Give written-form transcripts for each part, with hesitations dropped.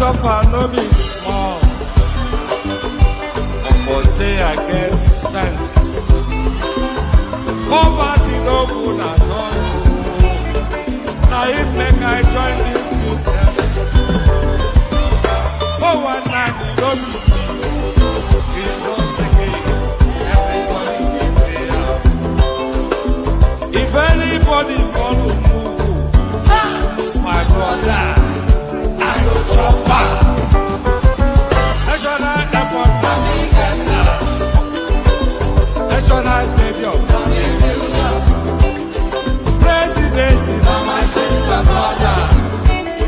suffer no be small. But say I get sense. Poverty no good at all. Now it make I join this business. For one night it no be cheap. It's once again everybody dey pay am. If anybody follow Mugu, my brother, I go chop am. National airport, National stadium, president, my sister, brother,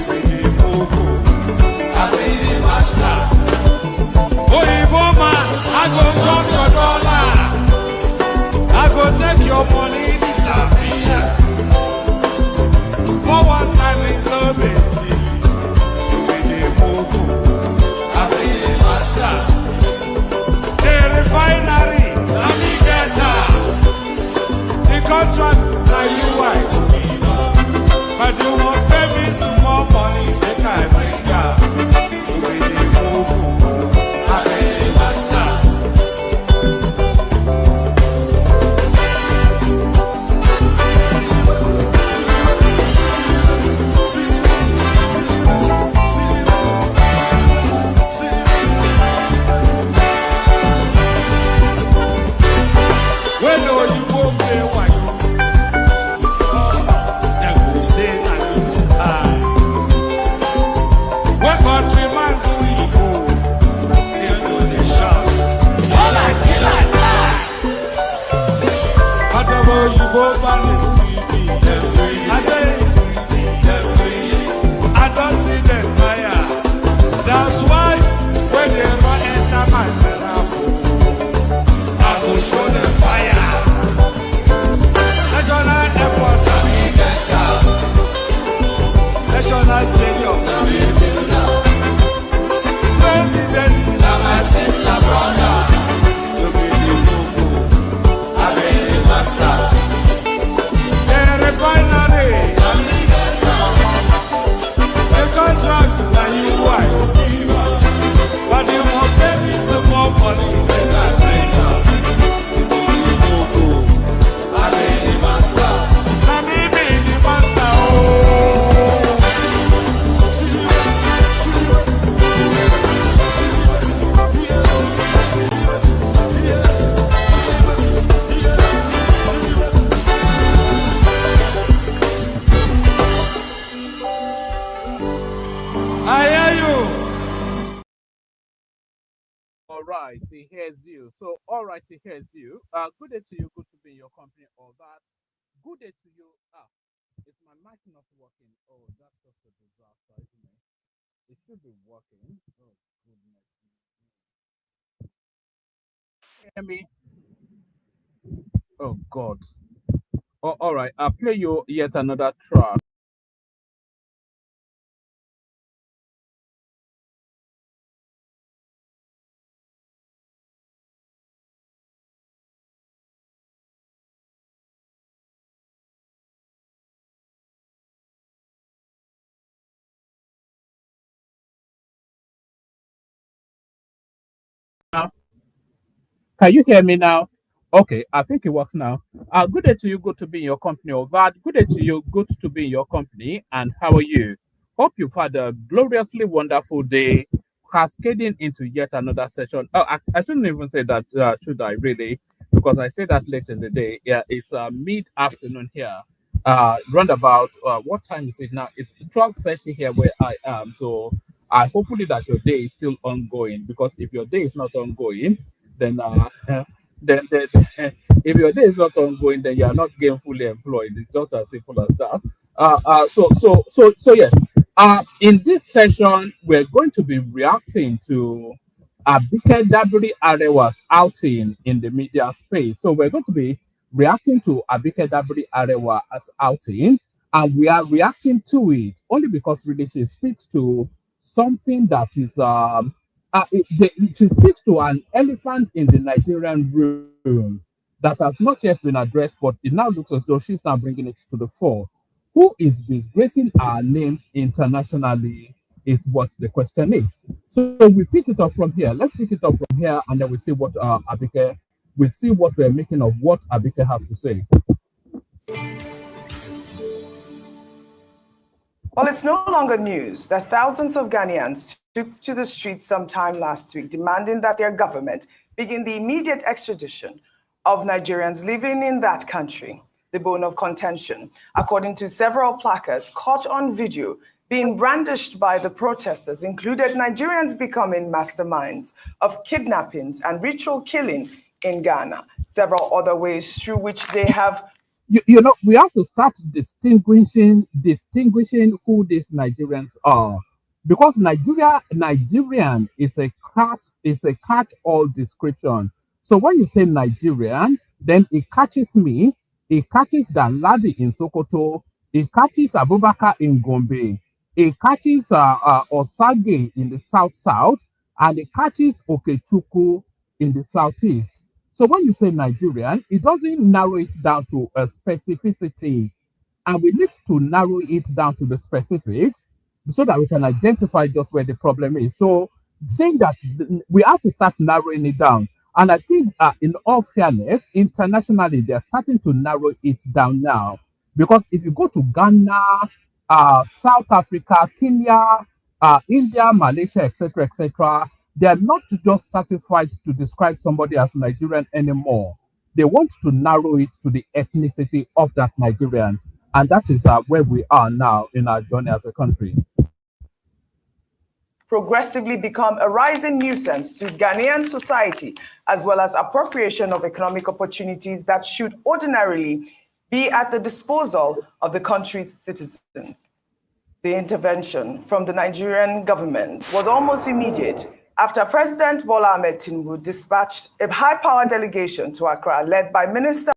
we be the Mugu, I be the master. Oh, man, I go chop your dollar, I go take your money, disappear. For one time in the Betty, we be the Mugu, I be the master. The refinery, the contract, now you wife. But you won't pay me some more money, make I bring up. You be the Mugu, I be the master. When do you go play why you? They go say that you style. What countryman do you go? You know the shot. All I kill I die. Whatever you go for the TV. I say, I don't see them fire. That's why when they run enter my therapy, I will show them fire. National airport, National stadium, president, my sister, brother, you be the Mugu, I be the master. The refinery, the contract, now you wife. But you won't pay me some more money than I bring up. I be the master. Let me be the master. I hear you. All right, he hears you. So, all right, he hears you. Good day to you. Good to be in your company. All that. Good day to you. Is my mic not working? Oh, that's just a disaster, isn't it? It should be working. Oh, goodness. Hear me? Oh, God. Oh, all right. I'll play you yet another track. Can you hear me now? Okay, I think it works now. Good day to you. Good to be in your company. Or that. Good day to you. Good to be in your company. And how are you? Hope you've had a gloriously wonderful day, cascading into yet another session. Oh, I shouldn't even say that, should I really? Because I say that late in the day. Yeah, it's mid-afternoon here. Round about what time is it now? It's 12:30 here where I am. So I hopefully that your day is still ongoing. Because if your day is not ongoing, then then if your day is not ongoing, then you are not gainfully employed. It's just as simple as that. So yes. In this session, we're going to be reacting to Abike Dabiri Erewa's outing in the media space. So we're going to be reacting to Abike Dabiri Erewa's outing, and we are reacting to it only because really she speaks to something that is she speaks to an elephant in the Nigerian room that has not yet been addressed, but it now looks as though she's now bringing it to the fore. Who is disgracing our names internationally is what the question is. So we pick it up from here. Let's pick it up from here, and then we see what Abike. We see what we're making of what Abike has to say. Well, it's no longer news that thousands of Ghanaians took to the streets sometime last week demanding that their government begin the immediate extradition of Nigerians living in that country, the bone of contention, according to several placards caught on video being brandished by the protesters, included Nigerians becoming masterminds of kidnappings and ritual killing in Ghana, several other ways through which they have. You know, we have to start distinguishing who these Nigerians are, because Nigerian is a catch-all description. So when you say Nigerian, then it catches me, it catches Danladi in Sokoto, it catches Abubakar in Gombe, it catches Osage in the south, and it catches Okechuku in the southeast. So when you say Nigerian, it doesn't narrow it down to a specificity. And we need to narrow it down to the specifics so that we can identify just where the problem is. So saying that we have to start narrowing it down. And I think in all fairness, internationally, they're starting to narrow it down now. Because if you go to Ghana, South Africa, Kenya, India, Malaysia, etc., they are not just satisfied to describe somebody as Nigerian anymore. They want to narrow it to the ethnicity of that Nigerian. And that is where we are now in our journey as a country. Progressively become a rising nuisance to Ghanaian society, as well as appropriation of economic opportunities that should ordinarily be at the disposal of the country's citizens. The intervention from the Nigerian government was almost immediate after President Bola Ahmed Tinubu dispatched a high-powered delegation to Accra led by Minister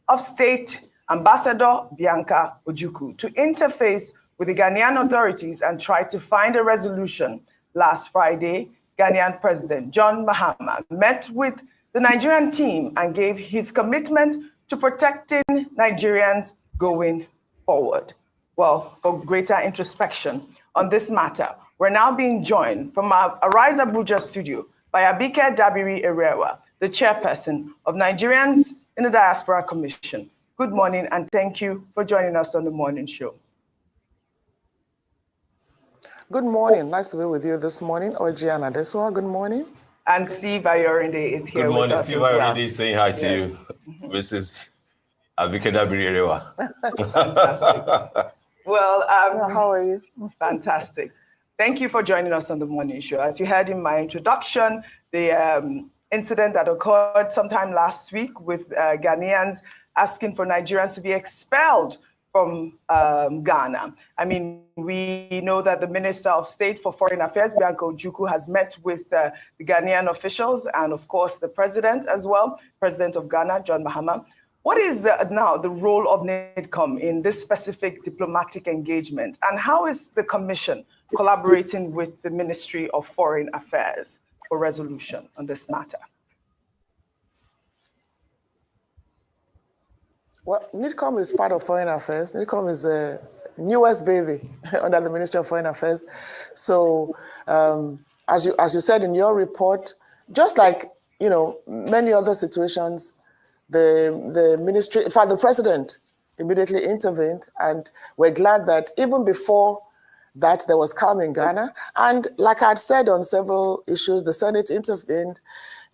of State Ambassador Bianca Ojukwu to interface with the Ghanaian authorities and try to find a resolution. Last Friday, Ghanaian President John Mahama met with the Nigerian team and gave his commitment to protecting Nigerians going forward. Well, for greater introspection on this matter, we're now being joined from our Arise Abuja studio by Abike Dabiri Erewa, the chairperson of Nigerians in the Diaspora Commission. Good morning, and thank you for joining us on the morning show. Good morning. Nice to be with you this morning. Ojiana Deswa, good morning. And Steve Ayorinde is here with us. Steve Ayorinde is saying hi to you, Mrs. Abike Dabiri Erewa. Fantastic. Well, how are you? Fantastic. Thank you for joining us on the morning show. As you heard in my introduction, the incident that occurred sometime last week with Ghanaians asking for Nigerians to be expelled from Ghana. I mean, we know that the Minister of State for Foreign Affairs, Bianca Ojukwu, has met with the Ghanaian officials and, of course, the president as well, President of Ghana, John Mahama. What is now the role of NIDCOM in this specific diplomatic engagement? And how is the Commission collaborating with the Ministry of Foreign Affairs for resolution on this matter? Well, NIDCOM is part of Foreign Affairs. NIDCOM is a newest baby under the Ministry of Foreign Affairs. So, as you said in your report, just like many other situations, the ministry, in fact, the president immediately intervened, and we're glad that even before that there was calm in Ghana. And like I had said on several issues, the Senate intervened.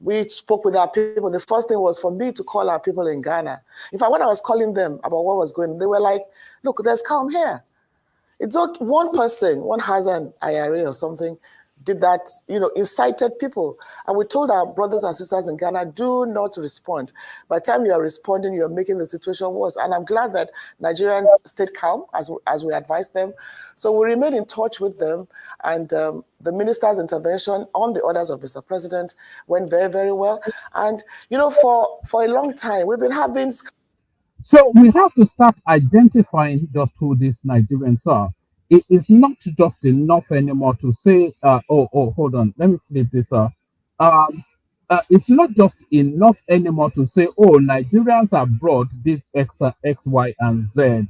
We spoke with our people. The first thing was for me to call our people in Ghana. In fact, when I was calling them about what was going on, they were like, look, there's calm here. It's okay. One person, one has an IRA or something, did that, incited people. And we told our brothers and sisters in Ghana, do not respond. By the time you are responding, you are making the situation worse. And I'm glad that Nigerians stayed calm as we advised them. So we remain in touch with them. And the minister's intervention on the orders of Mr. President went very, very well. And, for a long time, we've been having... So we have to start identifying just who these Nigerians are. It is not just enough anymore to say, hold on, let me flip this. It's not just enough anymore to say, Nigerians abroad did X, Y, and Z.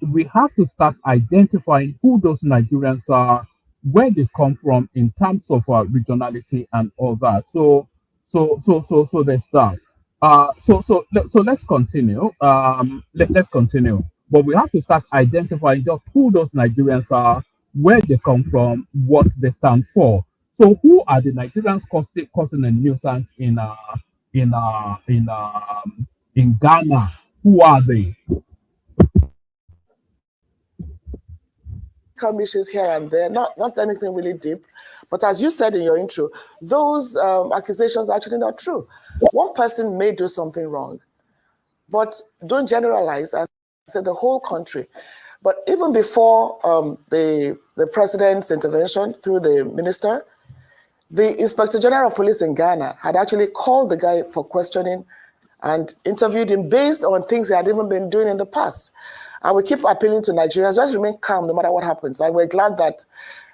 We have to start identifying who those Nigerians are. where they come from in terms of regionality and all that. So there's that. So let's continue. Let's continue. But we have to start identifying just who those Nigerians are, where they come from, what they stand for. So who are the Nigerians causing a nuisance in in Ghana? Who are they? Issues here and there, not anything really deep. But as you said in your intro, those accusations are actually not true. One person may do something wrong, but don't generalize. I said the whole country. But even before the president's intervention through the minister, the Inspector General of Police in Ghana had actually called the guy for questioning and interviewed him based on things he had even been doing in the past. And we keep appealing to Nigerians, just remain calm no matter what happens. And we're glad that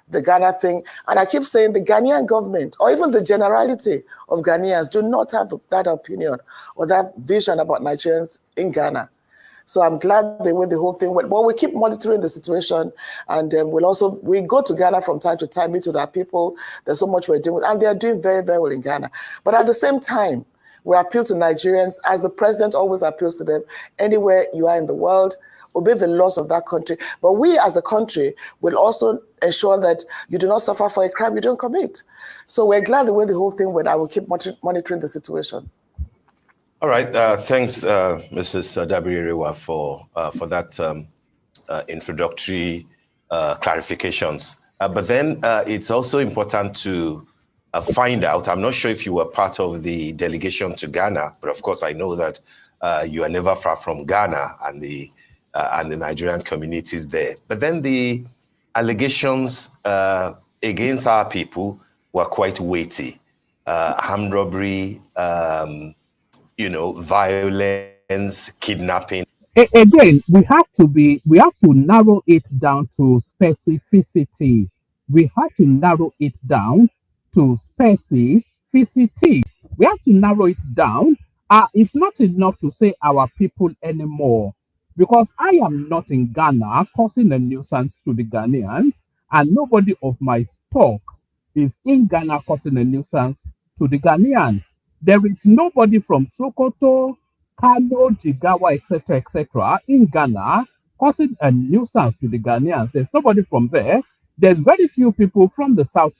the Ghana thing, and I keep saying the Ghanaian government, or even the generality of Ghanaians, do not have that opinion or that vision about Nigerians in Ghana. So I'm glad they win the whole thing. But we keep monitoring the situation, and we go to Ghana from time to time, meet with our people. There's so much we're doing, and they're doing very, very well in Ghana. But at the same time, we appeal to Nigerians, as the president always appeals to them, anywhere you are in the world, obey the laws of that country. But we as a country will also ensure that you do not suffer for a crime you don't commit. So we're glad they win the whole thing, when I will keep monitoring the situation. All right. Thanks, Mrs. Dabiri Erewa, for that introductory clarifications. But then it's also important to find out, I'm not sure if you were part of the delegation to Ghana, but of course I know that you are never far from Ghana and the Nigerian communities there. But then the allegations against our people were quite weighty. Armed robbery, violence, kidnapping. Again, we have to narrow it down to specificity. We have to narrow it down to specificity. We have to narrow it down. It's not enough to say our people anymore, because I am not in Ghana causing a nuisance to the Ghanaians, and nobody of my stock is in Ghana causing a nuisance to the Ghanaians. There is nobody from Sokoto, Kano, Jigawa, etc., in Ghana causing a nuisance to the Ghanaians. There's nobody from there. There's very few people from the South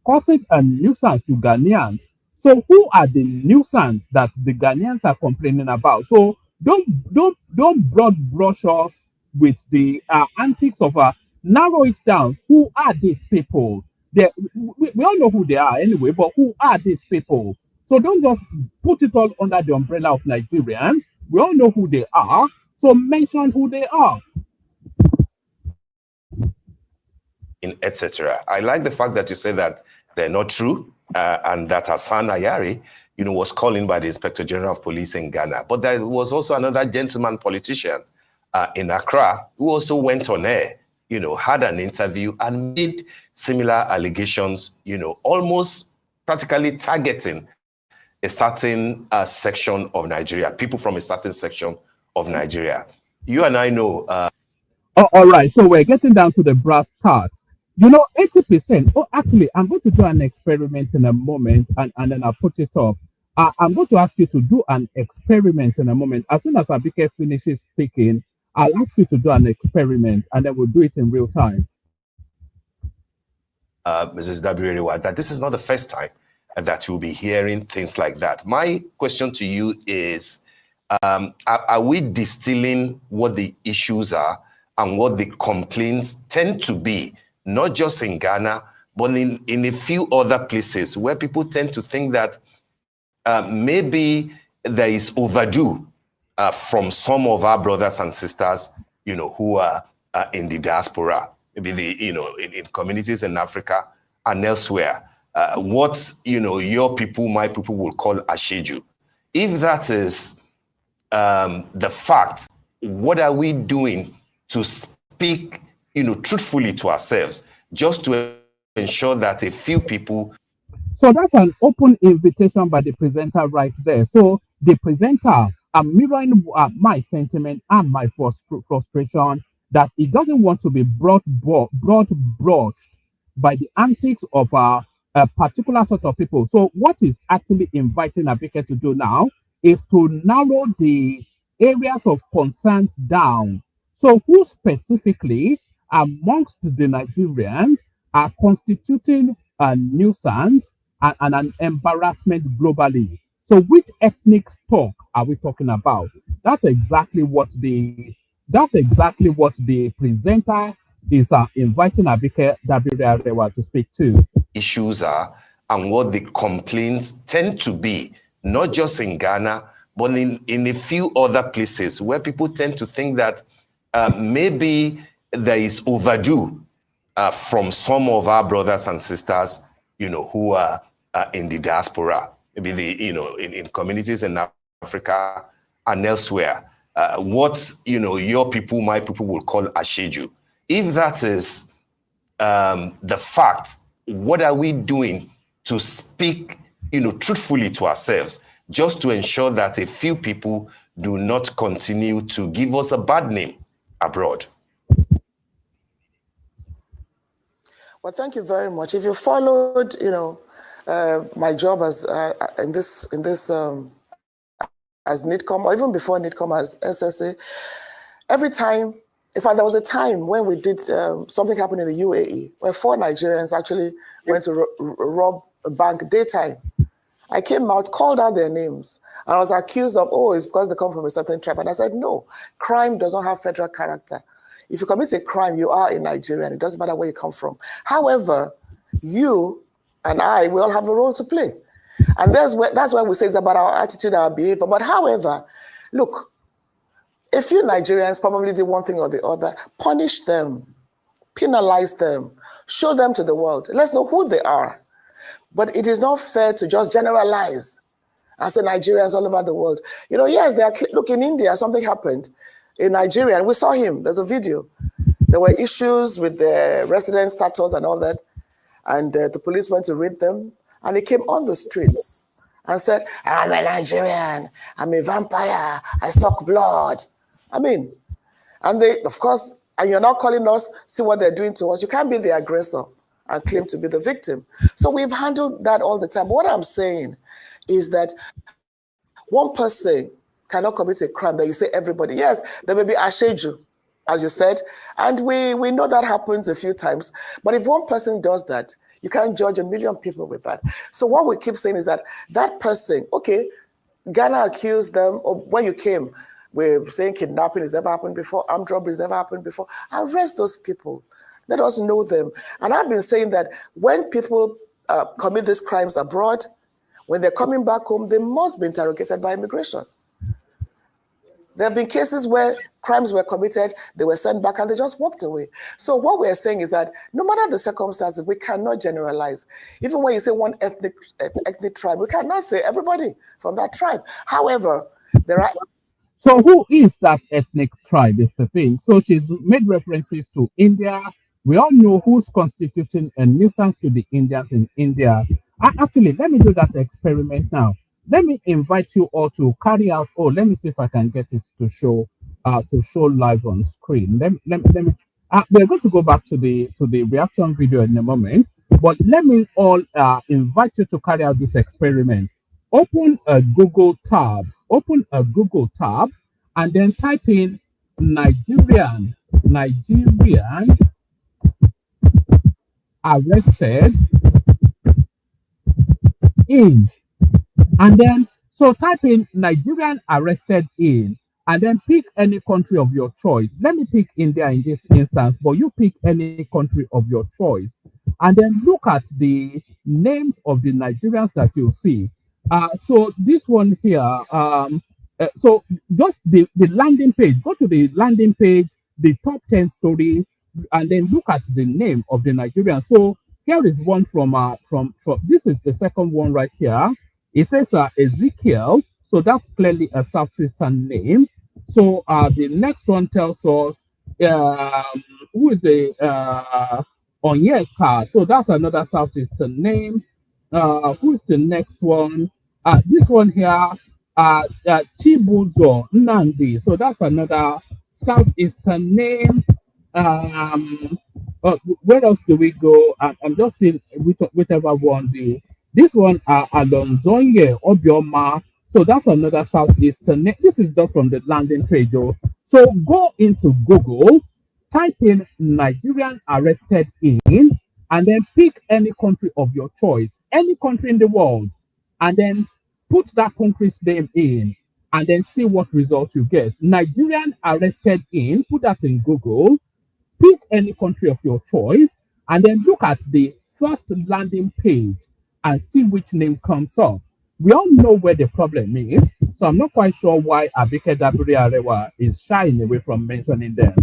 causing a nuisance to Ghanaians. So who are the nuisance that the Ghanaians are complaining about? So don't broad brush us with the antics of narrow it down. Who are these people? We all know who they are anyway, but who are these people? So don't just put it all under the umbrella of Nigerians. We all know who they are. So mention who they are. Etc. I like the fact that you say that they're not true, and that Hassan Ayari, was called in by the Inspector General of Police in Ghana. But there was also another gentleman politician in Accra who also went on air, had an interview and made similar allegations, almost practically targeting a certain section of Nigeria, people from a certain section of Nigeria. You and I know. All right, so we're getting down to the brass tacks. 80%. Oh, actually, I'm going to do an experiment in a moment, and then I'll put it up. I'm going to ask you to do an experiment in a moment. As soon as Abike finishes speaking, I'll ask you to do an experiment, and then we'll do it in real time. Mrs. Dabiri Erewa, that this is not the first time that you'll be hearing things like that. My question to you is, are we distilling what the issues are and what the complaints tend to be, not just in Ghana, but in a few other places where people tend to think that maybe there is overdue from some of our brothers and sisters, who are in the diaspora, maybe in communities in Africa and elsewhere. What your people, my people will call Asheju. If that is the fact, what are we doing to speak, truthfully to ourselves, just to ensure that a few people. So that's an open invitation by the presenter right there. So the presenter, I'm mirroring my sentiment and my frustration that it doesn't want to be broad brushed by the antics of a particular sort of people. So what is actually inviting Abike to do now is to narrow the areas of concerns down. So who specifically amongst the Nigerians are constituting a nuisance and an embarrassment globally? So which ethnic stock are we talking about? That's exactly what the presenter is inviting Abike Dabiri Erewa to speak to. Issues are and what the complaints tend to be, not just in Ghana, but in a few other places where people tend to think that maybe there is overdue from some of our brothers and sisters, who are in the diaspora, maybe in communities in Africa and elsewhere. What your people, my people will call Asheju. If that is the fact, what are we doing to speak, truthfully to ourselves, just to ensure that a few people do not continue to give us a bad name abroad? Well, thank you very much. If you followed, my job as in this as NITCOM, or even before NITCOM as SSA, every time, in fact, there was a time when we did something happened in the UAE where 4 Nigerians actually went to rob a bank daytime. I came out, called out their names, and I was accused of, it's because they come from a certain tribe. And I said, no, crime does not have federal character. If you commit a crime, you are a Nigerian. It doesn't matter where you come from. However, you and I, we all have a role to play. And that's why we say it's about our attitude, our behavior. But however, look, a few Nigerians probably did one thing or the other. Punish them, penalize them, show them to the world. Let's know who they are. But it is not fair to just generalize and say Nigerians all over the world. Yes, look, in India, something happened. In Nigeria, and we saw him, there's a video. There were issues with the resident status and all that. And the police went to raid them. And he came on the streets and said, I'm a Nigerian, I'm a vampire, I suck blood. And they, of course, and you're not calling us, see what they're doing to us. You can't be the aggressor and claim to be the victim. So we've handled that all the time. What I'm saying is that one person cannot commit a crime that you say everybody. Yes, there may be Asheju, as you said, and we know that happens a few times. But if one person does that, you can't judge a million people with that. So what we keep saying is that person, okay, Ghana accused them, or when you came, we're saying kidnapping has never happened before, armed robbery has never happened before. Arrest those people. Let us know them. And I've been saying that when people commit these crimes abroad, when they're coming back home, they must be interrogated by immigration. There have been cases where crimes were committed, they were sent back and they just walked away. So what we're saying is that no matter the circumstances, we cannot generalize. Even when you say one ethnic tribe, we cannot say everybody from that tribe. However, there are... So who is that ethnic tribe is the thing. So she's made references to India. We all know who's constituting a nuisance to the Indians in India. Actually, let me do that experiment now. Let me invite you all to carry out. Let me see if I can get it to show live on screen. Let me. We're going to go back to the reaction video in a moment, but let me all invite you to carry out this experiment. Open a Google tab, and then type in Nigerian arrested in. And then, so type in Nigerian arrested in, and then pick any country of your choice. Let me pick India in this instance, but you pick any country of your choice. And then look at the names of the Nigerians that you see. So this one here, so just the landing page, go to the landing page, the top 10 story, and then look at the name of the Nigerian. So here is one from this is the second one right here. It says Ezekiel, so that's clearly a Southeastern name. So the next one tells us who is the Onyeka, so that's another Southeastern name. Who's the next one? This one here, Chibuzo Nandi, so that's another Southeastern name. Where else do we go? I'm just seeing whichever one. This one, Alonzonye Obioma. So that's another southeastern. This is just from the landing page. Oh. So go into Google, type in Nigerian arrested in, and then pick any country of your choice, any country in the world, and then put that country's name in, and then see what result you get. Nigerian arrested in, put that in Google, pick any country of your choice, and then look at the first landing page and see which name comes up. We all know where the problem is, so I'm not quite sure why Abike Dabiri Erewa is shying away from mentioning them.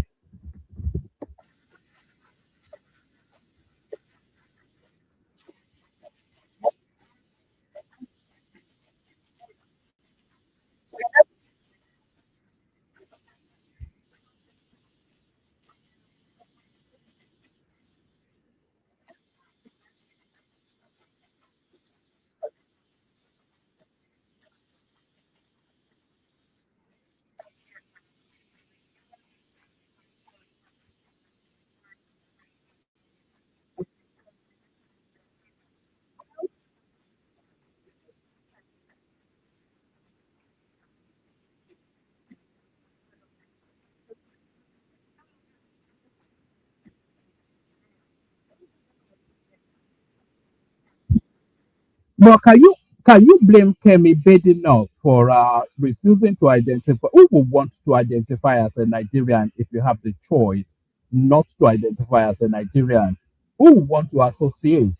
But can you blame Kemi Badenoch for refusing to identify? Who would want to identify as a Nigerian if you have the choice not to identify as a Nigerian? Who would want to associate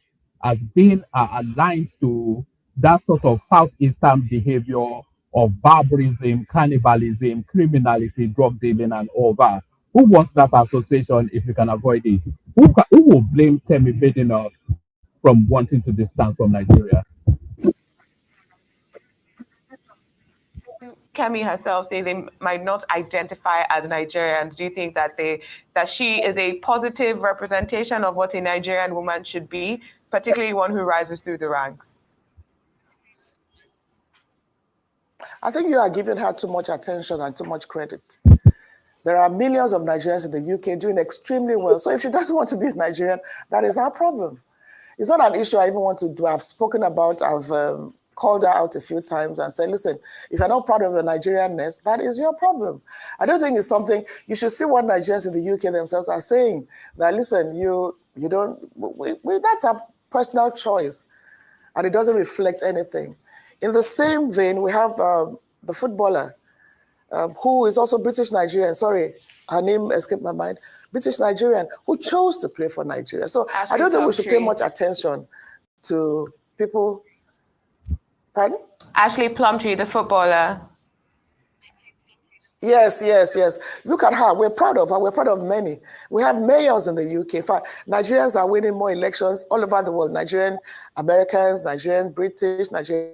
as being aligned to that sort of southeastern behavior of barbarism, cannibalism, criminality, drug dealing, and all that? Who wants that association if you can avoid it? Who will blame Kemi Badenoch from wanting to distance from Nigeria? Kemi herself say they might not identify as Nigerians. Do you think that she is a positive representation of what a Nigerian woman should be, particularly one who rises through the ranks? I think you are giving her too much attention and too much credit. There are millions of Nigerians in the UK doing extremely well. So if she doesn't want to be a Nigerian, that is her problem. It's not an issue I even want to do. I've spoken about, I've called her out a few times and said, listen, if you're not proud of your Nigerianness, that is your problem. I don't think it's something, you should see what Nigerians in the UK themselves are saying. That listen, you don't, that's a personal choice and it doesn't reflect anything. In the same vein, we have the footballer who is also British Nigerian. Sorry, her name escaped my mind. British Nigerian who chose to play for Nigeria. So I don't think we should pay much attention to people. Pardon? Ashley Plumtree, the footballer. Yes. Look at her. We're proud of her. We're proud of many. We have mayors in the UK. In fact, Nigerians are winning more elections all over the world. Nigerian Americans, Nigerian British, Nigerian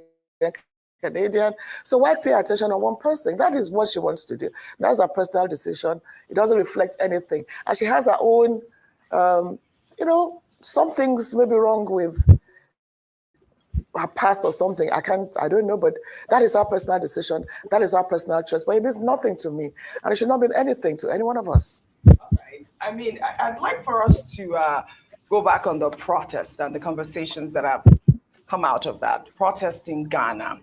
Canadian. So why pay attention on one person? That is what she wants to do. That's her personal decision. It doesn't reflect anything. And she has her own, some things may be wrong with her past or something. I don't know, but that is our personal decision. That is our personal choice. But it means nothing to me. And it should not mean anything to any one of us. All right. I mean, I'd like for us to go back on the protests and the conversations that have come out of that. Protest in Ghana.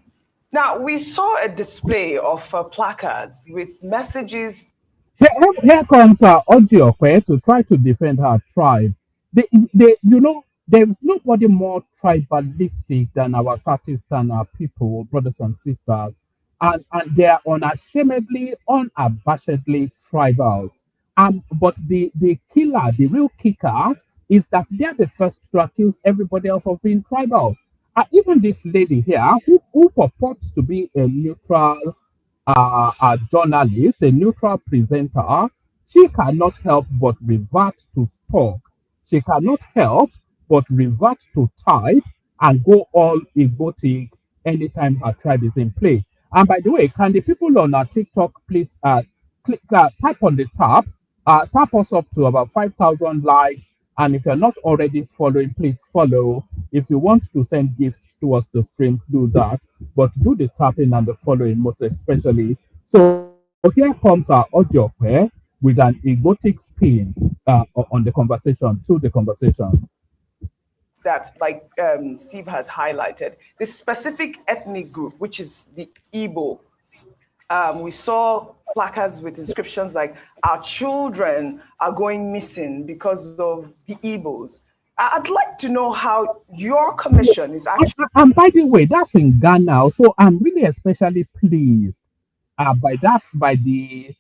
Now, we saw a display of placards with messages. Here comes Ojiokwe to try to defend her tribe. There is nobody more tribalistic than our Southeastern people, brothers and sisters, and they are unashamedly, unabashedly tribal. But the killer, the real kicker, is that they are the first to accuse everybody else of being tribal. Even this lady here, who purports to be a neutral journalist, a neutral presenter, she cannot help but revert to talk. She cannot help but revert to type and go all egotic anytime her tribe is in play. And by the way, can the people on our TikTok please type on the tap us up to about 5,000 likes. And if you're not already following, please follow. If you want to send gifts towards the stream, do that. But do the tapping and the following most especially. So here comes our audio pair with an egotic spin. on the conversation, to the conversation. That, like Steve has highlighted, this specific ethnic group, which is the Ibos. We saw placards with inscriptions like, our children are going missing because of the Ibos. I'd like to know how your commission is actually... And by the way, that's in Ghana, so I'm really especially pleased by the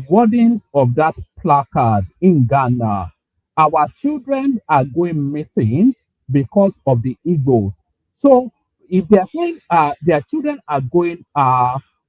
wordings of that placard in Ghana. Our children are going missing because of the Igbos. So if they're saying their children are going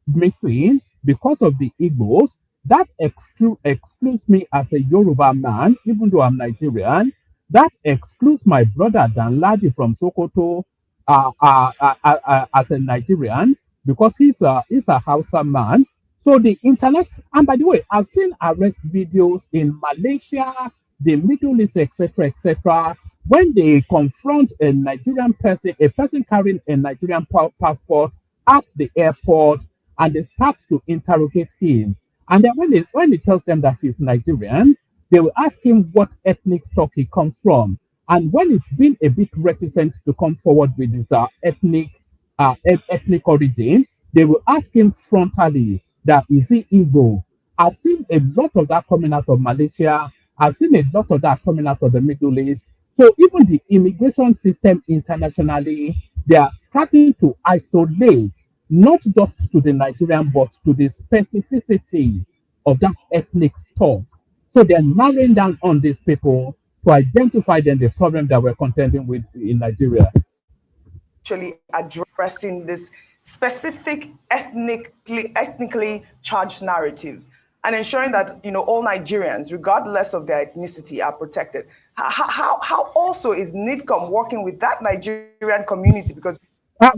missing because of the Igbos, that excludes me as a Yoruba man, even though I'm Nigerian. That excludes my brother Danladi from Sokoto as a Nigerian, because he's a Hausa man. So the internet, and by the way, I've seen arrest videos in Malaysia, the Middle East, etc., etc. When they confront a Nigerian person, a person carrying a Nigerian passport at the airport, and they start to interrogate him. And then when he tells them that he's Nigerian, they will ask him what ethnic stock he comes from. And when he's been a bit reticent to come forward with his ethnic origin, they will ask him frontally that is he Igbo. I've seen a lot of that coming out of Malaysia. I've seen a lot of that coming out of the Middle East. So even the immigration system internationally, they are starting to isolate not just to the Nigerian, but to the specificity of that ethnic stock. So they're narrowing down on these people to identify then the problem that we're contending with in Nigeria. Actually addressing this specific ethnically charged narrative and ensuring that all Nigerians, regardless of their ethnicity, are protected. How also is NIDCOM working with that Nigerian community? Because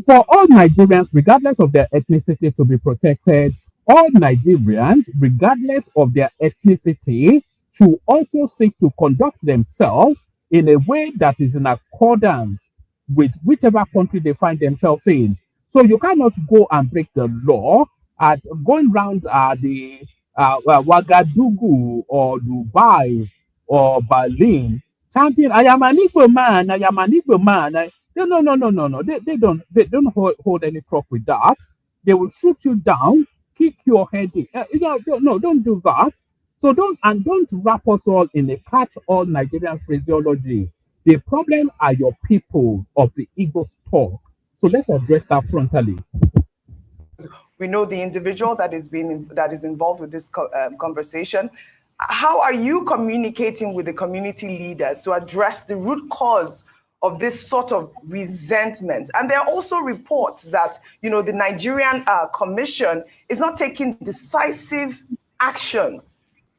for all Nigerians, regardless of their ethnicity, to be protected, all Nigerians, regardless of their ethnicity, should also seek to conduct themselves in a way that is in accordance with whichever country they find themselves in. So you cannot go and break the law at going around the Ouagadougou or Dubai or Berlin, chanting, "I am an Igbo man, I am an Igbo man." No. They don't hold any truck with that. They will shoot you down, kick your head in. Don't do that. So don't wrap us all in a catch-all Nigerian phraseology. The problem are your people of the Igbo stock. So let's address that frontally. We know the individual that is involved with this conversation. How are you communicating with the community leaders to address the root cause of this sort of resentment? And there are also reports that the Nigerian Commission is not taking decisive action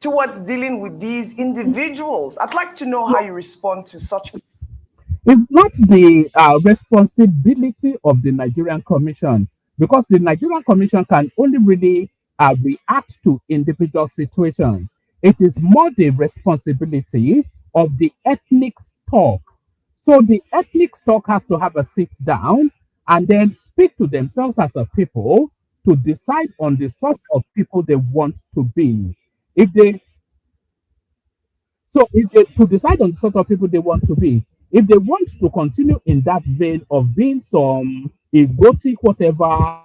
towards dealing with these individuals. I'd like to know how you respond to such. It's not the responsibility of the Nigerian Commission, because the Nigerian Commission can only really react to individual situations. It is more the responsibility of the ethnic stock. So the ethnic stock has to have a sit down and then speak to themselves as a people to decide on the sort of people they want to be. If they to decide on the sort of people they want to be, if they want to continue in that vein of being some egotic whatever,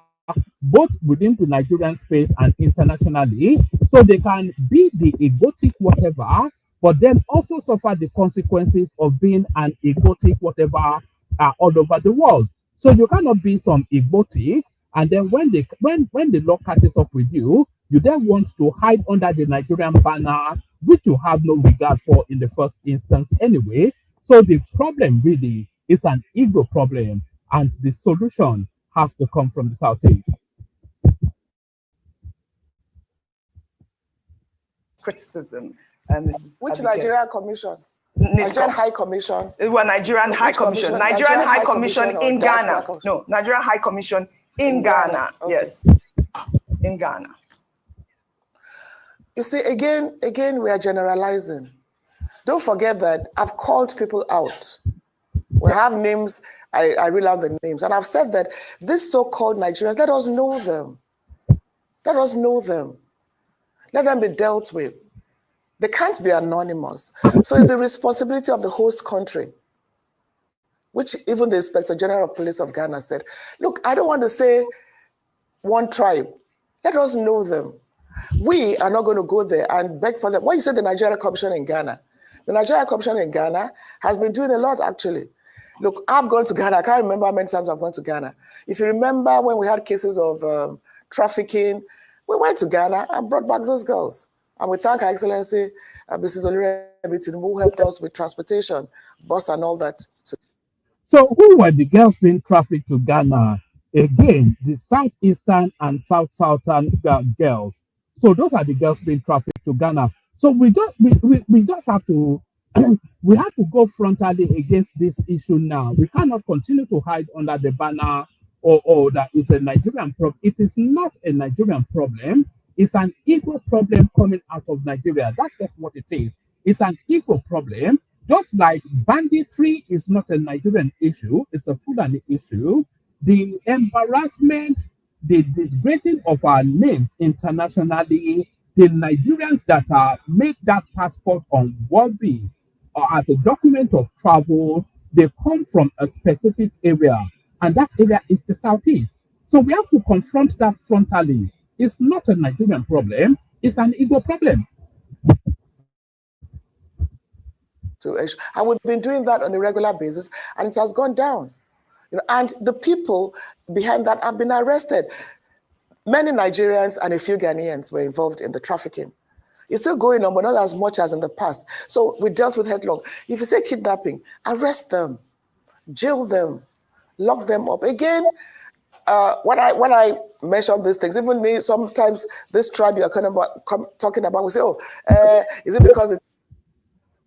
both within the Nigerian space and internationally, so they can be the egotic whatever, but then also suffer the consequences of being an egotic whatever all over the world. So you cannot be some egotic, and then when the law catches up with you, you then want to hide under the Nigerian banner, which you have no regard for in the first instance anyway. So the problem really is an ego problem, and the solution has to come from the Southeast. Criticism. Which Nigerian Commission? Nigerian High Commission. Well, Nigerian High Commission. Nigerian High Commission in Ghana. No, Nigerian High Commission in Ghana. Okay. Yes, in Ghana. You see, again, we are generalizing. Don't forget that I've called people out. We have names, I read out the names. And I've said that these so-called Nigerians, let us know them. Let us know them. Let them be dealt with. They can't be anonymous. So it's the responsibility of the host country, which even the Inspector General of Police of Ghana said, look, I don't want to say one tribe. Let us know them. We are not going to go there and beg for them. When you say the Nigeria Commission in Ghana, the Nigeria Commission in Ghana has been doing a lot, actually. Look, I've gone to Ghana. I can't remember how many times I've gone to Ghana. If you remember when we had cases of trafficking, we went to Ghana and brought back those girls. And we thank Her Excellency, Mrs. Oluremi, who helped us with transportation, bus and all that. So who were the girls being trafficked to Ghana? Again, the southeastern and southern girls. So those are the girls being trafficked to Ghana. So we just have to we have to go frontally against this issue now. We cannot continue to hide under the banner or that it's a Nigerian problem. It is not a Nigerian problem. It's an ego problem coming out of Nigeria. That's just what it is. It's an ego problem. Just like banditry is not a Nigerian issue, it's a Fulani issue. The embarrassment, the disgracing of our names internationally, the Nigerians that are make that passport unworthy as a document of travel, they come from a specific area, and that area is the southeast. So we have to confront that frontally. It's not a Nigerian problem, it's an ego problem. And we've been doing that on a regular basis, and it has gone down. And the people behind that have been arrested. Many Nigerians and a few Ghanaians were involved in the trafficking. It's still going on, but not as much as in the past. So we dealt with headlong. If you say kidnapping, arrest them, jail them, lock them up. Again, when I mention these things, even me, sometimes this tribe you're talking about, we say, oh, is it because it's...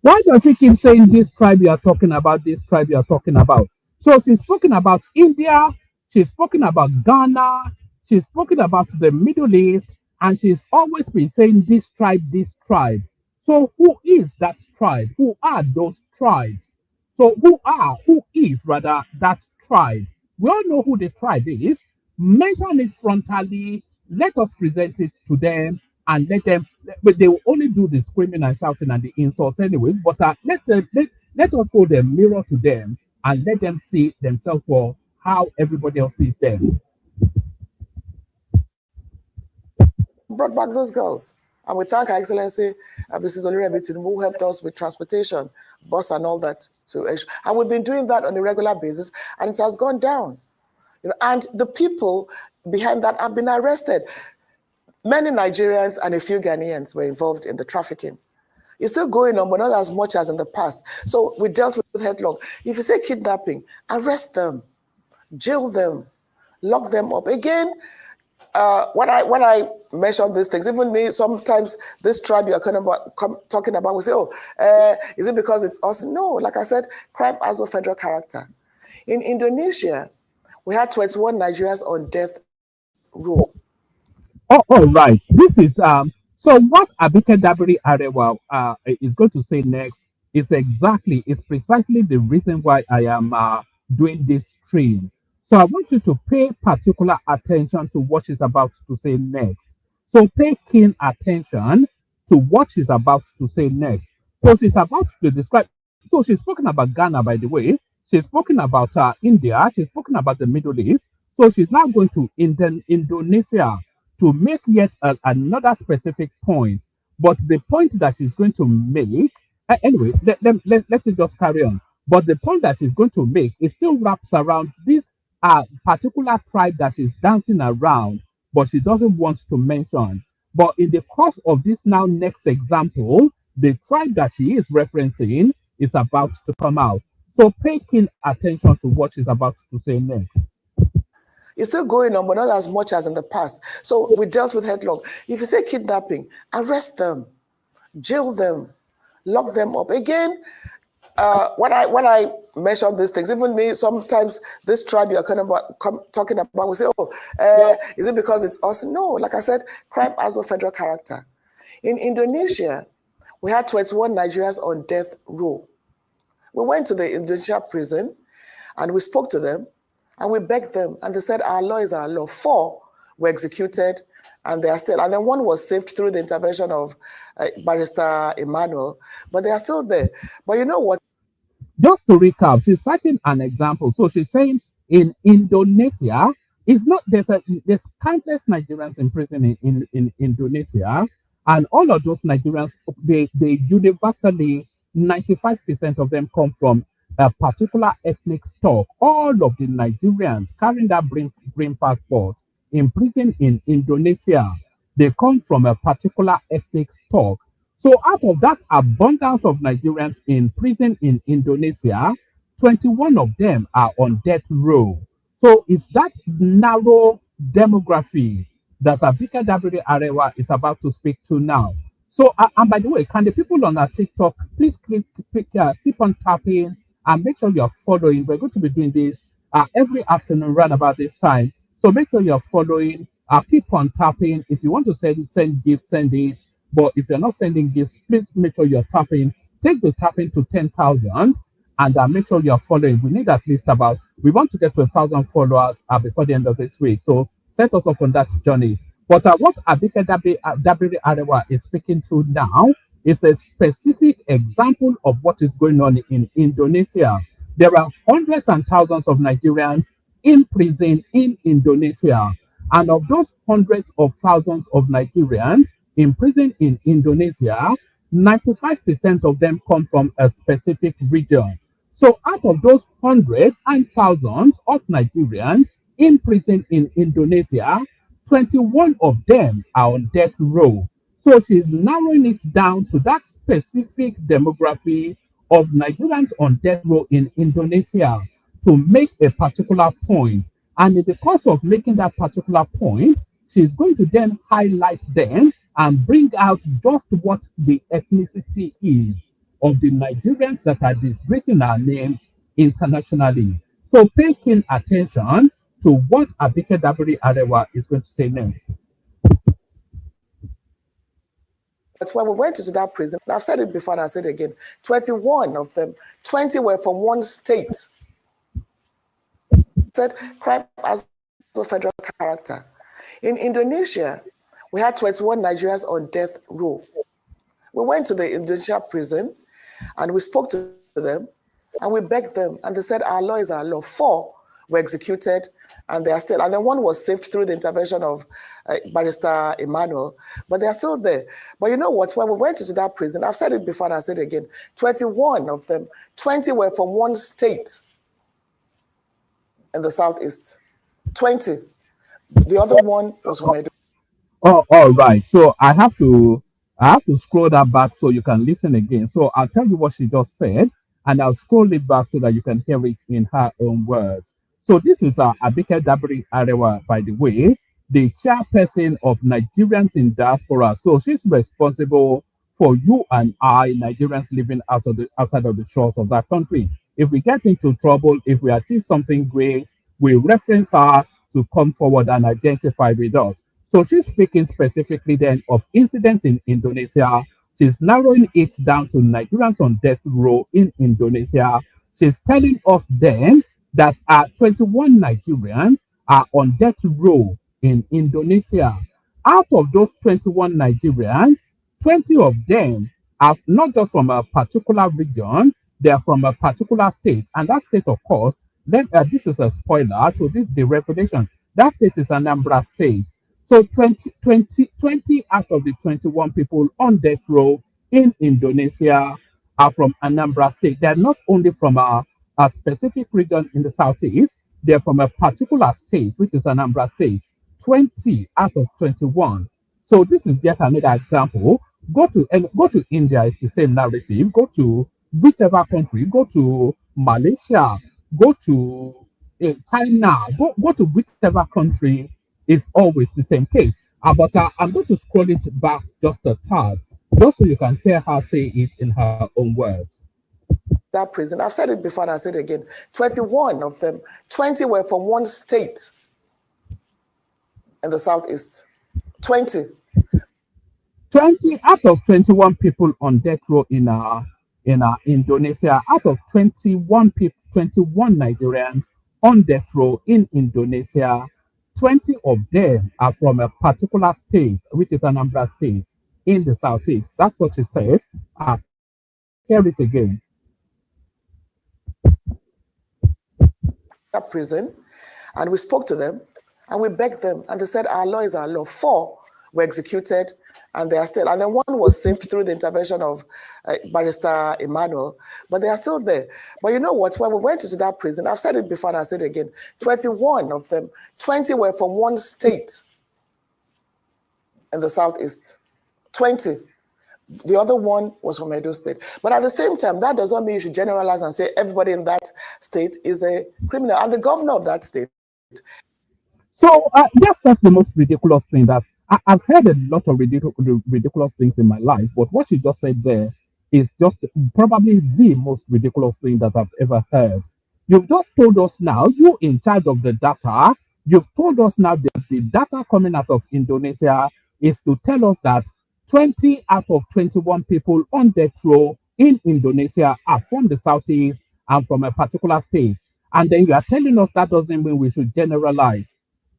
Why does she keep saying this tribe you are talking about, this tribe you are talking about? So she's spoken about India, she's spoken about Ghana, she's spoken about the Middle East, and she's always been saying this tribe, this tribe. So who is that tribe? Who are those tribes? So who is rather that tribe? We all know who the tribe is. Mention it frontally, let us present it to them, and let them, but they will only do the screaming and shouting and the insults anyway. But let us hold a mirror to them and let them see themselves for how everybody else sees them. Brought back those girls. And we thank Her Excellency, Mrs. Oluremi, who helped us with transportation, bus and all that. And we've been doing that on a regular basis, and it has gone down. And the people behind that have been arrested. Many Nigerians and a few Ghanaians were involved in the trafficking. It's still going on, but not as much as in the past. So we dealt with headlong. If you say kidnapping, arrest them, jail them, lock them up. Again, when I mention these things, even me, sometimes this tribe you're talking about, we say, oh, is it because it's us? No, like I said, crime has no federal character. In Indonesia, we had 21 Nigerians on death row. Oh, right. This is so what Abike Dabiri Erewa is going to say next is precisely the reason why I am doing this stream. So I want you to pay particular attention to what she's about to say next. So pay keen attention to what she's about to say next. So she's about to describe. So she's spoken about Ghana, by the way. She's spoken about India. She's spoken about the Middle East. So she's now going to Indonesia to make yet another specific point. But the point that she's going to make, anyway, let's just carry on. But the point that she's going to make, it still wraps around this particular tribe that she's dancing around, but she doesn't want to mention. But in the course of this now next example, the tribe that she is referencing is about to come out. So pay keen attention to what she's about to say next. It's still going on, but not as much as in the past. So we dealt with headlong. If you say kidnapping, arrest them, jail them, lock them up. Again, when I mention these things, even me, sometimes this tribe you're talking about, we say, oh, is it because it's us? No, like I said, crime has no federal character. In Indonesia, we had 21 Nigerians on death row. We went to the Indonesia prison and we spoke to them and we begged them, and they said, our law is our law. 4 were executed, and they are still, and then one was saved through the intervention of Barrister Emmanuel, but they are still there. But you know what? Just to recap, she's citing an example. So she's saying in Indonesia, it's not there's countless Nigerians in prison in Indonesia, and all of those Nigerians, they universally 95% of them come from a particular ethnic stock. All of the Nigerians carrying that green passport in prison in Indonesia, they come from a particular ethnic stock. So out of that abundance of Nigerians in prison in Indonesia, 21 of them are on death row. So it's that narrow demography that Abike Dabiri Erewa is about to speak to now. So, and by the way, can the people on our TikTok please keep on tapping and make sure you're following? We're going to be doing this every afternoon around about this time. So make sure you're following. Keep on tapping. If you want to send gifts, send it. But if you're not sending gifts, please make sure you're tapping. Take the tapping to 10,000 and make sure you're following. We need at least we want to get to 1,000 followers before the end of this week. So set us off on that journey. But what Abike Dabiri Erewa is speaking to now is a specific example of what is going on in Indonesia. There are hundreds and thousands of Nigerians in prison in Indonesia. And of those hundreds of thousands of Nigerians in prison in Indonesia, 95% of them come from a specific region. So out of those hundreds and thousands of Nigerians in prison in Indonesia, 21 of them are on death row. So she's narrowing it down to that specific demography of Nigerians on death row in Indonesia to make a particular point. And in the course of making that particular point, she's going to then highlight them and bring out just what the ethnicity is of the Nigerians that are disgracing our names internationally. So pay keen attention to what Abike Dabiri Erewa is going to say next. But when we went into that prison, I've said it before and I'll say it again, 21 of them, 20 were from one state. Said crime has no federal character. In Indonesia, we had 21 Nigerians on death row. We went to the Indonesia prison and we spoke to them and we begged them, and they said, our law is our law. 4 were executed and they are still, and then one was saved through the intervention of Barrister Emmanuel, but they are still there. But you know what, when we went into that prison, I've said it before and I'll say it again, 21 of them, 20 were from one state in the southeast. 20. The other one was from Edo. Oh, all right. So I have to scroll that back so you can listen again. So I'll tell you what she just said, and I'll scroll it back so that you can hear it in her own words. So this is Abike Dabiri Erewa, by the way, the chairperson of Nigerians in diaspora. So she's responsible for you and I, Nigerians living outside of the shores of that country. If we get into trouble, if we achieve something great, we reference her to come forward and identify with us. So she's speaking specifically then of incidents in Indonesia. She's narrowing it down to Nigerians on death row in Indonesia. She's telling us then that 21 Nigerians are on death row in Indonesia. Out of those 21 Nigerians, 20 of them are not just from a particular region, they are from a particular state. And that state, of course, this is a spoiler, so this is the revelation. That state is Anambra State. So 20 out of the 21 people on death row in Indonesia are from Anambra State. They're not only from a specific region in the southeast, they're from a particular state, which is Anambra State. 20 out of 21. So this is yet another example. Go to India, it's the same narrative. Go to whichever country, go to Malaysia, go to China, go to whichever country, it's always the same case. But I'm going to scroll it back just a tad, just so you can hear her say it in her own words. That prison, I've said it before and I'll say it again, 21 of them, 20 were from one state in the southeast. 20 out of 21 people on death row in Indonesia, out of 21 Nigerians on death row in Indonesia, 20 of them are from a particular state, which is Anambra State in the southeast. That's what she said. Hear it again. Prison, and we spoke to them and we begged them, and they said our law is our law. 4 were executed, and they are still, and then 1 was saved through the intervention of Barrister Emmanuel, but they are still there. But you know what, when we went into that prison, I've said it before and I'll say it again, 21 of them, 20 were from 1 state in the southeast, 20. The other 1 was from Edo State. But at the same time, that does not mean you should generalize and say everybody in that state is a criminal. And the governor of that state. So that's just the most ridiculous thing that I've heard a lot of ridiculous things in my life, but what you just said there is just probably the most ridiculous thing that I've ever heard. You've just told us now, you in charge of the data, you've told us now that the data coming out of Indonesia is to tell us that 20 out of 21 people on death row in Indonesia are from the southeast and from a particular state. And then you are telling us that doesn't mean we should generalize.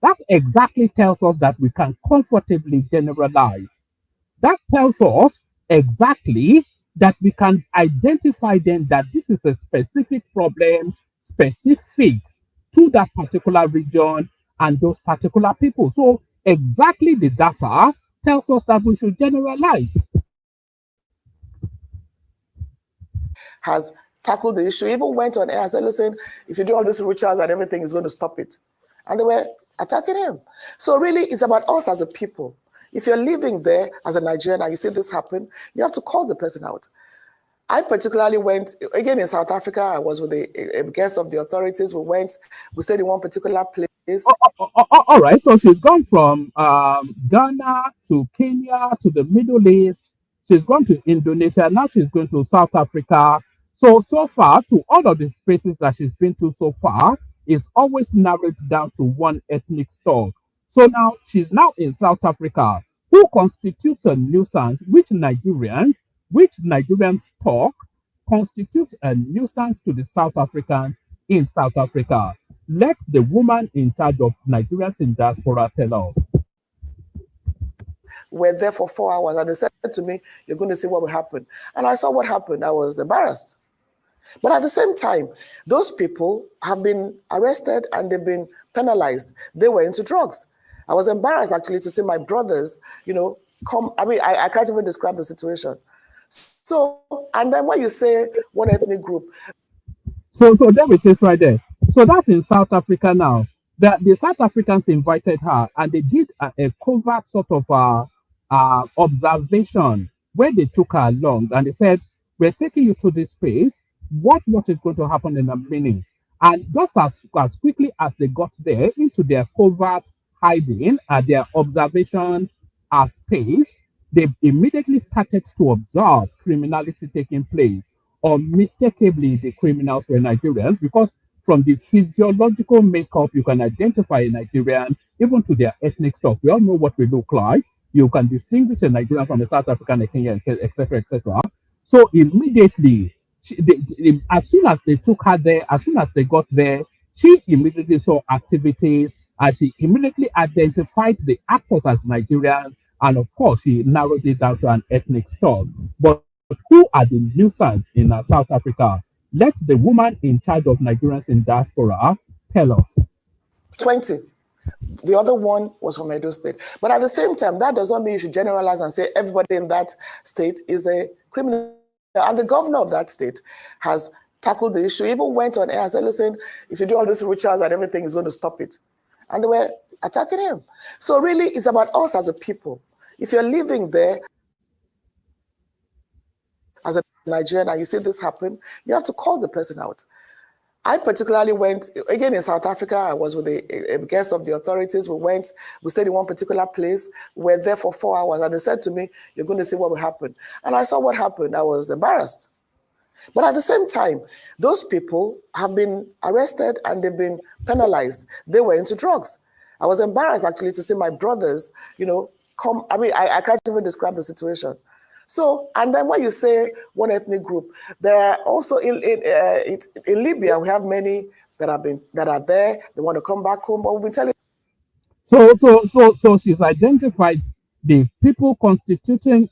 That exactly tells us that we can comfortably generalize. That tells us exactly that we can identify then that this is a specific problem, specific to that particular region and those particular people. So exactly the data tells us that we should generalize. Has tackled the issue, even went on air and said, listen, if you do all these rituals and everything is going to stop it. And they were attacking him. So really, it's about us as a people. If you're living there as a Nigerian and you see this happen, you have to call the person out. I particularly went, again in South Africa, I was with a guest of the authorities. We stayed in one particular place. All right, so she's gone from Ghana to Kenya to the Middle East. She's gone to Indonesia. Now she's going to South Africa. So far, to all of the places that she's been to so far, is always narrowed down to one ethnic stock. So now she's now in South Africa. Who constitutes a nuisance? Which Nigerian stock constitutes a nuisance to the South Africans in South Africa? Let the woman in charge of Nigerians in diaspora tell us. We're there for 4 hours, and they said to me, you're going to see what will happen. And I saw what happened. I was embarrassed. But at the same time, those people have been arrested and they've been penalized. They were into drugs. I was embarrassed actually to see my brothers, come. I mean, I can't even describe the situation. So, and then when you say one ethnic group. So there it is right there. So that's in South Africa now. The South Africans invited her and they did a covert sort of observation where they took her along and they said, we're taking you to this space. What is going to happen in a minute? And just as quickly as they got there into their covert hiding at their observation space, they immediately started to observe criminality taking place. Unmistakably, the criminals were Nigerians because from the physiological makeup, you can identify a Nigerian even to their ethnic stock. We all know what we look like. You can distinguish a Nigerian from a South African, a Kenyan, etc., etc. So immediately, as soon as they took her there, as soon as they got there, she immediately saw activities and she immediately identified the actors as Nigerians. And of course, she narrowed it down to an ethnic stock. But who are the nuisance in South Africa? Let the woman in charge of Nigerians in diaspora tell us. 20. The other 1 was from Edo State. But at the same time, that does not mean you should generalize and say everybody in that state is a criminal. And the governor of that state has tackled the issue, even went on air and said, listen, if you do all these rituals and everything is going to stop it. And they were attacking him. So really, it's about us as a people. If you're living there as a Nigerian and you see this happen, you have to call the person out. I particularly went, again in South Africa, I was with a guest of the authorities. We stayed in one particular place. We were there for 4 hours and they said to me, you're going to see what will happen. And I saw what happened. I was embarrassed. But at the same time, those people have been arrested and they've been penalized. They were into drugs. I was embarrassed actually to see my brothers, come. I mean, I can't even describe the situation. So, and then when you say one ethnic group, there are also in Libya, we have many that are there. They want to come back home, but we've been telling So she's identified the people constituting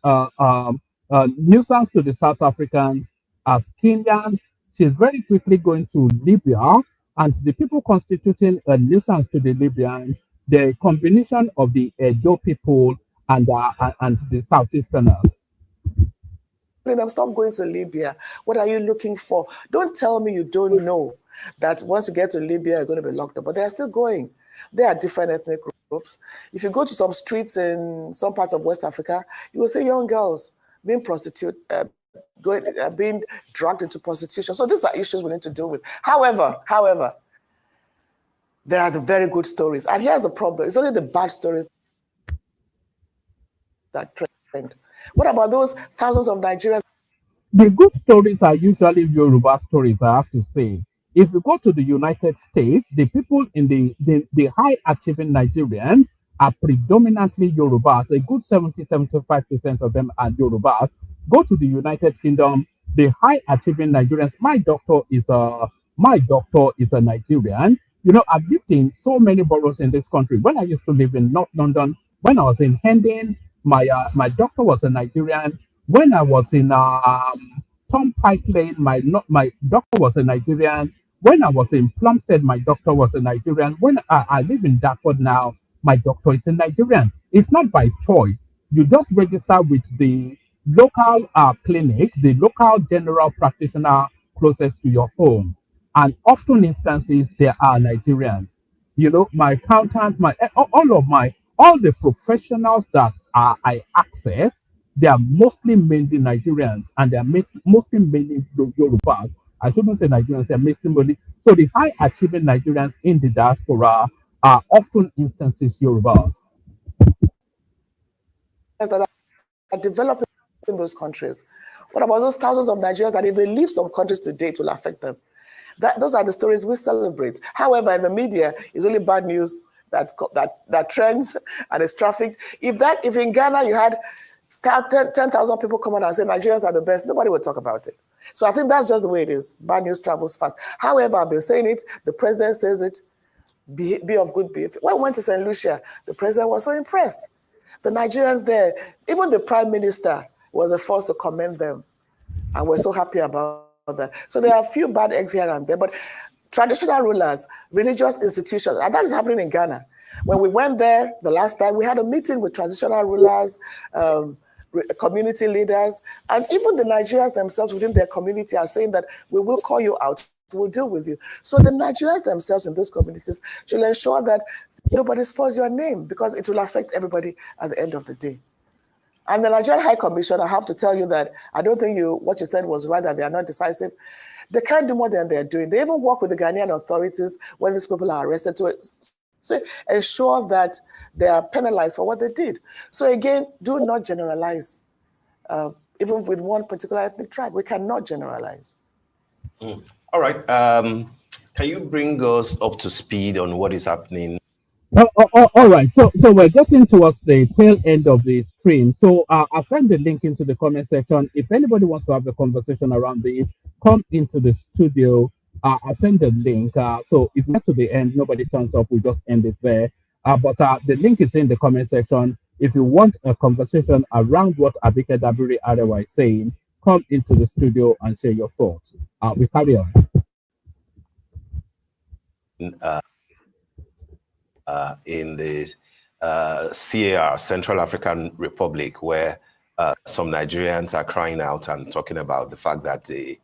nuisance to the South Africans as Kenyans. She's very quickly going to Libya, and the people constituting a nuisance to the Libyans, the combination of the Edo people and the Southeasterners. Them stop going to Libya. What are you looking for? Don't tell me you don't know that once you get to Libya, you're going to be locked up. But they are still going. There are different ethnic groups. If you go to some streets in some parts of West Africa, you will see young girls being being dragged into prostitution. So these are issues we need to deal with. However, there are the very good stories. And here's the problem. It's only the bad stories that trend. What about those thousands of Nigerians? The good stories are usually Yoruba stories, I have to say. If you go to the United States, the people in the high achieving Nigerians are predominantly Yorubas. A good 70-75% of them are Yorubas. Go to the United Kingdom, the high achieving Nigerians. My doctor is a Nigerian. You know, I've lived in so many boroughs in this country. When I used to live in North London, when I was in Hendon, my doctor was a Nigerian. When I was in Turnpike Lane, my doctor was a Nigerian. When I was in Plumstead, my doctor was a Nigerian. When I live in Dartford now, my doctor is a Nigerian. It's not by choice. You just register with the local clinic, the local general practitioner closest to your home. And often instances, there are Nigerians. You know, my accountant, all the professionals that I access, they are mostly mainly Nigerians, and they are mostly mainly Yorubas. I shouldn't say Nigerians, they are mostly mainly. So the high achieving Nigerians in the diaspora are often instances Yorubas. That are developing in those countries. What about those thousands of Nigerians that if they leave some countries today, it will affect them? Those are the stories we celebrate. However, in the media, it's only bad news that trends and is trafficked. If in Ghana you had 10,000 people come out and say Nigerians are the best, nobody will talk about it. So I think that's just the way it is. Bad news travels fast. However, I've been saying it, the president says it, be of good behavior. When we went to St. Lucia, the president was so impressed. The Nigerians there, even the prime minister was the first to commend them. And we're so happy about that. So there are a few bad eggs here and there, but traditional rulers, religious institutions, and that is happening in Ghana. When we went there the last time, we had a meeting with traditional rulers, community leaders, and even the Nigerians themselves within their community are saying that we will call you out, we'll deal with you. So the Nigerians themselves in those communities should ensure that nobody spoils your name, because it will affect everybody at the end of the day. And the Nigerian High Commission, I have to tell you that I don't think what you said was right, that they are not decisive. They can't do more than they're doing. They even work with the Ghanaian authorities when these people are arrested to ensure that they are penalized for what they did. So again, do not generalize. Even with one particular ethnic tribe, we cannot generalize. All right. Can you bring us up to speed on what is happening? All right. So we're getting towards the tail end of the stream. So I'll send the link into the comment section. If anybody wants to have a conversation around this, come into the studio. I'll send the link. So if not to the end, nobody turns up, we just end it there. But the link is in the comment section. If you want a conversation around what Abike Dabiri Erewa is saying, come into the studio and share your thoughts. We carry on. In the CAR, Central African Republic, where some Nigerians are crying out and talking about the fact that they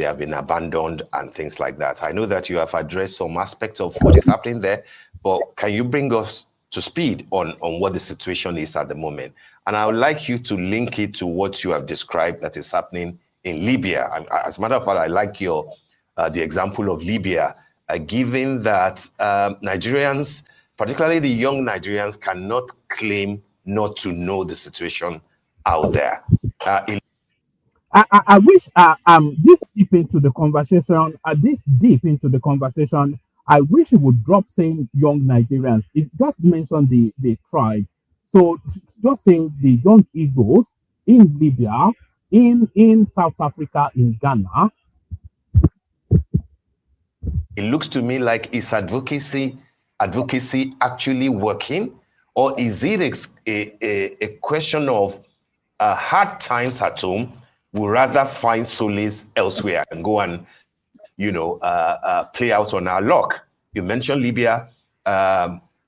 have been abandoned and things like that. I know that you have addressed some aspects of what is happening there, but can you bring us to speed on what the situation is at the moment? And I would like you to link it to what you have described that is happening in Libya. As a matter of fact, I like the example of Libya, given that Nigerians, particularly the young Nigerians, cannot claim not to know the situation out there. I wish this deep into the conversation, I wish it would drop saying young Nigerians. It just mentioned the tribe. So just saying the young Ibos in Libya, in South Africa, in Ghana. It looks to me like his advocacy advocacy actually working? Or is it a question of hard times at home? We'd rather find solace elsewhere and go and, play out on our luck. You mentioned Libya.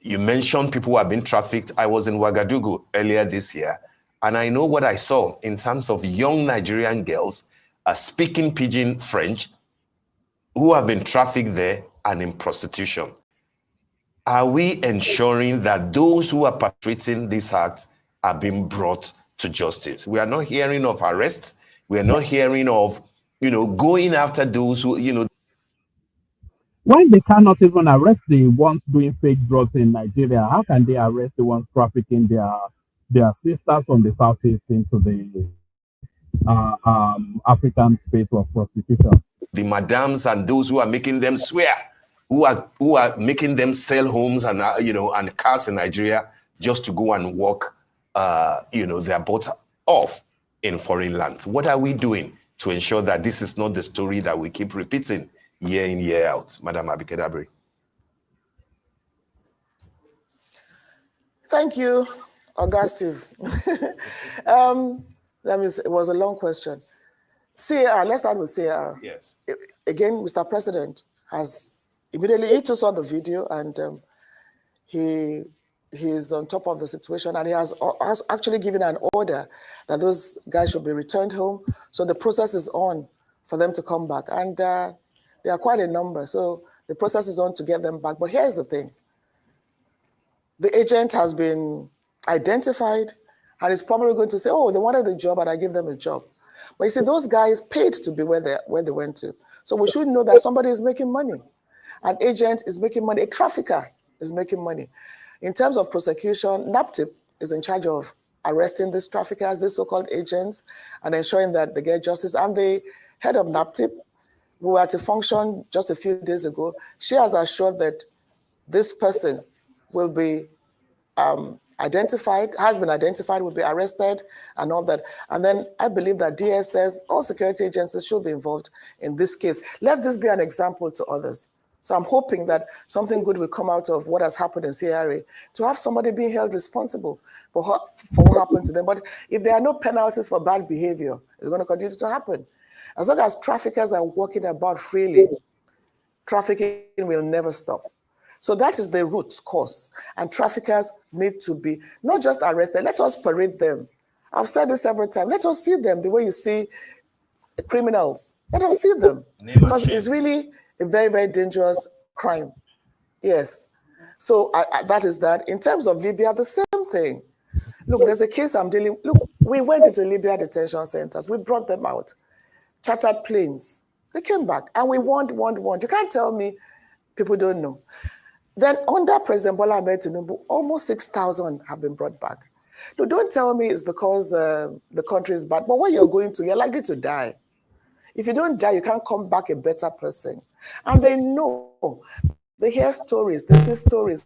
You mentioned people who have been trafficked. I was in Ouagadougou earlier this year, and I know what I saw in terms of young Nigerian girls speaking pidgin French who have been trafficked there and in prostitution. Are we ensuring that those who are perpetrating these acts are being brought to justice? We are not hearing of arrests. We are not hearing of, going after those who, When they cannot even arrest the ones doing fake drugs in Nigeria, how can they arrest the ones trafficking their sisters from the southeast into the African space of prostitution? the madams and those who are making them swear, who are making them sell homes and and cars in Nigeria just to go and walk their boats off in foreign lands. What are we doing to ensure that this is not the story that we keep repeating year in, year out? Madam Abike Dabiri. Thank you, Augustive. It was a long question. CAR, let's start with CAR. Yes. Again, Mr. President has he too saw the video, and he's on top of the situation, and he has actually given an order that those guys should be returned home. So the process is on for them to come back, and they are quite a number. So the process is on to get them back. But here's the thing. The agent has been identified and is probably going to say, oh, they wanted a job and I gave them a job. But you see, those guys paid to be where they went to. So we should know that somebody is making money. An agent is making money. A trafficker is making money. In terms of prosecution, NAPTIP is in charge of arresting these traffickers, these so-called agents, and ensuring that they get justice. And the head of NAPTIP, who were at a function just a few days ago, she has assured that this person will be has been identified, will be arrested and all that. And then I believe that DSS, all security agencies should be involved in this case. Let this be an example to others. So I'm hoping that something good will come out of what has happened in CRA, to have somebody being held responsible for what happened to them. But if there are no penalties for bad behavior, it's going to continue to happen. As long as traffickers are walking about freely, trafficking will never stop. So that is the root cause. And traffickers need to be not just arrested, let us parade them. I've said this several times, let us see them the way you see criminals. Let us see them. Because it's really a very, very dangerous crime. Yes. So that is that. In terms of Libya, the same thing. Look, there's a case I'm dealing with. Look, we went into Libya detention centers. We brought them out. Chartered planes. They came back. And we warned. You can't tell me people don't know. Then under President Bola Ahmed Tinubu, almost 6,000 have been brought back. So don't tell me it's because the country is bad. But what you're going to, you're likely to die. If you don't die, you can't come back a better person. And they know. They hear stories. They see stories.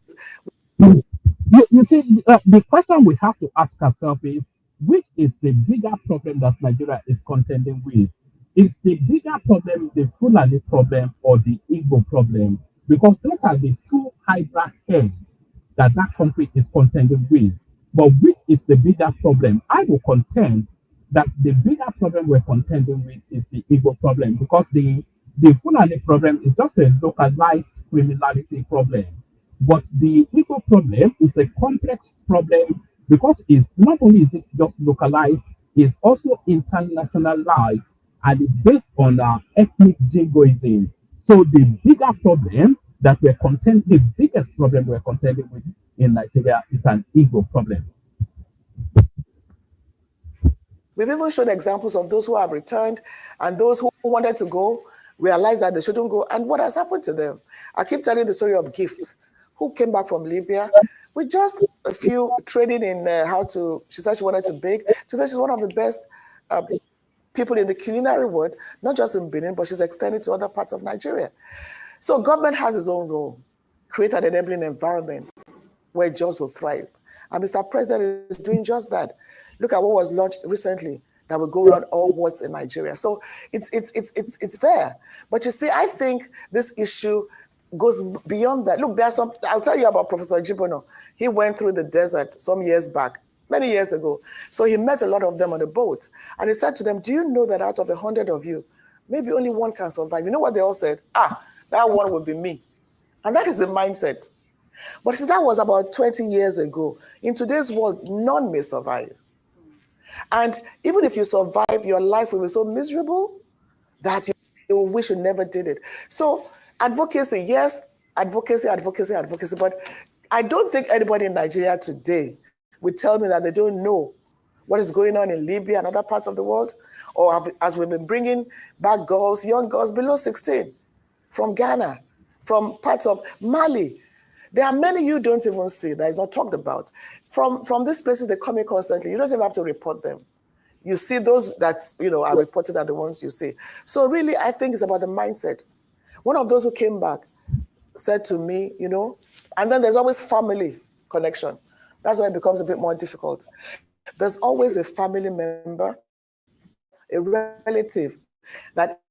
You see, the question we have to ask ourselves is, which is the bigger problem that Nigeria is contending with? Is the bigger problem the Fulani problem or the Igbo problem? Because those are the two hydra heads that country is contending with. But which is the bigger problem? I will contend that the bigger problem we're contending with is the Igbo problem, because the Fulani problem is just a localized criminality problem. But the Igbo problem is a complex problem because it's not only is it just localized, it's also internationalized and it's based on ethnic jingoism. So the bigger problem that the biggest problem we're contending with in Nigeria is an Igbo problem. We've even shown examples of those who have returned and those who wanted to go, realized that they shouldn't go, and what has happened to them. I keep telling the story of Gift, who came back from Libya with just a few trading in she said she wanted to bake. Today she's one of the best people in the culinary world, not just in Benin, but she's extended to other parts of Nigeria. So government has its own role, create an enabling environment where jobs will thrive. And Mr. President is doing just that. Look at what was launched recently that will go around all wards in Nigeria. So it's there. But you see, I think this issue goes beyond that. Look, there's some, I'll tell you about Professor Jibono. He went through the desert some years back, many years ago. So he met a lot of them on a boat. And he said to them, do you know that out of 100 of you, maybe only one can survive? You know what they all said? That one would be me. And that is the mindset. But see, that was about 20 years ago. In today's world, none may survive. And even if you survive, your life will be so miserable that you wish you never did it. So advocacy, yes, advocacy, but I don't think anybody in Nigeria today would tell me that they don't know what is going on in Libya and other parts of the world, or as we've been bringing back girls, young girls below 16, from Ghana, from parts of Mali. There are many you don't even see that is not talked about. From these places, they come in constantly. You don't even have to report them. You see those that are reported are the ones you see. So really, I think it's about the mindset. One of those who came back said to me, and then there's always family connection. That's why it becomes a bit more difficult. There's always a family member, a relative that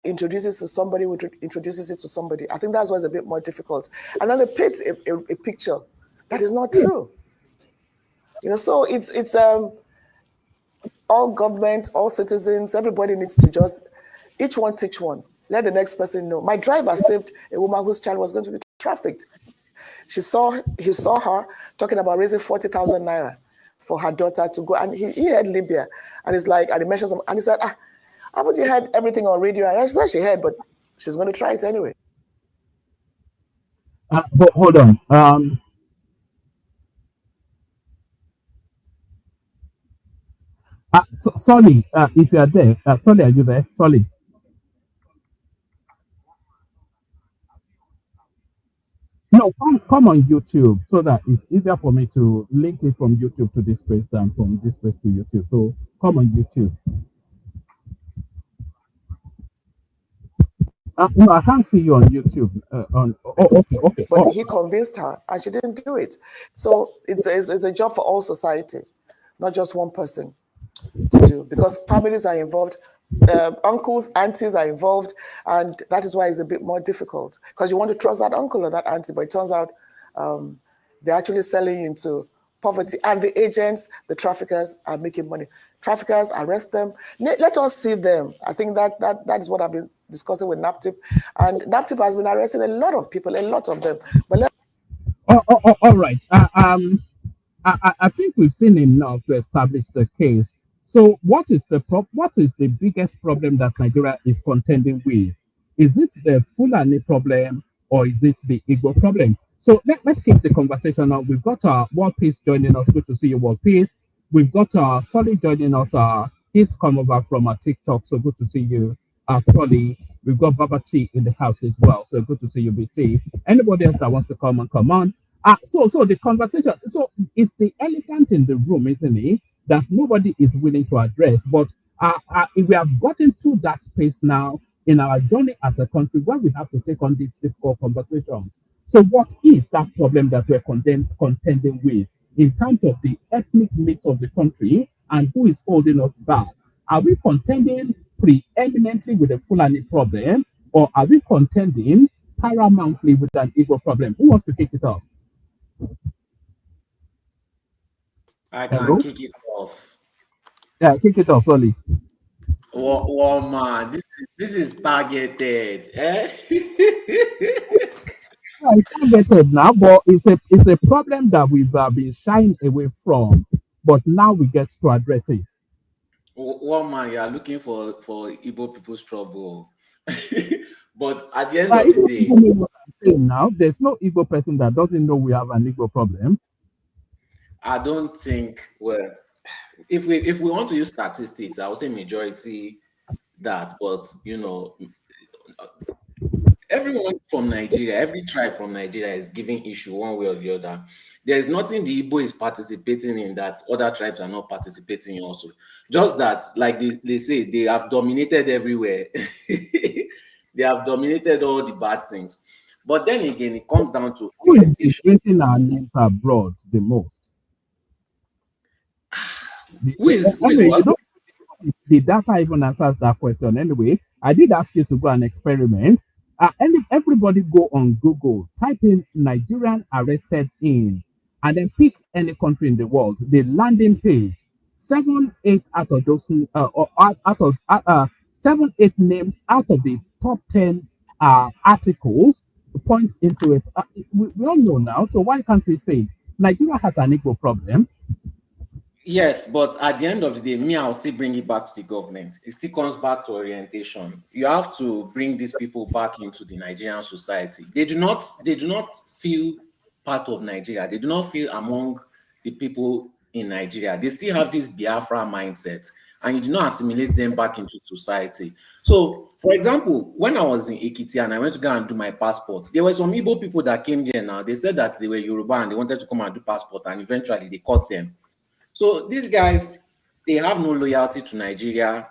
introduces to somebody, who introduces it to somebody. I think that's why it's a bit more difficult. And then they paint a picture that is not true. So it's all government, all citizens, everybody needs to just, each one teach one. Let the next person know. My driver saved a woman whose child was going to be trafficked. He saw her talking about raising 40,000 naira for her daughter to go. And he heard Libya. And he's like, and he mentioned some, and he said, haven't you heard everything on radio? And I said she heard, but she's going to try it anyway. But hold on. Solly, if you are there, Solly, are you there? Solly. No, come on YouTube so that it's easier for me to link it from YouTube to this place than from this place to YouTube. So come on YouTube. No, I can't see you on YouTube. Okay. But he convinced her, and she didn't do it. So it's a job for all society, not just one person to do, because families are involved. Uncles, aunties are involved, and that is why it's a bit more difficult, because you want to trust that uncle or that auntie, but it turns out they're actually selling you into poverty, and the agents, the traffickers are making money. Traffickers, arrest them. Let us see them. I think that is what I've been discussing with NAPTIP, and NAPTIP has been arresting a lot of people, a lot of them. But all right. I think we've seen enough to establish the case. So what is the biggest problem that Nigeria is contending with? Is it the Fulani problem or is it the Igbo problem? So let's keep the conversation up. We've got World Peace joining us. Good to see you, World Peace. We've got Solly joining us. He's come over from TikTok, so good to see you, Solly. We've got Baba T in the house as well, so good to see you, BT. Anybody else that wants to come on? So the conversation, so it's the elephant in the room, isn't it? That nobody is willing to address. But we have gotten to that space now in our journey as a country where we have to take on these difficult conversations. So what is that problem that we're contending with in terms of the ethnic mix of the country and who is holding us back? Are we contending preeminently with the Fulani problem, or are we contending paramountly with an Igbo problem? Who wants to kick it off? I can kick it off. Yeah, kick it off, Solly. Well, man, this is targeted. It's targeted now, but it's a problem that we've been shying away from, but now we get to address it. Well, man, you are looking for Igbo people's trouble. But at the end of the day, what I'm saying now, there's no Igbo person that doesn't know we have an Igbo problem. I don't think, well, if we want to use statistics, I would say majority that, but everyone from Nigeria, every tribe from Nigeria is giving issue one way or the other. There's nothing the Igbo is participating in that other tribes are not participating in also. Just that, like they say, they have dominated everywhere. They have dominated all the bad things. But then again, it comes down to who is disgracing our names abroad the most. Who is what? The data even answers that question anyway. I did ask you to go and experiment. Everybody go on Google, type in Nigerian arrested in, and then pick any country in the world. The landing page, 7, 8 out of those, or out of 7, 8 names out of the top 10 articles points into it. We all know now. So why can't we say Nigeria has an equal problem? Yes, but at the end of the day, me, I'll still bring it back to the government. It still comes back to orientation. You have to bring these people back into the Nigerian society. They do not feel part of Nigeria. They do not feel among the people in Nigeria. They still have this Biafra mindset, and you do not assimilate them back into society. So, for example, when I was in Ekiti and I went to go and do my passport, there were some Igbo people that came there now. They said that they were Yoruba and they wanted to come and do passport, and eventually they caught them. So these guys, they have no loyalty to Nigeria.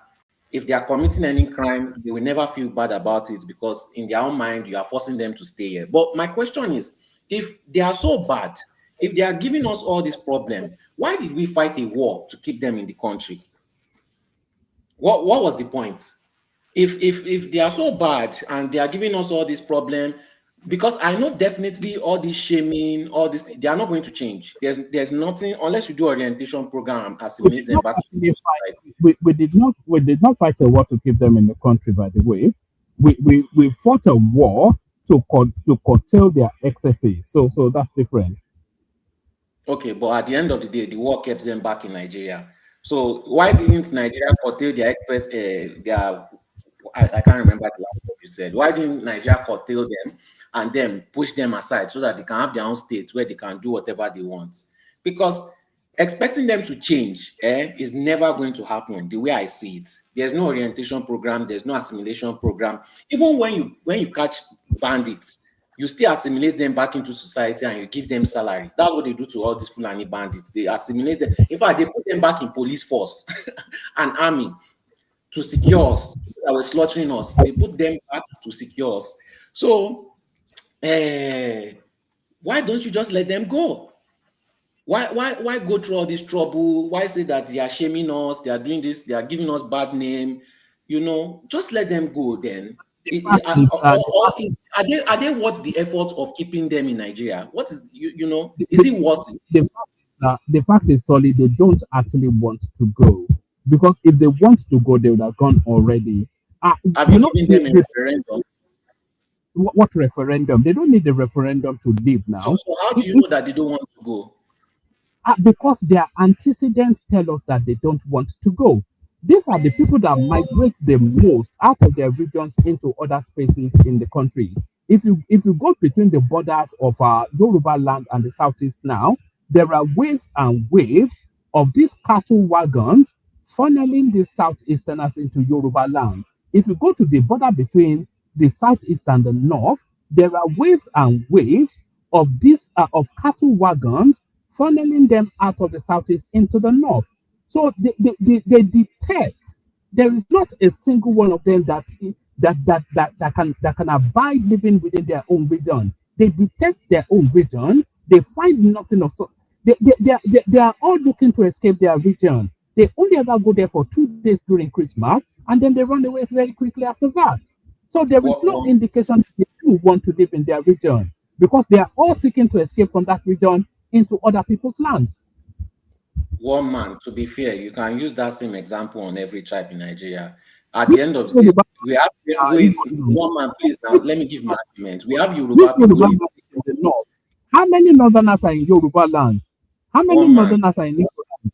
If they are committing any crime, they will never feel bad about it because in their own mind, you are forcing them to stay here. But my question is, if they are so bad, if they are giving us all this problem, why did we fight a war to keep them in the country? What was the point? If they are so bad and they are giving us all this problem, because I know definitely all this shaming, all this, they are not going to change. There's nothing unless you do orientation program and We assimilate did them not back to actually society. fight. We did not fight a war to keep them in the country. By the way, we fought a war to curtail their excesses. So that's different. Okay, but at the end of the day, the war kept them back in Nigeria. So why didn't Nigeria curtail their express their I can't remember the last word you said. Why didn't Nigeria curtail them and then push them aside so that they can have their own state where they can do whatever they want? Because expecting them to change is never going to happen the way I see it. There's no orientation program, there's no assimilation program. Even when you catch bandits, you still assimilate them back into society and you give them salary. That's what they do to all these Fulani bandits. They assimilate them. In fact, they put them back in police force and army to secure us. That were slaughtering us. They put them back to secure us. So, why don't you just let them go? Why go through all this trouble? Why say that they are shaming us? They are doing this. They are giving us bad name. Just let them go. Then, The fact is, are they worth the effort of keeping them in Nigeria? What is the, is it worth it? the fact is, solid. They don't actually want to go because if they want to go, they would have gone already. Have you given them a referendum? What referendum? They don't need a referendum to leave So, now. how do you know that they don't want to go? Because their antecedents tell us that they don't want to go. These are the people that migrate the most out of their regions into other spaces in the country. If you go between the borders of Yoruba land and the southeast now, there are waves and waves of these cattle wagons funneling the southeasterners into Yoruba land. If you go to the border between the southeast and the north, there are waves and waves of of cattle wagons funneling them out of the southeast into the north. So they detest. There is not a single one of them that can abide living within their own region. They detest their own region. They find nothing of so they are all looking to escape their region. They only ever go there for 2 days during Christmas and then they run away very quickly after that. So there is no What, indication that they do want to live in their region because they are all seeking to escape from that region into other people's lands. One man, to be fair, you can use that same example on every tribe in Nigeria. At Which the end of the day, Yoruba we have wait, Igbo land? one man, please now let me give my argument. We have Which Yoruba people Yoruba living. land is in the north? How many northerners are in Yoruba land? How many One man, northerners are in Igbo land?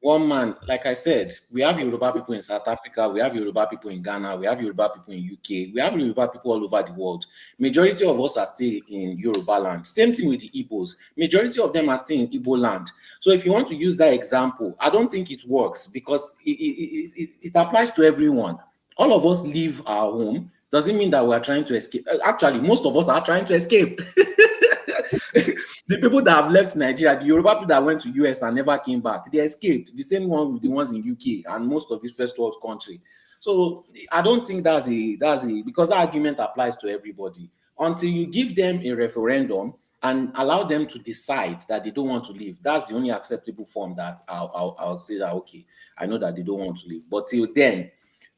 one man. Like I said, we have Yoruba people in South Africa, we have Yoruba people in Ghana, we have Yoruba people in UK, we have Yoruba people all over the world. Majority of us are still in Yoruba land. Same thing with the Ibos. Majority of them are still in Igbo land. So if you want to use that example, I don't think it works because it applies to everyone. All of us leave our home. Doesn't mean that we are trying to escape. Actually, most of us are trying to escape. The people that have left Nigeria, the Yoruba people that went to US and never came back, they escaped. The same one with the ones in UK and most of these first world country. So I don't think that's a because that argument applies to everybody. Until you give them a referendum and allow them to decide that they don't want to leave, that's the only acceptable form that I'll say that okay, I know that they don't want to leave. But till then,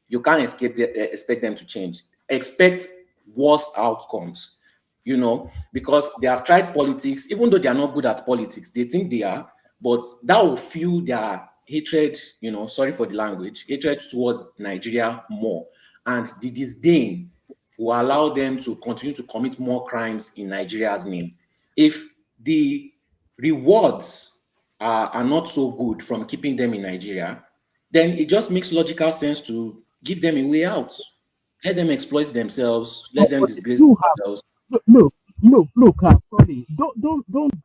you can't expect them to change. Expect worse outcomes, you know, because they have tried politics, even though they are not good at politics, they think they are, but that will fuel their hatred, you know, sorry for the language, hatred towards Nigeria more. And the disdain will allow them to continue to commit more crimes in Nigeria's name. If the rewards are not so good from keeping them in Nigeria, then it just makes logical sense to give them a way out. Let them exploit themselves. Let them But disgrace you have themselves. look. Sorry,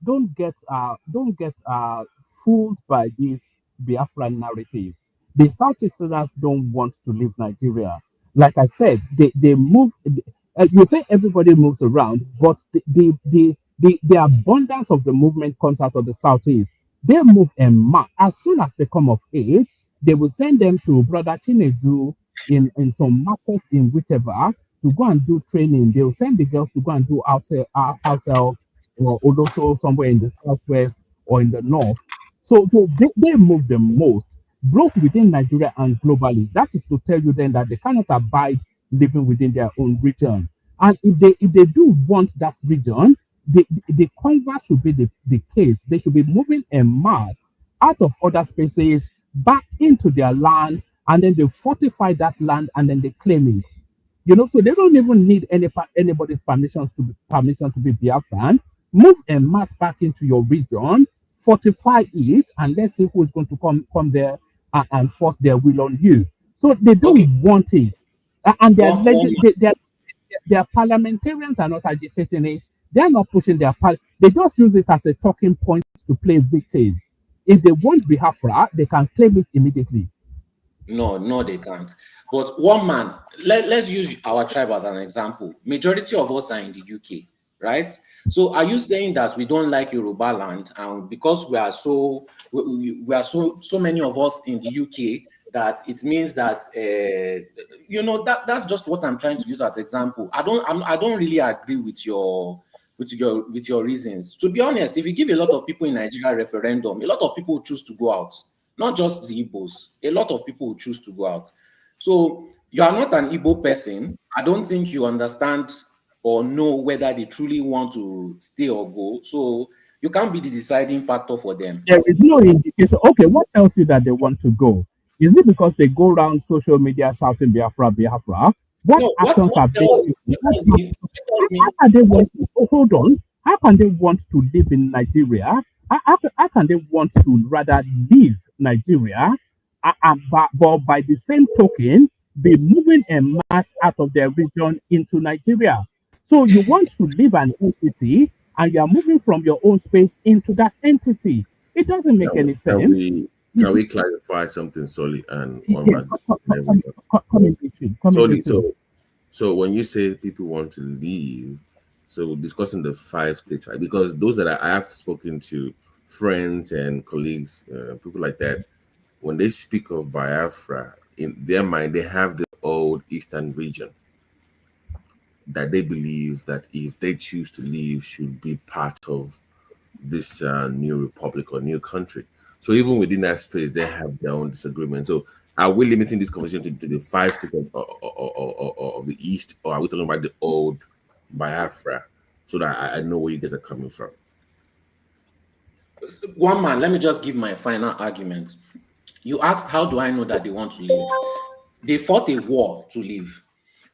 don't get fooled by this Biafran narrative. The Southeasterners don't want to leave Nigeria. Like I said, they move. You say everybody moves around, but the abundance of the movement comes out of the Southeast. They move en masse. As soon as they come of age, they will send them to Brother Chinedu in some market in whichever to go and do training. They'll send the girls to go and do house help or Odoso somewhere in the southwest or in the north. So they move the most, both within Nigeria and globally. That is to tell you then that they cannot abide living within their own region. And if they do want that region, the converse should be the case. They should be moving en masse out of other spaces back into their land, and then they fortify that land and then they claim it. So they don't even need anybody's permission to be Biafran. Move en masse back into your region, fortify it, and let's see who is going to come there and force their will on you. So they don't want it, and their parliamentarians are not agitating it. They are not pushing they just use it as a talking point to play victim. If they want Biafra, they can claim it immediately. No, they can't. But one man, let's use our tribe as an example. Majority of us are in the UK, right? So are you saying that we don't like Yoruba land, and because we are so many of us in the UK, that it means that that's just what I'm trying to use as example. I don't really agree with your reasons. To be honest, if you give a lot of people in Nigeria referendum, a lot of people choose to go out. Not just the Ibos. A lot of people choose to go out. So you are not an Igbo person. I don't think you understand or know whether they truly want to stay or go. So you can't be the deciding factor for them. There is no indication. Okay, what tells you that they want to go? Is it because they go around social media shouting Biafra, Biafra? What actions are they? How can they want to? Hold on. How can they want to live in Nigeria? How can they want to rather leave Nigeria, but by the same token, be moving en masse out of their region into Nigeria? So you want to leave an entity, and you are moving from your own space into that entity. It doesn't make any sense. Can we clarify something, Solly, and one man? Come in between. Solly, so when you say people want to leave, so discussing the 5 states, right? Because those that I have spoken to, friends and colleagues, people like that, when they speak of Biafra, in their mind, they have the old Eastern region that they believe that if they choose to leave, should be part of this new republic or new country. So even within that space, they have their own disagreement. So are we limiting this conversation to the 5 states of the East, or are we talking about the old Biafra? So that I know where you guys are coming from. One man, let me just give my final argument. You asked, how do I know that they want to leave? They fought a war to leave.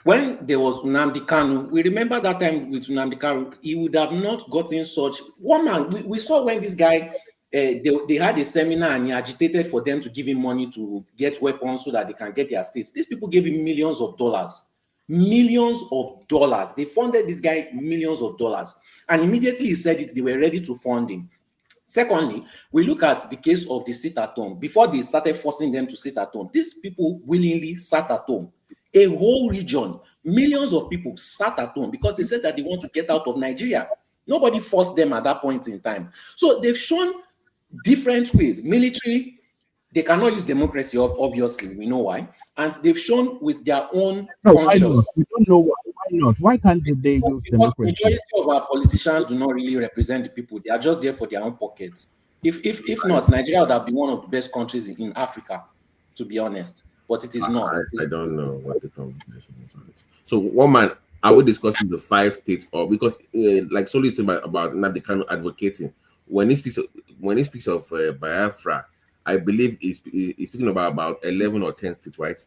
When there was Nnamdi Kanu, we remember that time with Nnamdi Kanu, he would have not gotten such. One man, we saw when this guy, they had a seminar and he agitated for them to give him money to get weapons so that they can get their states. These people gave him millions of dollars. Millions of dollars. They funded this guy millions of dollars. And immediately he said it, they were ready to fund him. Secondly, we look at the case of the sit at home. Before they started forcing them to sit at home, these people willingly sat at home. A whole region, millions of people sat at home because they said that they want to get out of Nigeria. Nobody forced them at that point in time. So they've shown different ways. Military, they cannot use democracy, obviously, we know why. And they've shown with their own conscience. We don't know why not. Why can't they use democracy? Because majority of our politicians do not really represent the people. They are just there for their own pockets. If not, Nigeria would have been one of the best countries in Africa, to be honest. But it is not. I don't know what the conversation is. So one man, are we discussing the 5 states, or because like Soli said about Nnamdi Kanu advocating, when he speaks of Biafra, I believe he's speaking about 11 or 10 states, right?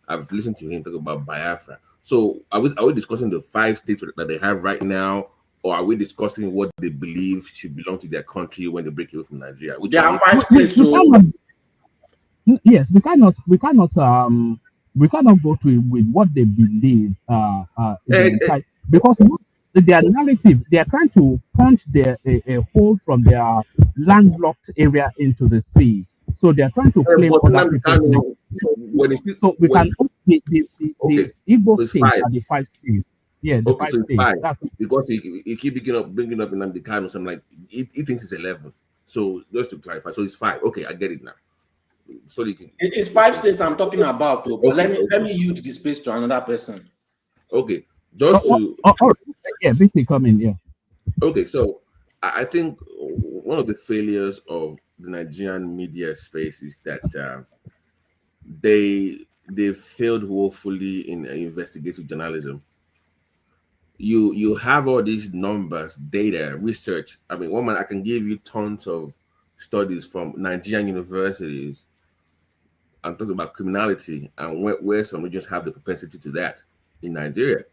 I've listened to him talk about Biafra. So are we discussing the 5 states that they have right now, or are we discussing what they believe should belong to their country when they break away from Nigeria? There are 5 states. Yes, we cannot go to with what they believe because their narrative, they are trying to punch a hole from their landlocked area into the sea. So they are trying to claim other people's so we can the Igbo states are the 5 states. Yeah, the 5 so states. 5. That's because he keep bringing up Nnamdi Kanu, so I'm like, he thinks it's 11. So just to clarify, so it's 5. Okay, I get it now. So it's 5 states I'm talking about, though. But let me use the space to another person. Okay, just to yeah, basically come in. Yeah. Okay, so I think one of the failures of the Nigerian media space is that they failed woefully in investigative journalism. You have all these numbers, data, research. I mean, I can give you tons of studies from Nigerian universities and talking about criminality and where some regions have the propensity to that in Nigeria.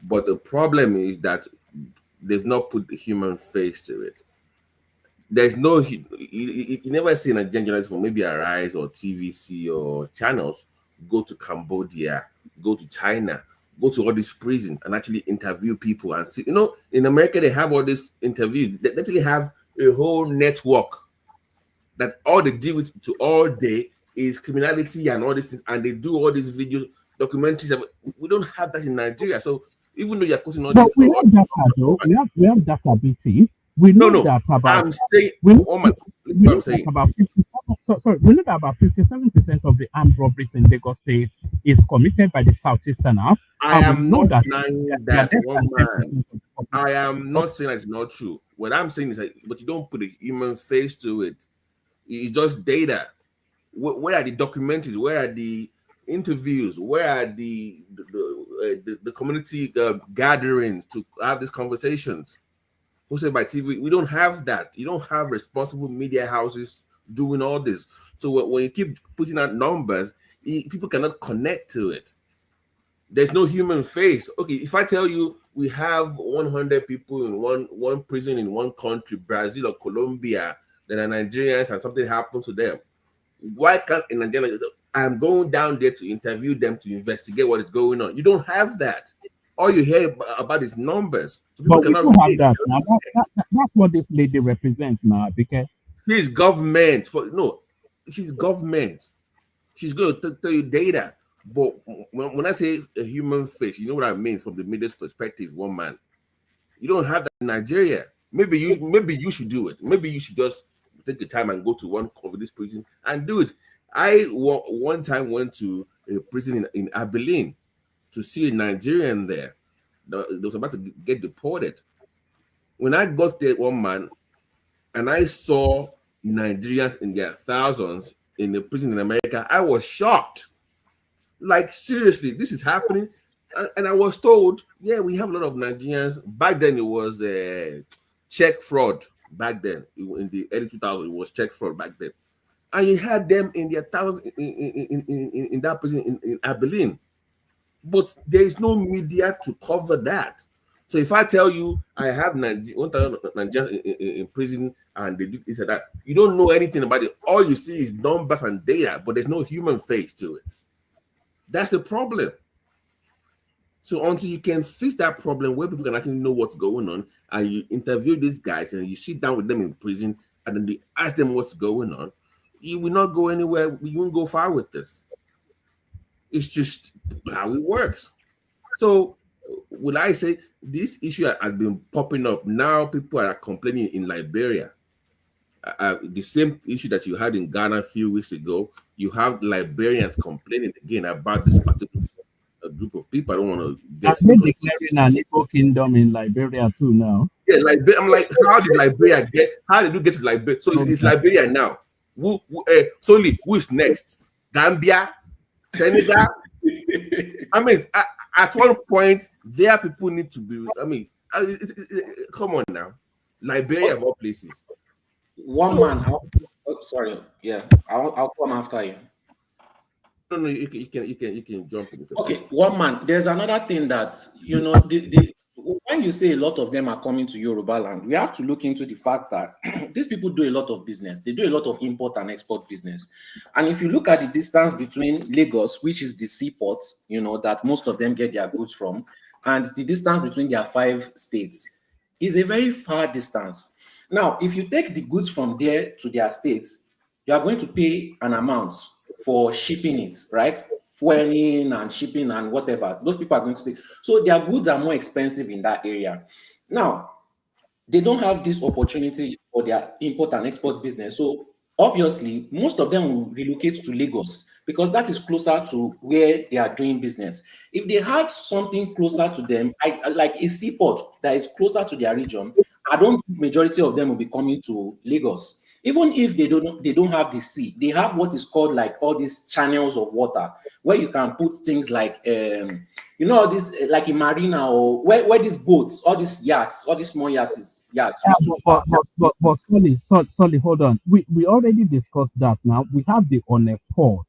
But the problem is that they've not put the human face to it. There's no, you never see a Nigerian journalist from maybe Arise or TVC or channels go to Cambodia, go to China, go to all these prisons and actually interview people and see. In America, they have all these interviews. They actually have a whole network that all they deal with to all day is criminality and all these things, and they do all these video documentaries. We don't have that in Nigeria. So even though you're quoting all this, we have data, though. We have data, BT. We know that about. I'm saying, we know that about 57. Sorry, we know that about 57% of the armed robberies in Lagos State is committed by the southeasterners. I am not denying that, woman. I am not saying that it's not true. What I'm saying is that, but you don't put a human face to it. It's just data. Where are the documentaries? Where are the interviews? Where are the community gatherings to have these conversations? Hosted by TV. We don't have that. You don't have responsible media houses doing all this. So when you keep putting out numbers, people cannot connect to it. There's no human face. Okay, if I tell you we have 100 people in one prison in one country, Brazil or Colombia, that are Nigerians and something happened to them, why can't in Nigeria? I'm going down there to interview them to investigate what is going on. You don't have that. All you hear about is numbers. So but we don't have that now. That's what this lady represents now, because she's government. She's government. She's going to tell you data. But when I say a human face, you know what I mean from the media's perspective, one man. You don't have that in Nigeria. Maybe you should do it. Maybe you should just take the time and go to one of these prisons and do it. I one time went to a prison in Abilene to see a Nigerian there that was about to get deported. When I got there, one man, and I saw Nigerians in their thousands in the prison in America, I was shocked. Like, seriously, this is happening. And I was told, yeah, we have a lot of Nigerians. Back then, it was check fraud. Back then, in the early 2000s, it was check fraud back then. And you had them in their thousands in that prison in Abilene. But there is no media to cover that. So if I tell you I have 1,000 Nigerians in prison and they do this and that, you don't know anything about it. All you see is numbers and data, but there's no human face to it. That's the problem. So until you can fix that problem where people can actually know what's going on, and you interview these guys and you sit down with them in prison and then they ask them what's going on, you will not go anywhere. You won't go far with this. It's just how it works. So would I say this issue has been popping up now? People are complaining in Liberia. The same issue that you had in Ghana a few weeks ago. You have Liberians complaining again about this particular group of people. I don't want to get declaring an Igbo kingdom in Liberia too now. Yeah, I'm like, how did you get to Liberia? So it's Liberia now. Who is next? Gambia, Senegal. I mean, At one point, their people need to be. I mean, come on now, Liberia of all places. One man. Sorry. Yeah, I'll come after you. No, you can jump in. Okay, one man. There's another thing that when you say a lot of them are coming to Yoruba land, we have to look into the fact that these people do a lot of business. They do a lot of import and export business. And if you look at the distance between Lagos, which is the seaport, that most of them get their goods from, and the distance between their 5 states is a very far distance. Now, if you take the goods from there to their states, you are going to pay an amount for shipping it, right? Fueling and shipping and whatever. Those people are going to take. So their goods are more expensive in that area. Now, they don't have this opportunity for their import and export business. So obviously, most of them will relocate to Lagos because that is closer to where they are doing business. If they had something closer to them, like a seaport that is closer to their region, I don't think majority of them will be coming to Lagos. Even if they don't have the sea, they have what is called like all these channels of water where you can put things like all this like a marina or where these boats, all these yachts, all these small yachts. But sorry, hold on. We already discussed that. Now we have the One port,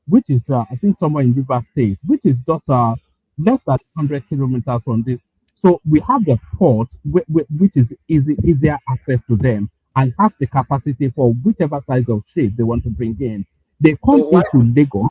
which is I think somewhere in River State, which is just less than 100 kilometers from this. So we have the port, which is easier access to them and has the capacity for whichever size of ship they want to bring in. They come into Lagos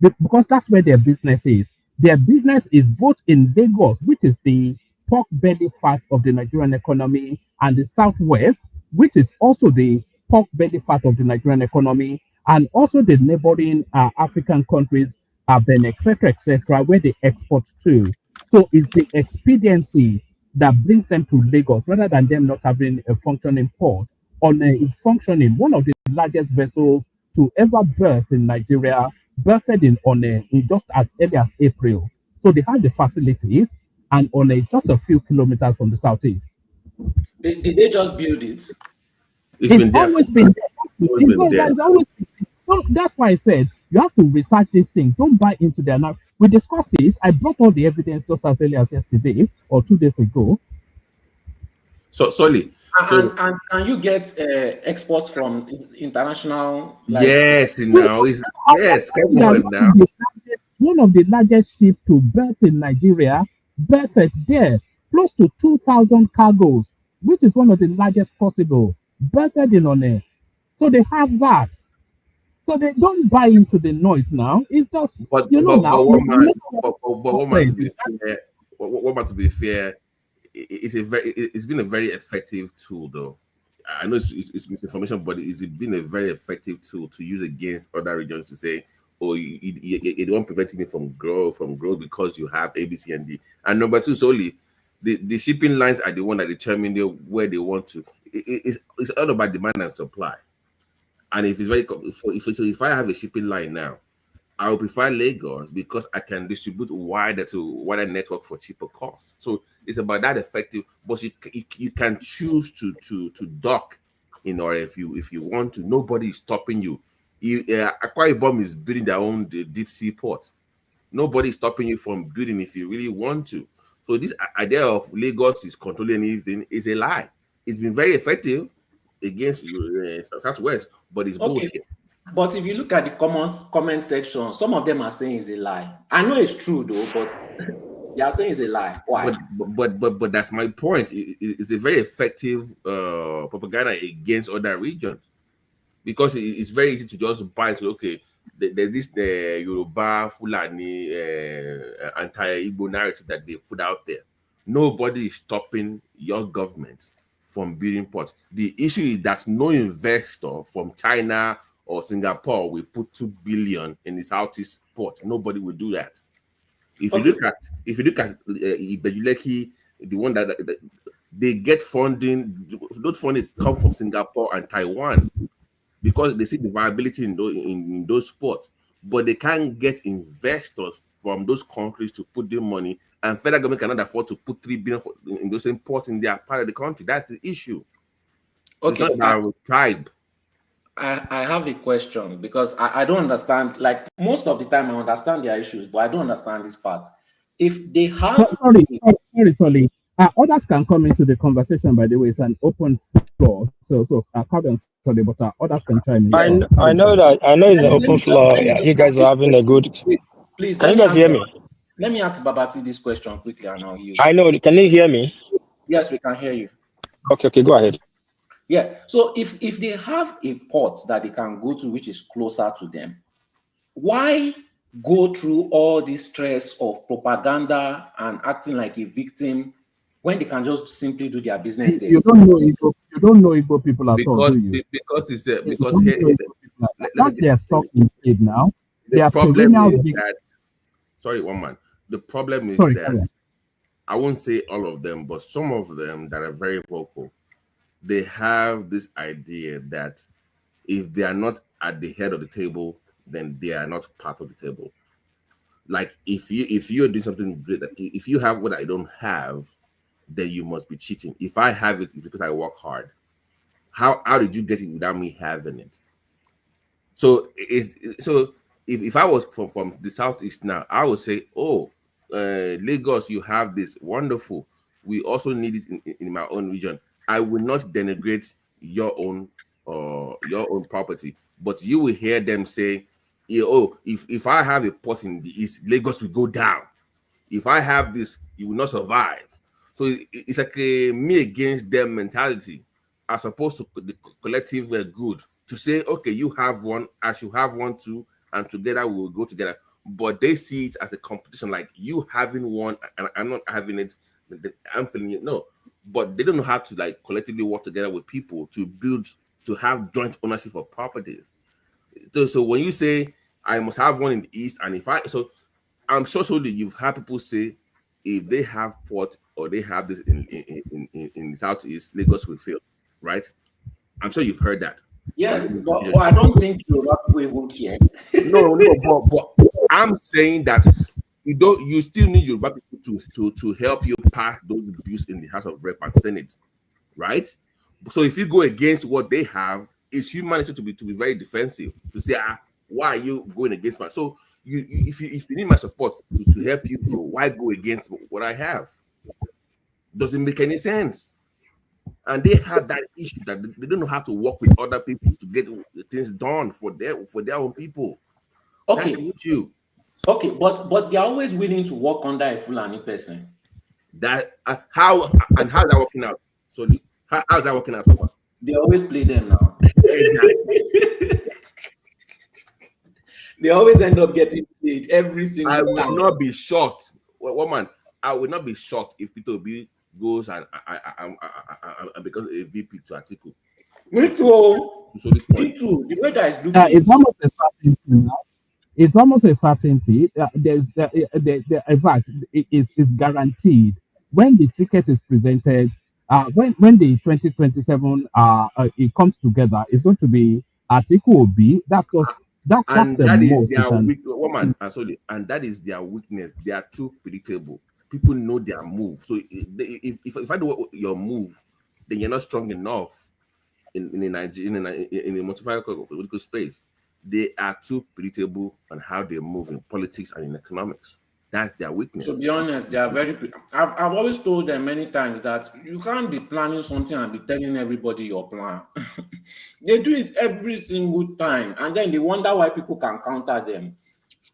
because that's where their business is. Their business is both in Lagos, which is the pork belly fat of the Nigerian economy, and the Southwest, which is also the pork belly fat of the Nigerian economy, and also the neighboring African countries, Benin, etc., where they export to. So it's the expediency that brings them to Lagos rather than them not having a functioning port. Is functioning, one of the largest vessels to ever berth in Nigeria, berthed in in just as early as April. So they have the facilities, and is just a few kilometers from the southeast. Did they just build it? It's always been there. It's always been there. So that's why I said you have to research these things. Don't buy into their now. We discussed it. I brought all the evidence just as early as yesterday or 2 days ago. So sorry. And can you get exports from international? Yes, yes. Come on now. One of the largest ships to berth in Nigeria berthed there, close to 2,000 cargoes, which is one of the largest possible, berthed in on. So they have that. So they don't buy into the noise now. It's just but now. What to be fair, it's been a very effective tool though. I know it's misinformation, but it's been a very effective tool to use against other regions to say, oh, you don't prevent me from growth because you have A, B, C, and D. And number two, solely the shipping lines are the one that determine where they want to. It's all about demand and supply. And if it's if I have a shipping line now, I will prefer Lagos because I can distribute wider network for cheaper costs. So it's about that effective. But you can choose to dock, or if you want to. Nobody is stopping you. Akwa Ibom is building their own deep sea port. Nobody is stopping you from building if you really want to. So this idea of Lagos is controlling anything is a lie. It's been very effective against Southwest, but it's bullshit. But if you look at the comment section, some of them are saying it's a lie. I know it's true though, but they are saying it's a lie. Why? But that's my point. It's a very effective propaganda against other regions because it's very easy to just buy into there's this Yoruba Fulani anti-Igbo narrative that they've put out there. Nobody is stopping your government from building ports. The issue is that no investor from China or Singapore will put 2 billion in the Southeast port. Nobody will do that. If you look at Ibejuleki, the one that they get funding, those funding come from Singapore and Taiwan because they see the viability in those ports, but they can't get investors from those countries to put their money, and federal government cannot afford to put 3 billion in those same ports in their part of the country. That's the issue. Okay, it's not our tribe. I have a question because I don't understand. Like most of the time, I understand their issues, but I don't understand this part. if they have Sorry. Others can come into the conversation. By the way, it's an open floor. So Carl, sorry, but others can chime in. I know that. I know it's an open floor. Yeah, you guys are having a good. Wait, please, Can you guys hear me? Let me ask Babati this question quickly, and I'll use. I know. Can you hear me? Yes, we can hear you. Okay, go ahead. Yeah. So if they have a port that they can go to, which is closer to them, why go through all this stress of propaganda and acting like a victim when they can just simply do their business there? You don't know Igbo. You don't know Igbo people at all, do you? Because it's because here, that's their stock in trade now. The problem is that. Sorry, one man. The problem is that I won't say all of them, but some of them that are very vocal, they have this idea that if they are not at the head of the table, then they are not part of the table. Like if you're doing something great, if you have what I don't have, then you must be cheating. If I have it, it's because I work hard. How did you get it without me having it? So if I was from the southeast now, I would say, oh, Lagos, you have this wonderful. We also need it in my own region. I will not denigrate your own property, but you will hear them say, oh, if I have a port in the east, Lagos will go down. If I have this, you will not survive. So it's like a me against them mentality, as opposed to the collective good. To say, okay, you have one, I should have one too, and together we will go together. But they see it as a competition, like you having one and I'm not having it, I'm feeling it. No, but they don't know how to like collectively work together with people to build, to have joint ownership of properties. So when you say I must have one in the east, and I'm sure you've had people say if they have port or they have this in the southeast, Lagos will fail, right? I'm sure you've heard that. Yeah, but I don't think Yoruba people even care. No, but I'm saying that you still need Yoruba people to help you pass those bills in the House of Rep and Senate, right? So if you go against what they have, it's humanity to be very defensive, to say, why are you going against my? So if you need my support to help you grow, why go against what I have? Doesn't make any sense. And they have that issue that they don't know how to work with other people to get things done for their own people. Okay. That's the issue. Okay, but they're always willing to work under a Fulani person. That how's that working out? So how's that working out? They always play them now. They always end up getting played every single time. I will not be shocked. Woman, I will not be shocked if Peter B goes and becomes a VP to Atiku. Me too. So this point. Me too. The way that is looking. It's almost a certainty now. It's almost a certainty. In fact, it's guaranteed when the ticket is presented. When the 2027 it comes together, it's going to be Atiku Obi. That's that is their weak woman. And that is their weakness. They are too predictable. People know their move. So if I do your move, then you're not strong enough in the multiplier political space. They are too predictable on how they move in politics and in economics. That's their weakness. To be honest, they are very. I've always told them many times that you can't be planning something and be telling everybody your plan. They do it every single time, and then they wonder why people can counter them.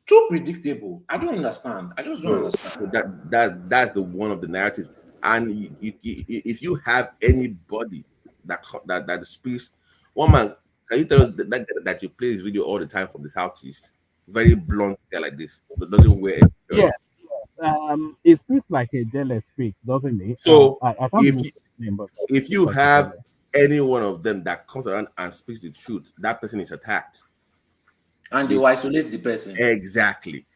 Too predictable. I don't understand. I just don't understand. So that's the one of the narratives. And if you have anybody that speaks, one man, can you tell us that you play this video all the time from the southeast? Very blunt guy like this, but doesn't wear any shirt. Yes. It speaks like a jealous speak, doesn't it? So I if you have any one of them that comes around and speaks the truth, that person is attacked. And they isolate the person. Exactly.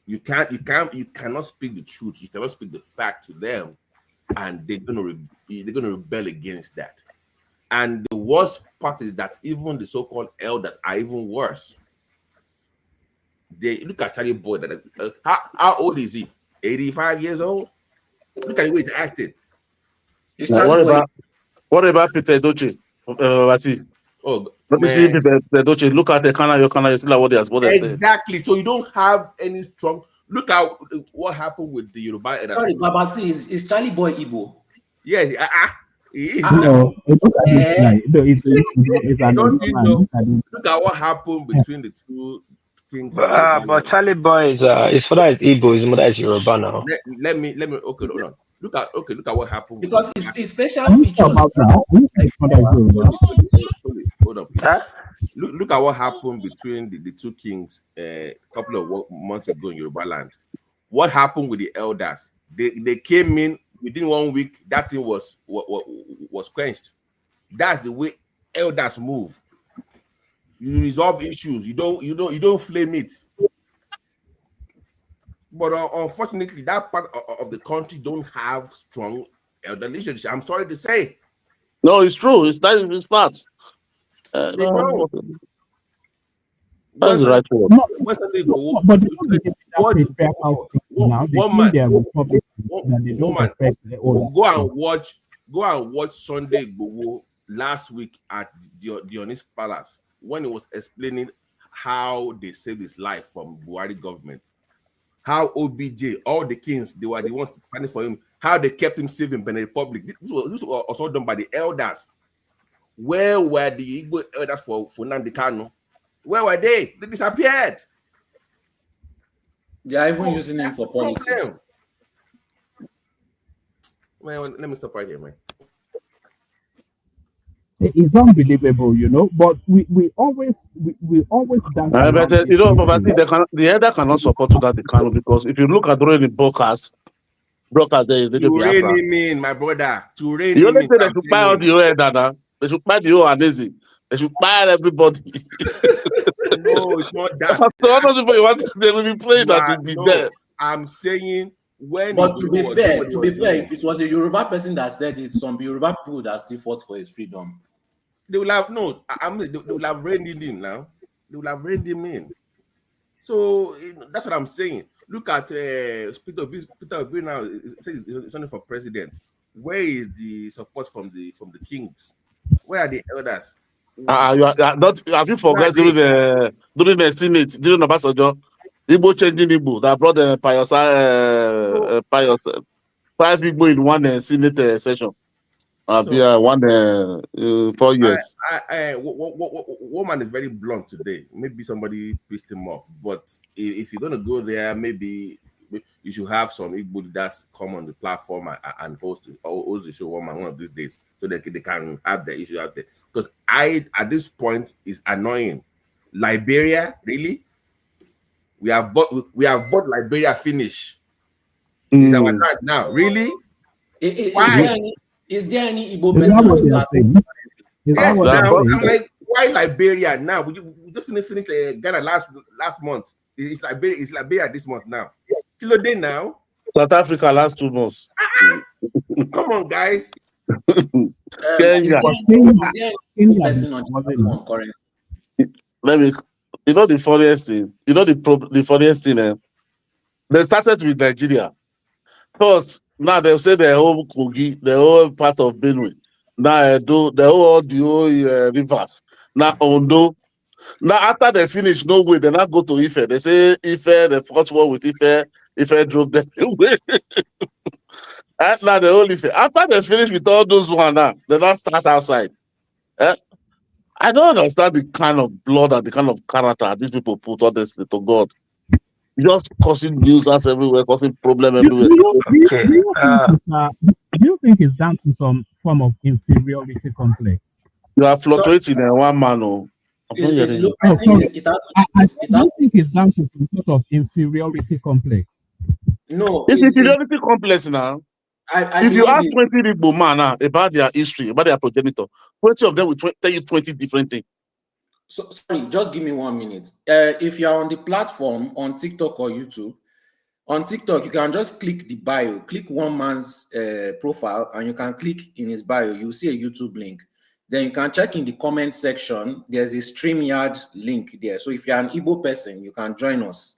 You cannot speak the truth. You cannot speak the fact to them, and they're gonna rebel against that. And the worst part is that even the so-called elders are even worse. They look at Charlie Boy. How old is he? 85 years old. Look at the way he's acting. What about Peter Doche? Oh, let me see Peter Doche. Look at the canal. Your canal is still what they say. Exactly. So you don't have any strong. Look at what happened with the Yoruba. Sorry, Babati is Charlie Boy Igbo. Yeah, he is. No, look at this guy. No, it's an Don't you man. know? Look at this. Look at what happened between the two kings in Yoruba But land. Charlie Boy is his father is Igbo, his mother is Yoruba now. Let me. Okay, hold on. Look at what happened. Because his special Are you features. sure about that? Are you sure about that? Hold up. Huh? Look at what happened between the two kings a couple of months ago in Yoruba land. What happened with the elders? They came in within 1 week. That thing was quenched. That's the way elders move. You resolve issues. You don't flame it. But unfortunately, that part of the country don't have strong elder leadership. I'm sorry to say. No, it's true. It's facts. They don't. That's the right word. No, Once they go, but they don't give that patriarchal thing now. They one think they are man- Republicans and they don't woman, respect the older. go and watch Sunday Igboho last week at Dionys Palace when he was explaining how they saved his life from Buhari government. How OBJ, all the kings, they were the ones standing for him. How they kept him safe in Benin Republic. This was also done by the elders. Where were the Igbo elders for Nnamdi Kanu? Where were they? They disappeared. They are even using him for politics. Problem. Man, let me stop right here, man. It's unbelievable, you know. But we always dance. But you know, but the elder cannot support that they cannot, because if you look at during the broadcast there is To rein him in, my brother. To rein you him only in. say they should buy all the elder. They should buy the whole Anezi. They should buy everybody. No, it's not that. So other people you want they will be playing that will be there. I'm saying when. But to be fair, if it was a Yoruba person that said it, some Yoruba people that still fought for his freedom. They will have they will have reined him in now. They will have reined him in. So that's what I'm saying. Look at Peter Obi now. Says he's running for president. Where is the support from the kings? Where are the elders? Have you forgot during the Senate, during Obasanjo, Igbo changing Igbo that brought the Pius 5 Igbo in one Senate session. 4 years. Woman is very blunt today. Maybe somebody pissed him off, but if you're gonna go there, maybe you should have some Igbo leaders come on the platform and host the show one of these days, so that they can have the issue out there. Because at this point is annoying. Liberia, really? We have bought Liberia finish. Is our time now? Really? Why? Is there any Igbo person on that? Yes, now I'm like, why Liberia now? We just finished Ghana last month. It's Liberia this month now. Kilo day now. South Africa last 2 months. Come on, guys. Kenya. Let me. You know the funniest thing. You know the funniest thing. They started with Nigeria first. Now they say the whole Kogi, the whole part of Benue. Now the whole rivers. Now Ondo. Now after they finish, no way. They not go to Ife. They say Ife, the first war with Ife. Ife drove them away. And now the whole Ife. After they finish with all those one, now they not start outside. I don't understand the kind of blood and the kind of character these people put, honestly, to God. Just causing nuisance everywhere, causing problem everywhere. Do you think it's down to some form of inferiority complex? You are fluctuating in one man. I think it's down to some sort of inferiority complex. No, it's inferiority complex now. If you ask 20 people about their history, about their progenitor, 20 of them will tell you 20 different things. So, sorry, just give me 1 minute. If you are on the platform on TikTok or YouTube, on TikTok, you can just click the bio, click one man's profile, and you can click in his bio. You'll see a YouTube link. Then you can check in the comment section. There's a StreamYard link there. So if you're an Igbo person, you can join us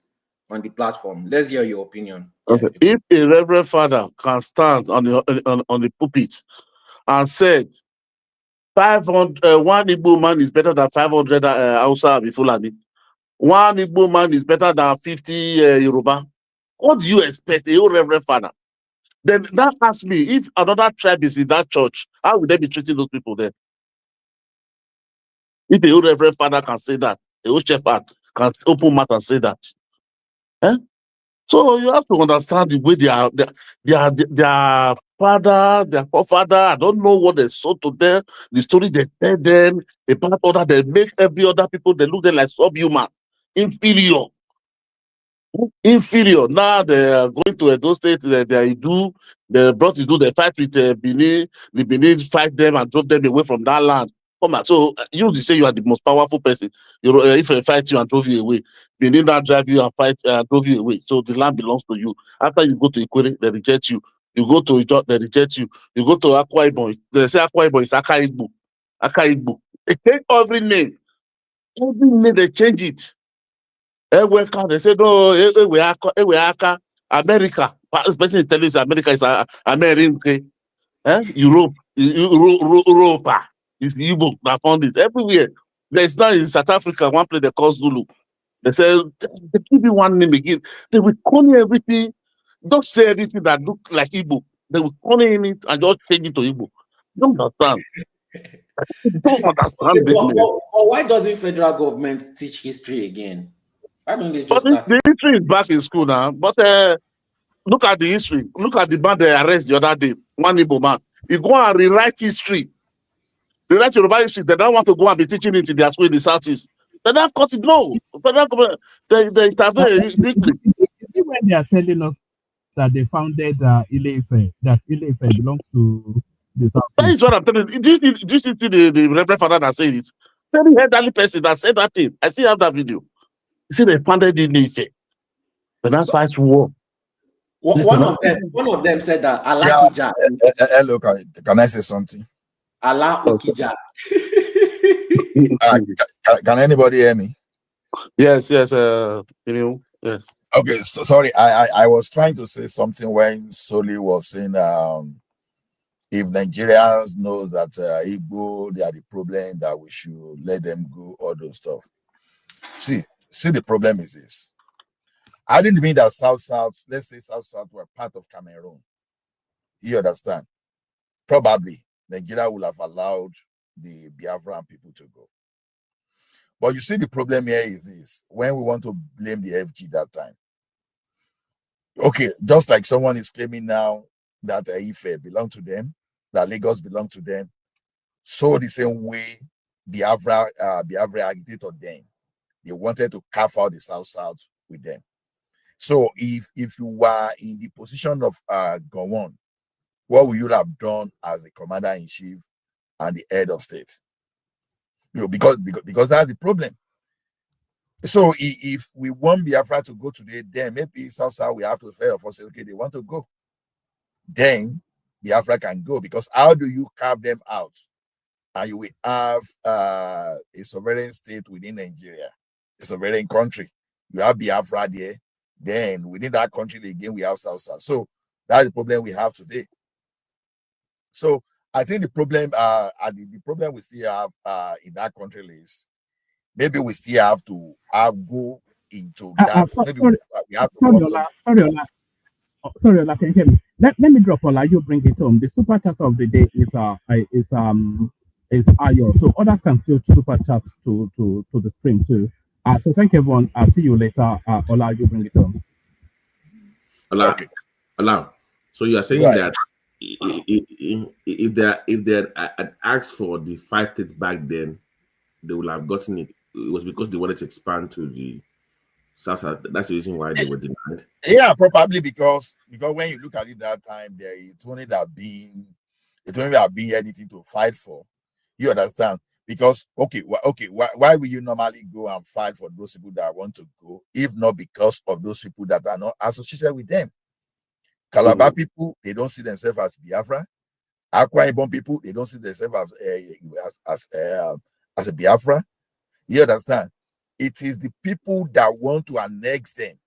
on the platform. Let's hear your opinion. Okay. Yeah. If a reverend father can stand on the pulpit and said 500, one Igbo man is better than 500 Hausa Fulani. One Igbo man is better than 50 Yoruba. What do you expect? A whole reverend father. Then that asks me, if another tribe is in that church, how would they be treating those people there? If a whole reverend father can say that, a whole shepherd can open mouth and say that. Eh? So you have to understand the way their father, their forefather, I don't know what they saw to them, the story they tell them, about other, they make every other people, they look them like subhuman, inferior. Inferior. Now they are going to those states, they do, they brought to do the fight with Benin, the Benin fight them and drove them away from that land. Come on. So you say you are the most powerful person. If they fight you and drove you away, Benin now drive you and fight drove you away. So the land belongs to you. After you go to Ikwere, they reject you. You go to Ijo, they reject you. You go to Akwa Ibom, they say Akwa Ibom is Aka Igbo. Aka Igbo. They change every name. Every name they change it. They say no, America. This person is telling us America is American. Europe, Europa. It's Igbo that found it everywhere. There's now in South Africa, one place they call Zulu. They say they give you one name again. They will call everything. Don't say anything that look like Igbo. They will call it and just change it to Igbo. Don't understand. Don't understand business. Why doesn't federal government teach history again? Why don't they just start? The history is back in school now. But look at the history. Look at the man they arrested the other day. One Igbo man. He go and rewrite history. Rewrite Yoruba history. They don't want to go and be teaching it in their school in the Southeast. They don't cut it. No. Federal government, they intervene quickly. You see when they are telling us that they founded Ile-Ife, that Ile-Ife belongs to the Southeast. That is what I'm telling you. Do you see the Reverend Father that said it? Very elderly person that said that thing. I still have that video. You see, they founded Ile-Ife. But that's why it's war. One of them said that Allah Kija. Hello, can I say something? Allah Okija. Can anybody hear me? Yes. Yes. Okay, so sorry. I was trying to say something when Soli was saying if Nigerians know that Igbo, they are the problem, that we should let them go, all those stuff. See, the problem is this. I didn't mean that South, let's say South were part of Cameroon. You understand? Probably Nigeria would have allowed the Biafran people to go. But you see, the problem here is this. When we want to blame the FG that time, okay, just like someone is claiming now that Ife belong to them, that Lagos belong to them, so the same way Biafra agitated them. They wanted to carve out the South with them. So if you were in the position of Gowon, what would you have done as the commander-in-chief and the head of state? Because that's the problem. So if we want Biafra to go today, then maybe South we have to fail for say, okay, they want to go. Then Biafra can go, because how do you carve them out? And you will have a sovereign state within Nigeria, a sovereign country. You have Biafra there. Then within that country again, we have South. So that's the problem we have today. So I think the problem, the problem we still have in that country is maybe we still have to go into that. Maybe we have to sorry, Ola, can you hear me? Let me drop Ola. You bring it home. The super chat of the day is Ayo, so others can still super chat to the stream too. So thank you, everyone. I'll see you later. Ola, you bring it home. Allow. So you are saying that if they had asked for the 5 states back then, they would have gotten it. It was because they wanted to expand to the South. That's the reason why they were denied. Yeah, probably because when you look at it that time, it wouldn't have been anything to fight for. You understand? Because why will you normally go and fight for those people that want to go, if not because of those people that are not associated with them? Calabar people, they don't see themselves as Biafra. Akwa Ibom people, they don't see themselves as a Biafra. You understand? It is the people that want to annex them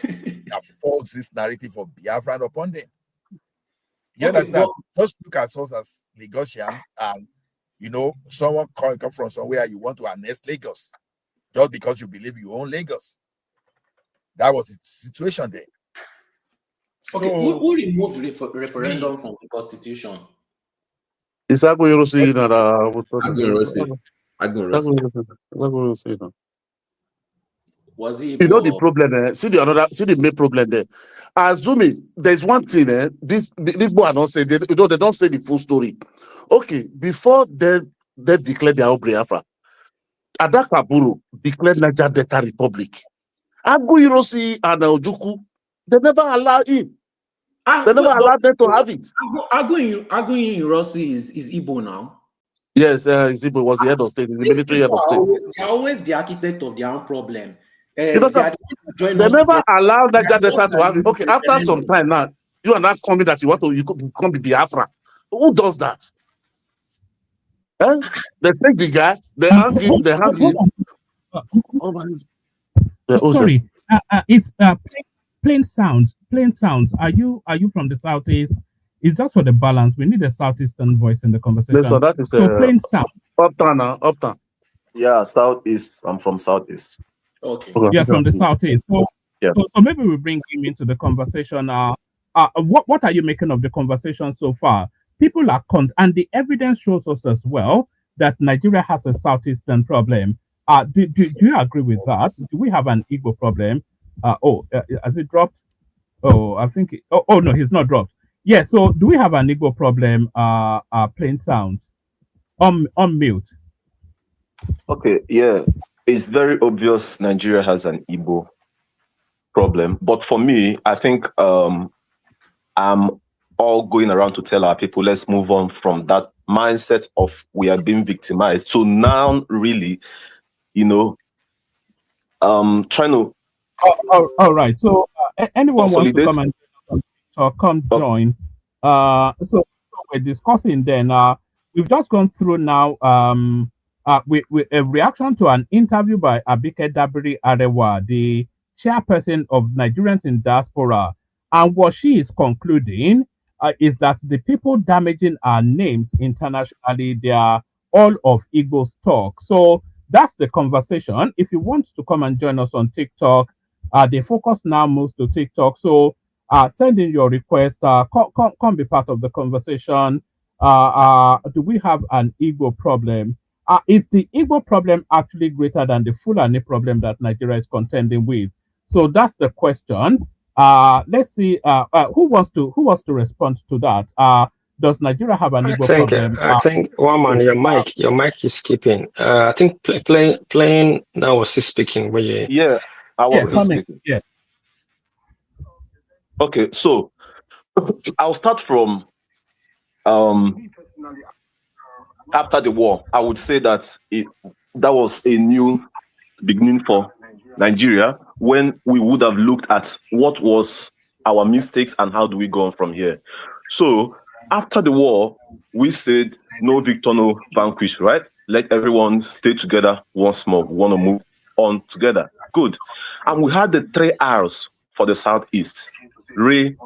that force this narrative of Biafra upon them. You understand? Just look at us as Lagosian, and someone come from somewhere, you want to annex Lagos, just because you believe you own Lagos. That was the situation there. Okay, So who removed referendum from the constitution? It's not going to see that. Was it You know the Igbo? problem. See the main problem there. Assuming there's one thing. These people are not saying. They don't say the full story. Okay, before they declared their own Biafra, Adakaburu declared Niger Delta Republic. Agu Irosi and Ojuku, they never allowed him. They never allowed them to have it. Aguiyi Rossi is Igbo now. Yes, Zibo was the head of state, the military head of state. They're always the architect of their own problem. You know, sir, they never allowed Niger Delta to have it. Okay, after some time now, you are not coming that you could become the Biafra. Who does that? Eh? They take the guy, they hang him, they hang him. Oh, man. Sorry, it's plain sounds. Plain sounds. Are you from the southeast? It's just for the balance. We need a southeastern voice in the conversation. So that is plain sound. Uptown. Yeah, southeast. I'm from southeast. Okay. Yeah, from the southeast. So, yeah. So maybe we bring him into the conversation. What are you making of the conversation so far? People are and the evidence shows us as well that Nigeria has a southeastern problem. Do you agree with that? Do we have an Igbo problem? Has it dropped? Oh, I think. No, he's not dropped. Yeah. So, do we have an Igbo problem? Plain sounds. On mute. Okay. Yeah, it's very obvious Nigeria has an Igbo problem. But for me, I think I'm all going around to tell our people, let's move on from that mindset of we are being victimized to now really, trying to. All right. So anyone wants to come and come join. So we're discussing then. We've just gone through now. With a reaction to an interview by Abike Dabiri Erewa, the chairperson of Nigerians in diaspora, and what she is concluding is that the people damaging our names internationally, they are all of Igbo stock. So that's the conversation. If you want to come and join us on TikTok, the focus now moves to TikTok. So send in your request. Come be part of the conversation. Do we have an Igbo problem? Is the Igbo problem actually greater than the Fulani problem that Nigeria is contending with? So that's the question. Let's see who wants to respond to that. Does Nigeria have an Igbo problem? I think one man, your mic is skipping. I think playing now was he speaking when you. Yeah, I was still speaking. Yes. Okay, so I'll start from after the war. I would say that that was a new beginning for Nigeria when we would have looked at what was our mistakes and how do we go on from here. So after the war, we said no victor, no vanquish, right? Let everyone stay together once more. We want to move on together. Good. And we had the 3 R's for the Southeast. Rehabilitate,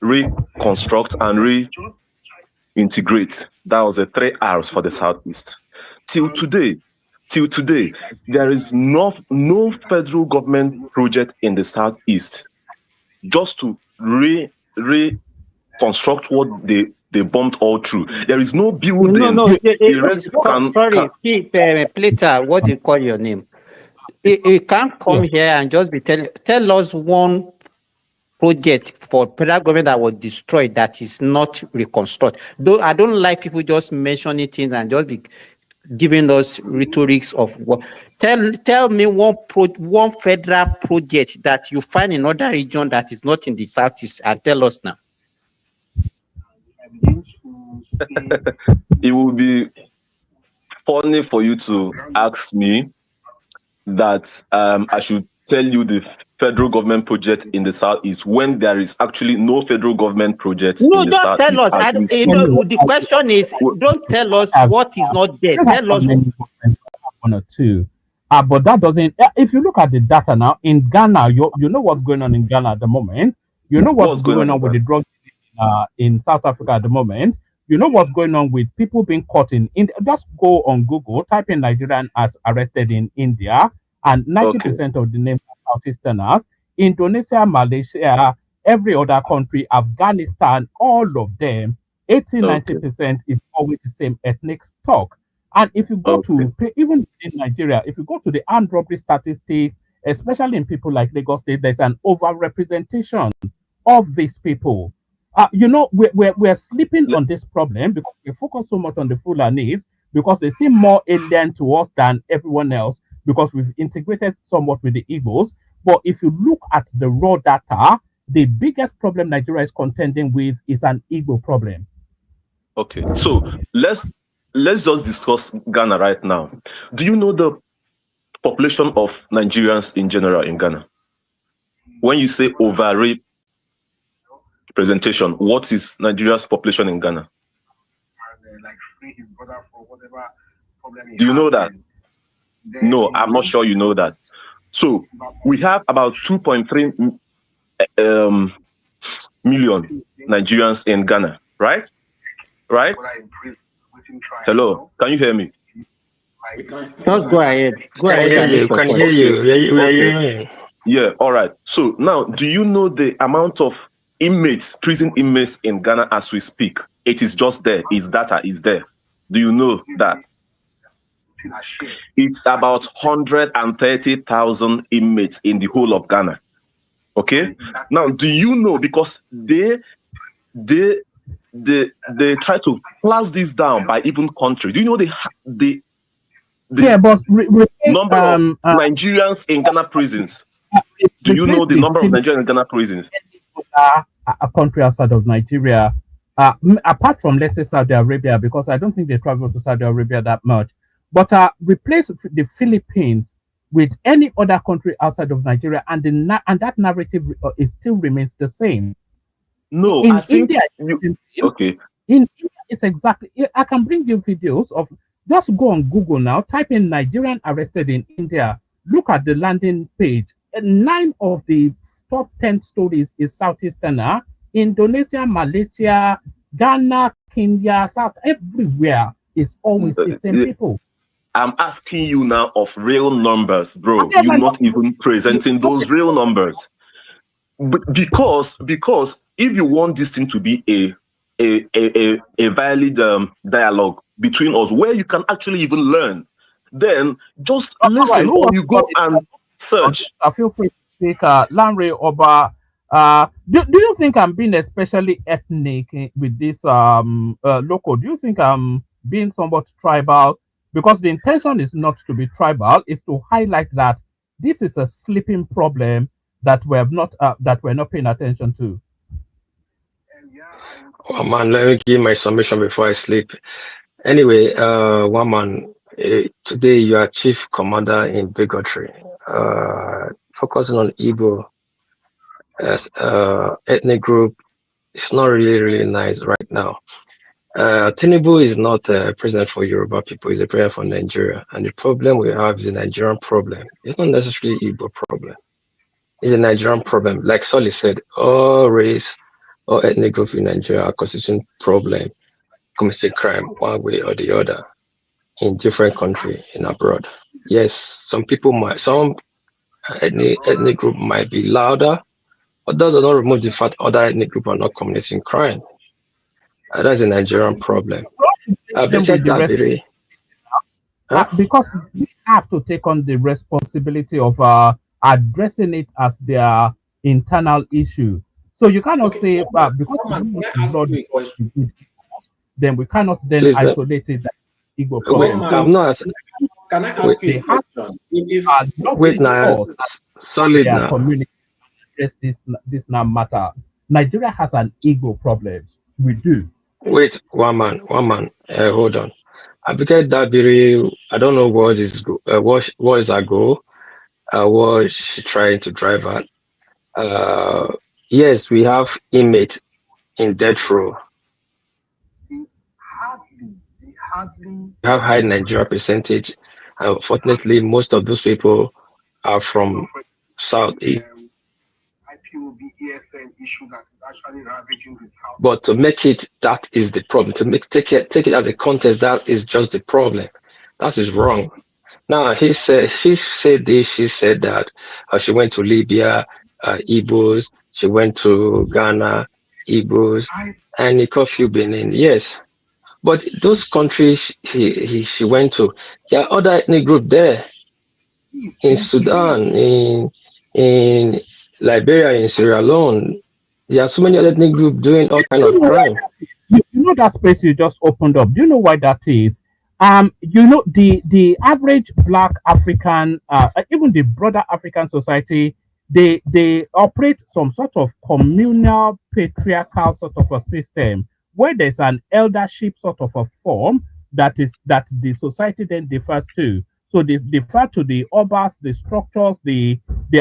reconstruct, and reintegrate. That was the 3 R's for the Southeast. Till today, there is no federal government project in the Southeast just to reconstruct what they bombed all through. There is no building. Sorry, Peter, what do you call your name? You can't come here and just be tell us one project for federal government that was destroyed that is not reconstructed. Though I don't like people just mentioning things and just be giving us rhetorics of what. Tell me one federal project that you find in other region that is not in the Southeast and tell us now. It would be funny for you to ask me that I should tell you the federal government project in the Southeast when there is actually no federal government project in the just Southeast. Tell us. The question is, don't tell us what is not there. Tell us. 1 or 2. But that doesn't. If you look at the data now in Ghana, you know what's going on in Ghana at the moment. You know what's going on with the drug in South Africa at the moment. You know what's going on with people being caught in India. Just go on Google, type in Nigerian as arrested in India, and 90% of the names are Southeasterners. Indonesia, Malaysia, every other country, Afghanistan, all of them, 80, Okay. 90% is always the same ethnic stock. And if you go Okay. to, even in Nigeria, if you go to the armed robbery statistics, especially in people like Lagos State, there's an overrepresentation of these people. We're sleeping on this problem because we focus so much on the Fulanis because they seem more alien to us than everyone else because we've integrated somewhat with the Ibos. But if you look at the raw data, the biggest problem Nigeria is contending with is an Igbo problem. Okay. So let's just discuss Ghana right now. Do you know the population of Nigerians in general in Ghana? When you say overrepresentation, what is Nigeria's population in Ghana? Do you know that? No, I'm not sure you know that. So we have about 2.3 million Nigerians in Ghana, right? Right? Hello, can you hear me? Just go ahead. Go Can ahead hear and you. make your Can point. hear you. We are Okay. hearing you. Yeah, all right. So now, do you know the amount of inmates, prison inmates in Ghana as we speak? It is just there. Its data is there. Do you know that? It's about 130,000 inmates in the whole of Ghana. Okay. Now, do you know, because they try to class this down by even country. Do you know the But number of Nigerians in Ghana prisons? Do you know the number of Nigerians in Ghana prisons? A country outside of Nigeria, apart from, let's say, Saudi Arabia, because I don't think they travel to Saudi Arabia that much. But replace the Philippines with any other country outside of Nigeria, and that narrative it still remains the same. No, in I think India, okay. In India, it's exactly. I can bring you videos of. Just go on Google now. Type in Nigerian arrested in India. Look at the landing page. 9 of the top 10 stories is Southeasterner, Indonesia, Malaysia, Ghana, Kenya, South. Everywhere it's always the same people. I'm asking you now of real numbers, bro. You're not even presenting those real numbers. Because if you want this thing to be a valid dialogue between us where you can actually even learn, then just listen or you go and search. Feel free to speak. Lanre Oba, do you think I'm being especially ethnic with this local? Do you think I'm being somewhat tribal? Because the intention is not to be tribal, is to highlight that this is a sleeping problem that we're not paying attention to. Oh man, let me give my submission before I sleep. Anyway, one man, today you are chief commander in bigotry, focusing on Igbo as ethnic group. It's not really nice right now. Tinubu is not a president for Yoruba people, he's a president for Nigeria. And the problem we have is a Nigerian problem. It's not necessarily Igbo problem. It's a Nigerian problem. Like Solly said, all race or ethnic group in Nigeria are constituting problem, committing crime one way or the other in different countries in abroad. Yes, some ethnic group might be louder, but that does not remove the fact other ethnic group are not committing crime. That's a Nigerian problem. Abike Dabiri. Because we have to take on the responsibility of addressing it as their internal issue. So you cannot say because then we cannot then Please, isolate it. Igbo problem. Wait, I'm not. Can I ask you a question? Wait now, solid now. Community this now matter. Nigeria has an Igbo problem. We do. Wait, one man. Hold on. Abike Dabiri, I don't know what is her goal. What she trying to drive at. Yes, we have inmates in death row. We have high Nigeria percentage. Unfortunately, most of those people are from Southeast. But to make it, that is the problem. To take it as a contest, that is just the problem. That is wrong. Now she said this, she said that. She went to Libya, Ibos. She went to Ghana, Ibos, and a few Benin. Yes, but those countries she went to, there are other ethnic group there in Sudan, in Liberia, in Sierra Leone. There are so many other ethnic groups doing all kind You of know why crime. that is? You know that space you just opened up. Do you know why that is? The average Black African, even the broader African society, they operate some sort of communal patriarchal sort of a system where there's an eldership sort of a form that the society then defers to. So they defer to the obas, the structures, the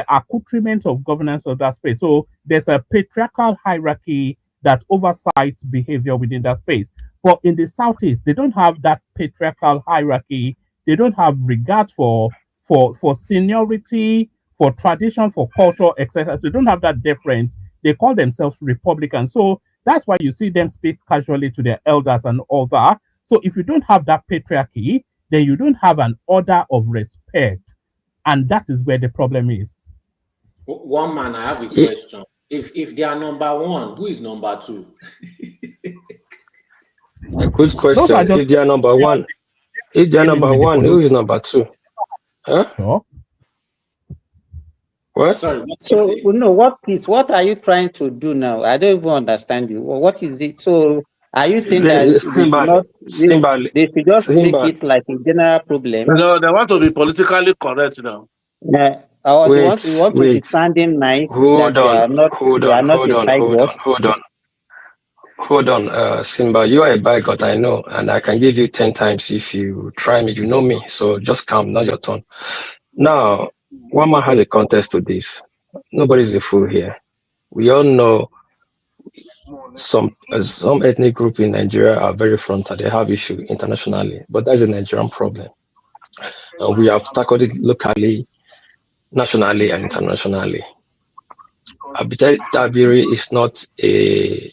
accoutrement of governance of that space. So there's a patriarchal hierarchy that oversights behavior within that space. But in the southeast, they don't have that patriarchal hierarchy. They don't have regard for seniority, for tradition, for culture, etc. So they don't have that deference. They call themselves Republicans. So that's why you see them speak casually to their elders and all that. So if you don't have that patriarchy, then you don't have an order of respect. And that is where the problem is. One man, I have a Ye- question. If they are number one, who is number two? A good Those are question. just If they are number one, if they are dealing number with the one, who political. is number two? Huh? Sure. What? Sorry, what did you So, say? what are you trying to do now? I don't even understand you. What is it? So, are you saying that they should Simba, not, Simba, they should just make Simba. it like a general problem? They want to be politically correct now. Or they Wait, you want to be wait. sounding nice Hold that on, hold you on, are not hold a on, hold bigot? on, hold on, hold on. Simba, you are a bigot, I know, and I can give you 10 times if you try me. You know me, so just calm, not your turn. Now, one man has a contest to this. Nobody's a fool here. We all know some ethnic group in Nigeria are very frontal. They have issue internationally, but that's a Nigerian problem. And we have tackled it locally, nationally, and internationally. Abike Dabiri is not a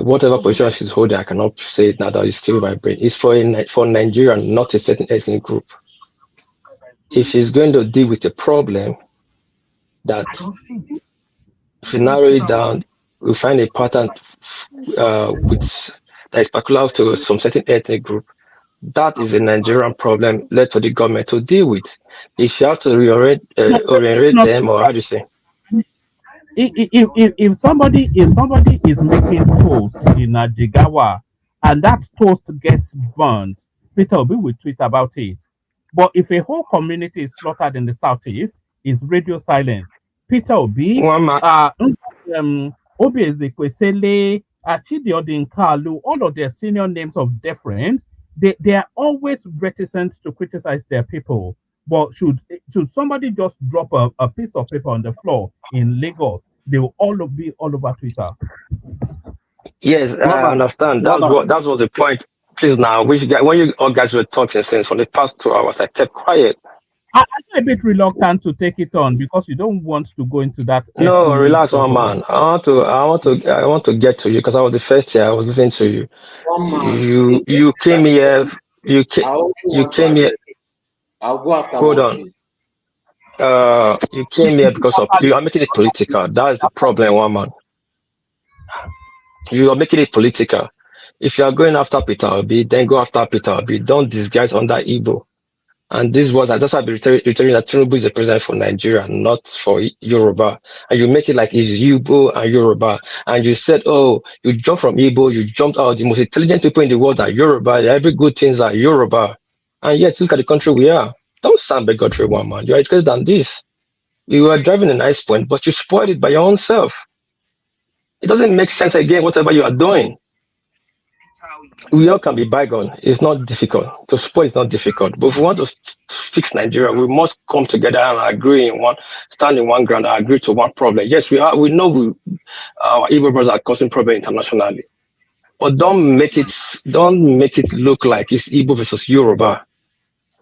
whatever position she's holding. I cannot say it now that it's killing my brain. It's for Nigeria, not a certain ethnic group. If she's going to deal with a problem that, if you narrow it down, we find a pattern with that is particular to some certain ethnic group. That is a Nigerian problem led to the government to deal with. If you have to No, reorient not them, or how do you say? if somebody is making toast in Najigawa and that toast gets burnt, Peter Obi will tweet about it. But if a whole community is slaughtered in the southeast, it's radio silence. Peter Obi, One man, Obi Ezekwesili, Chidi Odinkalu, all of their senior names of deference, they are always reticent to criticize their people. But should somebody just drop a piece of paper on the floor in Lagos, they will all be all over Twitter. yes, I Mama, understand. Mama. That was the point. Please now, when you all guys were talking since for the past 2 hours, I kept quiet. I'm a bit reluctant to take it on because you don't want to go into that No, ethnic relax, sort one of. man. I want to get to you because I was the first here. I was listening to you. One man. You came here. You came. I also You want to came here. address it. I'll go after Hold one, on. please. You came here because of you are making it political. That is the problem, one man. You are making it political. If you are going after Peter Obi, then go after Peter Obi. Don't disguise under Igbo. And this was, I just have to returning that Tinubu is the president for Nigeria, not for Yoruba. And you make it like it's Igbo and Yoruba. And you said, oh, you jumped from Igbo, you jumped out. The most intelligent people in the world are Yoruba. Every good things are Yoruba. And yet, look at the country we are. Don't sound bigotry, one man. You're educated than this. You are driving a nice point, but you spoiled it by your own self. It doesn't make sense again, whatever you are doing. We all can be bygone. It's not difficult. To spoil is not difficult. But if we want to fix Nigeria, we must come together and agree in one, stand in one ground, and agree to one problem. Yes, we are. We know our Igbo brothers are causing problem internationally, but don't make it look like it's Igbo versus Yoruba.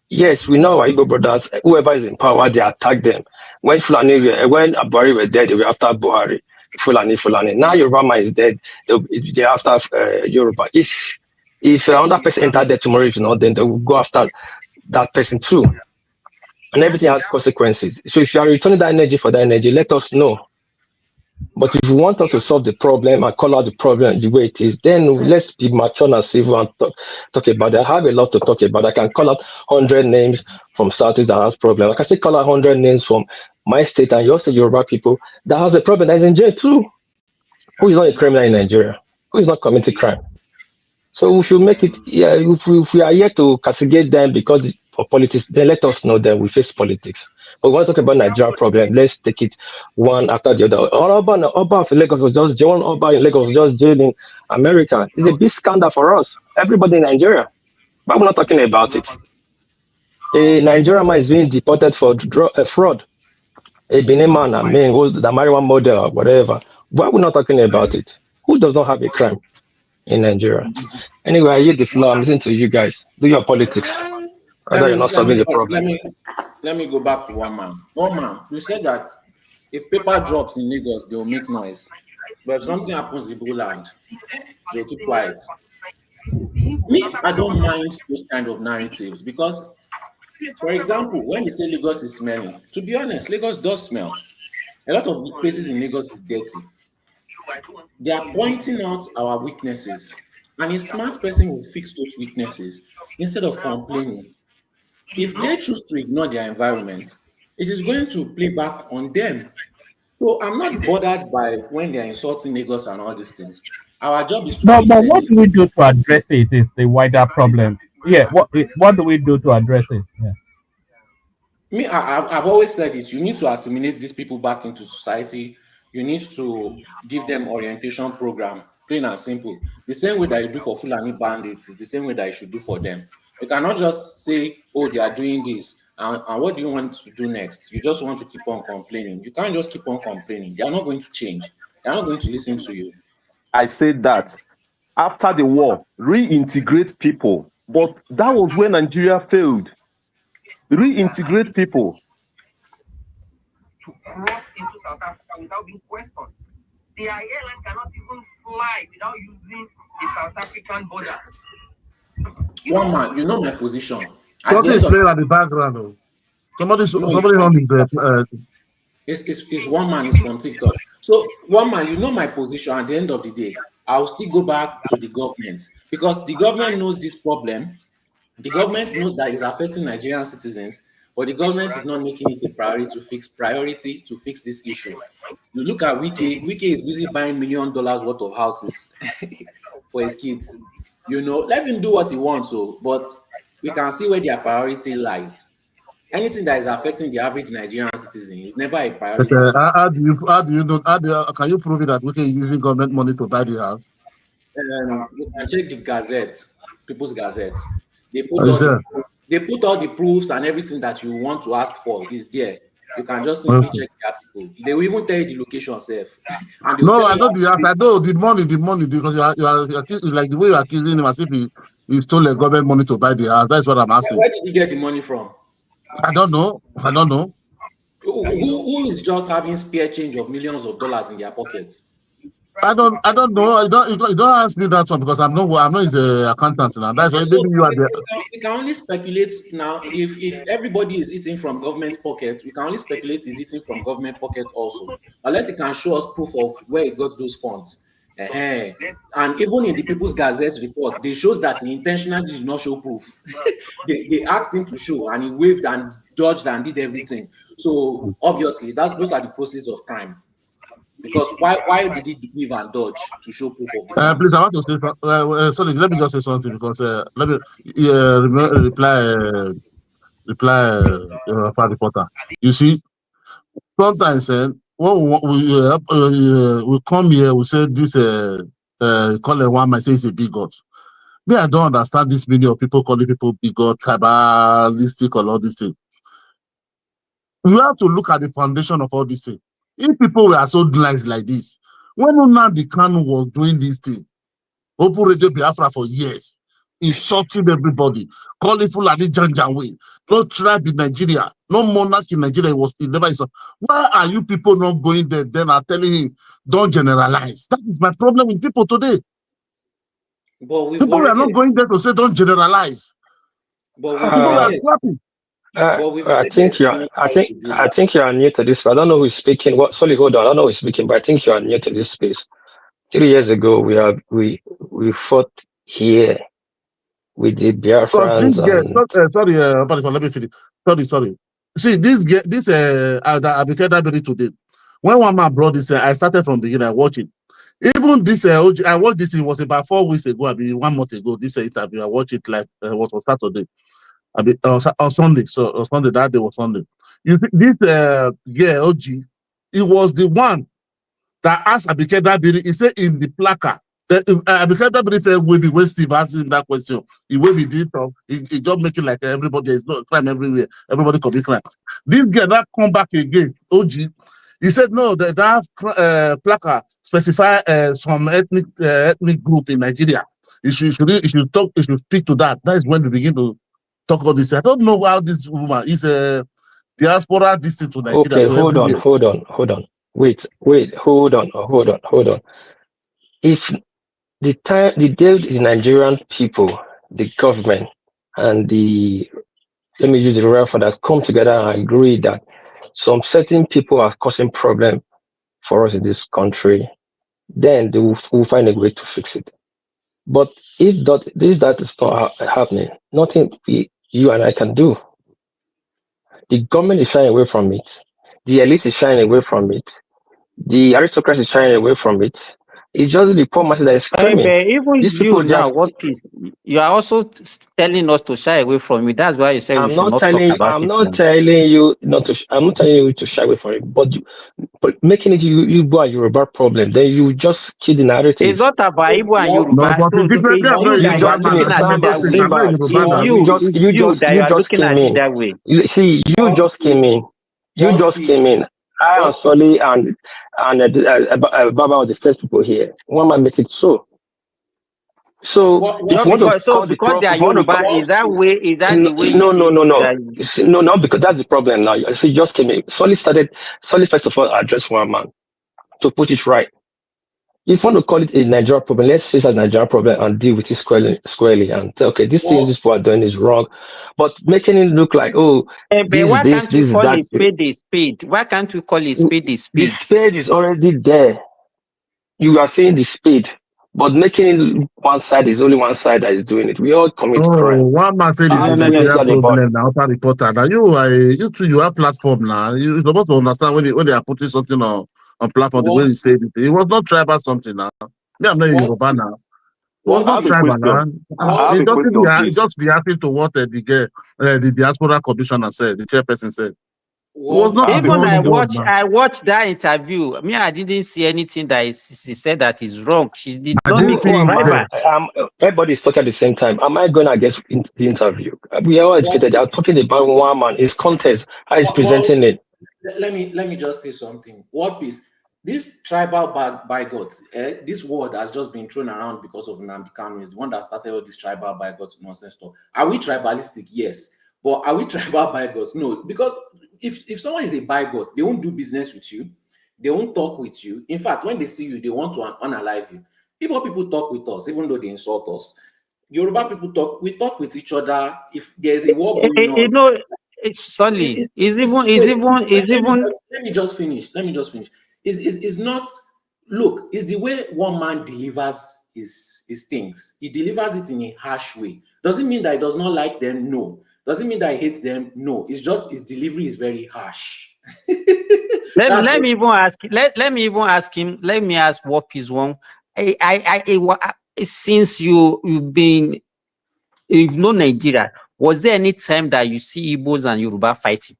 Yes, we know our Igbo brothers. Whoever is in power, they attack them. When Abari were dead, they were after Buhari. Fulani. Now Yoruba man is dead. They're after Yoruba. If another person enter there tomorrow, if not, then they will go after. that person too. And everything has consequences. So if you are returning that energy for that energy, let us know. But if you want us to solve the problem and call out the problem the way it is, then let's be mature and civil and talk about it. I have a lot to talk about. I can call out 100 names from Southeast that has problem. I can still call out 100 names from my state and your state Yoruba people that has a problem that is in jail too. Who is not a criminal in Nigeria? Who is not committing crime? So if you make it, yeah, if we are here to castigate them because of politics, then let us know that we face politics. But we want to talk about Nigerian problem. Let's take it one after the other. Urban of Lagos was just jailed. Urban in Lagos was just jailed in America. It's a big scandal for us. Everybody in Nigeria. But we're not talking about it. A Nigerian man is being deported for fraud. A Benin man, I mean, who's the marijuana model or whatever. Why are we not talking about it? Who does not have a crime in Nigeria? Anyway, I hear the floor. I'm listening to you guys. Do your politics. Rather, you're not solving the problem. Let me go back to one man. One man, you said that if paper drops in Lagos, they'll make noise. But if something happens in Buland, they'll keep quiet. Me, I don't mind those kind of narratives because, for example, when they say Lagos is smelling, to be honest, Lagos does smell. A lot of places in Lagos is dirty. They are pointing out our weaknesses, and a smart person will fix those weaknesses instead of complaining. If they choose to ignore their environment, it is going to play back on them. So I'm not bothered by when they're insulting Lagos and all these things. Our job is to But fix what it. do we do to address it is the wider problem. Yeah, what do we do to address it? Yeah. Me, I've always said it. You need to assimilate these people back into society. You need to give them orientation program, plain and simple. The same way that you do for Fulani bandits is the same way that you should do for them. You cannot just say, oh, they are doing this, and what do you want to do next? You just want to keep on complaining. You can't just keep on complaining. They are not going to change. They are not going to listen to you. I said that after the war, reintegrate people. But that was when Nigeria failed. Reintegrate people. To cross into South Africa without being questioned. Their airline cannot even fly without using the South African border. One man, you know my position. Somebody is playing at the background. Though. Somebody on It's one man is from TikTok. So one man, you know my position. At the end of the day, I'll still go back to the government because the government knows this problem. The government knows that it's affecting Nigerian citizens, but the government is not making it a priority to fix this issue. You look at Wike is busy buying $1 million worth of houses for his kids. You know, let him do what he wants, but we can see where their priority lies. Anything that is affecting the average Nigerian citizen is never a priority. How do you know? Can you prove it that Wike is using government money to buy the house? You can check the Gazette, People's Gazette. They put all the proofs and everything that you want to ask for is there. You can just simply check the article. They will even tell you the location self. No, I know the answer. I know the money because you are like the way you are accusing him as if he stole the government money to buy the house. That's what I'm asking. Where did you get the money from? I don't know. Who is just having spare change of millions of dollars in their pockets? I don't know. You don't ask me that one because I'm not his accountant now. That's why maybe you are there. We can only speculate now. If everybody is eating from government pocket, we can only speculate he's eating from government pocket also, unless he can show us proof of where he got those funds. And even in the People's Gazette report, they shows that he intentionally did not show proof. they asked him to show, and he waved and dodged and did everything. So obviously, those are the process of crime. Because why did he leave and dodge to show proof of the please, I want to say sorry, let me just say something because let me reply reporter. You see, sometimes when we come here, we say this call it one might say it's a bigot. Me, I don't understand this meaning of people calling people bigot, tribalistic, or all these things. You have to look at the foundation of all these things. If people were so nice like this, when Nnamdi Kanu was doing this thing, Open Radio Biafra for years, insulting everybody, calling Fulani Janjaweed, no tribe in Nigeria, no monarch in Nigeria, it never is. Why are you people not going there then are telling him, don't generalize? That is my problem with people today. People are not going there to say, don't generalize. But People were yes, clapping. but we've I started think you are. explaining I how to think. do I that. think you are new to this. I don't know who is speaking. What? Sorry, hold on. I don't know who is speaking, but I think you are new to this space. 3 years ago, we fought here with the Because this Biafrans girl, and sorry, let me finish. Sorry. See, this Abike Dabiri today. When one man brought this, I started from the beginning. I watched it. Even this, I watched this. It was about 4 weeks ago. I mean, 1 month ago. This interview, I watched it like was on Saturday. I mean, on Sunday. So on Sunday, that day was Sunday. You see, this girl, OG, it was the one that asked Abike Dabiri. He said in the placard. Abike Dabiri said, "Wavy, when Steve asking that question, he wavy did talk. He just making like everybody is not crime everywhere. Everybody commit crime. This girl that come back again, OG. He said no, that placard specify some ethnic group in Nigeria. You should speak to that. That is when we begin to talk all this. I don't know how this woman is a diaspora distant to Nigeria. okay, So hold on. everywhere. Wait, hold on. If the day the Nigerian people, the government, and the let me use the royal fathers come together and agree that some certain people are causing problem for us in this country, then they will find a way to fix it. But if that is not happening, nothing you and I can do. The government is shying away from it. The elite is shying away from it. The aristocrats is shying away from it. It's just the poor masses that is screaming. But even These you people, they are. now, what is you are also telling us to shy away from it. That's why you say we should not talk about it. I'm not telling you not to. I'm not telling you to shy away from it. But making it you go a Yoruba problem, then you just kill the narrative. It's not about Igbo and No, Yoruba. but So it's different. it's I'm not you a that you Yoruba are man. looking at it I'm that not way. a Yoruba Simba, man. It's you that you are just looking came at it in. that way. See, you just came in. You just came in. I and Solly and Baba are the first people here. One man make it so. So if you want to call the Because they problem, are if you want to Yoruba, call, is that way? Is that the way you no, think? no, because that's the problem now. You see, just came in. Solly first of all address one man to put it right. If you want to call it a Nigerian problem, let's face it as a Nigerian problem and deal with it squarely and say, okay, this thing these people are doing is wrong. But making it look like, oh, But why can't you this is call that. a spade a spade? Why can't we call a spade a The spade? spade is already there. You are saying the spade, but making it one side is only one side that is doing it. We all commit crime. One man said it's a And we are Nigeria talking about problem now. Upper reporter. Now you too, you have platform now. You're supposed to understand when they are putting something on platform the way he said it. It was not tribal something now. Me, I'm not a Yoruba now. It was I not have a tribal now. question. I have a question, It please. just reacting to what the diaspora commissioner said, the chairperson said. It was not the Even whole world now. I watched that interview. Me, I didn't see anything that she said that is wrong. She did I not didn't make see it it tribal. there. everybody is talking at the same time. Am I going against the interview? We are all educated. They are talking about one man, his contest, how he's presenting it. Let me just say something. What piece? This tribal bigots, this word has just been thrown around because of Nnamdi Kanu. Is the one that started all this tribal bigots nonsense stuff. Are we tribalistic? Yes. But are we tribal bigots? No. Because if someone is a bigot, they won't do business with you. They won't talk with you. In fact, when they see you, they want to unalive you. Igbo people talk with us, even though they insult us. Yoruba people talk. We talk with each other. If there's a war going on, You know, it's Sunny. let me just finish. It's not. Look, it's the way one man delivers his things. He delivers it in a harsh way. Doesn't mean that he does not like them. No. Doesn't mean that he hates them. No. It's just his delivery is very harsh. Let me even ask. Let me even ask him. Let me ask what is wrong. Since you've known Nigeria, was there any time that you see Ibos and Yoruba fighting?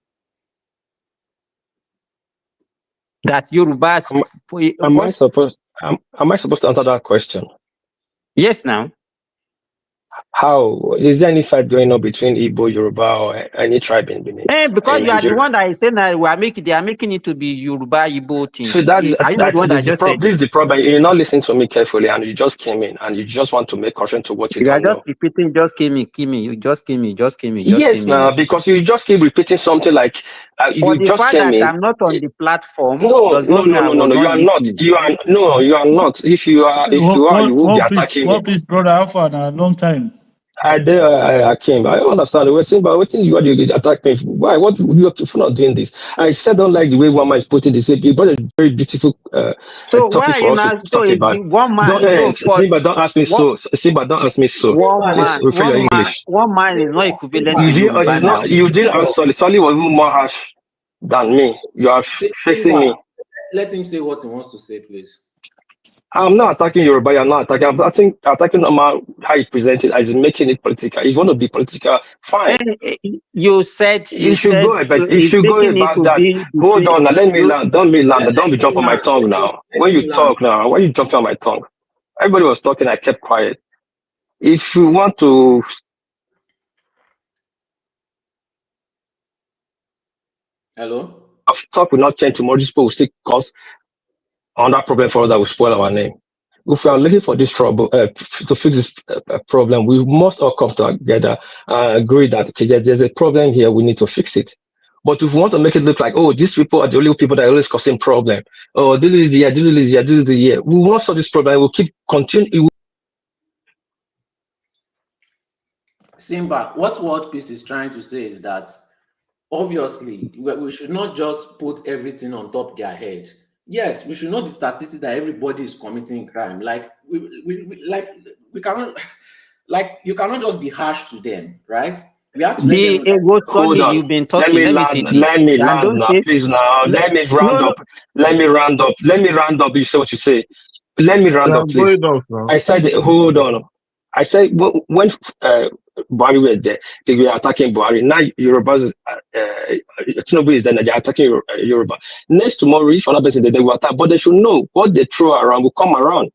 That Yorubas. Am I supposed to answer that question? Yes, now. How is there any fight going on between Igbo, Yoruba, or any tribe in Benin? Because you are the one that is saying that they are making it to be Yoruba, Igbo things. So Are you the one that just said? This is the problem. You're not listening to me carefully, and you just came in, and you just want to make correction to what you are don't just know. repeating. Just came in. You just came in. Yes, now because you just keep repeating something like you just fact came that in. I'm not on the platform. No. You are not. Listening. You are not. If you are, you will be attacking me. What is brother Alpha? A long time. I came. I understand. We're saying, but what thing you attack me? Why? What you for not doing this? I said, don't like the way one man is putting this. You brought a very beautiful So why topic are for you us to not? So talk it's about. one man. Don't So for Simba, don't ask me one, so. Simba, don't ask me so. Please refer your English. one man is not equivalent to You did. Yoruba It's not. now. You didn't answer. Solly was even more harsh than me. You are facing me. Let him say what he wants to say, please. I'm not attacking Yoruba. I'm not attacking. I'm attacking how you present it as making it political. If you want to be political, fine. You said You should go about. You he's should go making it about to that. be Hold between on. Now, let me you. land. Don't be land. Don't be jumping on my tongue now. When you talk now, why you jumping on my tongue? Everybody was talking. I kept quiet. If you want to Hello. talk, will not change tomorrow. These people will still cause another problem for us that will spoil our name. If we are looking for this trouble to fix this problem, we must all come together and agree that okay, there's a problem here. We need to fix it. But if we want to make it look like, oh, these people are the only people that are always causing problem. Oh, this is the year, this is the year, this is the year. We won't solve this problem. We'll keep continuing. Simba, what World Peace is trying to say is that obviously we should not just put everything on top their head. Yes, we should know the statistics that everybody is committing crime. Like we cannot, like you cannot just be harsh to them, right? We have to let them know. Hold on. You've been Let talking. me Let me land. say this. Let me And land don't now, say. please. Now, let me round No, up. Let me round up. Let me round up. You say what you say. Let me round up, please. I said, hold on. I said when Buhari were there, they were attacking Buhari. Now Yorubas, Tinubu is there. They're attacking Yoruba. Next tomorrow, each other person they will attack, but they should know what they throw around will come around.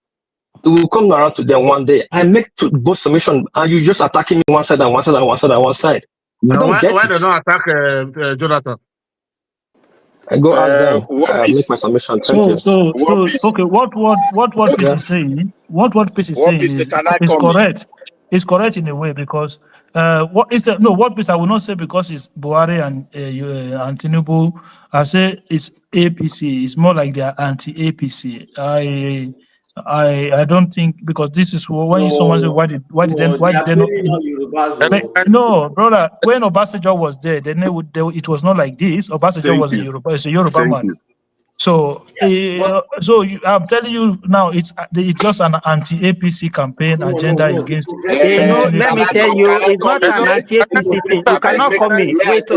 It will come around to them one day. I make both submission, and you just attacking me one side and one side and one side and one side. I don't get Why it. they don't attack Jonathan? I go ask them. Make my submission. Thank you. Okay. What Peace is saying? What Peace is saying is correct. It's correct in a way because what Peace I will not say because it's Buhari and Tinubu. I say it's APC. It's more like they are anti-APC. I don't think because this is when someone say why did they not? No, brother. When Obasanjo was there, it was not like this. Obasanjo was a Yoruba man. So, I'm telling you now, it's just an anti-APC campaign agenda against. Let me tell you, it's not an anti-APC thing. You cannot come in. Wait.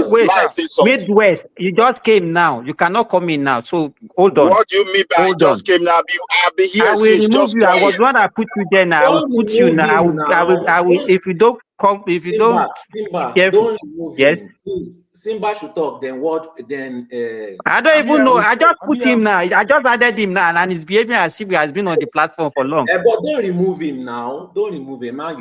Midwest, you just came now. You cannot come in now. So hold on. What do you mean by I just came now? I've been here I will since. remove Just you. I quiet. was one that put you there now. I will put you now. I will. If you don't come, if you don't, Simba, don't remove him. Please, Simba should talk. Then what? Then I don't even know. I just put him now. I just added him now, and he's behaving as if he has been on the platform for long. But don't remove him now. Don't remove him. I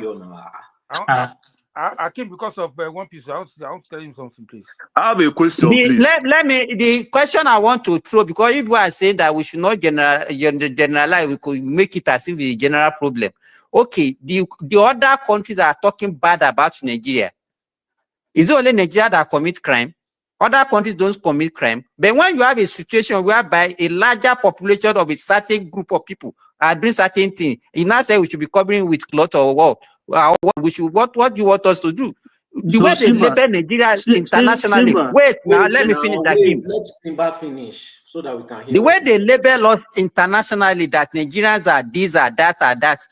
came because of One Piece. I want to tell him something, please. I have a question, please. Let me. The question I want to throw, because if we are saying that we should not generalize, we could make it as if it's a general problem. Okay, the other countries that are talking bad about Nigeria, is it only Nigeria that commit crime? Other countries don't commit crime. But when you have a situation whereby a larger population of a certain group of people are doing certain things, you now say we should be covering with cloth or what? What do you want us to do? The way they label Nigeria internationally. Wait, now let me finish that game. Let Simba finish so that we can hear. The way they label us internationally that Nigerians are this, are that.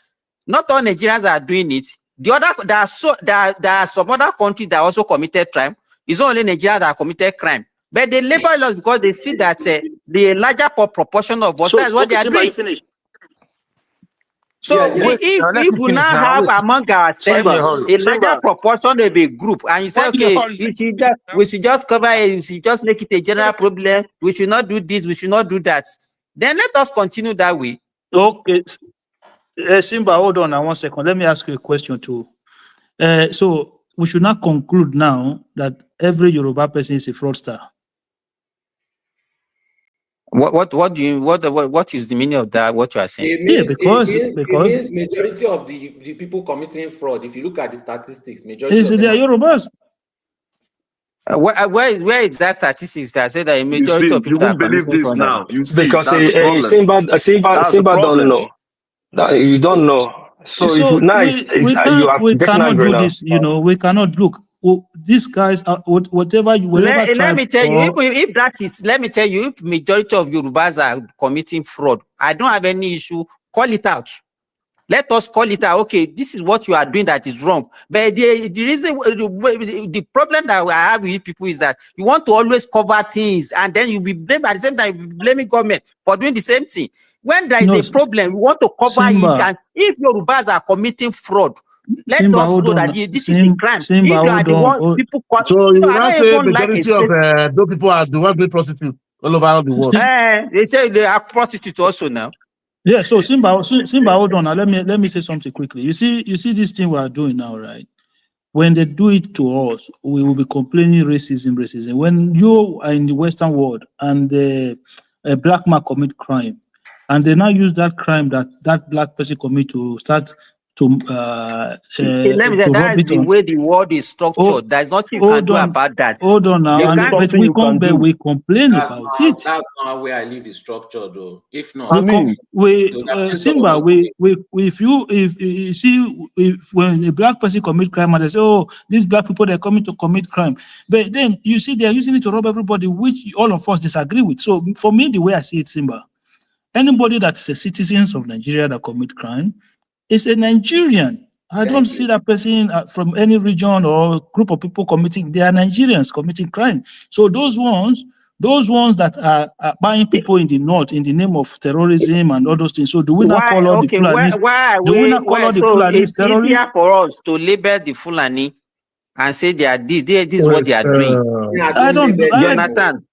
Not all Nigerians are doing it. There are some other countries that also committed crime. It's not only Nigeria that committed crime. But they label us because they see that the larger proportion of us, that's what they are doing. So if we now have among ourselves a larger proportion of a group, and you say, okay, we should just cover it, we should just make it a general problem, we should not do this, we should not do that, then let us continue that way. Okay. Simba, hold on 1 second. Let me ask you a question too. So we should not conclude now that every Yoruba person is a fraudster. What is the meaning of that? What you are saying? It means majority of the people committing fraud. If you look at the statistics, majority of them are Yorubas. Where is that statistics that say that a majority of people you won't believe this now? You see, because Simba don't know. That you don't know. So if So now you are we getting cannot angry do now. this. We cannot look. These guys are whatever Let tribe me tell you, or if that is, let me tell you, if majority of Yorubas are committing fraud, I don't have any issue. Call it out. Let us call it out. Okay, this is what you are doing that is wrong. But the reason, the problem that I have with people is that you want to always cover things, and then you be blamed at the same time. You be blaming government for doing the same thing. When there is no a problem, we want to cover it. Simba. And if Yorubas are committing fraud, let Simba, us hold know on. that this is a crime. Simba, If you are hold the on. one people call, So you will I not don't say even like majority of those people are the one being prostitute all over the world. they say they are prostitutes also now. Yeah, so Simba, hold on. Now let me say something quickly. You see this thing we are doing now, right? When they do it to us, we will be complaining racism. When you are in the Western world and a black man commit crime, and they now use that crime that black person commit to start to That rub is it the on. way the world is Oh, structured. There's nothing you can hold do on, about that. hold on now. You And can't. but we come back, we complain about it. That's not where I live is structured though. If not, Simba, if you see if when a black person commit crime and they say, oh, these black people they're coming to commit crime, but then you see they're using it to rob everybody, which all of us disagree with. So for me, the way I see it, Simba, anybody that is a citizen of Nigeria that commit crime is a Nigerian. I don't see that person from any region or group of people committing. They are Nigerians committing crime. So those ones that are buying people in the north in the name of terrorism and all those things. So do we not Why? call all the Okay. Fulanis? Do we not call all the So Fulanis it's terrorists? easier for us to label the Fulani and say they are this is what they are doing. I don't. You understand?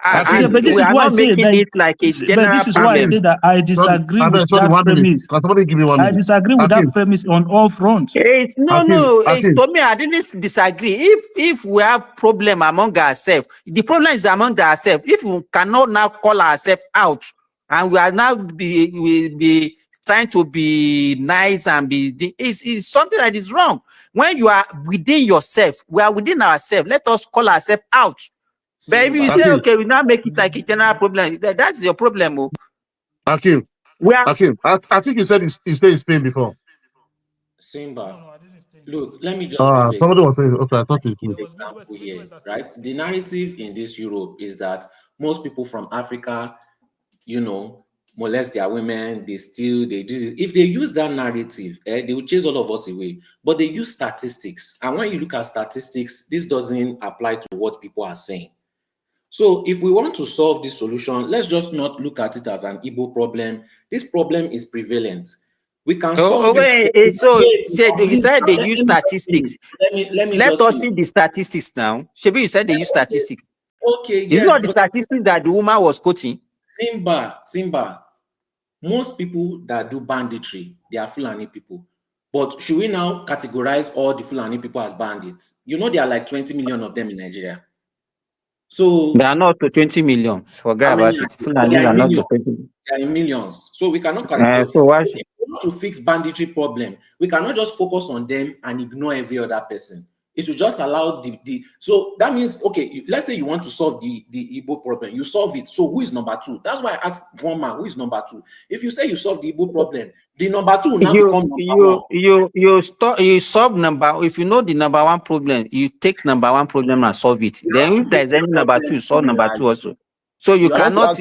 Yeah, And but this we is are why I not say making that. it like a But general this is why I problem. say that I disagree with Sorry, that 1 minute. premise. Can somebody give me 1 I minute? disagree with that premise on all fronts. It's Akim, it's to me, I didn't disagree. If we have problem among ourselves, the problem is among ourselves. If we cannot now call ourselves out and we are now be trying to be nice and it's something that is wrong. When you are within yourself, we are within ourselves. Let us call ourselves out. But if you say, okay, we now make it like a general problem, that's your problem. Akim, I think you said you stayed in Spain before. Simba. Look, let me just give Somebody was saying, okay, I thought it was example here, right? The narrative in this Europe is that most people from Africa, molest their women, they steal, they do this. If they use that narrative, they will chase all of us away. But they use statistics. And when you look at statistics, this doesn't apply to what people are saying. So if we want to solve this solution, let's just not look at it as an Igbo problem. This problem is prevalent. We can solve it. So you said they use statistics. Let me Let just us see the statistics now. Shebi, you said they use statistics. Okay, Is it not the statistics that the woman was quoting? Simba, most people that do banditry, they are Fulani people. But should we now categorize all the Fulani people as bandits? There are like 20 million of them in Nigeria. So they are not to 20 million. Forget about it. Fulani are not to 20 million. They are in millions. So we cannot categorize. So why if we want to fix banditry problem, we cannot just focus on them and ignore every other person. It will just allow so that means, okay, let's say you want to solve the Igbo problem, you solve it. So who is number two? That's why I asked one man, who is number two? If you say you solve the Igbo problem, the number two will now become number one. You solve number. If you know the number one problem, you take number one problem and solve it. Then if there's any number two, solve number two also. So you cannot.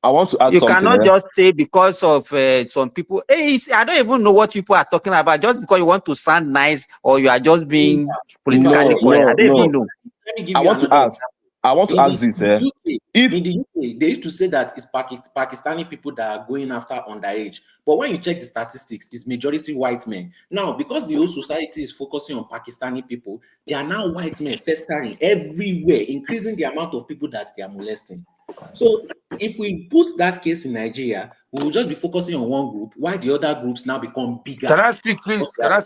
I want to add something. You cannot just say because of some people. I don't even know what people are talking about. Just because you want to sound nice or you are just being politically correct. I don't even know. Let me give you another example. I want to ask this. In the UK, they used to say that it's Pakistani people that are going after underage. But when you check the statistics, it's majority white men. Now, because the whole society is focusing on Pakistani people, they are now white men festering everywhere, increasing the amount of people that they are molesting. So if we put that case in Nigeria, we will just be focusing on one group, while the other groups now become bigger. Can I speak, please? Can I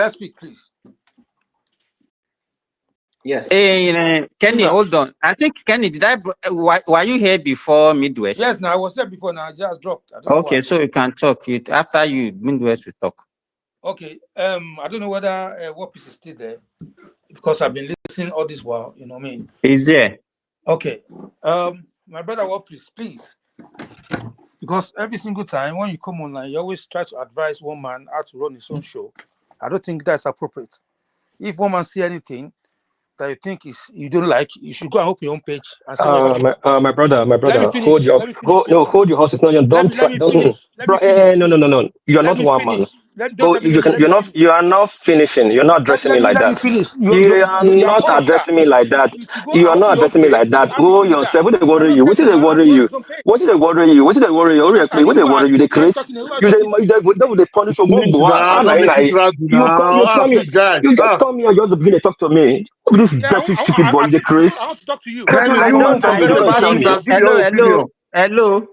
speak, please? Yes. Kenny, hold on. I think Kenny, were you here before Midwest? Yes, no, I was here before. Now I just dropped. Okay, so you can talk. After you Midwest, we talk. Okay. I don't know whether what piece is still there because I've been listening all this while. You know what I mean? Is there? Okay. My brother, what please? Because every single time when you come online, you always try to advise one man how to run his own show. I don't think that's appropriate. If one man see anything that you think is you don't like, you should go and open your own page and say whatever. My brother, Let me finish. Let me finish. hold your horses. No, you Let don't me let try. me Don't, finish. Let me bro, finish. no. You are Let not me one man. finish. Don't let me finish. Let me finish. You are not finishing. You're not addressing me like Let me that. finish. You are You are not full of that. addressing me like that. You should go You and are open not your own addressing me page. like that. How Oh, did you do that? yourself. What they You are worry not you? What did addressing they my man to worry run you? his own page. What did they worry you? What did they worry you? What Yes, do who they are worry you? They criticizing create. talking? Who are You talking? they punish you. Please now, don't make it loud You now. come here. Guys, You just come here and just begin to talk to me. This Yeah, dirty, stupid boy. They because create. I want to talk to you. Come to Kenny, like you man, for talk to I you. very don't Don't bad insult see. things me. and give your opinion. Hello.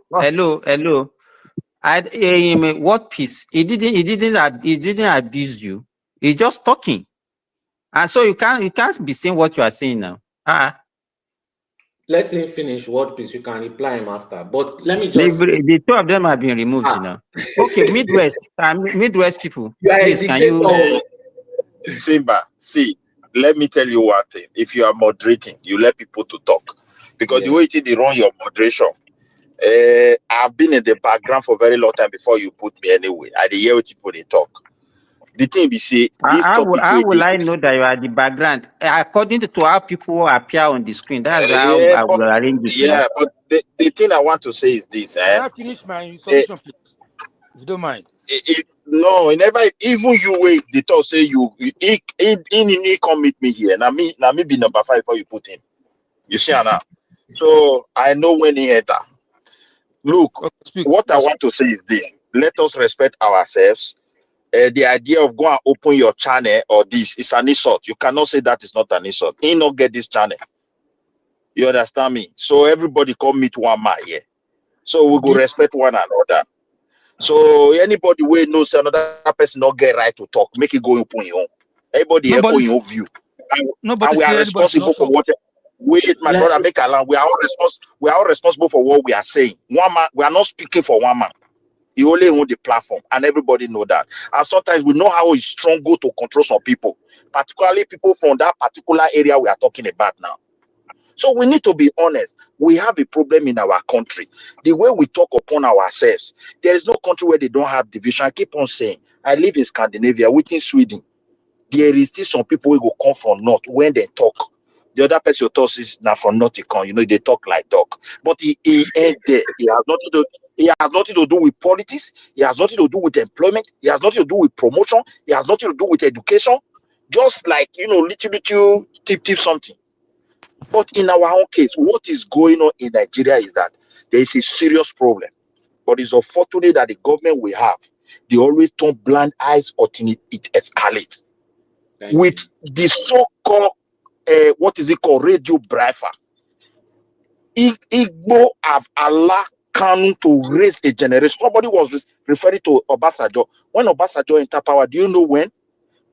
What piece? He didn't abuse you. He just talking. And so you can't be saying what you are saying now. Let him finish what piece. You can reply him after. But let me just say, The two of them have been removed now. Okay, Midwest people, you are a please, can you? dictator. Simba, see, let me tell you one thing. If you are moderating, you let people to talk. Because the Yeah. way they run your moderation, I've been in the background for a very long time before you put me anyway. I hear what people they talk. The thing be say, this topic How we will I did. know that you are the background? According to how people appear on the screen, that's how Yeah, I will arrange this now. but the thing I want to say is this. Can I finish my Eh, submission, please? If you don't mind. no, it never. Even you wait. They talk say he come meet me here. Now me be number 5 before you put him. You see now. So I know when he enter. Look, what I want to say is this: let us respect ourselves. The idea of go and open your channel or this is an insult. You cannot say that is not an insult. He not get this channel. You understand me? So everybody come meet one man here. So we go respect one another. So anybody wey knows another person not get right to talk, make it go open your own. Everybody open your own view. And we are responsible for what. Wait, my brother, make a land. We are all responsible for what we are saying. One man, we are not speaking for one man. He only own the platform, and everybody know that. And sometimes we know how it's strong go to control some people, particularly people from that particular area we are talking about now. So we need to be honest. We have a problem in our country. The way we talk upon ourselves, there is no country where they don't have division. I keep on saying, I live in Scandinavia, within Sweden. There is still some people who go come from north when they talk. The other person who talks is now from north, they talk like dog. But he ain't there. He has nothing to do with politics. He has nothing to do with employment. He has nothing to do with promotion. He has nothing to do with education. Just like, little tip something. But in our own case, what is going on in Nigeria is that there is a serious problem. But it's unfortunate that the government we have, they always turn blind eyes until it escalates. With the so-called, what is it called, radio briefer. Igbo have allowed Kanu to raise a generation. Somebody was referring to Obasanjo. When Obasanjo entered power, do you know when?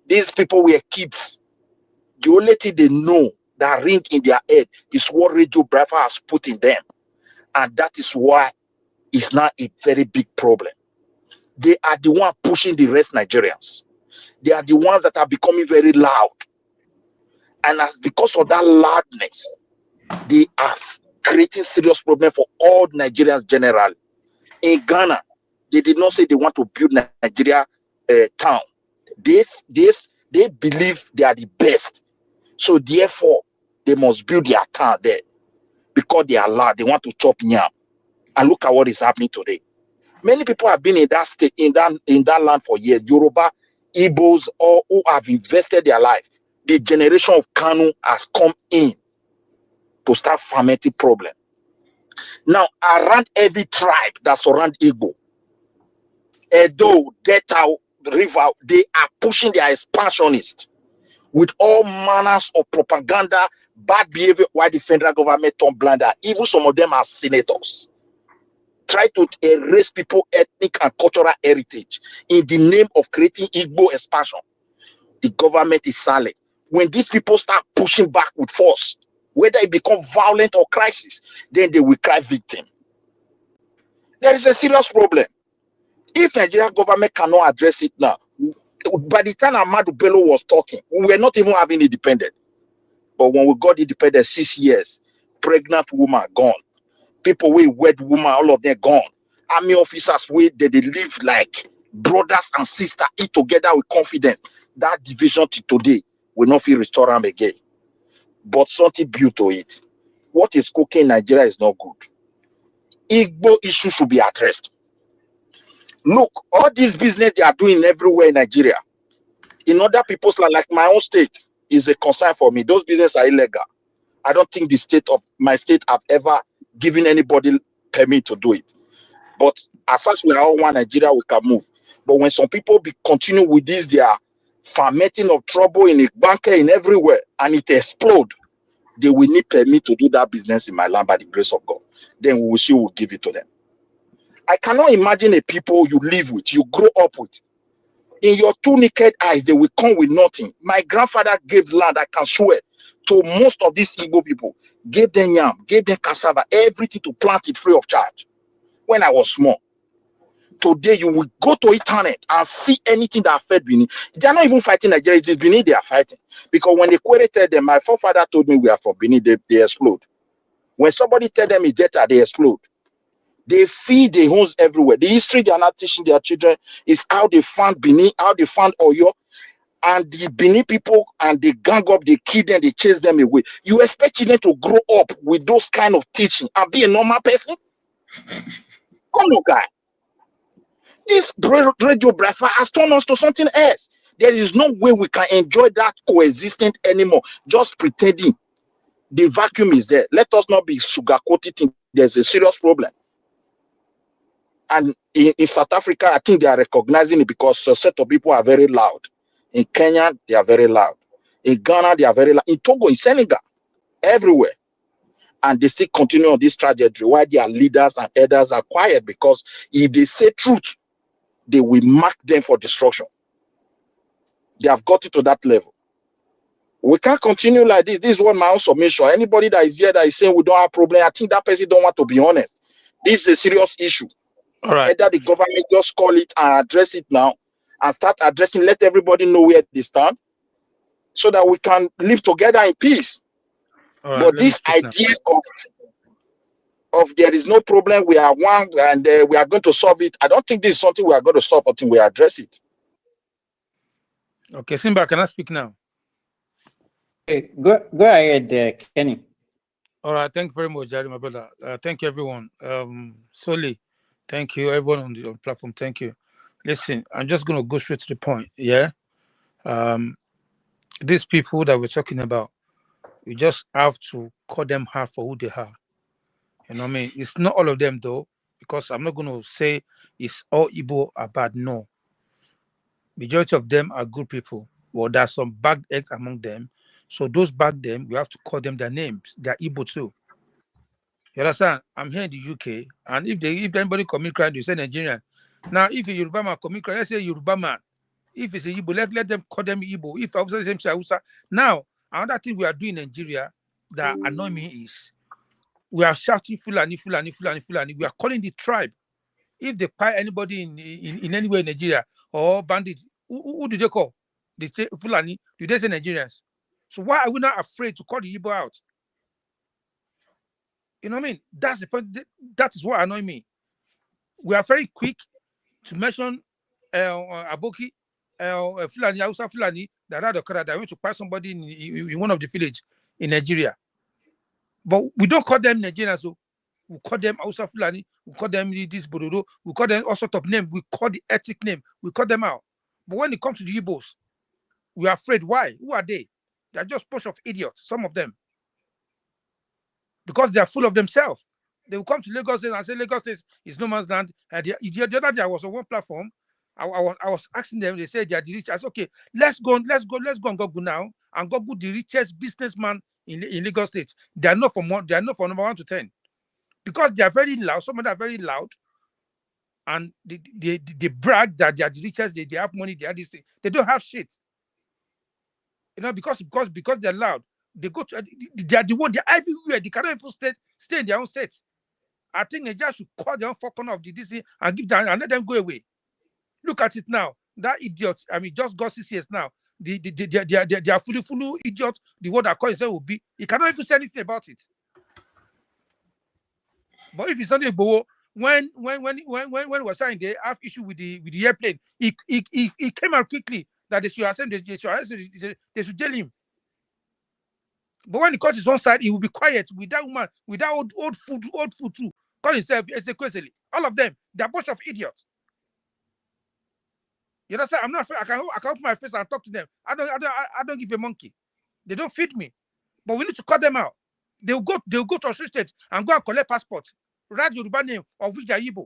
These people were kids. The only thing they know that ring in their head is what radio briefer has put in them. And that is why it's now a very big problem. They are the one pushing the rest Nigerians. They are the ones that are becoming very loud. And as because of that loudness, they are creating serious problem for all Nigerians generally. In Ghana, they did not say they want to build Nigeria town. They believe they are the best. So therefore, they must build their town there because they are loud. They want to chop yam. And look at what is happening today. Many people have been in that state, in that land for years. Yoruba, Ibos, or who have invested their life. The generation of Kanu has come in to start fermenting problem. Now, around every tribe that surround Igbo, Edo, Delta, River, they are pushing their expansionists with all manners of propaganda, bad behavior, while the federal government turn blinder. Even some of them are senators. Try to erase people's ethnic and cultural heritage in the name of creating Igbo expansion. The government is silent. When these people start pushing back with force, whether it becomes violent or crisis, then they will cry victim. There is a serious problem. If Nigerian government cannot address it now, by the time Ahmadu Bello was talking, we were not even having independence. But when we got independent 6 years, pregnant woman gone. People with wed woman, all of them gone. army officers where they live like brothers and sisters, eat together with confidence. That division to today will not feel restore them again. But something built to it. What is cooking in Nigeria is not good. Igbo issue should be addressed. Look, all this business they are doing everywhere in Nigeria, in other people's land, like my own state, is a concern for me. Those businesses are illegal. I don't think the state of my state have ever given anybody permit to do it. But as far as we are all one Nigeria, we can move. But when some people continue with this, they are fermenting of trouble in a banker in everywhere, and it explode, they will need permit to do that business in my land by the grace of God. Then we will see who will give it to them. I cannot imagine a people you live with, you grow up with. In your two naked eyes, they will come with nothing. My grandfather gave land, I can swear, to most of these Igbo people. Gave them yam, gave them cassava, everything to plant it free of charge. When I was small. Today, you will go to internet and see anything that affects Benin. They are not even fighting Nigeria. It is Benin they are fighting. Because when they queried them, my forefather told me we are from Benin, they explode. When somebody tell them it's data, they explode. They feed the homes everywhere. The history they are not teaching their children is how they found Benin, how they found Oyo, and the Benin people, and they gang up, they kill them, they chase them away. You expect children to grow up with those kind of teaching and be a normal person? Come on, guy. This radio breakfast has turned us to something else. There is no way we can enjoy that coexistent anymore. Just pretending the vacuum is there. Let us not be sugarcoated. There's a serious problem. And in South Africa, I think they are recognizing it because a set of people are very loud. In Kenya, they are very loud. In Ghana, they are very loud. In Togo, in Senegal, everywhere. And they still continue on this trajectory while their leaders and elders are quiet, because if they say truth, they will mark them for destruction. They have got it to that level. We can't continue like this. This is what my own submission. Anybody that is here that is saying we don't have problem, I think that person don't want to be honest. This is a serious issue. All right. Either the government just call it and address it now and start addressing, let everybody know where they stand so that we can live together in peace. All right, but this idea of there is no problem, we are one, and we are going to solve it, I don't think this is something we are going to solve until we address it. Okay, Simba, can I speak now? Okay, go ahead, Kenny. All right, thank you very much, Jerry, my brother. Thank you, everyone. Soli, thank you, everyone on the platform. Thank you. Listen, I'm just going to go straight to the point. Yeah. These people that we're talking about, you just have to call them hard for who they are. You know what I mean? It's not all of them, though, because I'm not going to say it's all Igbo are bad. No. Majority of them are good people. Well, there's some bad eggs among them. So those bad them, we have to call them their names. They're Igbo too. You understand? I'm here in the UK, and if anybody commit crime, you say Nigerian. Now, if a Yoruba man commit crime, let's say Yoruba man. If it's a Igbo, let them call them Igbo. If Hausa, say Hausa. Now, another thing we are doing in Nigeria that annoy me is we are shouting Fulani, Fulani, Fulani, Fulani. We are calling the tribe. If they pie anybody in anywhere in Nigeria or bandits, who do they call? They say Fulani. Do they say Nigerians? So why are we not afraid to call the Igbo out? You know what I mean? That's the point. That is what annoys me. We are very quick to mention Aboki, Fulani, Hausa Fulani, that went to pass somebody in one of the village in Nigeria. But we don't call them Nigerians. So we call them Hausa Fulani, we call them this Bododo, we call them all sorts of names. We call the ethnic name, we call them out. But when it comes to the Ibos, we are afraid. Why? Who are they? They're just a bunch of idiots, some of them. Because they are full of themselves. They will come to Lagos and say Lagos is no man's land. And the other day I was on one platform. I was asking them. They said they are the richest. I said, okay, let's go and Google now and Google the richest businessman in Lagos State. They are not from number 1 to 10 because they are very loud. Some of them are very loud, and they brag that they are the richest. They have money. They are this thing. They don't have shit. You know, because they're loud. They go to they are the one. They're everywhere. They cannot even stay in their own states. I think they just should call their own fuck corner of the DC and give them and let them go away. Look at it now. That idiot. I mean, just got 6 years now. They are fully idiot. The word that calls will be. He cannot even say anything about it. But if it's only Igbo, when it was signed, they have issue with the airplane. He came out quickly that they should arrest him, they should jail him. But when he caught his own side, he will be quiet with that woman, with that old food too. Call himself Ezekwesili. All of them, they're a bunch of idiots. You understand? I'm not afraid. I can open my face and talk to them. I don't give a monkey. They don't feed me. But we need to cut them out. They'll go to Australia State and go and collect passports. Write Yoruba name of which are Igbo.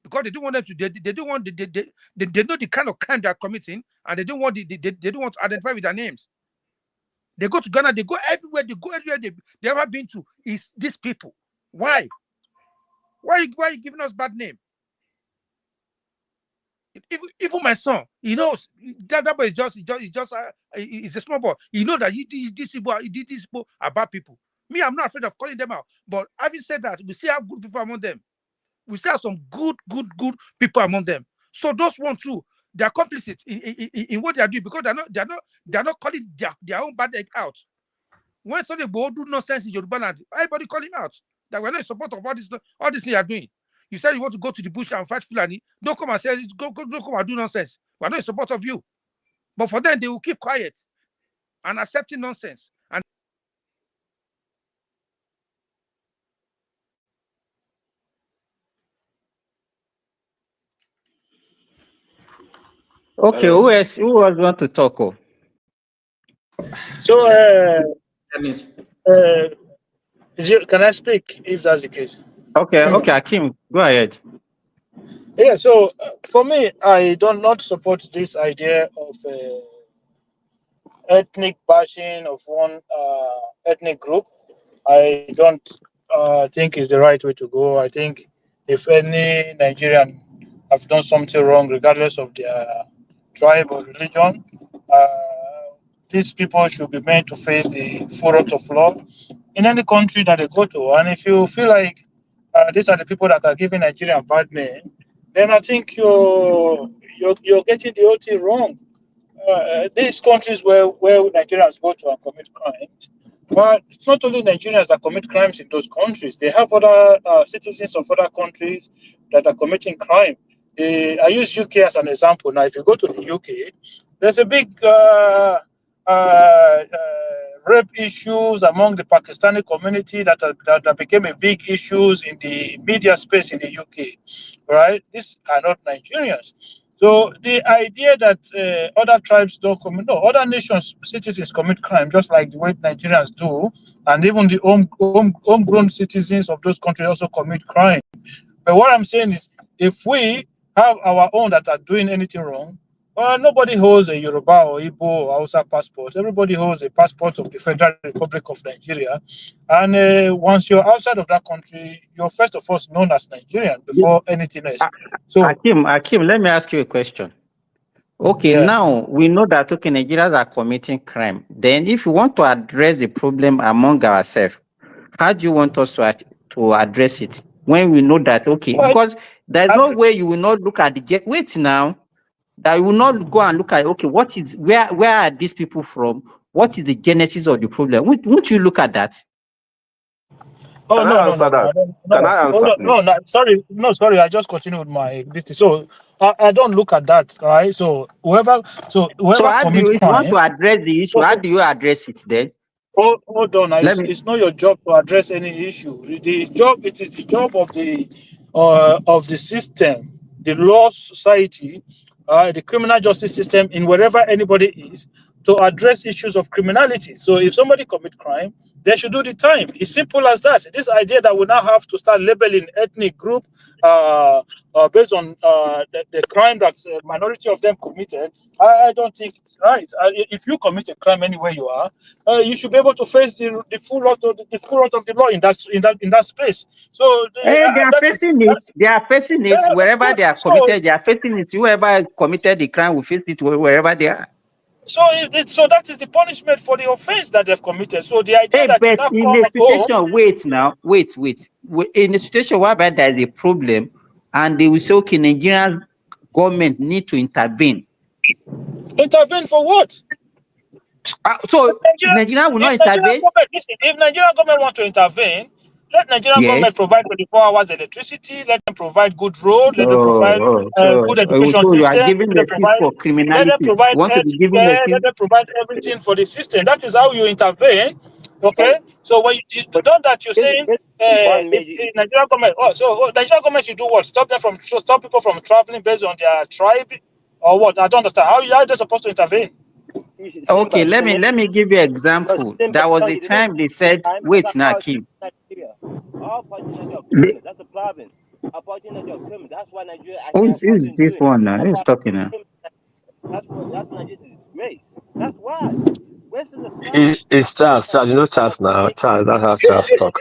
Because they don't want them to. They don't want. They know the kind of crime they are committing, and they don't want. They don't want to identify with their names. They go to Ghana. They go everywhere. They go everywhere they ever been to. Is these people? Why? Why are you giving us bad name? Even my son, he knows that boy is just he's a small boy. He knows that he did this about people. Me, I'm not afraid of calling them out. But having said that, we still have good people among them. We still have some good people among them. So those ones too, they are complicit in what they are doing because they're not calling their own bad egg out. When somebody do nonsense in Yoruba land, everybody call him out. That we're not in support of all this thing you are doing. You said you want to go to the bush and fight Fulani. Don't come and say, don't come and do nonsense. We're not in support of you. But for them, they will keep quiet and accepting nonsense. And Okay, who else want to talk? Oh? So, can I speak if that's the case? Okay, Akim, go ahead. Yeah, so for me, I do not support this idea of ethnic bashing of one ethnic group. I don't think is the right way to go. I think if any Nigerian have done something wrong, regardless of their tribe or religion, these people should be made to face the full wrath of law in any country that they go to. And if you feel like these are the people that are giving Nigeria a bad name, then I think you're getting the whole thing wrong. These countries where Nigerians go to and commit crimes, but it's not only Nigerians that commit crimes in those countries. They have other citizens of other countries that are committing crime. I use UK as an example. Now, if you go to the UK, there's a big rape issues among the Pakistani community that became a big issues in the media space in the UK, right? These are not Nigerians. So the idea that other tribes don't commit, no, other nations' citizens commit crime just like the way Nigerians do, and even the homegrown citizens of those countries also commit crime. But what I'm saying is, if we have our own that are doing anything wrong, well, nobody holds a Yoruba or Igbo or Hausa passport. Everybody holds a passport of the Federal Republic of Nigeria. And once you're outside of that country, you're first of all known as Nigerian before anything else. So, Akim, let me ask you a question. Okay, now we know that Nigerians are committing crime. Then if you want to address the problem among ourselves, how do you want us to address it? When we know that, because there's no way you will not look at the wait now. That you will not go and look at where are these people from? What is the genesis of the problem? Won't you look at that? Oh, no. Can I answer? No, sorry. I just continue with my list. So I don't look at that, right? So whoever how do you, if you want to address the issue, how do you address it then? Hold on. It's not your job to address any issue. It is the job of the system, the law society, the criminal justice system in wherever anybody is, to address issues of criminality. So if somebody commit crime, they should do the time. It's simple as that. This idea that we now have to start labeling ethnic group based on the crime that a minority of them committed, I don't think it's right. If you commit a crime anywhere you are, you should be able to face the full wrath of the law in that space. So they are facing it. They are facing it wherever they are committed. They are facing it. Whoever committed the crime will face it wherever they are. So that is the punishment for the offense that they've committed. So the idea that but in a situation, wait. In a situation whereby there is a problem, and they will say, okay, Nigerian government need to intervene. Intervene for what? So Nigeria will not intervene. Listen, if Nigerian government want to intervene, Let Nigerian government Yes. provide 24 hours electricity. Let them provide good road. Let them provide good education So you are system. giving the tip for Let them criminality. provide You want to health be giving the care. tip? Let them provide everything for the system. That is how you intervene. Okay. So when you do that, you're saying if Nigerian government. Nigerian government should do what? Stop people from traveling based on their tribe, or what? I don't understand. How are they supposed to intervene? Okay, let me give you an example. There was a time they said, wait, Nakim. All parties are criminals. That's the problem. All parties are criminals. That's why Nigeria Who's this one now? Who's talking now? That's Nigeria's disgrace. That's why. Where's the problem? It's Charles. You know Charles now. Charles, that's how Charles talk.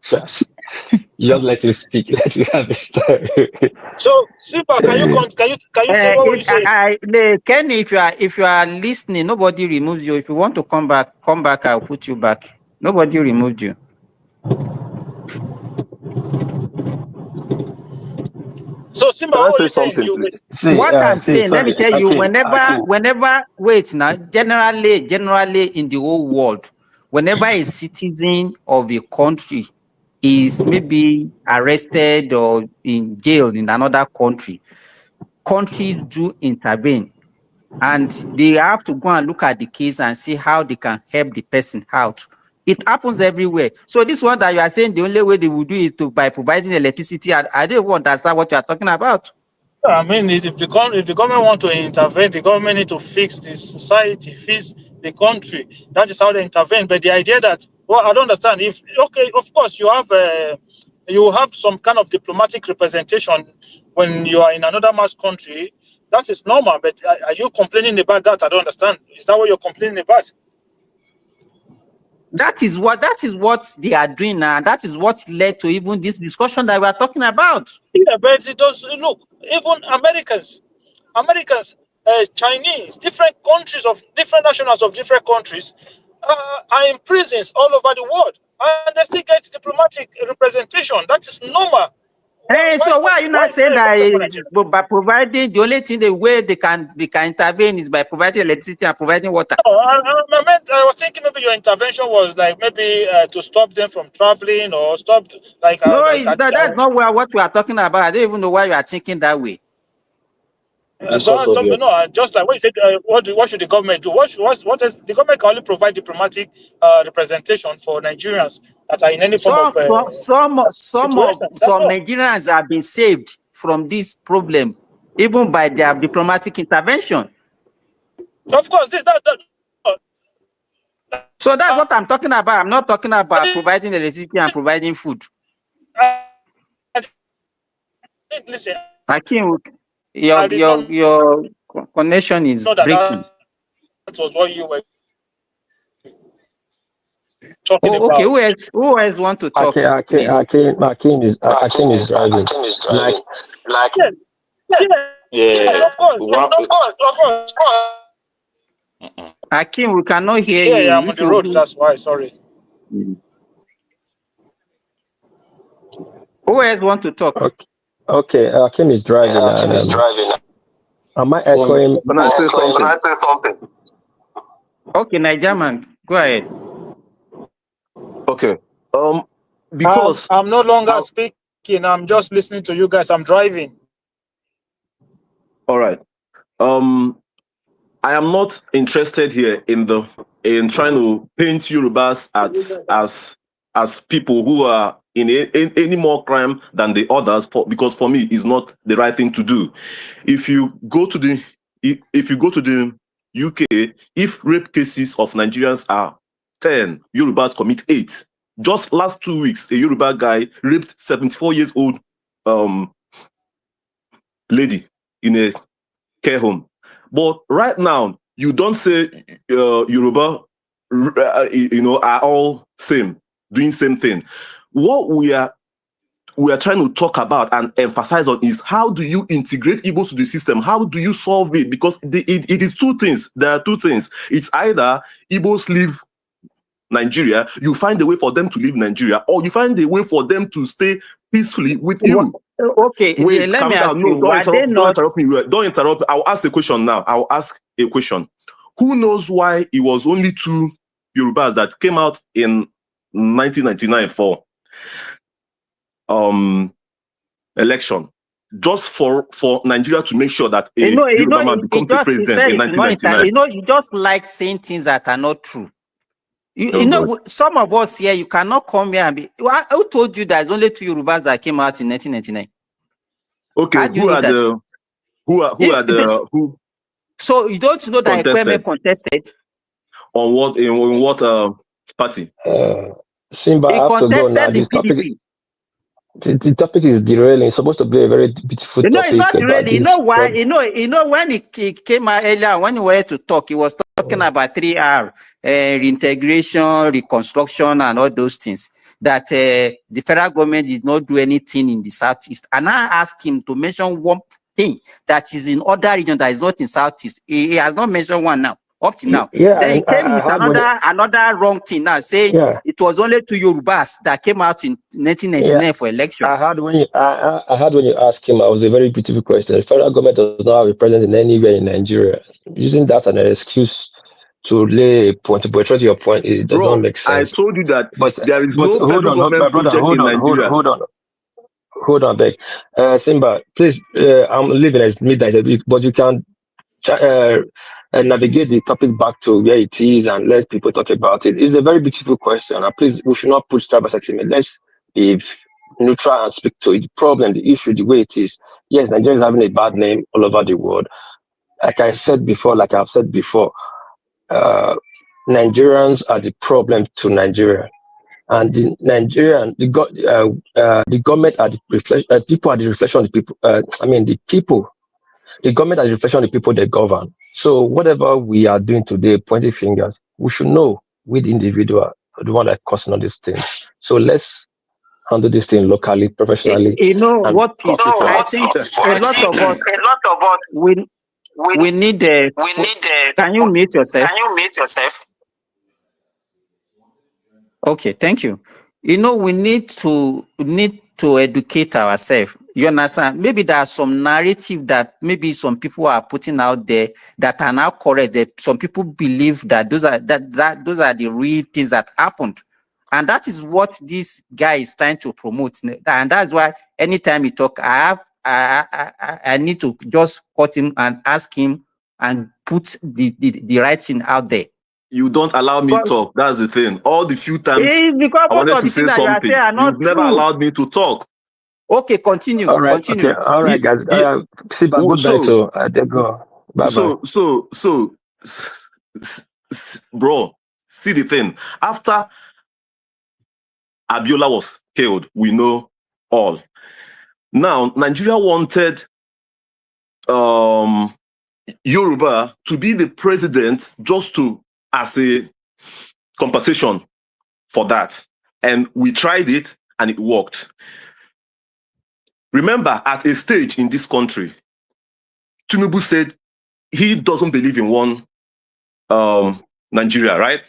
Charles, you just let him speak. Let him have his story. So, Simba, can you say what you say? Kenny, if you are listening, nobody removes you. If you want to come back, I'll put you back. Nobody removed you. So, Simba, Can I what are say you saying? something, please? What I'm saying, let me sorry, tell you, Akim, whenever, wait now, generally in the whole world, whenever a citizen of a country is maybe arrested or in jail in another country, countries do intervene. And they have to go and look at the case and see how they can help the person out. It happens everywhere. So this one that you are saying, the only way they will do is by providing electricity. I don't understand what you are talking about. I mean, if the government want to intervene, the government need to fix the society, fix the country. That is how they intervene. But the idea that, well, I don't understand. Of course, you have some kind of diplomatic representation when you are in another mass country. That is normal. But are you complaining about that? I don't understand. Is that what you're complaining about? That is what they are doing now. That is what led to even this discussion that we are talking about. Yeah, but it does look, even Americans, Chinese, different countries of different nationals of different countries are in prisons all over the world, and they still get diplomatic representation. That is normal. So why are you not saying that by providing the only thing the way they can intervene is by providing electricity and providing water? No, I was thinking maybe your intervention was like maybe to stop them from traveling or stop like. No, it's not. That's not what we are talking about. I don't even know why you are thinking that way. Just like what you said, what should the government do? What is the government can only provide diplomatic representation for Nigerians that are in any form of some Nigerians have been saved from this problem, even by their diplomatic intervention. Of course, so that's what I'm talking about. I'm not talking about providing electricity and providing food. Listen, Hakim, your connection is breaking. That was what you were talking about. Okay, who else want to talk? Hakim is driving. Yeah. Of course. Hakim, we cannot hear you. Yeah, I'm on the road. That's why. Sorry. Who else want to talk? Okay, Hakim is driving. Am I echoing? Can I say something? Okay, Nigerian, go ahead. Okay. Because I'm no longer speaking. I'm just listening to you guys. I'm driving. All right. I am not interested here in trying to paint Yorubas as people who are in any more crime than the others, because for me it's not the right thing to do. If you go to the UK, if rape cases of Nigerians are 10, Yorubas commit 8. Just last 2 weeks, a Yoruba guy raped 74 years old lady in a care home. But right now, you don't say Yoruba, are all same, doing same thing. What we are trying to talk about and emphasize on is how do you integrate Ibos to the system? How do you solve it? Because it is two things. There are two things. It's either Ibos leave Nigeria, you find a way for them to leave Nigeria, or you find a way for them to stay peacefully with you. Okay, wait, let me ask you, don't interrupt. I'll ask a question now. I'll ask a question. Who knows why it was only 2 Yorubas that came out in 1999 for election, just for Nigeria to make sure that a Yoruba man becomes the he president said in it's not 1999. you just like saying things that are not true. Oh, You know, some of us here, you cannot come here and be. Who told you there's only 2 Yorubas that came out in 1999? Okay, How do you know that? who So you don't know that Ekweme contested? On what in what party? Simba, He I have to go now. contested the This topic, PDP. the topic is derailing. It's supposed to be a very beautiful You know, it's topic not about really. You this. know why? You know when he came out earlier, when he wanted to talk, he was talking about 3R, reintegration, reconstruction, and all those things. That the federal government did not do anything in the Southeast. And I asked him to mention one thing that is in other regions that is not in Southeast. He has not mentioned one now, up to now. Yeah, Then he came I with heard what another wrong thing now, saying it was only 2 Yorubas that came out in 1999 for election. I heard when you asked him, it was a very beautiful question. The federal government does not have a president anywhere in Nigeria. Using that as an excuse to lay a point, to portray your point, it does not make I sense. told you that But there is no hold federal on, my government brother, project in Nigeria. hold on, Beck. Simba, please, I'm leaving at midnight, but you can navigate the topic back to where it is and let people talk about it. It's a very beautiful question. And please, we should not push tribal sentiment. Let's be neutral and speak to it. The problem, the issue, the way it is. Yes, Nigeria is having a bad name all over the world. Like I've said before, Nigerians are the problem to Nigeria. And the government are the reflection. People are the reflection of the people. The government are the reflection of the people they govern. So whatever we are doing today, pointing fingers, we should know with the individual, the one that causing all these things. So let's handle this thing locally, professionally. You know and what is? I think a lot of us we need the. Can you mute yourself? Okay, thank you. You know, we need to educate ourselves. You understand? Maybe there are some narrative that maybe some people are putting out there that are now correct. That some people believe that those are those are the real things that happened, and that is what this guy is trying to promote. And that's why anytime he talk, I need to just cut him and ask him and put the right thing out there. You don't allow me to talk. That's the thing. All the few times because I wanted of to the say things that you are something, saying are not you've never true. allowed me to talk. Okay, continue. All right, Continue. okay, all right, guys. Siba, good night. So I go. Bye bye. Bro, see the thing. After Abiola was killed, we know all. Now, Nigeria wanted Yoruba to be the president just as a compensation for that. And we tried it and it worked. Remember, at a stage in this country, Tinubu said he doesn't believe in one Nigeria, right?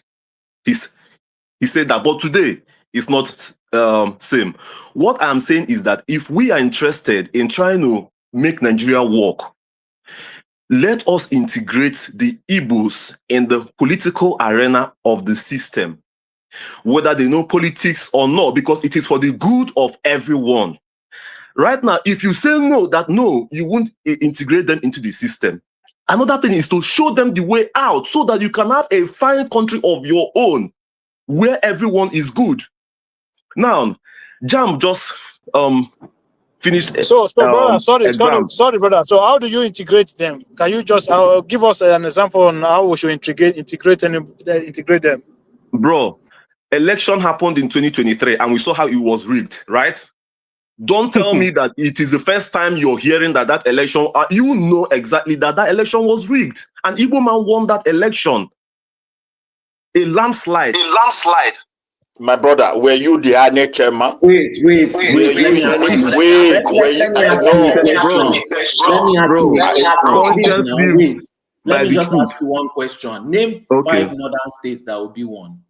He said that, but today it's not same. What I'm saying is that if we are interested in trying to make Nigeria work, let us integrate the Ibos in the political arena of the system, whether they know politics or not, because it is for the good of everyone. Right now, if you say no, you won't integrate them into the system. Another thing is to show them the way out so that you can have a fine country of your own where everyone is good. Now, Jam just finished. So brother, exam. sorry, brother. So how do you integrate them? Can you just give us an example on how we should integrate them? Bro, election happened in 2023 and we saw how it was rigged, right? Don't tell me that it is the first time you're hearing that election, you know exactly that election was rigged. And Igbo man won that election. A landslide. My brother, were you the INEC chairman? Wait. Let me just ask you one question. Name 5 northern states that will be one.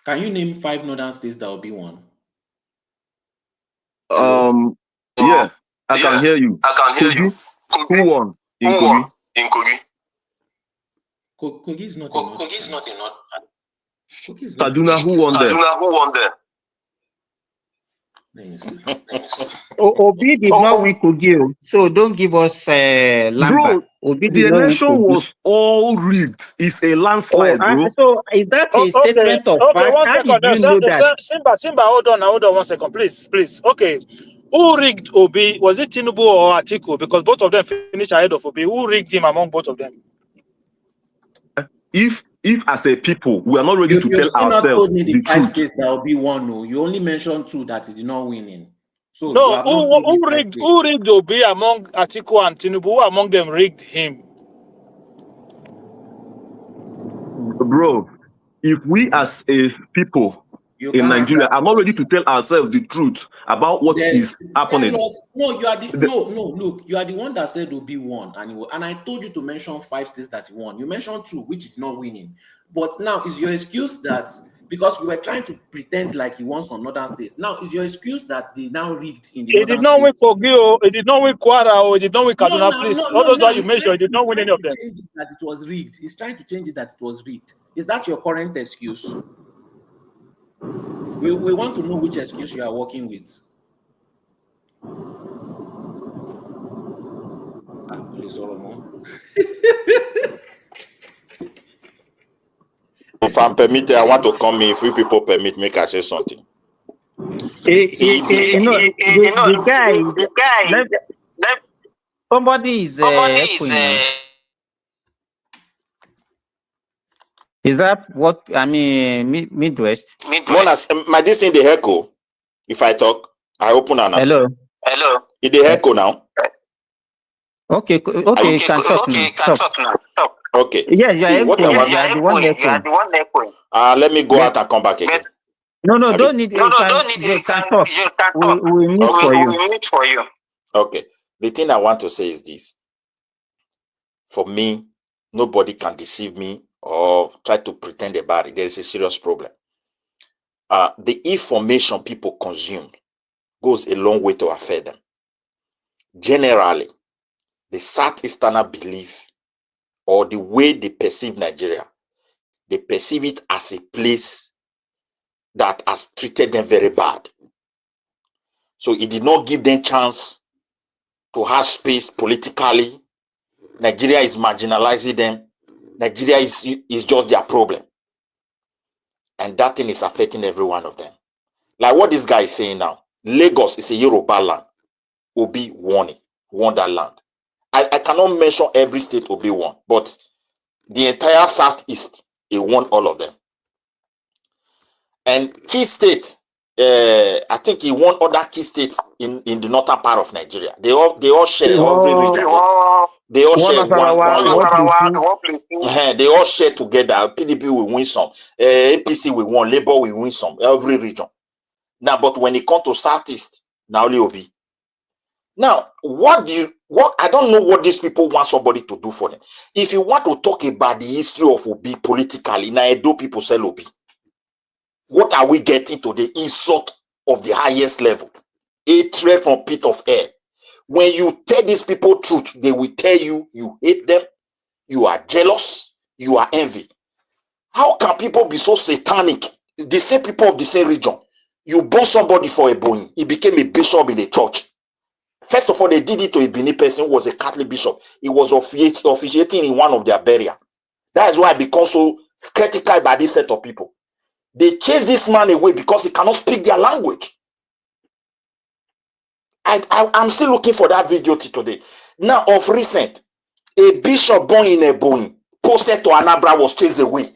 Can you name 5 northern states that will be one? Yeah, I can hear you. Kogi. Who won in Kogi? Kogi is not in North. Kaduna, who won there? Let me see. Obi did not win Kogi, so don't give us Lamba. Bro, Obi the did not win election Kogi. was all rigged. It's a landslide, bro. So is that a Okay, statement of okay, fact? one How second. did you know that? Simba, hold on 1 second, please. Okay, who rigged Obi? Was it Tinubu or Atiku? Because both of them finished ahead of Obi. Who rigged him among both of them? If as a people we are not ready to You tell still not ourselves told me the the 5 truth, states that will be one. No, you only mentioned 2 that he did not win in. So you No, have not told me 5 states. who rigged Obi among Atiku and Tinubu? Who among them rigged him? bro. If we as a people You in can't answer Nigeria are not ready us. to tell ourselves the truth about what is happening, Tell us. No, you are the no. Look, you are the one that said Obi won, and I told you to mention 5 states that he won. You mentioned 2, which is not winning. But now is your excuse that because you were trying to pretend like he won some northern states. Now is your excuse that they now rigged in the He northern did not win states? Kogi, he did not win Kwara, he did not win Kaduna, please. All those No. that you mentioned, he did not win any of them. Change it that it was rigged. He's trying to change it that it was rigged. Is that your current excuse? We want to know which excuse you are working with. If I'm permitted, I want to come in. If you people permit, make I say something. The guy, somebody is echoing now. Is that what I mean? Midwest. Monas, my this thing the echo. If I talk, I open an. Hello. It the echo now. Okay, you can talk now. Okay. Yeah, you See what I want. are the one echoing. Let me go out and come back again. No, don't need. You can talk. We mute for you. Okay. The thing I want to say is this. For me, nobody can deceive me or try to pretend about it. There is a serious problem. The information people consume goes a long way to affect them. Generally, the Southeasterner belief or the way they perceive Nigeria, they perceive it as a place that has treated them very bad. So it did not give them chance to have space politically. Nigeria is marginalizing them. Nigeria is just their problem. And that thing is affecting every one of them. Like what this guy is saying now, Lagos is a Yoruba land. Obi won that land. I cannot mention every state Obi won, but the entire Southeast, he won all of them. And key states, I think he won other key states in the northern part of Nigeria. They all share every region. They all share they all share together. PDP will win some, APC will win, Labour will win some, every region. Now, but when it comes to Southeast, now only Obi. Now, I don't know what these people want somebody to do for them. If you want to talk about the history of Obi politically, now Edo people sell Obi. What are we getting to the insult of the highest level? Hatred from pit of air. When you tell these people truth, they will tell you you hate them, you are jealous, you are envy. How can people be so satanic? The same people of the same region. You born somebody for a Ebonyi, he became a bishop in a church. First of all, they did it to a Benin person who was a Catholic bishop. He was officiating in one of their burial. That is why I become so skeptical by this set of people. They chase this man away because he cannot speak their language. I'm still looking for that video today. Now, of recent, a bishop born in Ebonyi, posted to Anambra, was chased away.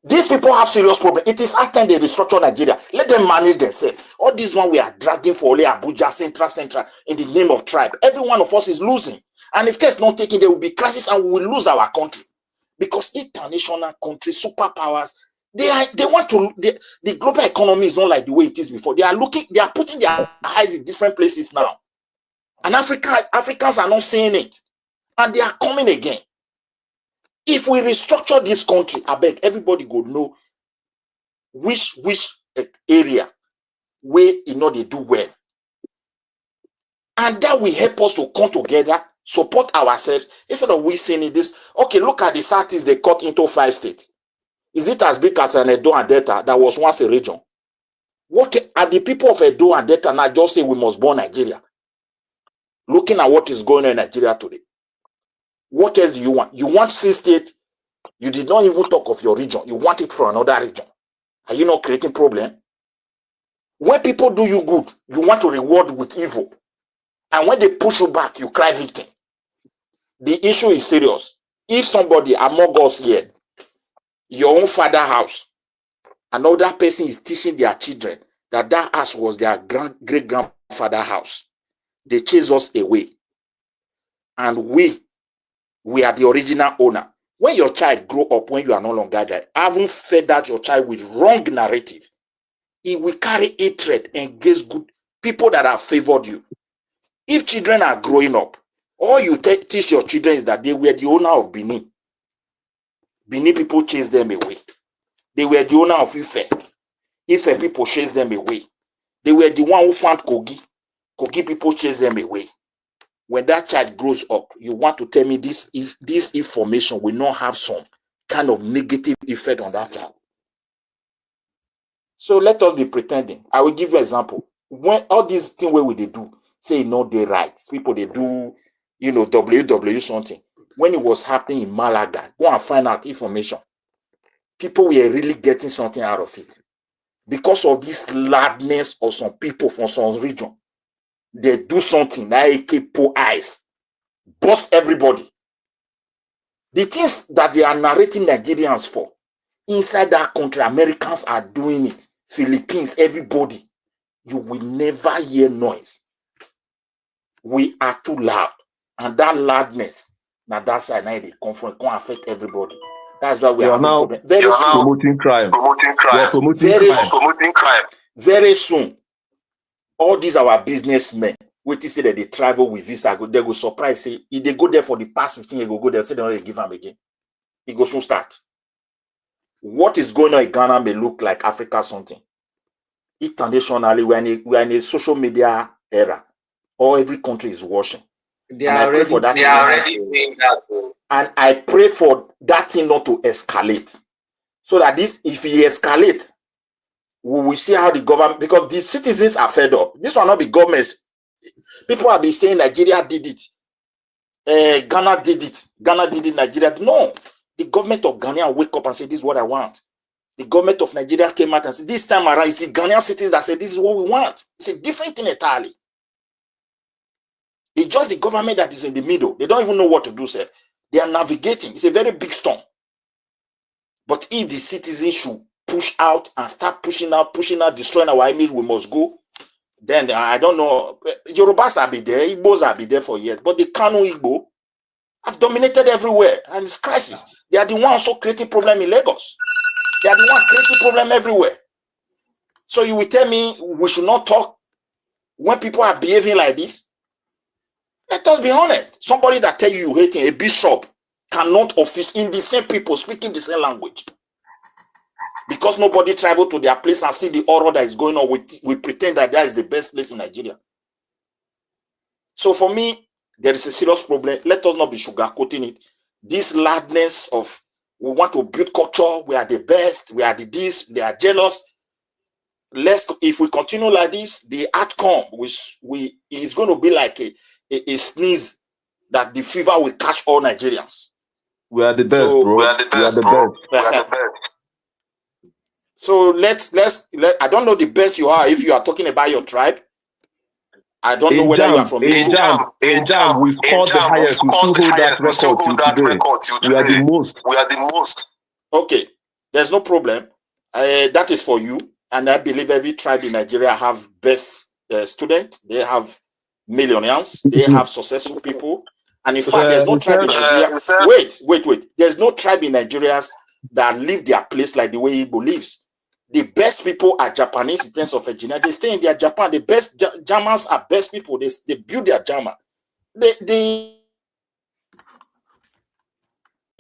These people have serious problems. It is after they restructure Nigeria. Let them manage themselves. All this one we are dragging for only Abuja, Central, in the name of tribe. Every one of us is losing. And if care is not taken, there will be crisis and we will lose our country. Because international countries, superpowers, the global economy is not like the way it is before. They are putting their eyes in different places now. And Africans are not seeing it. And they are coming again. If we restructure this country, I beg everybody go know which area where they do well. And that will help us to come together support ourselves instead of we saying this. Okay, look at the Southeast they cut into 5 states. Is it as big as an Edo and Delta that was once a region? What are the people of Edo and Delta now just say we must burn Nigeria? Looking at what is going on in Nigeria today. What else do you want? You want 6 states? You did not even talk of your region. You want it for another region. Are you not creating problem? When people do you good, you want to reward with evil. And when they push you back, you cry victim. The issue is serious. If somebody among us here, your own father house, another person is teaching their children that that house was their great-grandfather house, they chase us away. And we are the original owner. When your child grow up, when you are no longer there, having fed that your child with wrong narrative, it will carry hatred against good people that have favored you. If children are growing up, all you teach your children is that they were the owner of Benin. Benin people chase them away. They were the owner of Ife. Ife people chase them away. They were the one who found Kogi. Kogi people chase them away. When that child grows up, you want to tell me this information will not have some kind of negative effect on that child. So let us be pretending. I will give you an example. When all these things where we they do, say no, they rights. People they do, WW something. When it was happening in Malaga, go and find out information. People were really getting something out of it. Because of this ladness of some people from some region, they do something like pull eyes, bust everybody. The things that they are narrating Nigerians for, inside that country, Americans are doing it. Philippines, everybody. You will never hear noise. We are too loud. And that loudness, now that side, now they confront, can affect everybody. That's why we are having problem. Very soon. Promoting crime. Promoting crime. Very soon. All these our businessmen, wait to say that they travel with visa, they go surprise, say, if they go there for the past 15 years, go there, say they don't give them again. It goes soon start. What is going on in Ghana may look like Africa something. Internationally, we're in a social media era. All every country is watching. They are already doing that. And I pray for that thing not to escalate. So that this, if it escalates, we will see how the government, because the citizens are fed up. This will not be governments. People have been saying Nigeria did it. Ghana did it. Ghana did it, Nigeria. No. The government of Ghana wake up and say, this is what I want. The government of Nigeria came out and said, this time around, it's the Ghanaian citizens that said, this is what we want. It's a different thing entirely. It's just the government that is in the middle. They don't even know what to do, sir. They are navigating. It's a very big storm. But if the citizens should push out and start pushing out, destroying our image, we must go. Then I don't know. Yorubas will be there. Ibos will be there for years. But the Kanu Igbo have dominated everywhere. And it's crisis. They are the ones also creating problem in Lagos. They are the ones creating problem everywhere. So you will tell me we should not talk when people are behaving like this? Let us be honest. Somebody that tell you hating a bishop cannot office in the same people speaking the same language. Because nobody travel to their place and see the horror that is going on, we pretend that is the best place in Nigeria. So for me, there is a serious problem. Let us not be sugarcoating it. This loudness of we want to build culture, we are the best, we are the this, they are jealous. If we continue like this, the outcome is going to be like a sneeze that the fever will catch all Nigerians. We are the best, bro. We are the best, bro. We are the best. So let's I don't know the best you are if you are talking about your tribe. I don't know whether you are from Igbo. In Jam, we've called the highest. We still hold that record till today. We are the most. We are the most. Okay, there's no problem. That is for you. And I believe every tribe in Nigeria have best students. They have millionaires. They have successful people. And in fact, there's no tribe in Nigeria. Wait. There's no tribe in Nigeria that live their place like the way Igbo lives. The best people are Japanese in terms of engineering. They stay in their Japan. The best Germans are best people. They build their German. They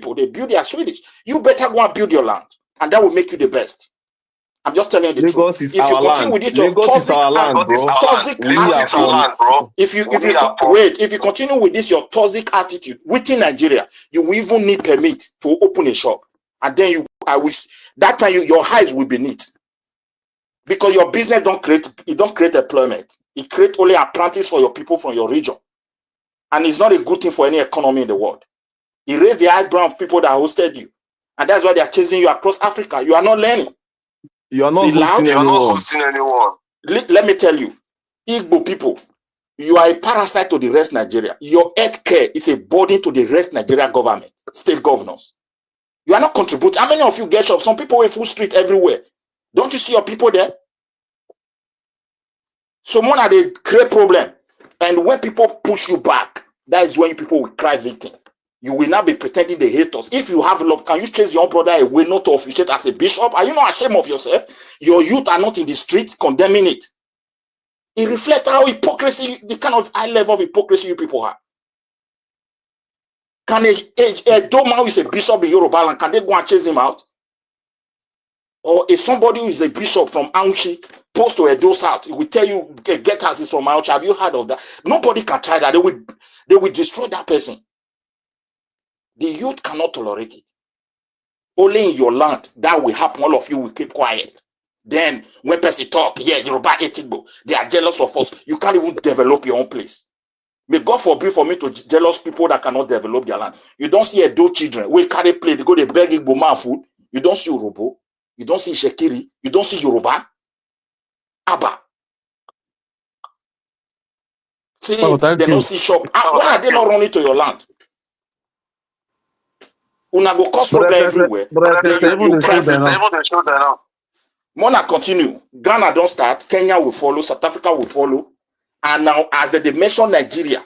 build their Swedish. You better go and build your land. And that will make you the best. I'm just telling you the Lagos truth. is If you our continue land. with this your Lagos is toxic our land, bro. We are attitude, from. if you continue with this your toxic attitude within Nigeria, you will even need permit to open a shop, and then that time your eyes will be neat, because your business don't create employment. It creates only apprentice for your people from your region, and it's not a good thing for any economy in the world. It raised the eyebrow of people that hosted you, and that's why they are chasing you across Africa. You are not learning. You are not hosting anyone. Let me tell you, Igbo people, you are a parasite to the rest Nigeria. Your health care is a burden to the rest Nigeria government, state governors. You are not contributing. How many of you get shops? Some people in full street everywhere. Don't you see your people there? So more than they create problem. And when people push you back, that is when people will cry victim. You will not be pretending they hate us. If you have love, can you chase your own brother away not to officiate as a bishop? Are you not ashamed of yourself? Your youth are not in the streets condemning it. It reflects how hypocrisy, the kind of high level of hypocrisy you people have. Can a Doma who is a bishop in Yoruba land, can they go and chase him out? Or is somebody who is a bishop from Aunchi post to Edo South? It will tell you get us is from Aunchi. Have you heard of that? Nobody can try that. They will destroy that person. The youth cannot tolerate it. Only in your land that will happen. All of you will keep quiet. Then when person talk, yeah, Yoruba Etigbo, they are jealous of us. You can't even develop your own place. May God forbid for me to jealous people that cannot develop their land. You don't see Edo children. We carry plate, they go they beg Igbo man food. You don't see Urobo. You don't see Shekiri. You don't see Yoruba. Abba. See, they don't see shop. Why are they not running to your land? Una go cause problem everywhere. You cry. Mona continue. Ghana don't start. Kenya will follow. South Africa will follow. And now, as they mention Nigeria,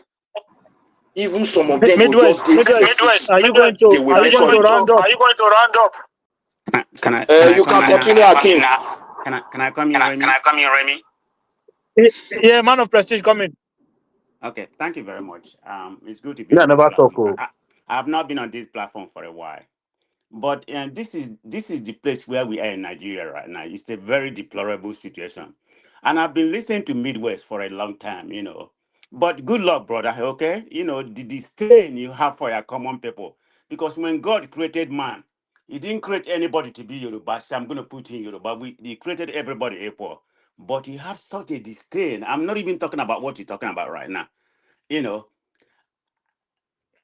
even some of them will just Midwest, are you going to round up? Can I you can continue, Akim. Can I come in, Remy? Yeah, man of prestige, come in. Okay, thank you very much. It's good to be. Yeah, never talk. I have not been on this platform for a while, but this is the place where we are in Nigeria right now. It's a very deplorable situation, and I've been listening to Midwest for a long time, But good luck, brother. Okay, the disdain you have for your common people, because when God created man, He didn't create anybody to be Yoruba. So I'm going to put in Yoruba. He created everybody equal. But you have such a disdain. I'm not even talking about what you're talking about right now.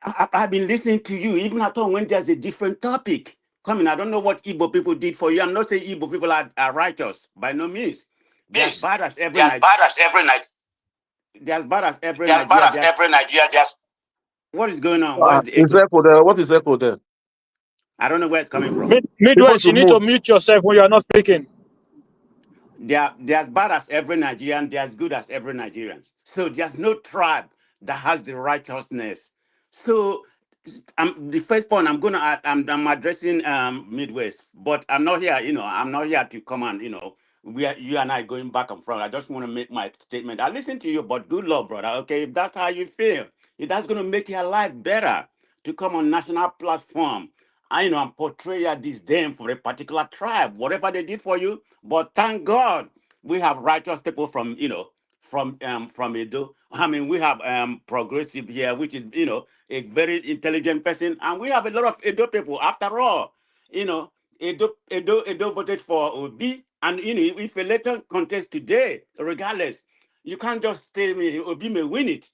I've been listening to you, even at all when there's a different topic coming. I don't know what Igbo people did for you. I'm not saying Igbo people are righteous, by no means. They're as bad as every night. They're as bad as every Nigeria. What is going on? What is echo there? I don't know where it's coming from. Midwest, you need to mute yourself when you are not speaking. They're as bad as every Nigerian. They're as good as every Nigerian. So there's no tribe that has the righteousness. So the first point I'm gonna add, I'm addressing Midwest, but I'm not here. I'm not here to come and you and I going back and forth. I just want to make my statement. I listen to you, but good luck, brother. Okay, if that's how you feel, if that's gonna make your life better to come on national platform, and portray your disdain for a particular tribe, whatever they did for you. But thank God we have righteous people from from Edo. I mean, we have progressive here, which is a very intelligent person, and we have a lot of Edo people. After all, Edo voted for Obi, and if a later contest today, regardless, you can't just say me Obi may win it,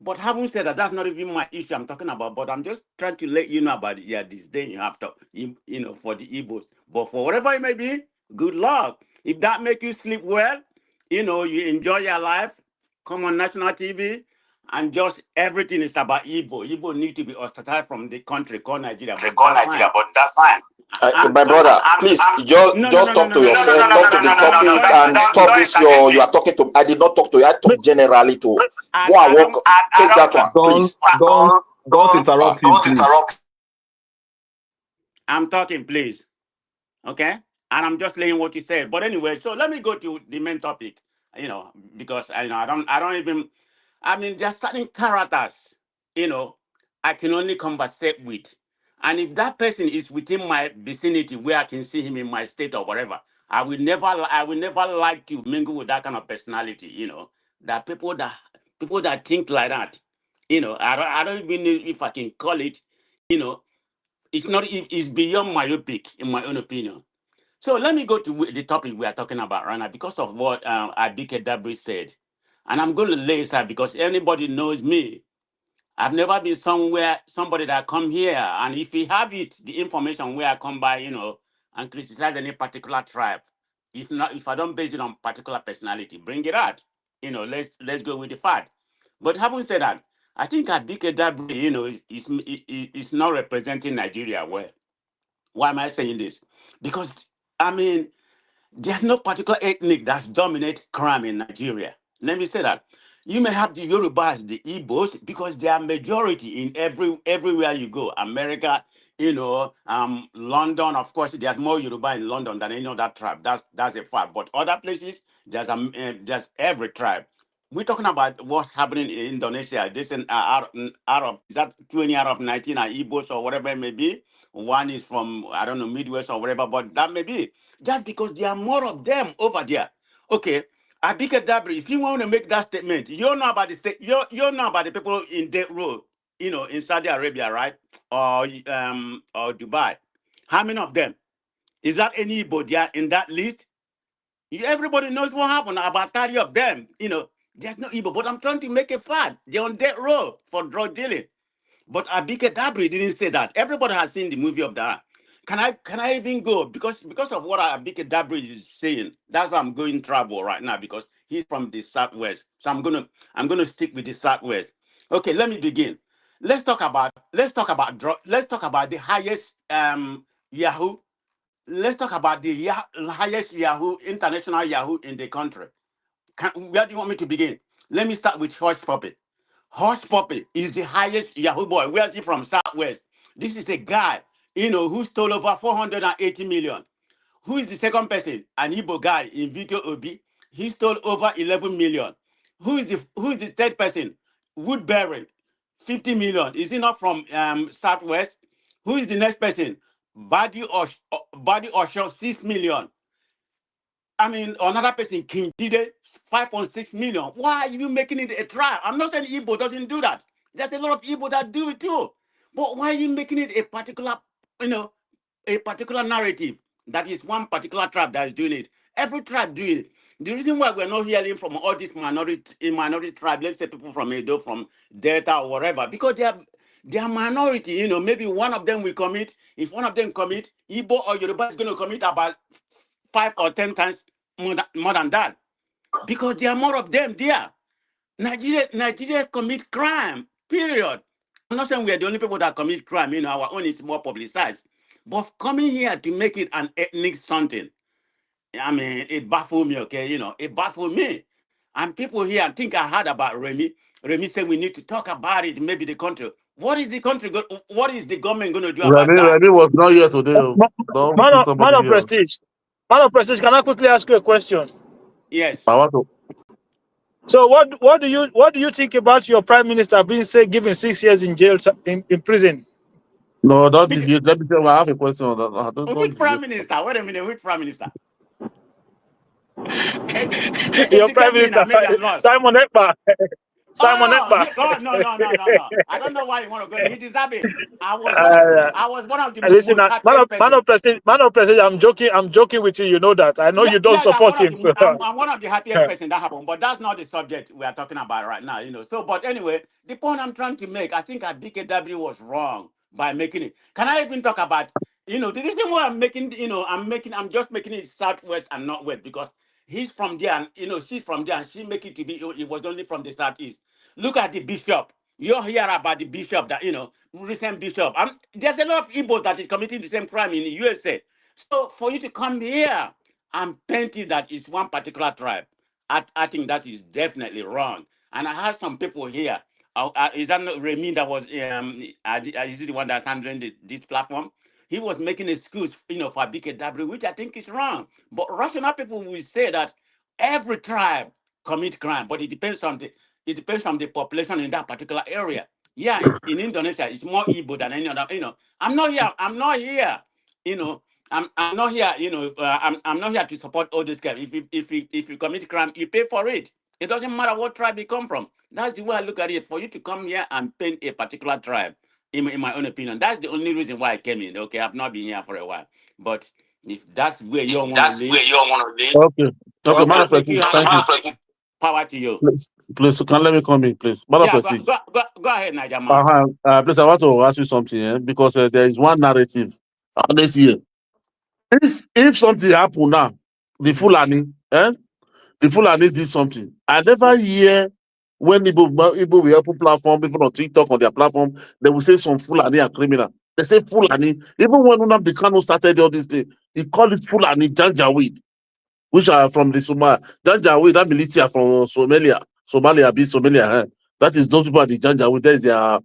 But having said that, that's not even my issue I'm talking about. But I'm just trying to let you know about disdain you have to, for the Ibos. But for whatever it may be, good luck. If that make you sleep well, you enjoy your life, come on national TV, and just everything is about Igbo. Igbo need to be ostracized from the country called Nigeria. But that's fine. My brother, please just talk to yourself, talk to the topic, and stop this. You are talking to. I did not talk to you. I talk generally to. Go and walk. Take that one, please. Don't interrupt him, please. I'm talking, please. Okay, and I'm just laying what you said. But anyway, so let me go to the main topic. Because I don't even. I mean, there are certain characters. I can only conversate with. And if that person is within my vicinity where I can see him in my state or whatever, I will never like to mingle with that kind of personality. You know, that people that think like that. You know, I don't even know if I can call it. You know, it's beyond myopic in my own opinion. So let me go to the topic we are talking about right now because of what Abike Dabiri said. And I'm going to lay aside because anybody knows me. I've never been somebody that come here, and if you have it, the information where I come by, you know, and criticize any particular tribe, if I don't base it on particular personality, bring it out. You know, let's go with the fact. But having said that, I think Abike Dabiri, you know, is not representing Nigeria well. Why am I saying this? Because I mean, there's no particular ethnic that's dominate crime in Nigeria. Let me say that. You may have the Yorubas, the Ibos, because they are majority in everywhere you go. America, you know, London, of course, there's more Yoruba in London than any other tribe. That's a fact. But other places, there's every tribe. We're talking about what's happening in Indonesia. This is out of is that 20 out of 19 are Ibos or whatever it may be. One is from I don't know Midwest or whatever, but that may be just because there are more of them over there. Okay, Abike Dabiri, if you want to make that statement, you know about the state, you know about the people in death row, you know, in Saudi Arabia, right? Or Dubai. How many of them? Is that any Igbo there in that list? Everybody knows what happened. About 30 of them, you know, there's no Igbo. But I'm trying to make a fact. They're on death row for drug dealing. But Abike Dabiri didn't say that. Everybody has seen the movie of that. Can I even go? Because of what Abike Dabiri is saying, that's why I'm going travel right now because he's from the Southwest. So I'm gonna stick with the Southwest. Okay, let me begin. Let's talk about the highest Yahoo. Let's talk about the highest Yahoo, international Yahoo in the country. Where do you want me to begin? Let me start with Hush Puppy. Hush Puppy is the highest Yahoo boy. Where is he from? Southwest. This is a guy, you know, who stole over 480 million. Who is the second person? An Igbo guy in Vito Obi. He stole over 11 million. Who is the third person? Woodbury, 50 million. Is he not from Southwest? Who is the next person? Badi Osho, 6 million. I mean, another person, King Dide, 5.6 million. Why are you making it a trial? I'm not saying Igbo doesn't do that. There's a lot of Igbo that do it too. But why are you making it a particular, you know, a particular narrative that is one particular tribe that is doing it? Every tribe doing it. The reason why we're not hearing from all these minority tribe, let's say people from Edo, from Delta or whatever, because they are minority. You know, maybe one of them will commit. If one of them commit, Igbo or Yoruba is going to commit about 5 or 10 times more than that, because there are more of them there. Nigeria commit crime, period. I'm not saying we are the only people that commit crime, you know, our own is more publicized. But coming here to make it an ethnic something, I mean, it baffled me, okay, you know, it baffled me. And people here think I heard about Remy. Remy said we need to talk about it, maybe the country. What is the government going to do about that? Remy was not here today. Don't Man see of, man somebody of here. prestige. Man of prestige, can I quickly ask you a question? Yes. I want to. So what do you think about your prime minister being given 6 years in jail in prison? No, don't deviate. Let me tell you, I have a question on that. Don't Which prime deviate. minister? Wait a minute, which prime minister? Your prime Educate me minister now, maybe I'm lost. Simon Ekpa. Simon Oh, Ekpa. no. I don't know why you want to go. He deserves it. I was one of the Listen, most happiest person. man of prestige. I'm joking with you. You know that. I know you don't support him. So. I'm one of the happiest person that happened, but that's not the subject we are talking about right now, you know. So, but anyway, the point I'm trying to make, I think Abike Dabiri was wrong by making it. Can I even talk about, you know, the reason why I'm making, you know, I'm just making it Southwest and not West because he's from there and, you know, she's from there and she make it to be, it was only from the Southeast. Look at the bishop. You hear about the bishop that, you know, recent bishop. There's a lot of Igbos that is committing the same crime in the USA. So for you to come here and paint it that it's one particular tribe, I think that is definitely wrong. And I have some people here. Is that not Remy that was, is he the one that's handling this platform? He was making excuse, you know, for Abike Dabiri, which I think is wrong. But rational people will say that every tribe commit crime, but it depends on the population in that particular area. Yeah, in Indonesia, it's more Igbo than any other. You know, I'm not here. You know, I'm not here, I'm not here to support all this crime. If you commit crime, you pay for it. It doesn't matter what tribe you come from. That's the way I look at it. For you to come here and paint a particular tribe, in my own opinion, that's the only reason why I came in. Okay, I've not been here for a while, but if that's where you want to live, Okay. Okay, Madam make you President, thank you. power to you. Please, can let me come in, please. Madam Yeah, President. go ahead, Niger man. Please, I want to ask you something, because there is one narrative this year. If something happen now, the Fulani, the Fulani did something. I never hear when Igbo will open platform, people on TikTok on their platform, they will say some Fulani are criminal. They say Fulani. Even when Nnamdi Kanu started all this thing, he called it Fulani Janjaweed, which are from the Somalia. Janjaweed, that militia from Somalia. That is those people at the Janjaweed. There is their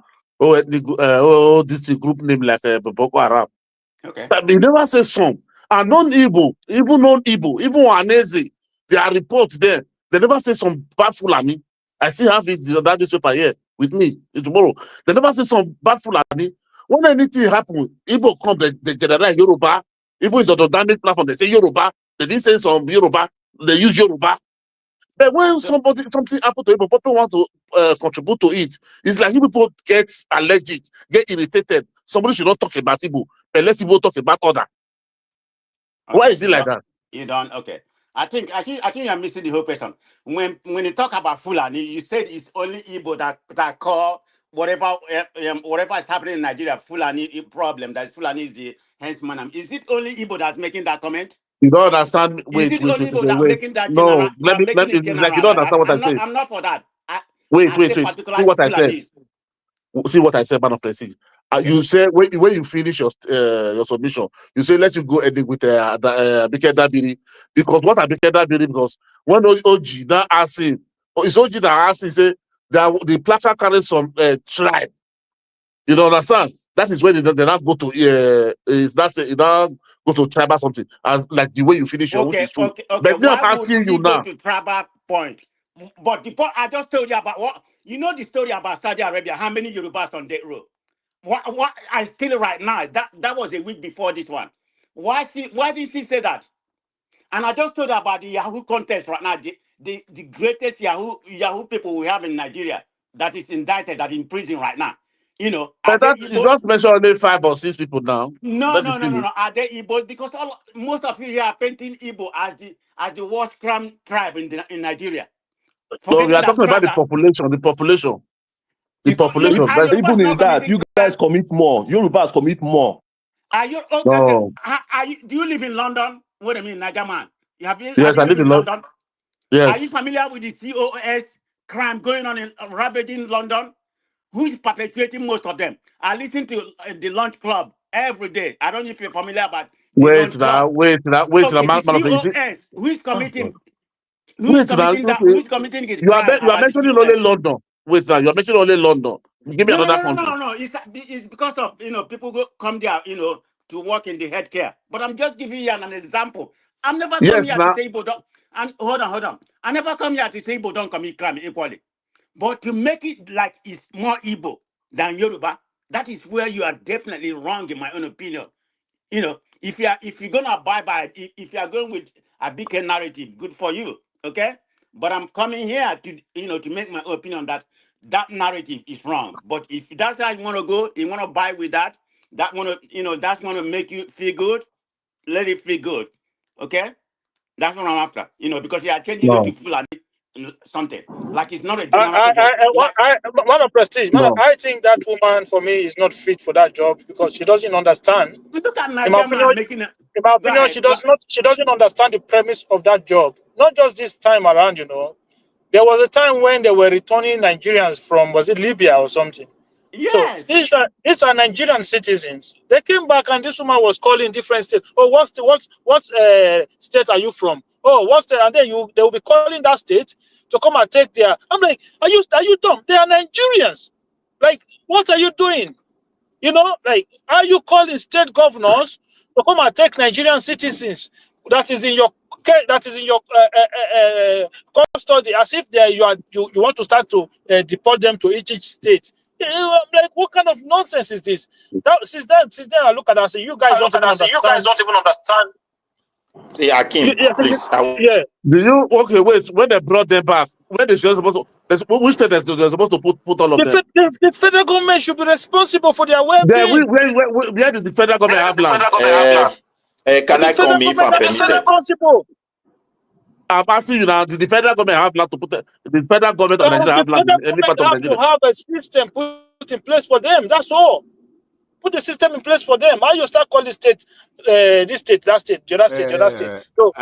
this group name like Boko Haram. Okay. But they never say some. And non-Igbo, even non-Igbo, even Wanese, there are reports there. They never say some bad Fulani. I still have it that newspaper here with me tomorrow. They never say some bad Fulani. When anything happens, Igbo come, they generalize Yoruba. Even in the dynamic platform, they say Yoruba. They didn't say some Yoruba. They use Yoruba. But when something happens to Igbo, people want to contribute to it. It's like people get allergic, get irritated. Somebody should not talk about Igbo, but let Igbo talk about other. Okay. Why is it like that? You don't. Okay. I think you're missing the whole question. When you talk about Fulani, you said it's only Igbo that call whatever is happening in Nigeria Fulani problem. That Fulani is the henchman. Is it only Igbo that's making that comment? You don't understand. Is it only Igbo that making that No, general? let me. It's like you don't understand what I say. I'm not for that. Wait. Particular See what I said. Fulanis. See what I said, man of Prestige. Okay. You say when you finish your submission, you say let you go ending with Abike Dabiri, because what Abike Dabiri, because when OG that asked him, it's OG that asked him, say that the placard carries some tribe. You don't understand? That is when they now go to go to tribe or something, and like the way you finish your, which is true. But me, I'm Why would asking he you go now. to tribal point? But the point I just told you about what you know the story about Saudi Arabia. How many Yorubas on death row? What I still right now? That was a week before this one. Why did she say that? And I just told her about the Yahoo contest right now. The greatest Yahoo people we have in Nigeria that is indicted, that in prison right now. You know, are But they that you Igbos? just mentioned only 5 or 6 people now. No. Let me finish. Are they Igbos? Because most of you here are painting Igbo as the worst crime tribe in Nigeria. No, we Forgetting are that talking about the tribes are population. The population. are Even Yorubas in not that, committing you guys commit more. Yorubas commit more. Are you okay? No. Do you live in London? What do you mean, Niger man? Have you Yes, I lived live in in London. London? Are you Yes. familiar with the COS crime going on in ravaging London? Who is perpetuating most of them? I listen to the Lunch Club every day. I don't know if you're familiar about the Lunch Club. Wait now, Okay, the man of the COS. Who is committing? wait now, That? okay. Who is committing the crime You are about the mentioning COS? only London. Wait now, you are mentioning only London. Give me another country. No. It's because of people come there to work in the healthcare. But I'm just giving you an example. I'm never come Yes, here to now. say Igbo don't. And hold on. I never come here to say Igbo don't commit crime equally. But to make it like it's more Igbo than Yoruba, that is where you are definitely wrong, in my own opinion. If you're gonna abide by it, if you are going with a big narrative, good for you, okay? But I'm coming here to make my opinion that narrative is wrong. But if that's how you want to go, you want to buy with that, that's gonna make you feel good, let it feel good, okay? That's what I'm after, because you are changing it to No. feel like something like it's not a general project. Like Man of prestige, No. I think that woman for me is not fit for that job because she doesn't understand. look at In my Niger opinion, man making it. Go she ahead. she doesn't understand the premise of that job. Not just this time around, There was a time when they were returning Nigerians from, was it Libya or something? So Yes. these are Nigerian citizens. They came back and this woman was calling different states. Oh, what state are you from? Oh, what state? And then they will be calling that state to come and take their. I'm like, are you dumb? They are Nigerians. Like, what are you doing? Like, are you calling state governors to come and take Nigerian citizens that is in your custody, as if you want to start to deport them to each state? I'm like, what kind of nonsense is this? Since then, I look at that, I say, you guys don't even understand. See, Akim, please. Yeah. Do you wait? When they brought them back, when they supposed to, which state they're supposed to put all of them? The federal government should be responsible for their Then well-being. where did the federal government have land? Can I come if I'm permitted? Responsible. I'm asking you now, did the federal government have land to put the federal government of Nigeria have land in any part of Nigeria? To have a system put in place for them. That's all. Put the system in place for them. How you start calling state, this state, that state, the other state, the other state. So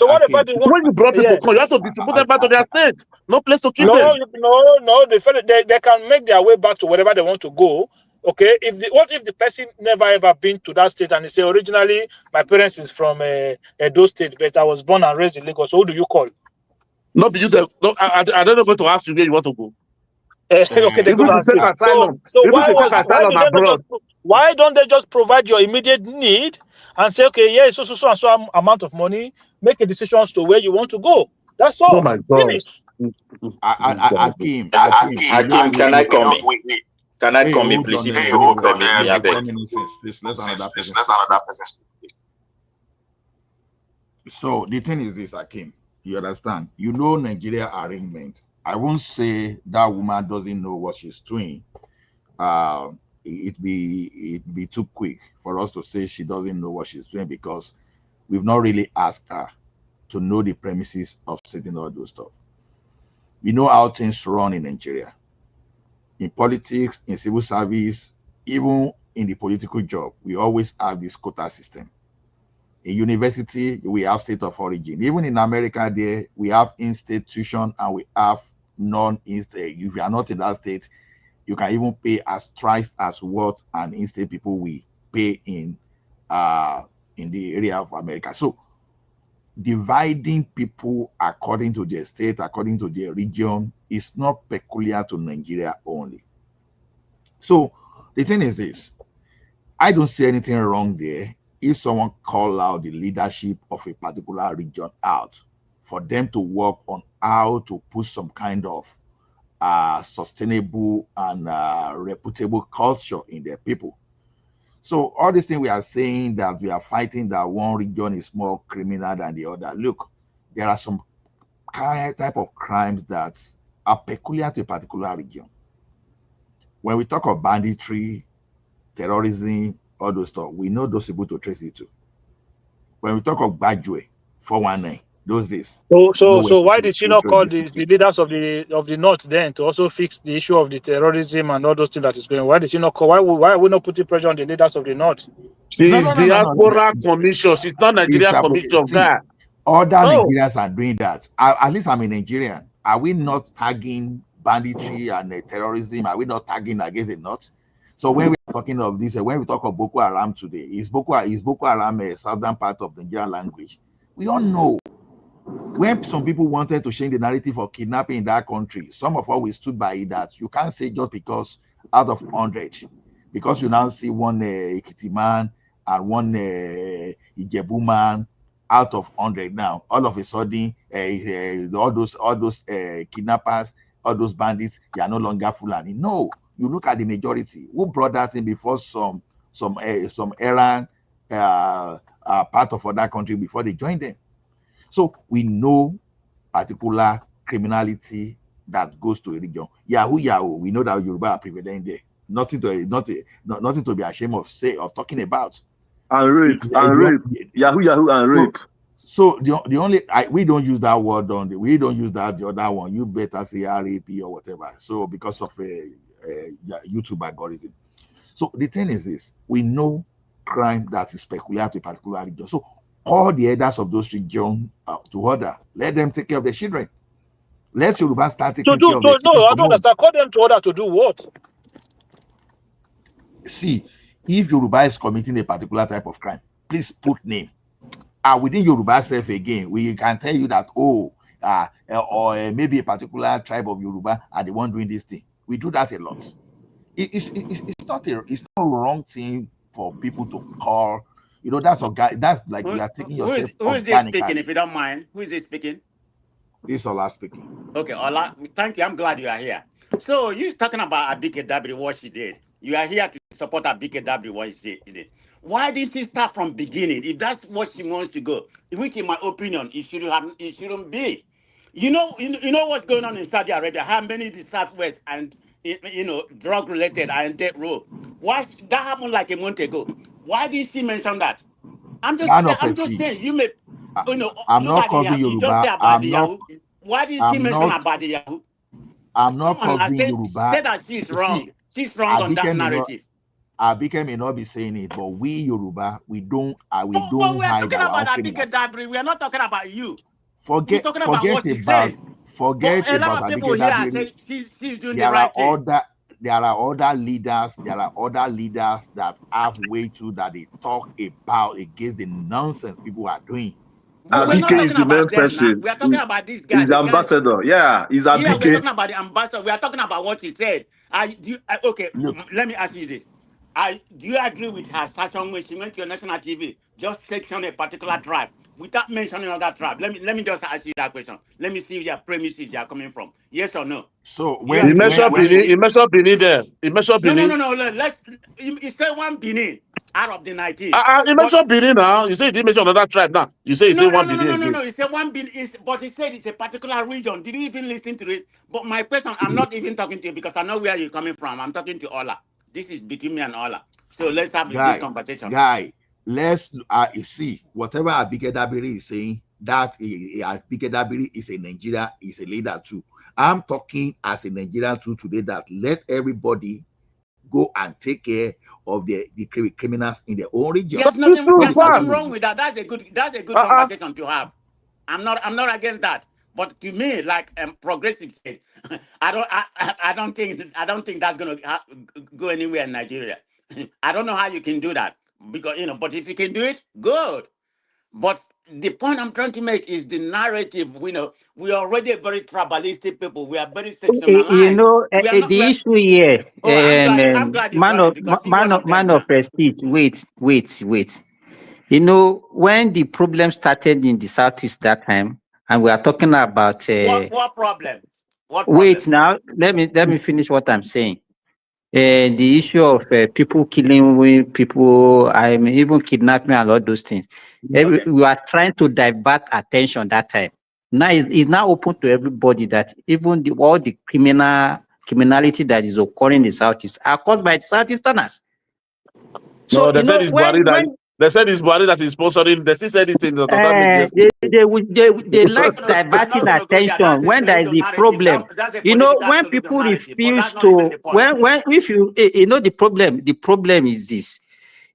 what about the when you brought people, you have to put them back to their state. No place to keep them. No. They can make their way back to wherever they want to go. Okay. What if the person never ever been to that state and they say originally my parents is from Edo State, but I was born and raised in Lagos. So who do you call? No, I don't know going to ask you where you want to go. Okay, they go ask you. So why don't they just provide your immediate need and say, okay, yeah, so amount of money, make a decision as to where you want to go. That's all. Oh my God. Akim, can I come in? Can I come in, please? If you will permit me, I beg. Please, let another person speak. So the thing is this, Akim, you understand? You know Nigeria arrangement. I won't say that woman doesn't know what she's doing. It'd be too quick for us to say she doesn't know what she's doing because we've not really asked her to know the premises of setting all those stuff. We know how things run in Nigeria. In politics, in civil service, even in the political job, we always have this quota system. In university, we have state of origin. Even in America, there we have institution and we have non-in-state. If you are not in that state, you can even pay as twice as what an in-state people will pay in the area of America. So dividing people according to their state, according to their region, is not peculiar to Nigeria only. So the thing is this, I don't see anything wrong there if someone call out the leadership of a particular region out for them to work on how to put some kind of sustainable and reputable culture in their people. So all these things we are saying that we are fighting that one region is more criminal than the other. Look, there are some type of crimes that are peculiar to a particular region. When we talk of banditry, terrorism, all those stuff, we know those people to trace it to. When we talk of Bajwe, 419, those days. So why did she not call the leaders of the North then to also fix the issue of the terrorism and all those things that is going on? Why did she not call? Why are we not putting pressure on the leaders of the North? She's diaspora commission. She's not Nigeria commission. Other Nigerians are doing that. At least I'm a Nigerian. Are we not tagging banditry and terrorism? Are we not tagging against the North? So when we are talking of this, when we talk of Boko Haram today, is Boko Haram a southern part of the Nigerian language? We all know. When some people wanted to change the narrative of kidnapping in that country, some of us we stood by that. You can't say just because out of 100, because you now see one Ekiti man and one Ijebu man out of 100 now, all of a sudden, all those kidnappers, all those bandits, they are no longer Fulani. No, you look at the majority who brought that in before some errand part of other country before they joined them. So we know particular criminality that goes to a region. Yahoo, we know that Yoruba are prevalent there. Nothing to be ashamed of talking about. And rape, Yahoo, and rape. So the only we don't use that word we don't use that the other one. You better say RAP or whatever. So because of YouTube algorithm. So the thing is this: we know crime that is peculiar to a particular region. So call the elders of those regions to order. Let them take care of the children. Let Yoruba start taking care of the children. No, I don't understand. Call them to order to do what? See, if Yoruba is committing a particular type of crime, please put name. Within Yoruba self again, we can tell you that, or maybe a particular tribe of Yoruba are the one doing this thing. We do that a lot. It's not a wrong thing for people to call. You know, that's like you are taking yourself. Who is this speaking, if you don't mind? Who is this speaking? This is Ola speaking. Okay, Ola, thank you. I'm glad you are here. So you talking about Abike Dabiri, what she did. You are here to support Abike Dabiri, what she did. Why didn't she start from beginning? If that's what she wants to go, which in my opinion, it shouldn't be. You know what's going on in Saudi Arabia? How many the Southwest and drug related are in death row? Why that happened like a month ago? Why didn't she mention that? I'm Man of just speech. saying. You may I'm look not at the covering you just say Yoruba. about the Yahoo. Why didn't she I'm mention not about the Yahoo? I'm Come not on, I covering say Yoruba. that she's See, wrong. She's wrong on that narrative. Abike may not be saying it, but we Yoruba, we don't But we are hide talking our about own Abike feelings. Dabiri. We are not talking about you. We're Forget talking about forget what she about said. forget But a lot about of people Abike here are Dabiri. saying she's doing the There are right thing. other leaders. There are other leaders that have way too that they talk about against the nonsense people are doing. But we're not Abike is talking the main about them now. person. We are talking about this guy, He's the guy. ambassador. Yeah, he's Yeah, we're Abike. talking about the ambassador. We are talking about what he said. Okay, let me ask you this. Do you agree with her assertion when she went to your national TV, just section a particular tribe without mentioning other tribe? Let me just ask you that question. Let me see your premises you are coming from. Yes or no? So when He mentioned Benin there. He mentioned Benin. No. Let's. He said one Benin out of the 19. You mentioned Benin now. You say he didn't mention another tribe now. You say one Benin again. No. He said one Benin, but he said it's a particular region. Did you even listen to it? But my question, I'm not even talking to you because I know where you're coming from. I'm talking to Ola. This is between me and Ola. So let's have this conversation. Let's see whatever Abike Dabiri is saying. That Abike Dabiri is a Nigeria, is a leader too. I'm talking as a Nigerian too today. That let everybody go and take care of the criminals in their own region. There's nothing wrong with that. That's a good conversation to have. I'm not against that. But to me, like progressive said, I don't think that's gonna go anywhere in Nigeria. I don't know how you can do that because but if you can do it, good. But the point I'm trying to make is the narrative. We are already a very tribalistic people. We are very sectionalized. The issue here, I'm glad you got it because he's one of them man now. of prestige. Wait. When the problem started in the Southeast that time, and we are talking about what problem? Wait, now let me finish what I'm saying. The issue of people killing people, I mean, even kidnapping and all those things. We are trying to divert attention that time. Now it's now open to everybody that even all the criminality that is occurring in the Southeast are caused by the Southeasterners. So they said it's Buhari that is sponsoring. They still said it in the other media. They like diverting attention when there is a problem. When people refuse to, if the problem is this.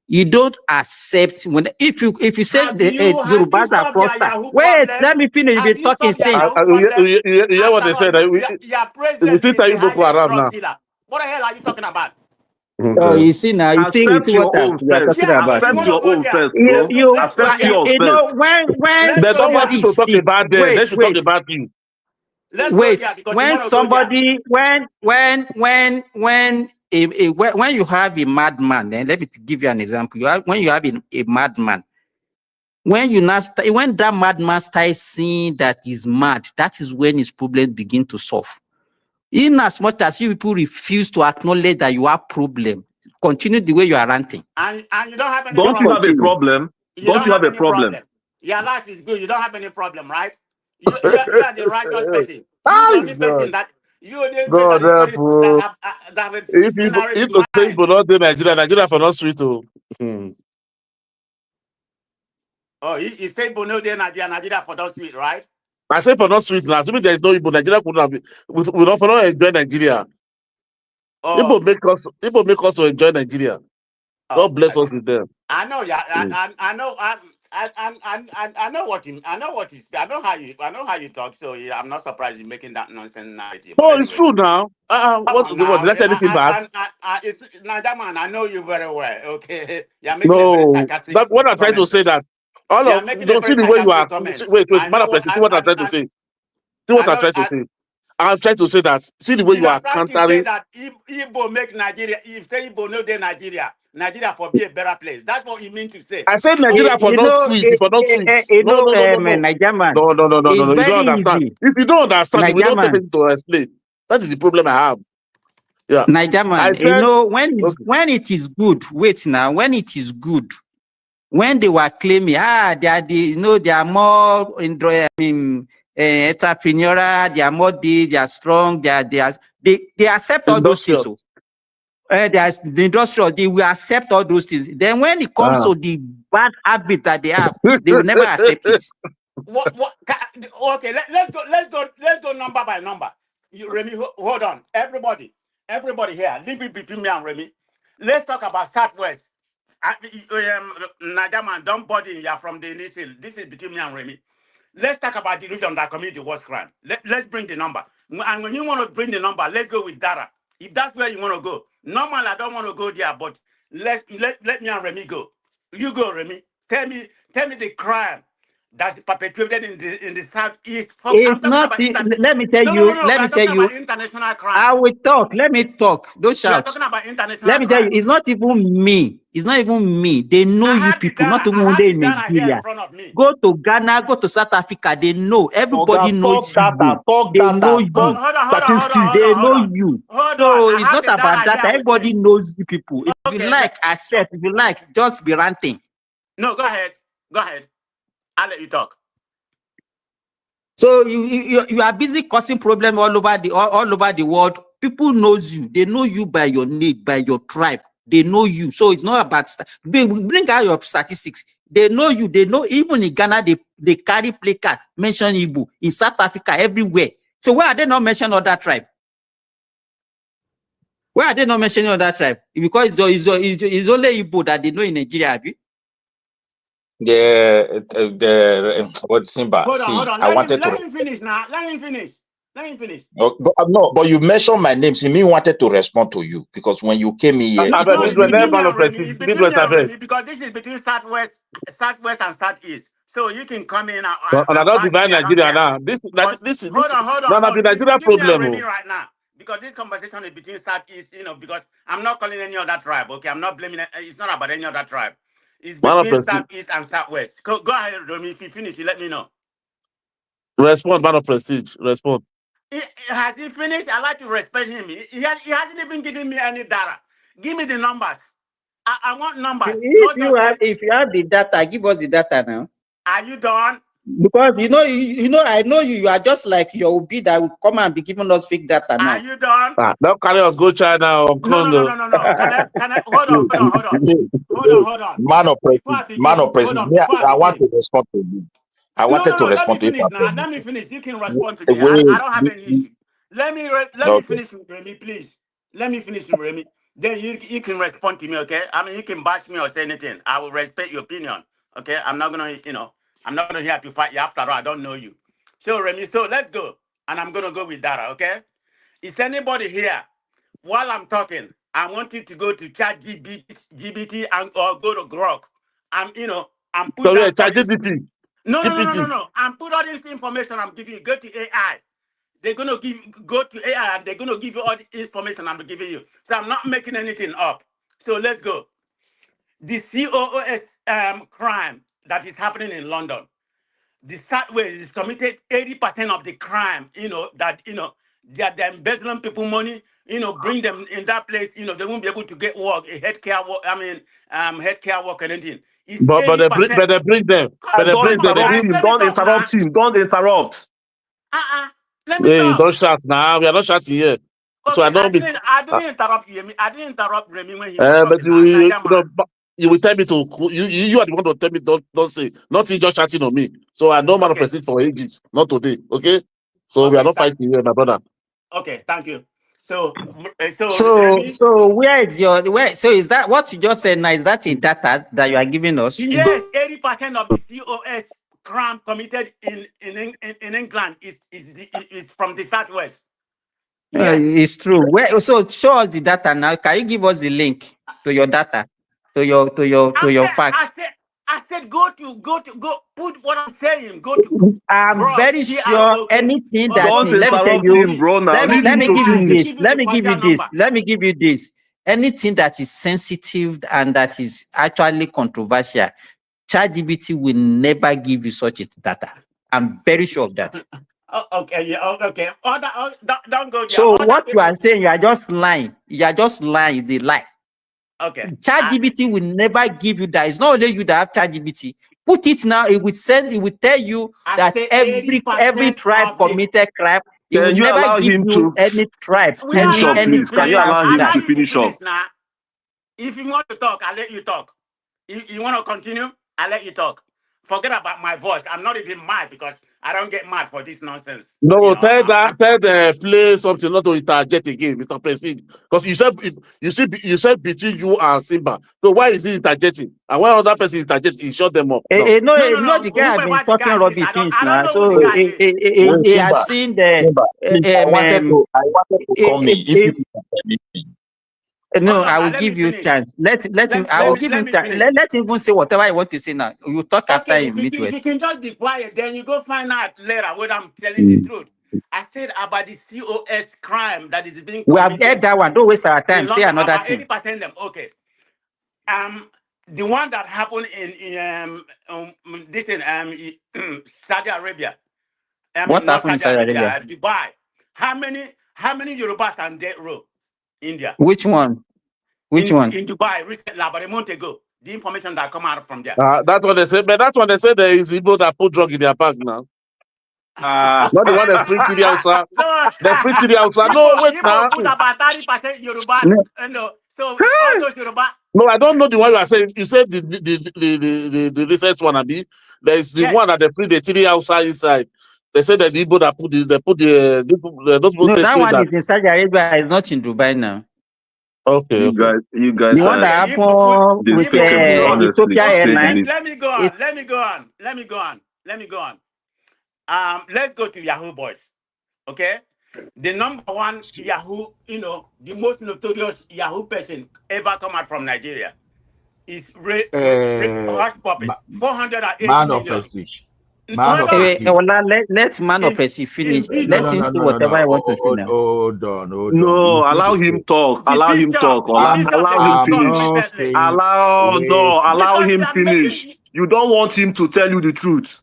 You don't accept if you say the Yorubas are fraudsters. Wait, let me finish the talking. You hear what they said? Your president is the highest drug dealer. What the hell are you talking about? You see now, you see what we are talking about. Accept your own first, bro. Accept yours first. When somebody to talk about them, they should talk about you. When somebody, when you have a madman, then let me give you an example. When you have a madman, when that madman starts seeing that he's mad, that is when his problem begin to solve. In as much as you people refuse to acknowledge that you have problem, continue the way you are ranting. And you don't have any problem. Don't you have a problem? Don't you have a problem? Your life is good. You don't have any problem, right? You are the righteous person. You're the only person that you're the God, that have a if the people not do Nigeria for not sweet too. Oh, he said Bono de Nigeria for not sweet, right? I say for not sweet now. Assuming there is no Igbo, Nigeria could not be. We don't for not enjoy Nigeria. Igbo make us to enjoy Nigeria. God bless us with them. I know, yeah. I know. I know what you. I know what you. I know how you talk. So yeah, I'm not surprised you're making that nonsense narrative. Oh, anyway. It's true now. What did I say anything bad? It's that man. I know you very well. Okay, you're making a very sarcastic. What I'm trying to say that all of don't see the way you are. Wait, man, see what I'm trying to say. See what I'm trying to say. I'm trying to say that. See the way you are countering. That Igbo make Nigeria. If say Igbo no dey Nigeria for be a better place. That's what you mean to say. I said Nigeria for not sweet. For not sweet. No. No. You don't understand. If you don't understand, we don't take it to explain. That is the problem I have. Yeah. Nigerman, you know, when it is good, wait now, when it is good, when they were claiming, they are they are more entrepreneurial, they are more they are strong, they accept all those things. So there's the industrial, they will accept all those things. Then when it comes to the bad habit that they have, they will never accept it. Okay, let's go number by number. Remy, hold on. Everybody here, leave it between me and Remy. Let's talk about Southwest. Nadaman, don't bother. You are from the initial. This is between me and Remy. Let's talk about the region that committed the worst crime. Let's bring the number. And when you want to bring the number, let's go with data. If that's where you want to go. Normally, I don't want to go there, but let me and Remy go. You go, Remy. Tell me the crime that's perpetrated in the southeast. It's not. Let me tell you. Let me tell you. International crime. I will talk. Let me talk. Don't shout. We are talking about international Let me tell you. crime. It's not even me. It's not even me. They know you people. Not even they in Nigeria. Go to Ghana. Go to South Africa. They know. Everybody knows you. They know you. They know you. So it's not about that. Everybody knows you people. If you like, accept. If you like, just be ranting. No, go ahead. Go ahead. I'll let you talk. So you are busy causing problem all over the world. People knows you. They know you by your name, by your tribe. They know you. So it's not about bring out your statistics. They know you. They know even in Ghana they carry placard mention Igbo. In South Africa everywhere. So why are they not mentioning other tribe? Why are they not mentioning other tribe? Because it's only Igbo that they know in Nigeria. Abi? What's Simba? Hold on. Let him finish now. Let him finish. No, but you mentioned my name. See, me wanted to respond to you because when you came in here, Because this is between Southwest and Southeast. So you can come in and I don't divide Nigeria now. This is hold on. the Nigeria problem. Right now. Because this conversation is between Southeast, because I'm not calling any other tribe, okay? I'm not blaming it. It's not about any other tribe. It's between Southeast and Southwest. Go ahead, Romy. If you finish, you let me know. Respond, man of prestige. Respond. Has he finished? I like to respect him. He hasn't even given me any data. Give me the numbers. I want numbers. If you have the data, give us the data now. Are you done? Because I know you are just like your Obi that will come and be giving us fake data now. Are you done? Don't carry us go China or Congo. No. Can I hold on. Man of prestige. I want to respond to you. I wanted to respond to you. Let me finish. You can respond to me. I don't have any issue. Let me finish with Remy, please. Let me finish with Remy. Then you can respond to me, okay? I mean, you can bash me or say anything. I will respect your opinion, okay? I'm not gonna here to fight you. After all, I don't know you. So Remy, let's go, and I'm gonna go with Dara, okay? Is anybody here? While I'm talking, I want you to go to ChatGPT or go to Grok. I'm put so ChatGPT. No. And put all this information I'm giving you. Go to AI. They're gonna go to AI and they're gonna give you all the information I'm giving you. So I'm not making anything up. So let's go. The COOS crime that is happening in London. The Southwest is committed 80% of the crime. They're embezzling people money. Bring them in that place. They won't be able to get work, healthcare work. Healthcare work and anything. But they bring them. Don't interrupt him. Don't interrupt. Let me talk. Don't shout now. We are not shouting here. Okay, so I didn't interrupt you. I didn't interrupt Remy when he but was you will tell me to. You are the one to tell me don't say nothing. Just shouting on me. So I know man of prestige for ages, not today. Okay. So we are not fighting here, my brother. Okay, thank you. So where is so is that what you just said now? Is that a data that you are giving us? Yes, 80% of the COS crime committed in England is from the Southwest. Yes. It's true. So show us the data now. Can you give us the link to your data, to your facts? I said go put what I'm saying. Go to. I'm very sure anything that don't interrupt him, bro. Now let me give you this. Anything that is sensitive and that is actually controversial, ChatGPT will never give you such a data. I'm very sure of that. Oh, okay, yeah, okay. Don't go there. So Other what you people. are saying, you are just lying. You are just lying. It's a lie. Okay. ChatGPT will never give you that. It's not only you that have ChatGPT. Put it now. It will send. It will tell you I that say every 80% tribe of the. committed crime. It will Can you never allow give him you to any tribe, We finish up, allow you any to please? Can finish you criminal now. allow do him Allow that. to you to finish finish up? now. If you want to talk, I'll let you talk. You want to continue? I'll let you talk. Forget about my voice. I'm not even mad because I don't get mad for this nonsense. No, tell that play something not to interject again, Mr. President. Because you said between you and Simba. So why is he interjecting? And when another person interjects, he shut them up. No. No, the guy has been Whoever the talking guy is, rubbish since I don't now. know who the So guy is. Wait, he Simba, has seen the Simba, please, I wanted to come in. If you can permit me. no, Hold on, I will let me give you finish. chance. Let him. I will give Let him me chance. finish. Let him even say whatever I want to say now. You talk after Okay, him. if you can just be quiet, then you go find out later whether I'm telling the truth. I said about the COS crime that is being We have heard committed that one. Don't waste our time. in Say London. another About thing. 80% of them. Okay. The one that happened in this in Saudi Arabia. I mean, What not happened in Saudi Saudi Arabia, Arabia? Dubai. How many Yorubas on death row? India. Which one? Which one? In Dubai, recently, about a month ago. The information that come out from there. That's what they say. But that's what they say there is people that put drug in their bag now. Not the one that free to the outside. No, They free to the outside. No, wait now. Igbo put about 30% Yoruba. So all those Yoruba. No, I don't know the one you are saying. You said the recent one, Abi. There is the one that they free the three outside inside. They say that the people that those people No, say that straight one that. is in Saudi Arabia. It's not in Dubai now. Okay, You guys The one are that happened with despicable. Honestly, Ethiopia to say the Airlines. least. Let me go on. Let's go to Yahoo Boys. Okay? The number one Yahoo, the most notorious Yahoo person ever come out from Nigeria is Hush Puppet. 480 Man of million. prestige. Man Hold of on. prestige. Let man of Prestige finish. No, Let no, him no, say no, no, whatever no. I want to say now. Hold on. No, It's not allow the him same. talk. The Allow him talk. Allow him discuss finish. not recently. saying, wait. Allow Because you him are finish. making. You don't want him to tell you the truth.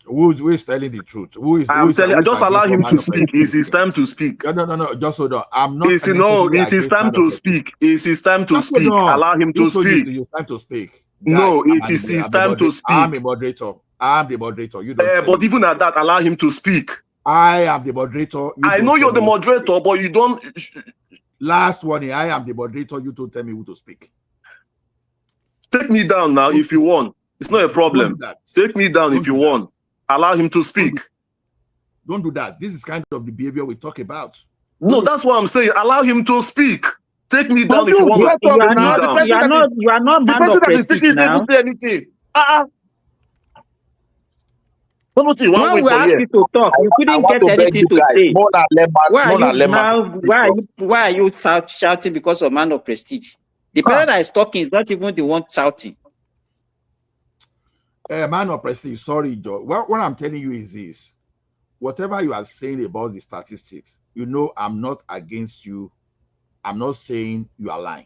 Who is telling the truth? Who is I'm telling. Just against allow what him man to of speak. prestige It's is his saying? time to speak. No. Just hold on. I'm not No, necessarily it is against time man of to prestige. speak. It is time to Just hold speak. on. Allow him Who to told you speak. it's time to speak? Guy, No, it is his I'm the time to I'm a speak. moderator. I'm the moderator. You don't tell But me. even at that, allow him to speak. I am the moderator. You I don't know tell you're the me. moderator, but you don't. Last warning. I am the moderator. You don't tell me who to speak. Take me down now if you want. It's not a problem. Don't do that. Take me down Don't if you do that. want. Allow him to speak. Don't do that. This is kind of the behavior we talk about. No, that's what I'm saying. Allow him to speak. Take me down But if you you want to shut take up me now. down. You are not The man person of that is Prestige speaking didn't now. say anything. One When wait we for ask here. you to talk, you I couldn't want get to beg anything you to guys. say. Why are you shouting because of man of Prestige? The person that is talking is not even the one shouting. Man of prestige, sorry, Joe. What I'm telling you is this. Whatever you are saying about the statistics, I'm not against you. I'm not saying you are lying.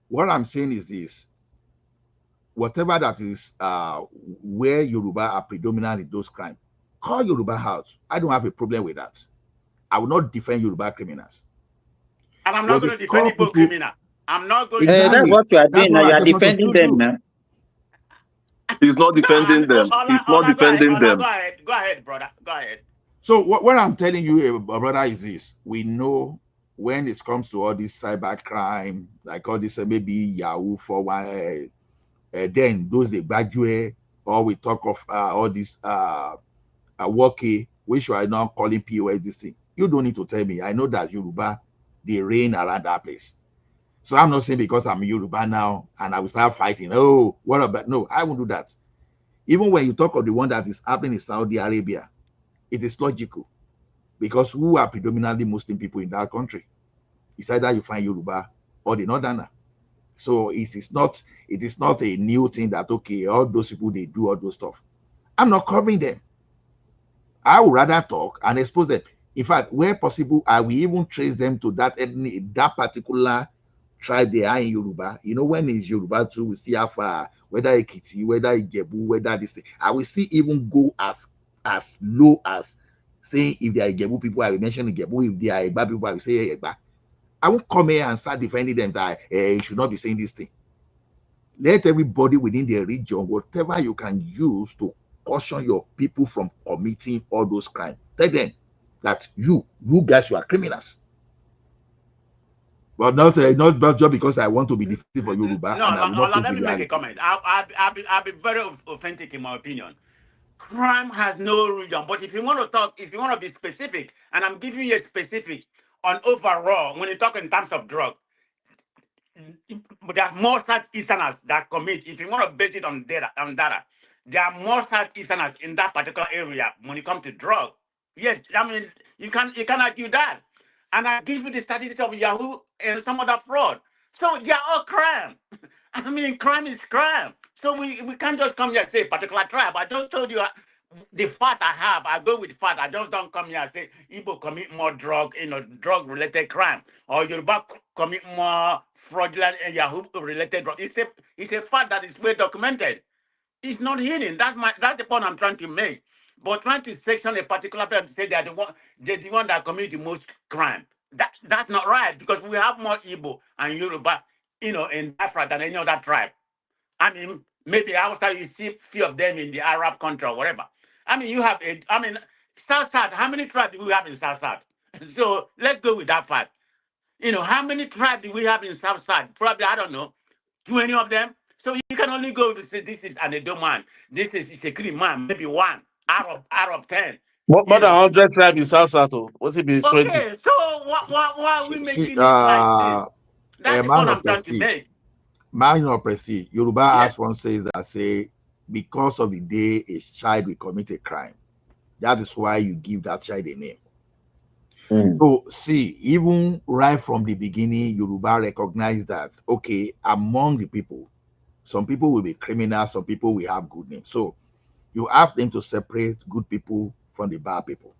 What I'm saying is this. Whatever that is where Yoruba are predominant in those crimes, call Yoruba out. I don't have a problem with that. I will not defend Yoruba criminals. And I'm not going to defend Igbo criminal. I'm not going to. That's what you are doing now. You are defending them now. He's not defending them. He's not defending them. Go ahead, brother. Go ahead. So what I'm telling you, brother, is this. We know when it comes to all this cyber crime, like all this maybe Yahoo for one, then those they graduate, or we talk of all this worky, which you are now calling POS this thing. You don't need to tell me. I know that Yoruba, they reign around that place. So I'm not saying because I'm Yoruba now and I will start fighting. Oh, what about? No, I won't do that. Even when you talk of the one that is happening in Saudi Arabia, it is logical because who are predominantly Muslim people in that country? It's either you find Yoruba or the Northerner. So it is not a new thing that, okay, all those people, they do all those stuff. I'm not covering them. I would rather talk and expose them. In fact, where possible, I will even trace them to that particular tribe they are in Yoruba. When it's Yoruba too, we see how far, whether Ekiti, whether Ijebu, whether this thing. I will see even go as as low as saying if they are Ijebu people, I will mention Ijebu. If they are Egba people, I will say Egba. I won't come here and start defending them that you should not be saying this thing. Let everybody within the region, whatever you can use to caution your people from committing all those crimes, tell them that you guys, you are criminals. But not just because I want to be defensive for Yoruba, No, and I will not face let the me make a reality. comment. I'll be very authentic in my opinion. Crime has no region, but if you want to talk, if you want to be specific, and I'm giving you a specific on overall, when you talk in terms of drug, there are more Southeasterners that commit. If you want to base it on data, there are more Southeasterners in that particular area when it comes to drug. Yes, I mean you can argue that, and I give you the statistics of Yahoo and some other fraud. So they are all crime. I mean, crime is crime. So we can't just come here and say particular tribe. I just told you the fact I have. I go with fact. I just don't come here and say Igbo commit more drug, drug-related crime, or Yoruba commit more fraudulent and Yahoo-related drug. It's a fact that is well documented. It's not hidden. That's the point I'm trying to make. But trying to section a particular person to say they're the one that commit the most crime. That's not right, because we have more Igbo and Yoruba, in Africa than any other tribe. I mean, maybe outside you see few of them in the Arab country or whatever. I mean, South South, how many tribes do we have in South South? So let's go with that fact. How many tribes do we have in South South? Probably, I don't know, 20 of them. So you can only go to say this is an Edo man, this is Isekiri man, maybe one out of 10. More than 100 tribes in South South. What it be 20? Okay, so why are we See, making it like this? That's a the man point of I'm trying to prestige. make. Man of prestige. Yoruba Yeah. has one says that say, because of the day a child will commit a crime, that is why you give that child a name. So see, even right from the beginning, Yoruba recognize that, okay, among the people, some people will be criminals, some people will have good names. So you have them to separate good people from the bad people.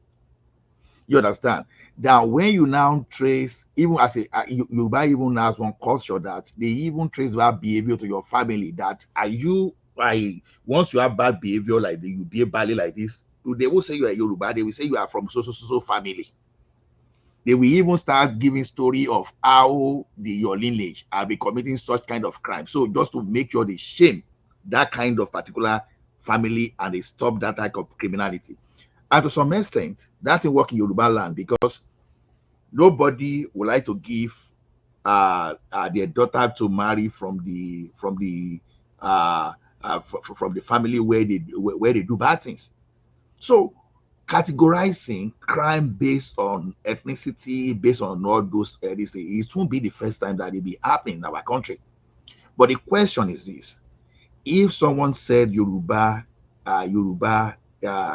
You understand? Now, when you now trace, even as Yoruba even has one culture that they even trace bad behavior to your family. That once you have bad behavior like you behave badly like this, they will say you are Yoruba. They will say you are from so family. They will even start giving story of how your lineage have been committing such kind of crime. So just to make sure they shame that kind of particular family and they stop that type of criminality. And to some extent, that will work in Yoruba land because nobody would like to give their daughter to marry from the family where they do bad things. So categorizing crime based on ethnicity, based on all those it won't be the first time that it be happening in our country. But the question is this: if someone said Yoruba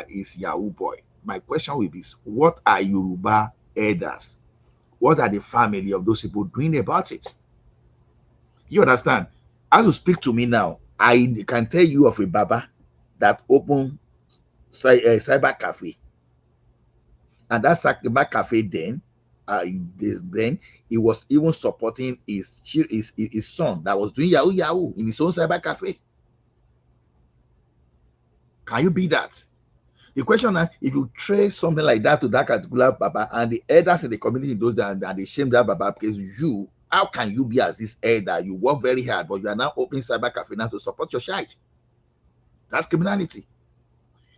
is Yahoo boy, my question will be: what are Yoruba elders? What are the family of those people doing about it? You understand? As you speak to me now, I can tell you of a Baba that opened cyber cafe, and that cyber cafe then he was even supporting his son that was doing Yahoo in his own cyber cafe. Can you be that? The question is, if you trace something like that to that particular Baba and the elders in the community those that and they shame that Baba because how can you be as this elder? You work very hard, but you are now opening cyber cafe now to support your child. That's criminality.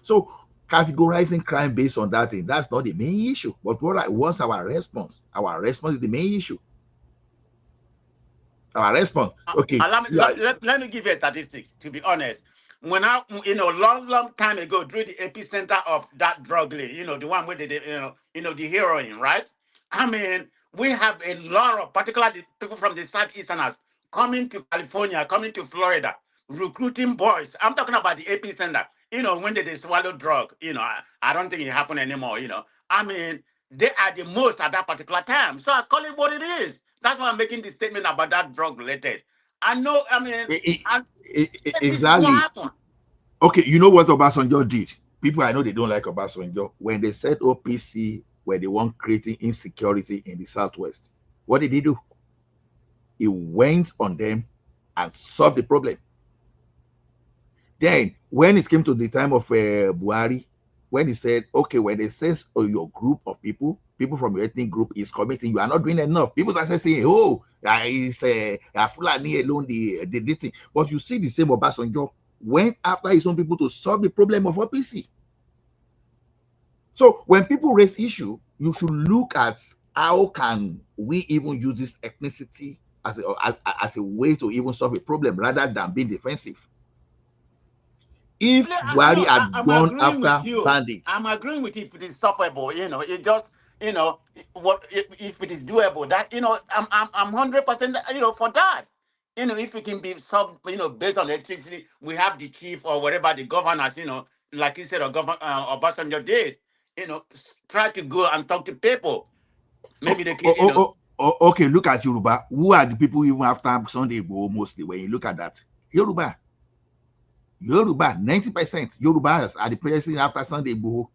So categorizing crime based on that thing, that's not the main issue. But what's our response? Our response is the main issue. Our response. Okay. Let me give you a statistics, to be honest. When long time ago, during the epicenter of that drug league, the one with the heroin, right? I mean, we have a lot of, particularly people from the Southeasterners, coming to California, coming to Florida, recruiting boys. I'm talking about the epicenter. When they swallow drug, I don't think it happened anymore, I mean, they are the most at that particular time. So I call it what it is. That's why I'm making the statement about that drug related. I know, I mean, this is what Exactly. happened. Okay, you know what Obasanjo did? People I know they don't like Obasanjo. When they said OPC, where they want creating insecurity in the Southwest, what did he do? He went on them and solved the problem. Then, when it came to the time of Buhari, when he said, okay, when they say your group of people from your ethnic group is committing, you are not doing enough. People start saying, oh, it's Fulani alone, this thing. But you see the same Obasanjo went after his own people to solve the problem of OPC. So when people raise issue, you should look at how can we even use this ethnicity as a way to even solve a problem rather than being defensive. If Buhari had gone after bandits, I'm agreeing with you if it is sufferable. It just, what if it is doable? That I'm 100% for that. If it can be solved, based on electricity, we have the chief or whatever the governors, like you said, or Obasanjo did, try to go and talk to people. Maybe they can, okay, look at Yoruba. Who are the people even after Sunday Igboho mostly? When you look at that, Yoruba, 90% Yorubas are the president after Sunday Igboho.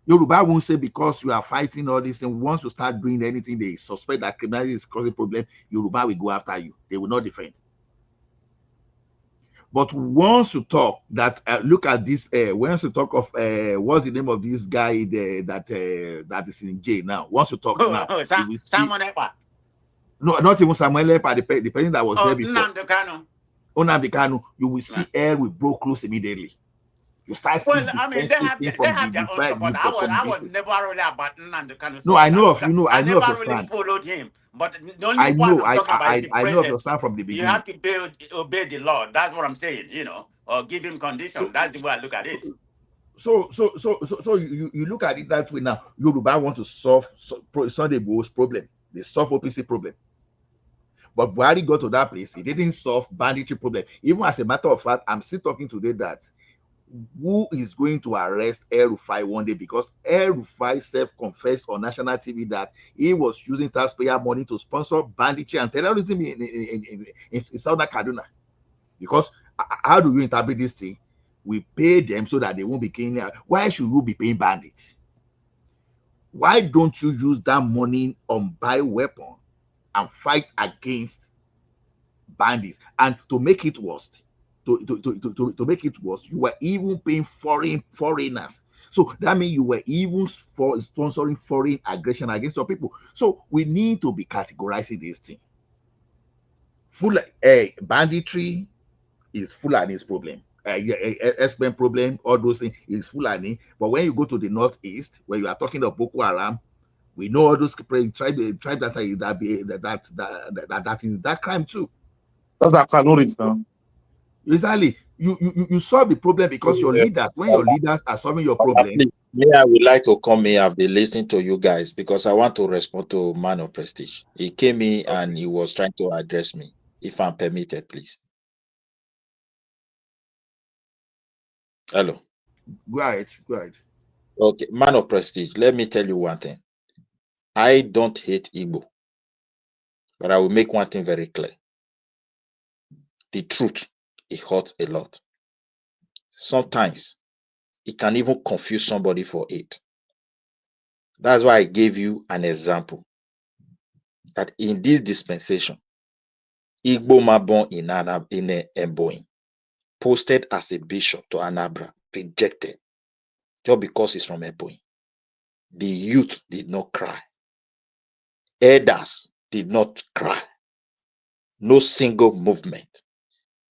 Yoruba won't say because you are fighting all this, and once you start doing anything they suspect that criminality is causing problem, Yoruba will go after you. They will not defend. But once you talk that, look at this, once you talk of what's the name of this guy that is in jail now, once you talk now, you will see. No, not even Samuel Epa, the person that was there before. Nnamdi Kanu, you will see air will blow close immediately. You start seeing I mean, they have their own support. I was never really about Nnamdi Kanu. No, I know of I know of never your really stand. followed him. But the only I one know, I'm talking about is the I know of your president. stand from the beginning. You have to obey the law. That's what I'm saying, or give him conditions. That's the way I look at it. So you look at it that way now. Yoruba want to solve Sunday Igboho's problem. They solve OPC problem. But Buhari got to that place. He didn't solve banditry problem. Even as a matter of fact, I'm still talking today that who is going to arrest El-Rufai one day, because El-Rufai self-confessed on national TV that he was using taxpayer money to sponsor banditry and terrorism in Southern Kaduna. Because how do you interpret this thing? We pay them so that they won't be paying. Why should you be paying bandits? Why don't you use that money on buy weapon and fight against bandits? And to make it worse, to make it worse, you were even paying foreigners. So that means you were even sponsoring foreign aggression against your people. So we need to be categorizing this thing. Banditry is Fulani's problem. SPM problem, all those things is Fulani. But when you go to the northeast, where you are talking of Boko Haram, we know all those tribes that is that crime too. That's that now. Exactly. You solve the problem because your leaders, when your leaders are solving your problem. Please, I would like to come here. I've been listening to you guys because I want to respond to Man of Prestige. He came in and he was trying to address me. If I'm permitted, please. Hello. Go ahead. Okay, Man of Prestige, let me tell you one thing. I don't hate Igbo, but I will make one thing very clear. The truth, it hurts a lot. Sometimes it can even confuse somebody for it. That's why I gave you an example that in this dispensation, Igbo man born in Ebonyi, posted as a bishop to Anambra, rejected just because he's from Ebonyi. The youth did not cry. Elders did not cry. No single movement.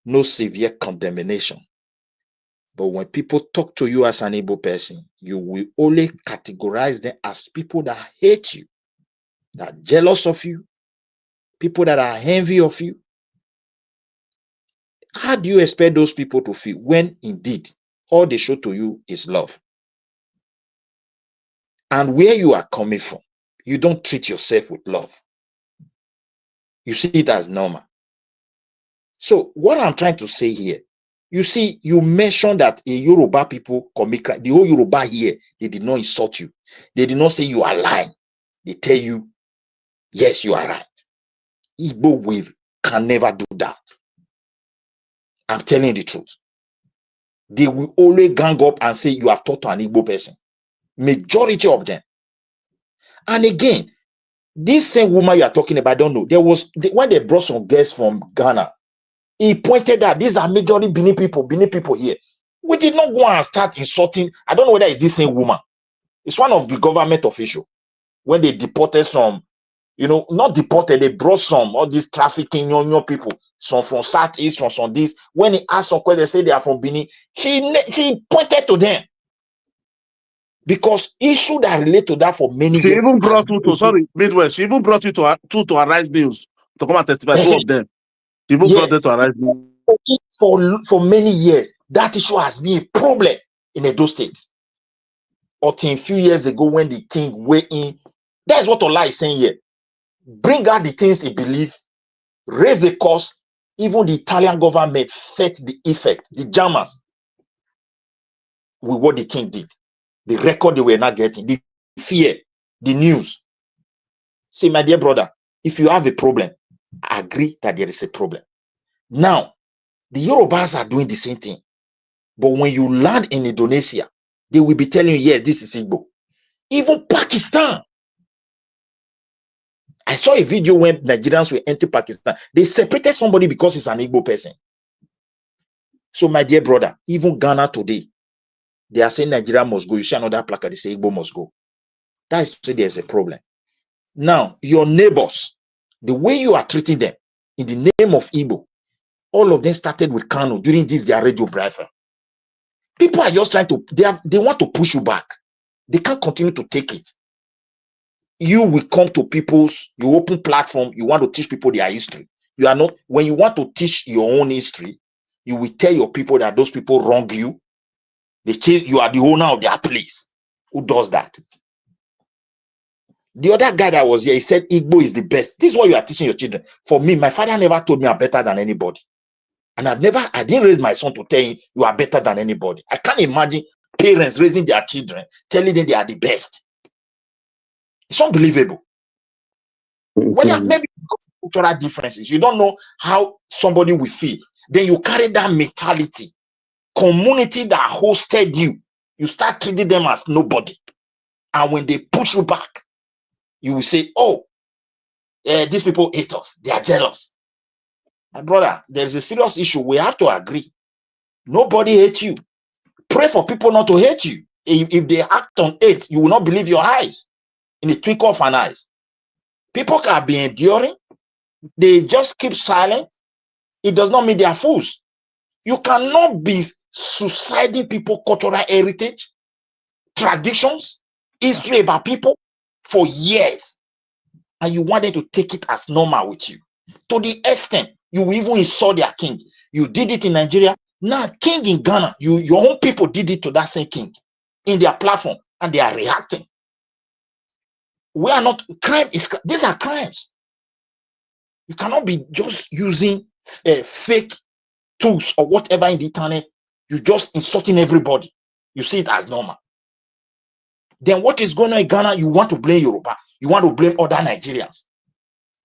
No severe condemnation. But when people talk to you as an Igbo person, you will only categorize them as people that hate you, that are jealous of you, people that are envy of you. How do you expect those people to feel when indeed all they show to you is love? And where you are coming from, you don't treat yourself with love. You see it as normal. So what I'm trying to say here, you see, you mentioned that a Yoruba people commit crime. The whole Yoruba here, they did not insult you. They did not say you are lying. They tell you, yes, you are right. Igbo can never do that. I'm telling you the truth. They will always gang up and say you have talked to an Igbo person. Majority of them. And again, this same woman you are talking about, I don't know. When they brought some guests from Ghana, he pointed out these are majority Benin people here. We did not go and start insulting. I don't know whether it's this same woman. It's one of the government officials. When they deported some, not deported, they brought some, all these trafficking young people, some from Southeast, from this. When he asked some questions, they say they are from Benin. She pointed to them. Because issue that relate to that for many She years. even brought you to, sorry, Midwest. She even brought you to Arise News to come and testify. Two of them. She even brought them to Arise News. For many years, that issue has been a problem in Edo State. Until a few years ago, when the king weighed in, that's what Ola is saying here. Bring out the things he believes, raise the cost. Even the Italian government felt the effect, the Germans, with what the king did. The record they were not getting, the fear, the news. Say, my dear brother, if you have a problem, I agree that there is a problem. Now, the Yorubas are doing the same thing. But when you land in Indonesia, they will be telling you, yes, this is Igbo. Even Pakistan. I saw a video when Nigerians were entering Pakistan. They separated somebody because he's an Igbo person. So, my dear brother, even Ghana today, they are saying Nigeria must go. You see another placard, they say Igbo must go. That is to say there's a problem. Now, your neighbors, the way you are treating them in the name of Igbo, all of them started with Kano during this their radio briefing. People are just trying to, they want to push you back. They can't continue to take it. You will come to you open platform, you want to teach people their history. You are not, when you want to teach your own history, you will tell your people that those people wrong you. You are the owner of their place. Who does that? The other guy that was here, he said Igbo is the best. This is what you are teaching your children. For me, my father never told me I'm better than anybody. And I didn't raise my son to tell him you are better than anybody. I can't imagine parents raising their children, telling them they are the best. It's unbelievable. Whether maybe because of cultural differences, you don't know how somebody will feel. Then you carry that mentality. Community that hosted you, you start treating them as nobody. And when they push you back, you will say, oh, these people hate us. They are jealous. My brother, there's a serious issue. We have to agree. Nobody hates you. Pray for people not to hate you. If they act on hate, you will not believe your eyes. In the twinkle of an eye. People can be enduring. They just keep silent. It does not mean they are fools. You cannot be suiciding people cultural heritage, traditions, history about people for years. And you want them to take it as normal with you. To the extent you will even insult their king. You did it in Nigeria. Now, king in Ghana, your own people did it to that same king in their platform, and they are reacting. We are not, these are crimes. You cannot be just using fake tools or whatever in the internet. You just insulting everybody. You see it as normal. Then what is going on in Ghana? You want to blame Yoruba. You want to blame other Nigerians.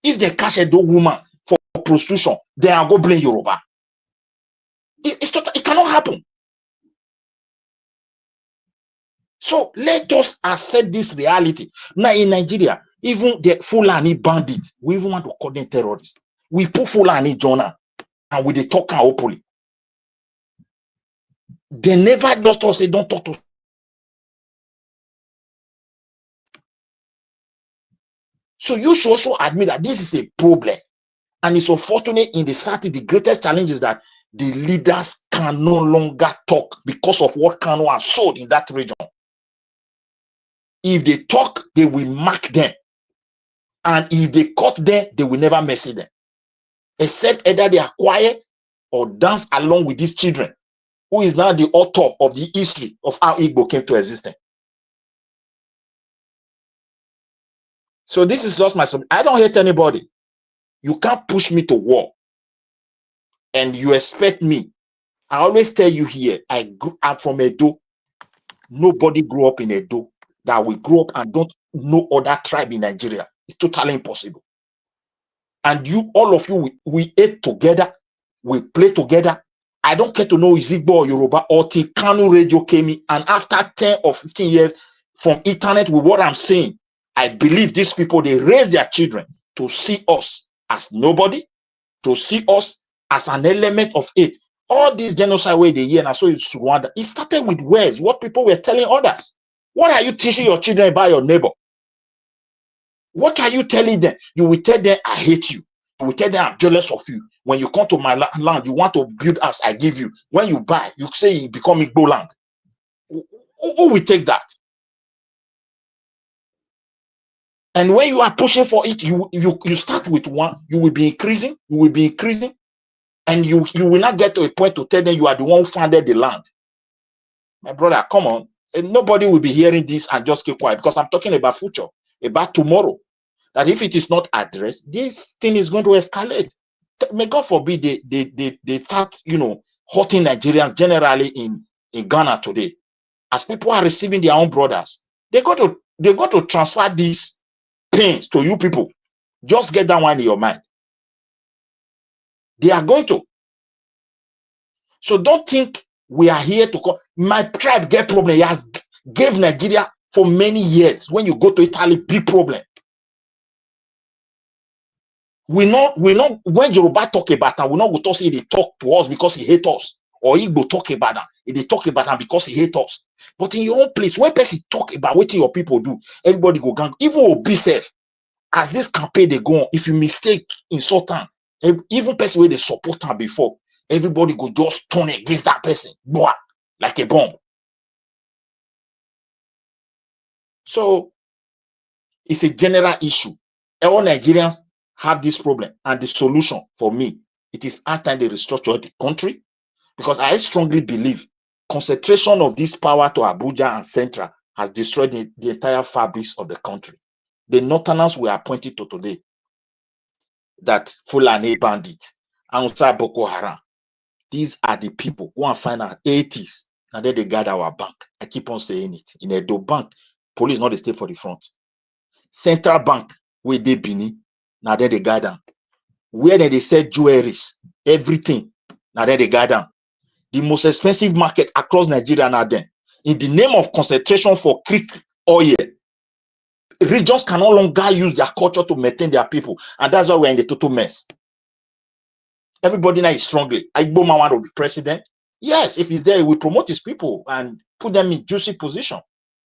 If they catch a dog woman for prostitution, they are going to blame Yoruba. It cannot happen. So let us accept this reality. Now in Nigeria, even the Fulani bandits, we even want to call them terrorists. We put Fulani Jonah and we they talk openly. They never just say don't talk to. So you should also admit that this is a problem. And it's unfortunate in the South, the greatest challenge is that the leaders can no longer talk because of what Kano has sold in that region. If they talk, they will mark them. And if they cut them, they will never mercy them. Except either they are quiet or dance along with these children, who is now the author of the history of how Igbo came to existence. So this is just my subject. I don't hate anybody. You can't push me to war. And you expect me. I always tell you here, I'm from Edo. Nobody grew up in Edo that will grow up and don't know other tribe in Nigeria. It's totally impossible. And you, all of you, we ate together, we play together. I don't care to know is Igbo or Yoruba or Kanu radio came in. And after 10 or 15 years from internet with what I'm saying, I believe these people, they raise their children to see us as nobody, to see us as an element of it, All these genocide where they hear, and so it's Rwanda. It started with words, what people were telling others. What are you teaching your children about your neighbor? What are you telling them? You will tell them, I hate you. You will tell them, I'm jealous of you. When you come to my land, you want to build house, I give you. When you buy, you say you become Igbo land. Who will take that? And when you are pushing for it, you start with one, you will be increasing, and you will not get to a point to tell them you are the one who founded the land. My brother, come on. And nobody will be hearing this and just keep quiet, because I'm talking about future, about tomorrow. That if it is not addressed, this thing is going to escalate. May God forbid they start, hurting Nigerians generally in Ghana today. As people are receiving their own brothers, they got to transfer these pains to you people. Just get that one in your mind. They are going to. So don't think we are here to come. My tribe get problem. He has gave Nigeria for many years. When you go to Italy, big problem. We not when Yoruba talk about that, we not go to say they talk to us because he hate us, or Igbo talk about that, they talk about that because he hate us. But in your own place, when person talk about what your people do, everybody go gang. Even Obi self, as this campaign they go on, if you mistake insult them, even person where they support them before, everybody go just turn against that person, boah, like a bomb. So it's a general issue. All Nigerians have this problem, and the solution for me, it is hard time they restructure the country, because I strongly believe concentration of this power to Abuja and Central has destroyed the entire fabric of the country. The Northerners were appointed to today, that Fulani bandit, Ansa Boko Haram, these are the people who are find out 80s, and then they guard our bank. I keep on saying it. In Edo Bank, police not the stay for the front. Central Bank, where they Bini, now then they guide them. Where they sell jewelries, everything, now then they guide them. The most expensive market across Nigeria now then. In the name of concentration for creek oil, regions can no longer use their culture to maintain their people. And that's why we're in the total mess. Everybody now is strongly. Igbo man want to be president. Yes, if he's there, he will promote his people and put them in juicy position.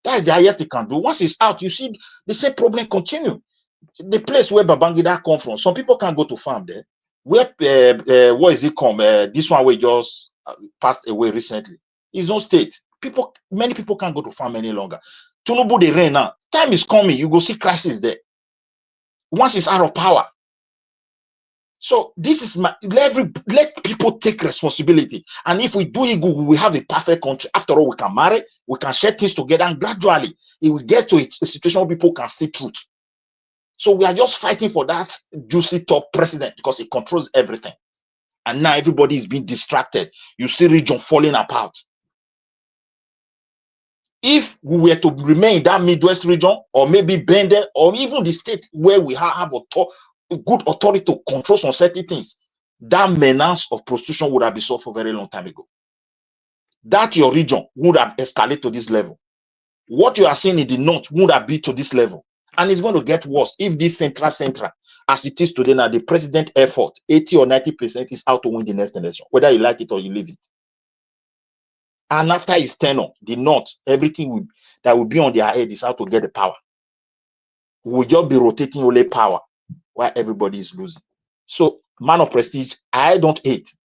That is the highest he can do. Once he's out, you see the same problem continue. The place where Babangida come from, some people can't go to farm there. Where what is it come? This one we just passed away recently. His own state. Many people can't go to farm any longer. Tinubu they rain now. Time is coming. You go see crisis there. Once it's out of power. So this is let people take responsibility. And if we do it good, we have a perfect country. After all, we can marry, we can share things together, and gradually it will get to a situation where people can see truth. So we are just fighting for that juicy top president because he controls everything. And now everybody is being distracted. You see region falling apart. If we were to remain in that Midwest region, or maybe Bender, or even the state where we have a good authority to control some certain things, that menace of prostitution would have been solved for a very long time ago. That your region would have escalated to this level. What you are seeing in the north would have been to this level. And it's going to get worse if this central, as it is today now, the president effort, 80 or 90% is out to win the next election, whether you like it or you leave it. And after his tenure, the north, everything that will be on their head is how to get the power. We will just be rotating only power while everybody is losing. So, man of prestige, I don't hate.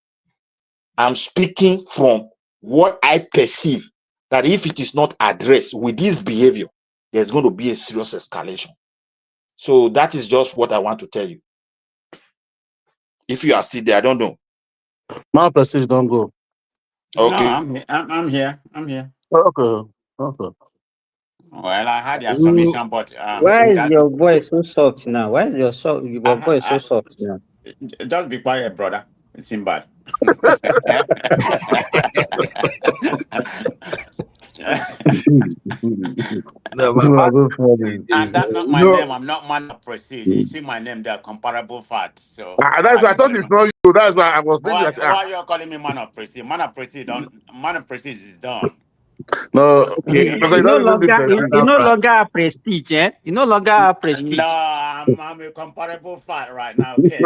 I'm speaking from what I perceive, that if it is not addressed with this behavior, there's going to be a serious escalation. So that is just what I want to tell you. If you are still there, I don't know. Man of prestige, don't go. Okay. No, I'm here. Okay. Well, I had your submission, but why is your voice so soft now? Why is your voice so soft now? Just be quiet, brother. It's bad. And that's not my name. I'm not man of prestige. You see my name there, comparable fat. So that's why I thought it's not you. That's why I was thinking. Why are you calling me man of prestige? Man of prestige is done. No, You because you no don't even longer difference you that no part. longer have prestige, eh? You no longer have prestige. No, I'm a comparable fat right now, okay?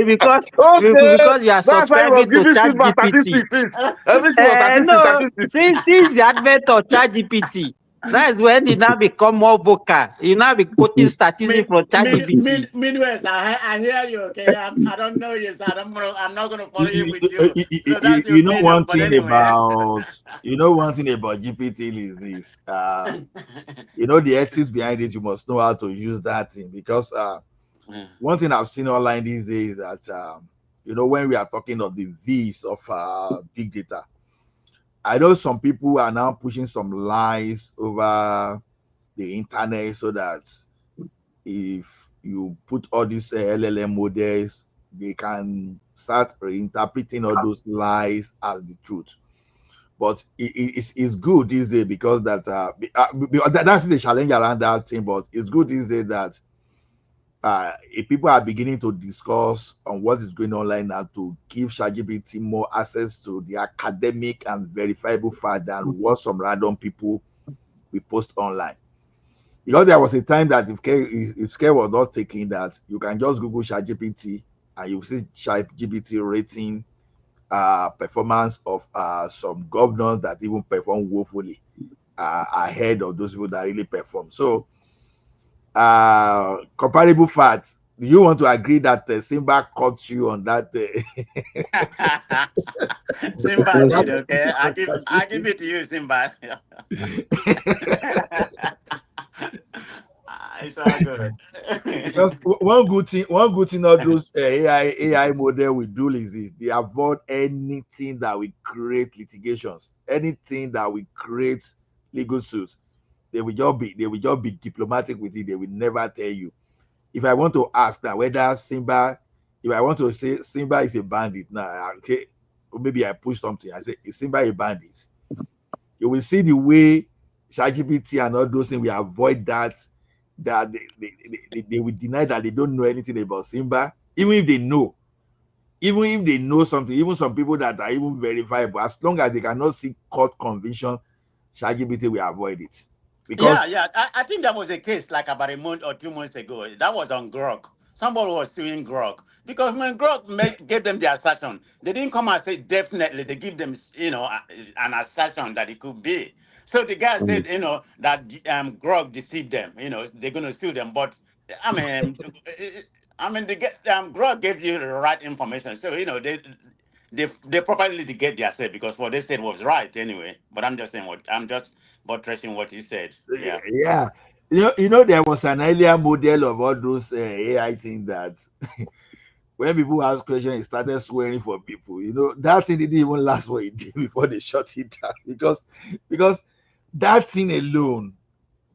Because Okay, because you are that's why he was subscribing to giving Simba ChatGPT. statistics. Everything was statistics, No, statistics. since the advent of ChatGPT, that is when it now become more vocal. You now be quoting statistics from ChatGPT. Midwest, I hear you, okay? I don't know you, so I'm not gonna follow you You, with you. So that's your you know opinion, one but thing anyway. about GPT is this. You know the ethics behind it. You must know how to use that thing because one thing I've seen online these days is that you know when we are talking of the V's of big data, I know some people are now pushing some lies over the internet so that if you put all these LLM models, they can start reinterpreting all those lies as the truth. But it's good these days because that's the challenge around that thing. But it's good these days that if people are beginning to discuss on what is going on online now to give ChatGPT more access to the academic and verifiable fact than what some random people we post online. Because there was a time that if care was not taking that, you can just Google ChatGPT and you see ChatGPT rating performance of some governors that even perform woefully ahead of those people that really perform. So comparable facts. Do you want to agree that Simba caught you on that? Simba did, okay? I give it to you, Simba. It's all good. Because one good thing all those AI model will do is this: they avoid anything that will create litigations, anything that will create legal suits. They will just be diplomatic with it. They will never tell you. If I want to ask that whether Simba, if I want to say Simba is a bandit now, okay, or maybe I push something. I say, is Simba a bandit? You will see the way ChatGPT and all those things will avoid that. That they will deny that they don't know anything about Simba, even if they know. Even if they know something, even some people that are even verifiable, as long as they cannot see court conviction, ChatGPT will avoid it. Yeah, Because yeah. I think that was a case like about a month or 2 months ago. That was on Grok. Somebody was suing Grok because when Grok gave them the assertion, they didn't come and say definitely. They give them, an assertion that it could be. So the guy said, that Grok deceived them. They're going to sue them. But I mean, Grok gave you the right information. So they properly to get their say because what they said was right anyway. But I'm just saying I'm just buttressing what he said. Yeah. yeah, you know, there was an earlier model of all those AI things that when people ask questions, it started swearing for people. You know, that thing didn't even last for a day before they shut it down because that thing alone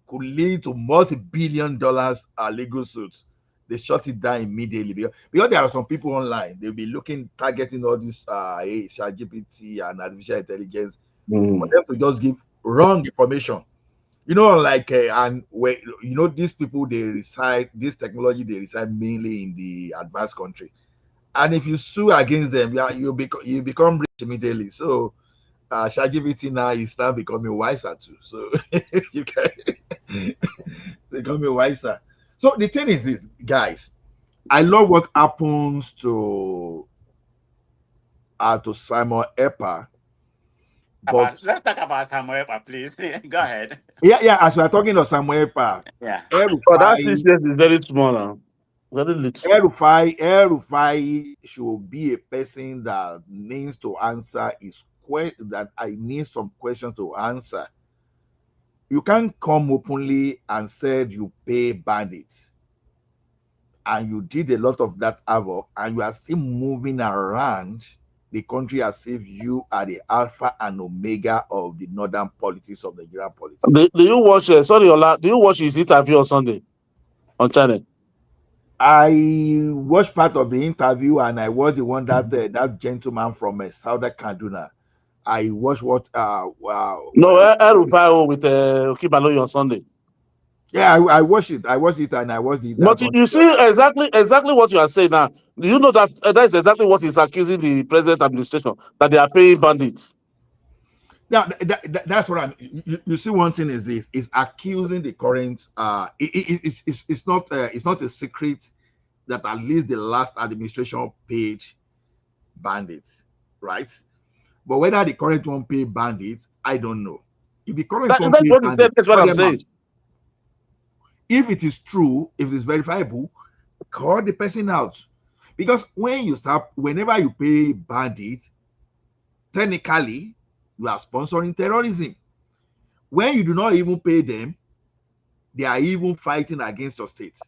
could lead to multi-billion dollars legal suits. They shut it down immediately because there are some people online. They'll be targeting all this ChatGPT and artificial intelligence for them to just give wrong information. You know, like and where these people this technology they reside mainly in the advanced country. And if you sue against them, yeah, you become rich immediately. So ChatGPT now is now becoming wiser too. So you can becoming wiser. So the thing is this, guys. I love what happens to Simon Epper, but Let's talk about Samuel, please. Go ahead. yeah, as we are talking of Samuel Epper, Yeah. But that 6 El-Rufai, years is very small now. Very little. El-Rufai should be a person that needs to answer that I need some questions to answer. You can't come openly and said you pay bandits and you did a lot of that havoc and you are still moving around the country as if you are the alpha and omega of the northern politics of Nigerian politics. Do you watch sorry Ola, do you watch his interview on Sunday on channel? I watched part of the interview and I watched the one that that gentleman from Southern Kaduna. I watched what No, El-Rufai with Okibaloyi on Sunday. yeah, I watched it. I watched it and I watched But that one. you see exactly what you are saying now. Do you know that that is exactly what is accusing the present administration, that they are paying bandits? Now, that's what I'm. You see, one thing is this: is accusing the current. It's not. It's not a secret that at least the last administration paid bandits, right? But whether the current one pay bandits, I don't know. If the current one That's pay what he said. bandits, That's what I'm saying. if it is true, if it is verifiable, call the person out. Because whenever you pay bandits, technically you are sponsoring terrorism. When you do not even pay them, they are even fighting against your state.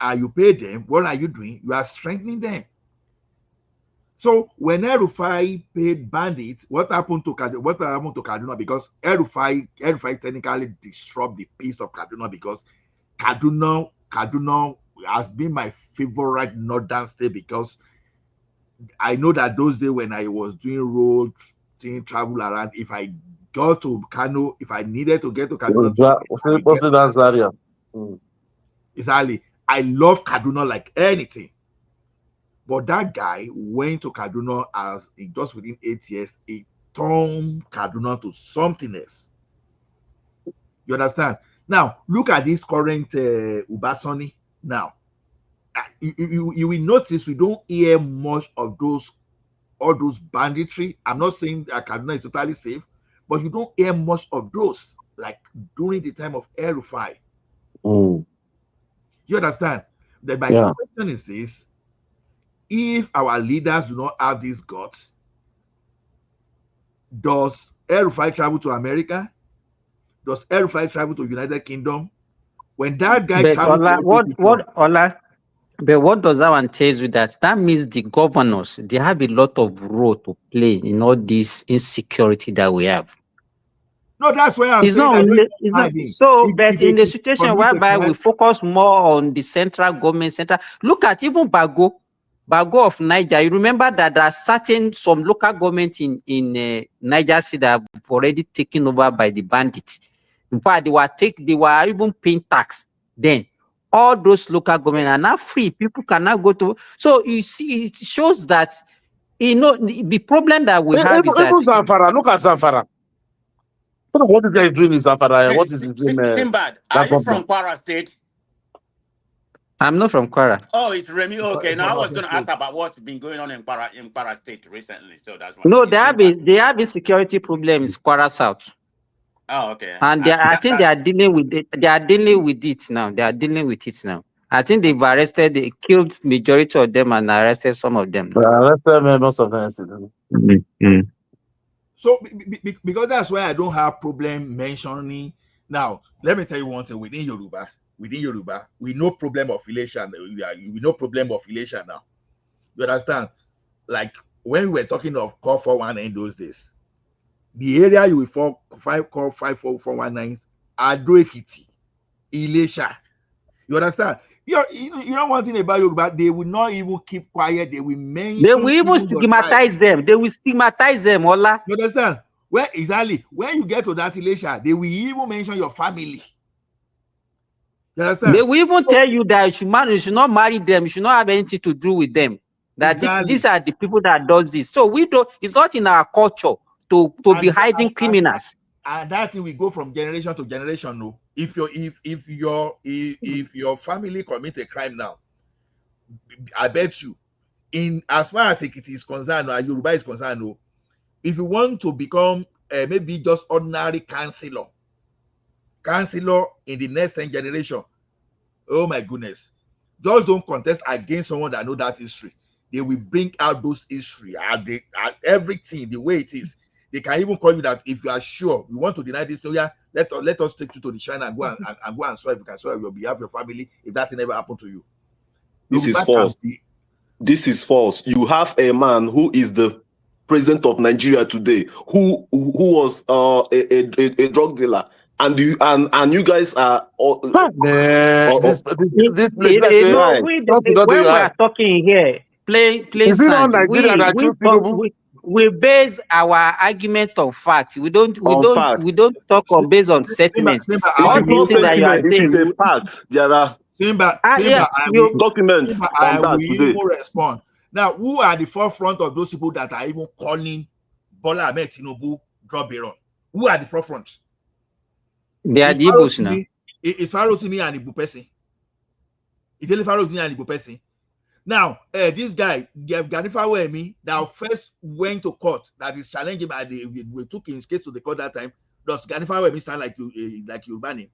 And you pay them, what are you doing? You are strengthening them. So when El-Rufai paid bandits, what happened to Kaduna? Because El-Rufai technically disrupt the peace of Kaduna, because Kaduna has been my favorite northern state, because I know that those days when I was doing road thing, travel around, if I got to Kano, if I needed to get to Kaduna, exactly. I love Kaduna like anything. But that guy went to Kaduna as just within 8 years, he turned Kaduna to something else. You understand? Now, look at this current Ubasani now. You will notice we don't hear much of all those banditry. I'm not saying that Kaduna is totally safe, but you don't hear much of those like during the time of El-Rufai. You understand? That my question is this: if our leaders do not have these guts, does El-Rufai travel to America? Does El-Rufai travel to United Kingdom? When that guy travels but what does that one tell you? That means the governors, they have a lot of role to play in all this insecurity that we have. No, that's why I'm saying but in the situation whereby we focus more on the central government look at even Bago of Niger. You remember that there are some local government in Niger State that have already taken over by the bandits. In fact, they were even paying tax then. All those local government are now free. People cannot go to. So you see, it shows that the problem that we have is that Zamfara. Look at Zamfara. What is guy doing in Zamfara? Hey, What is his name? Simbad, are you from Kwara State? I'm not from Kwara. Oh, it's Remy. Okay, now I was going to ask about what's been going on in Kwara State recently. So that's what. No, they have a security problem in Kwara South. Oh, okay. And I think they are dealing with it. They are dealing with it now. They are dealing with it now. I think they killed majority of them and arrested some of them. Arrested most of them. So because that's why I don't have problem mentioning. Now, let me tell you one thing. Within Yoruba, we no problem of relation. We no problem of relation now. You understand? Like when we were talking of call 419 in those days, the area you will call 54419 Ado Ekiti, Ilesha. You understand? You know one thing about Yoruba, they will not even keep quiet. They will mention. They will even stigmatize them. They will stigmatize them, Ola. You understand? Well, exactly. When you get to that Ilesha, they will even mention your family. You understand? They will even tell you that you should not marry them. You should not have anything to do with them. That these are the people that does this. So we don't. It's not in our culture to be hiding criminals. And that thing will go from generation to generation. No, if your family commit a crime now, I bet you, in as far as Ekiti is concerned or Yoruba is concerned, no, if you want to become maybe just ordinary councillor in the next 10 generation, oh my goodness, just don't contest against someone that know that history. They will bring out those history and everything the way it is. They can even call you that if you are sure you want to deny this, so yeah, let us take you to the shrine and go and swear if you can swear on behalf of your family if that thing never happened to you. This is false. This is false. You have a man who is the president of Nigeria today, who was a drug dealer, and you guys are when we are talking here, play we base our argument on fact. We don't talk on based on sentiment. All these things that you are saying is a fact. There are documents I on that will today. even respond. Now, who are the forefront of those people that are even calling Bola Ahmed Tinubu drop Baron? Who are the forefront? They are the Ibos now. It's Farotimi and Igbo person. It's only Farotimi and Igbo person. Now, this guy, Ganifa Wemi, that first went to court, that is challenging by we took his case to the court that time. Does Ganifa Wemi sound like Yoruba name?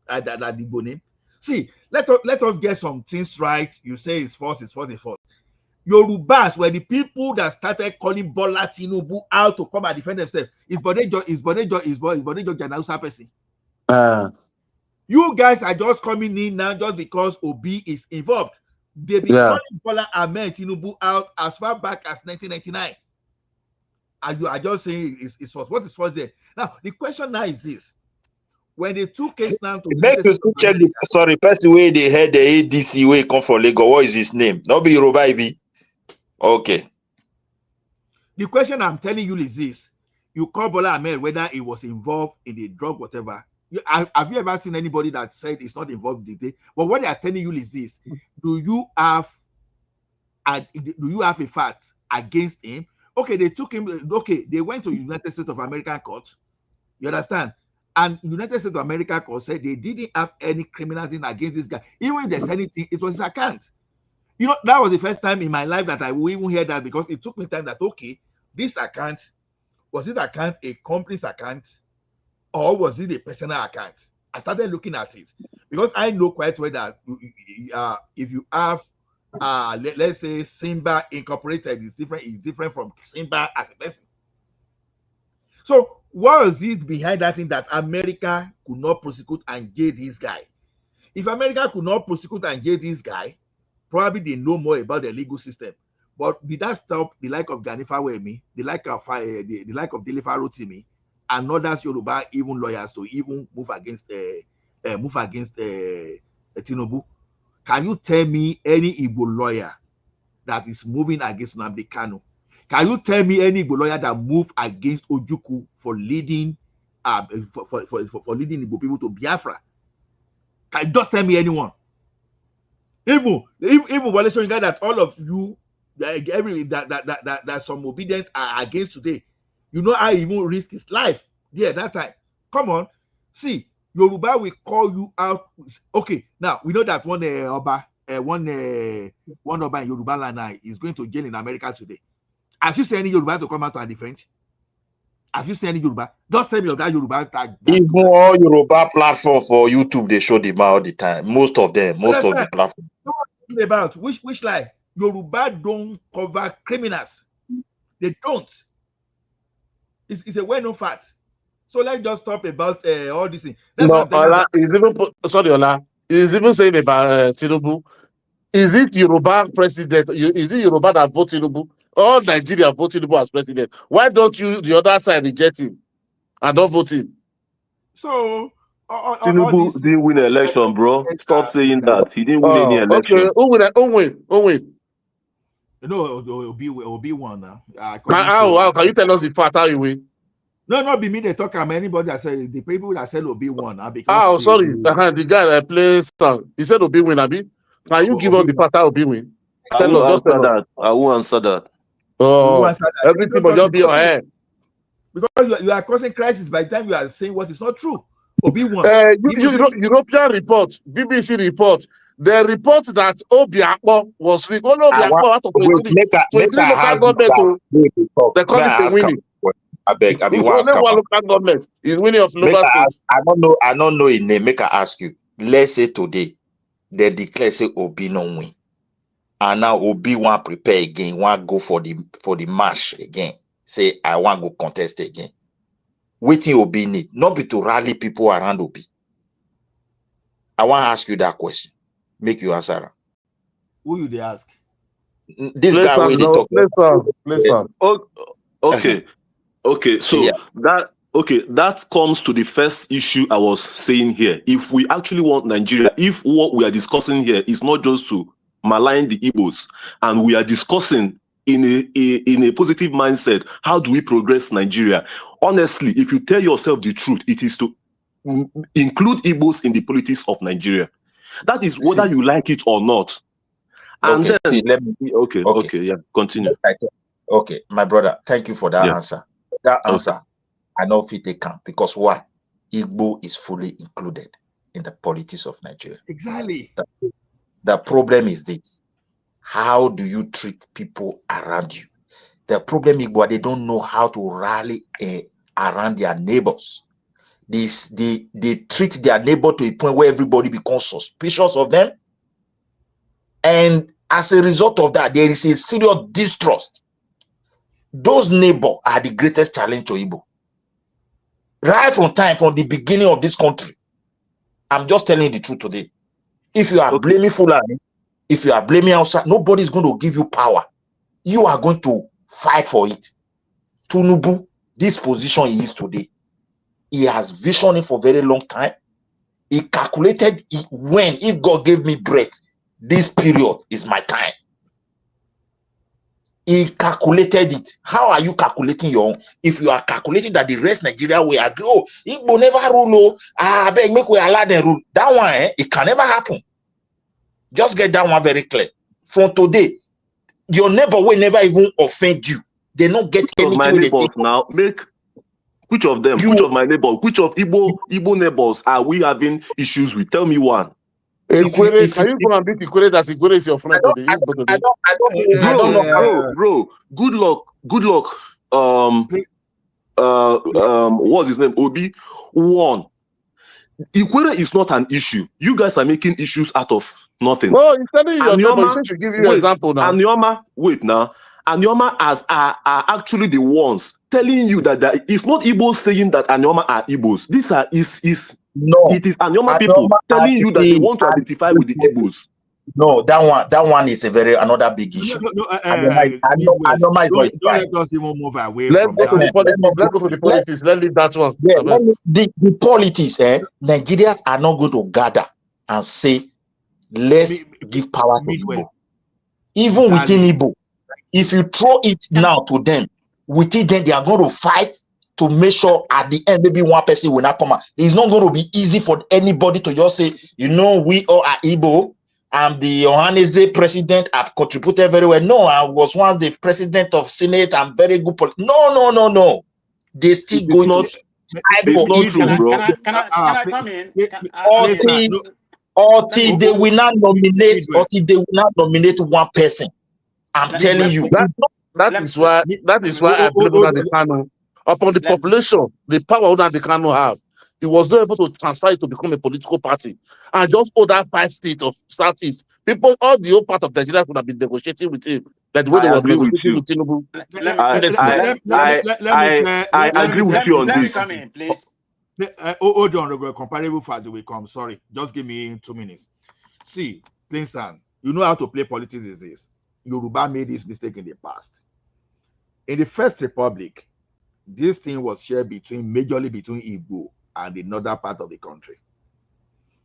That the Igbo name? See, let us get some things right. You say it's false, it's false, it's false. Yorubas were the people that started calling Bola Tinubu out to come and defend themselves. It's Bodejo Janausa person. You guys are just coming in now just because Obi is involved. They've been calling Bola Ahmed Tinubu out as far back as 1999. And you are just saying it's false. What is false there? Now, the question now is this. When they took case now to make you check the person where they had the ADC where come from Lagos. What is his name? Not be Yoruba Ibi. Okay. The question I'm telling you is this. You call Bola Ahmed whether he was involved in the drug, whatever. Have you ever seen anybody that said it's not involved in the day? But what they are telling you is this. Do you have a fact against him? Okay, they took him. Okay, they went to United States of America court. You understand? And United States of America court said they didn't have any criminal thing against this guy. Even if there's anything, it was his account. You know, that was the first time in my life that I will even hear that, because it took me time that, okay, this account, was it account a company's account or was it a personal account? I started looking at it because I know quite well that if you have, let's say Simba Incorporated is different from Simba as a person. So what was it behind that thing that America could not prosecute and jail this guy? If America could not prosecute and jail this guy, probably they know more about the legal system. But did that stop the like of Ganifa Wemi, the like of Dele Farotimi, and others Yoruba even lawyers to even move against Tinubu? Can you tell me any Igbo lawyer that is moving against Nnamdi Kanu? Can you tell me any Igbo lawyer that moved against Ojukwu for leading for leading Igbo people to Biafra? Can you just tell me anyone? Even Wale showing that all of you that some obedient are against today, you know, I even risk his life that time. Come on, see, Yoruba will call you out. Okay, now we know that one Oba in Yoruba land is going to jail in America today. Have you seen any Yoruba to come out and defend? Have you seen any Yoruba? Just tell me of that Yoruba tag. Even all Yoruba platform for YouTube, they show them all the time. Most of them, most of the platforms. About which lie? Yoruba don't cover criminals. They don't. It's a well-known fact. So let's just talk about all these things. No, Ola is even sorry, Ola is even saying about Tinubu. Is it Yoruba president? Is it Yoruba that vote Tinubu? All Nigeria vote Tinubu as president. Why don't you the other side reject him and don't vote him? So Tinubu didn't win an election, bro. Stop saying that. He didn't win any election. Okay, who win? No, Obi won now. How can you tell us the fact how you win? No, not be me. They talk about anybody that say the people that said Obi won. Because sorry, the guy that plays song. He said Obi win, Abi. Can you give us the fact how Obi win? I will answer that. I will answer that. Everything but just be your head. Because you are causing crisis by the time you are saying what is not true. Obi won. European report, BBC report. The report that Obi Akpo was out of 23 local government. They call it a winning. I beg. Only one local government is winning of local states. I don't know his name. Make I ask you. Let's say today they declare say Obi no win, and now Obi want prepare again, want go for the march again. Say I want go contest again. Waiting Obi need not be to rally people around Obi. I want to ask you that question. Make you answer. Who you they ask? This guy where they talk. Listen. Okay. So that comes to the first issue I was saying here. If we actually want Nigeria, if what we are discussing here is not just to malign the Ibos, and we are discussing in a positive mindset, how do we progress Nigeria? Honestly, if you tell yourself the truth, it is to include Ibos in the politics of Nigeria. That is whether you like it or not. And continue. Okay, my brother, thank you for that answer. That answer, I know fit take am because why? Igbo is fully included in the politics of Nigeria. Exactly. The problem is this: how do you treat people around you? The problem is they don't know how to rally around their neighbors. They treat their neighbor to a point where everybody becomes suspicious of them, and as a result of that, there is a serious distrust. Those neighbors are the greatest challenge to Igbo. Right from the beginning of this country, I'm just telling you the truth today. If you are blaming Fulani, if you are blaming outside, nobody is going to give you power. You are going to fight for it. Tinubu, this position he is today, he has visioned it for a very long time. He calculated it when, if God gave me breath, this period is my time. He calculated it. How are you calculating your own? If you are calculating that the rest Nigeria will agree, oh, it will never rule, I beg, make we allow them rule. That one, it can never happen. Just get that one very clear. From today, your neighbor will never even offend you. They don't get anything. My neighbors now make which of them, which of my neighbors, which of Igbo neighbors are we having issues with? Tell me one. Ikwere, can you go and beat Ikwere that Ikwere is your friend today? I don't know. Bro, good luck. What's his name? Obi won. Ikwere is not an issue. You guys are making issues out of nothing. No, he's telling you your neighbor. He should give you an example now. Anioma, wait now. Anioma are actually the ones telling you that it's not Igbos saying that Anioma are Igbos. These are it is Anioma people telling you that they want to identify with the Igbos. No, that one is another big issue. Anioma is not. Don't let us even move away Let's from go to that. the politics. Let's go to the politics. Let's leave that one. Yeah, the politics, Nigerians are not going to gather and say, let's give power to Igbo. Even within Igbo, if you throw it now to them, within them, they are going to fight to make sure at the end, maybe one person will not come out. It's not going to be easy for anybody to just say, we all are Igbo. I'm the Ohanese president. I've contributed very well. No, I was once the president of Senate. I'm very good. No. They still going to fight for it. Can I come in? Until they will not nominate one person. I'm telling you. That is why I blame Nnamdi Kanu upon the population, the power Nnamdi Kanu have. He was not able to transfer it to become a political party and just hold that 5 states of Southeast. People, all the whole part of Nigeria could have been negotiating with him. Like the way they were negotiating with Tinubu. I agree with you on this. Come in, please. Hold on, comparable fact will come. Sorry, just give me 2 minutes. See, Princeton, you know how to play politics is this. Yoruba made this mistake in the past. In the First Republic, this thing was shared majorly between Igbo and the northern part of the country.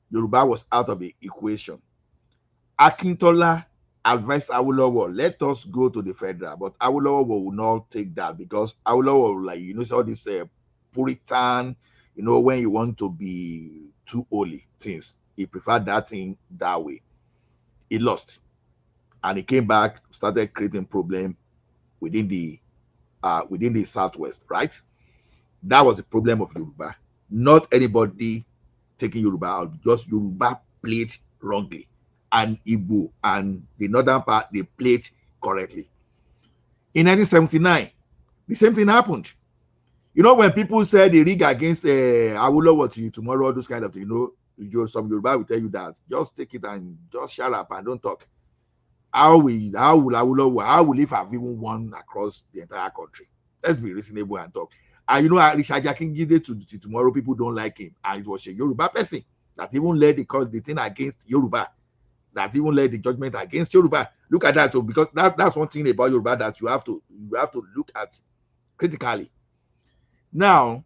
Yoruba was out of the equation. Akintola advised Awolowo, let us go to the federal, but Awolowo will not take that because Awolowo, all this Puritan, when you want to be too holy things, he preferred that thing that way. He lost, and he came back, started creating problem within the Southwest, right? That was the problem of Yoruba. Not anybody taking Yoruba out, just Yoruba played wrongly, and Igbo and the northern part, they played correctly. In 1979, the same thing happened. When people say they rig against Awolowo to you tomorrow, all those kind of things, some Yoruba will tell you that just take it and just shut up and don't talk. How will Awolowo, how will if have even won across the entire country? Let's be reasonable and talk. And Richard Akingide to tomorrow, people don't like him. And it was a Yoruba person that even led the thing against Yoruba, that even led the judgment against Yoruba. Look at that. So because that's one thing about Yoruba that you have to look at critically. Now,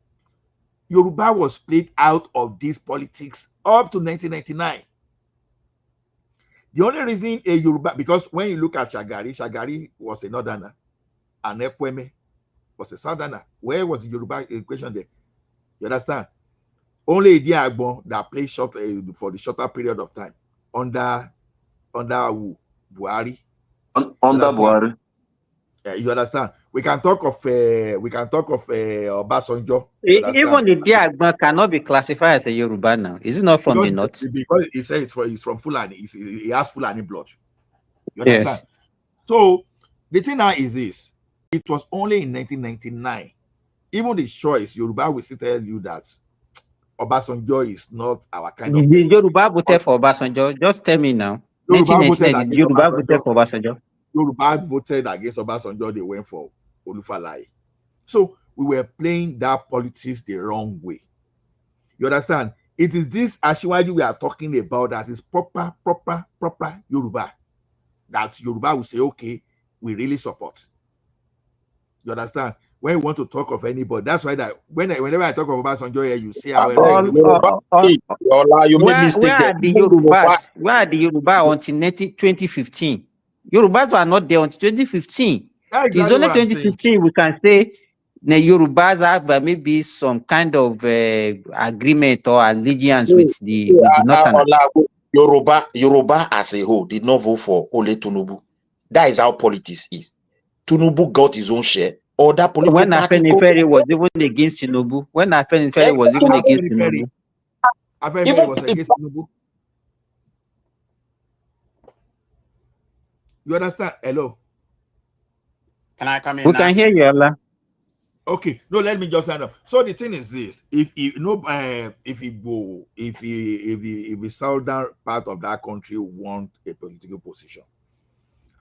Yoruba was played out of this politics up to 1999. The only reason a Yoruba, because when you look at Shagari was a northerner, and Ekweme was a southerner. Where was the Yoruba equation there? You understand? Only Idiagbon that played short for the shorter period of time under Buhari. Under Buhari. You understand? we can talk of Obasanjo. You Even understand? the Biagba cannot be classified as a Yoruba now. Is it not from the north? Because he said he's from Fulani. He has Fulani blood. You understand? Yes. So the thing now is this: it was only in 1999. Even the choice, Yoruba will still tell you that Obasanjo is not our kind of The person. Yoruba voted for Obasanjo. Just tell me now. Yoruba voted 1999, the against Yoruba Obasanjo. voted for Obasanjo. Yoruba voted against Obasanjo. They went for Olufalaye. So we were playing that politics the wrong way. You understand? It is this Ashiwaju we are talking about that is proper Yoruba. That Yoruba will say, okay, we really support. You understand? When we want to talk of anybody, that's why that whenever I talk of Obasanjo here, you see how Where are the Yorubas? Where are the Yoruba until 2015? Yorubas were not there until 2015. That's It's exactly only what I'm saying. 2015 we can say the Yorubas have maybe some kind of agreement or allegiance with the Northerners. Yoruba as a whole did not vote for Ole Tinubu. That is how politics is. Tinubu got his own share. Other political When parties Afenifere was even against Tinubu, when Afenifere was even against Tinubu. Afenifere was against Tinubu. You understand? Hello. Can I come in We now? can hear you, Allah. Okay, no, let me just stand up. So the thing is this: if the southern part of that country want a political position,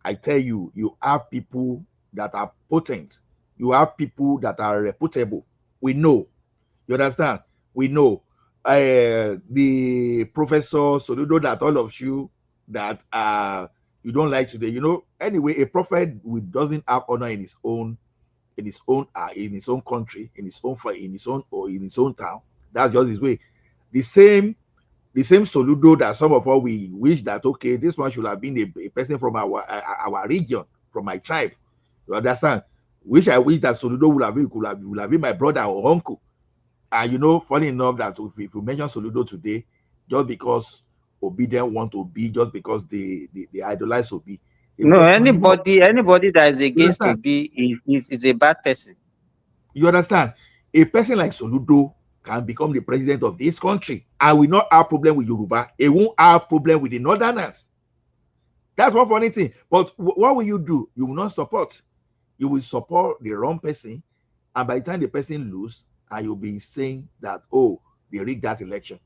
I tell you, you have people that are potent, you have people that are reputable. We know, you understand? We know. The Professor Soludo that all of you that you don't like today, you know. Anyway, a prophet doesn't have honor in his own country, in his own town. That's just his way. The same Soludo that some of us we wish that okay, this one should have been a person from our region, from my tribe. You understand? I wish that Soludo would have been my brother or uncle. And you know, funny enough that if you mention Soludo today, just because Obedient want to be, just because they idolize Obi. No, anybody that is against to be is a bad person. You understand? A person like Soludo can become the president of this country. I will not have problem with Yoruba. It won't have problem with the Northerners. That's one funny thing. But what will you do? You will not support. You will support the wrong person. And by the time the person lose, and you'll be saying that, oh, they rigged that election.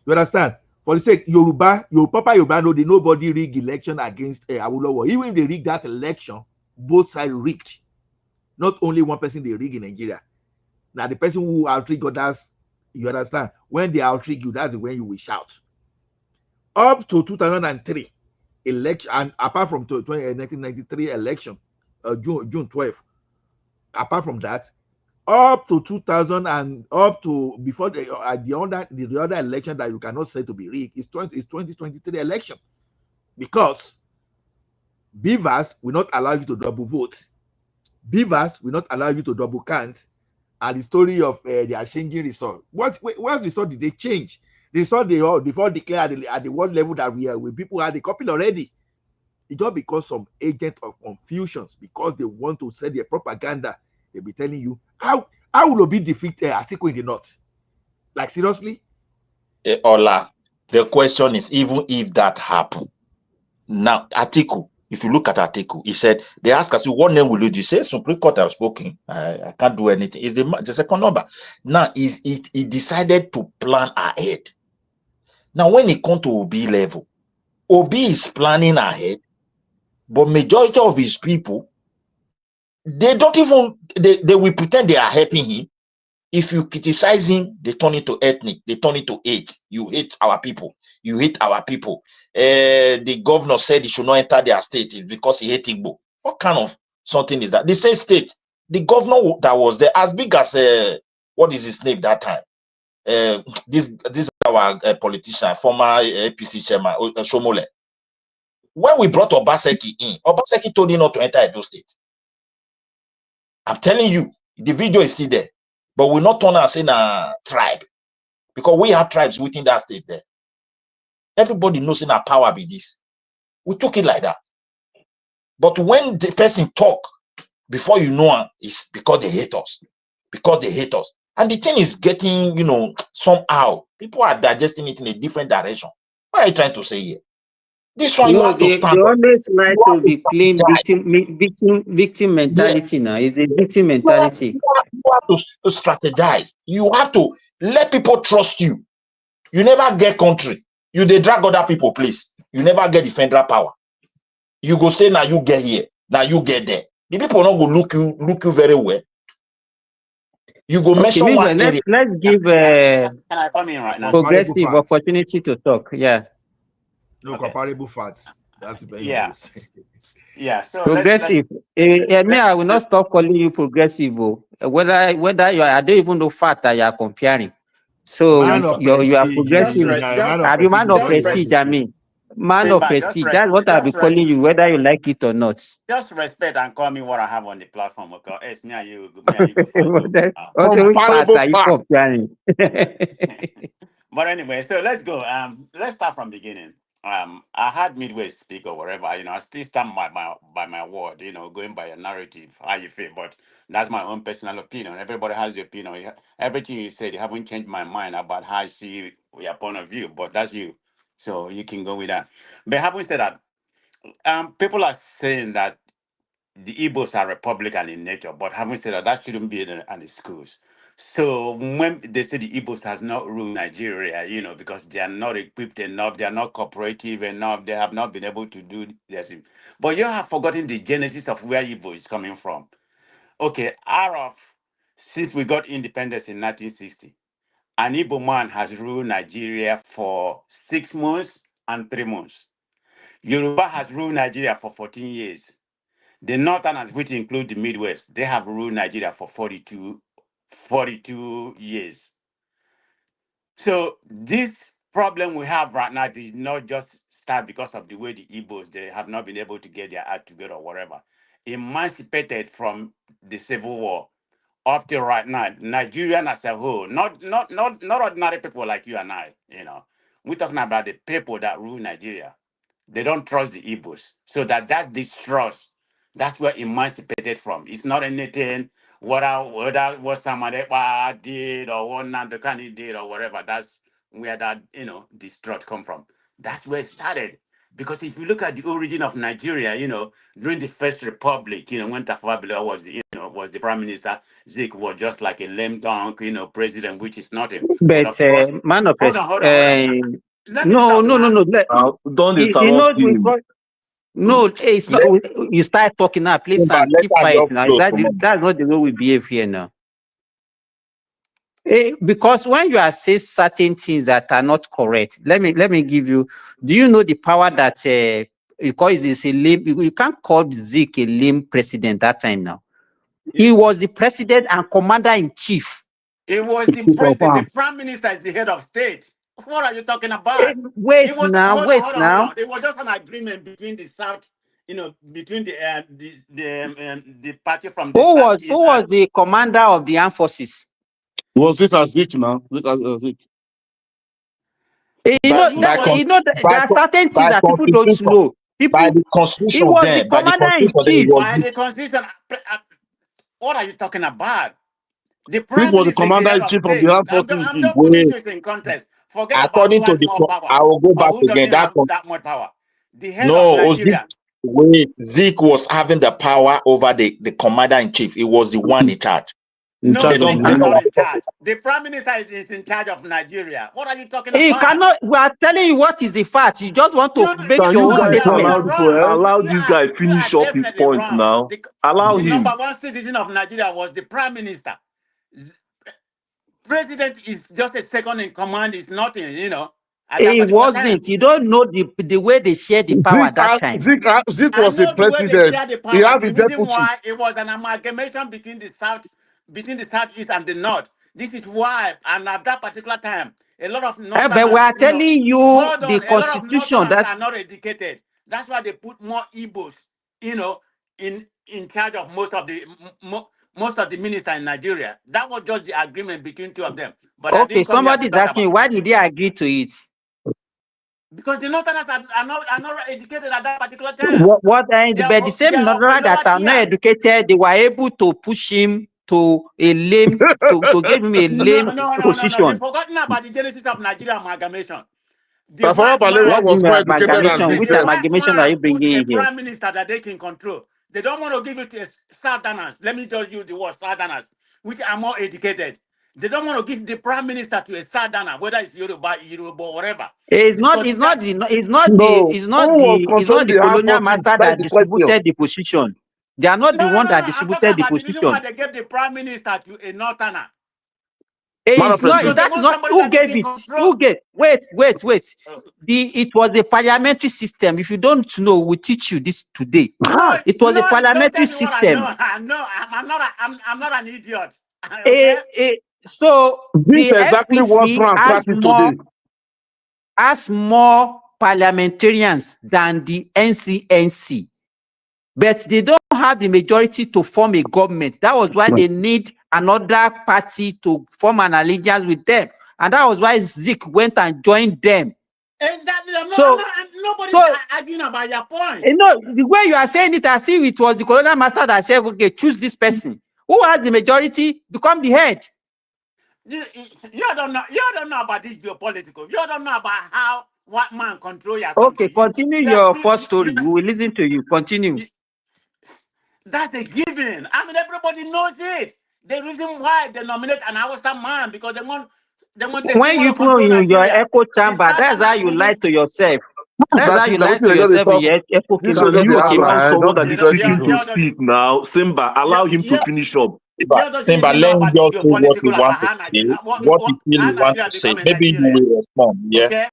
You understand? For the sake, Yoruba know that nobody rigged election against Awolowo. Even if they rigged that election, both sides rigged. Not only one person they rig in Nigeria. Now the person who outrig others, you understand? When they outrig you, that's when you will shout. Up to 2003 election, and apart from 1993 election, June 12. Apart from that, up to 2000 and up to before the other election that you cannot say to be rigged is 2023 election, because Beavers will not allow you to double vote. Beavers will not allow you to double count. And the story of they are changing result. What result did they change? The result they all before declare at the world level that we people had the copy already. It's just because some agent of confusions, because they want to sell their propaganda. They'll be telling you how will Obi defeat Atiku in the north? Like seriously? Ola, the question is, even if that happened, now Atiku, if you look at Atiku, he said, they ask us, what name will you do? You say, Supreme Court have spoken. I can't do anything. It's the second number. Now, he decided to plan ahead. Now, when it comes to Obi level, Obi is planning ahead, but majority of his people, they don't even, they will pretend they are helping him. If you criticize him, they turn it to ethnic, they turn it to hate. You hate our people. You hate our people. The governor said he should not enter their state because he hates Igbo. What kind of something is that? The same state, the governor that was there, as big as what is his name that time? This our politician, former APC chairman, Shomole. When we brought Obaseki in, Obaseki told him not to enter Edo State. I'm telling you, the video is still there. But we're not turn us in a tribe, because we have tribes within that state there. Everybody knows in our power be this. We took it like that. But when the person talk, Before you know, it's because they hate us. Because they hate us. And the thing is getting, somehow people are digesting it in a different direction. What are you trying to say here? This one you No, have to they stand up. always like You to have to be playing victim yeah. mentality now. It's a victim You have, mentality. you have to strategize. You have to let people trust you. You never get country. You they drag other people, please. You never get the federal power. You go say now you get here, now you get there. The people not go look you very well. You go Okay, mention meanwhile, one area. let's give Can I come in right now? Comparable progressive facts. opportunity to talk. Yeah, No, Okay. comparable facts. That's the best Yeah. way to say. Yeah. So let's progressive. Me, I will not stop calling you progressive. Whether you are, I don't even know fact that you are comparing. So Man with of you are prestige. progressive. Man of Are you man prestige is of what you want prestige? to I say. mean, man of Simba, prestige. That's what I'll be calling you, whether you like it or not. just respect and call me what I have on the platform. Okay, it's me and you go fight. Which part Comparable are you facts. comparing? But anyway, so let's go. Let's start from beginning. I had Midway speak or whatever. I still stand by my word. Going by a narrative, how you feel. But that's my own personal opinion. Everybody has their opinion. Everything you said, you haven't changed my mind about how I see your point of view. But that's you, so you can go with that. But having said that, people are saying that the Ibos are Republican in nature, but having said that, that shouldn't be in the schools. So when they say the Ibos has not ruled Nigeria, because they are not equipped enough, they are not cooperative enough, they have not been able to do this. But you have forgotten the genesis of where Igbo is coming from. Okay, since we got independence in 1960, an Igbo man has ruled Nigeria for 6 months and 3 months. Yoruba has ruled Nigeria for 14 years. The Northerners, which include the Midwest, they have ruled Nigeria for 42 years. So this problem we have right now did not just start because of the way the Igbos, they have not been able to get their act together or whatever. Emancipated from the Civil War up to right now, Nigerian as a whole, not ordinary people like you and I, We're talking about the people that rule Nigeria. They don't trust the Igbos. So that distrust, that's where emancipated from. It's not anything what somebody did or what Nandekani did or whatever. That's where that distrust come from. That's where it started. Because if you look at the origin of Nigeria, during the First Republic, when Tafawa Balewa was the prime minister, Zik was just like a lame dunk, president, which is nothing. But But of course, man of hold us, on. Let me no, talk no, no, now. no. Don't You interrupt know, him. no, it's not. You start talking now, please, Simba, and let keep her quiet just now. flow tomorrow. That's not the way we behave here now. Because when you are saying certain things that are not correct, let me give you. Do you know the power that because it's a lame? You can't call Zik a lame president that time now. He was the president and commander in chief. It was the president. The prime minister is the head of state. What are you talking about? Wait It was now. hold on. It was just an agreement between the South, between the party from the Who Southeast was and the commander of the armed forces? Was it as it now? Was it? You know, there are certain things that people don't know. By the He constitution was the then, by the commander in constitution then, it chief. was by the constitution. What are you talking about? The Which prime was the minister is the commander head in of chief of the state. armed I'm forces just, in I'm chief. just putting things in context. Forget about who according to has the more power I will go or back who again. doesn't have that much power. The head of No, Nigeria. Zeke was having the power over the commander in chief. He was the one in charge. No, They Zik don't was bring not our in charge. The prime minister is in charge of Nigeria. What are you talking He about? cannot. We are telling you what is the fact. You just want to make Can your you own guys statement. allow this guy You are finish up his definitely point wrong. now? Allow The number him. one citizen of Nigeria was the prime minister. President is just a second in command. Is nothing, at that It particular time. wasn't. You don't know the way they share the power at that time. Zeke I was a know the way they president. share the He power. had The the reason deputy. why it was an amalgamation between the southeast and the north. This is why, and at that particular time, a lot of But we northerners, are telling you hold the on, a lot of constitution northerners that are not educated. That's why they put more Igbos, in charge of most of the ministers in Nigeria. That was just the agreement between two of them. But I okay, didn't come here to somebody is talk asking about. why did they agree to it? Because the Northerners are not educated at that particular time. But the same Northerners that are not educated, they were able to push him to a lame, to give him a lame position. They've forgotten about the genesis of Nigeria amalgamation. Tafawa Balewa was more educated than Which Zeke. amalgamation are you bringing in here? Prime Minister that they can control. They don't want to give it to Southerners. Let me tell you the word Southerners, which are more educated. They don't want to give the Prime Minister to a Southerner, whether it's Yoruba, or whatever. It's not the colonial master that distributed the position. They are not the one that distributed the position. The reason why they gave the Prime Minister to a Northerner. It's not. That is not. Who gave it? Who gave? Wait. It was a parliamentary system. If you don't know, we teach you this today. It was a parliamentary system. I'm not an idiot. Okay? So this the exactly FPC has more parliamentarians than the NCNC, but they don't have the majority to form a government. That was why they need another party to form an alliance with them, and that was why Zeke went and joined them. Exactly. Nobody's arguing about your point. The way you are saying it, as if it was the colonial master that said, "Okay, choose this person." Who has the majority become the head? You don't know about this geopolitical. You don't know about how what man control your country. Okay, continue your first story. We will listen to you. Continue. That's a given. I mean, everybody knows it. The reason why they nominate an Hausa man because they want. When you go in your echo chamber, that's how you lie to yourself. That's how you lie to yourself in your echo chamber. You allow someone that is speaking to speak now. Simba, allow him to finish up. Simba, let him just say what he wants to say, what he really wants to say. Maybe you will respond. Yeah. Okay.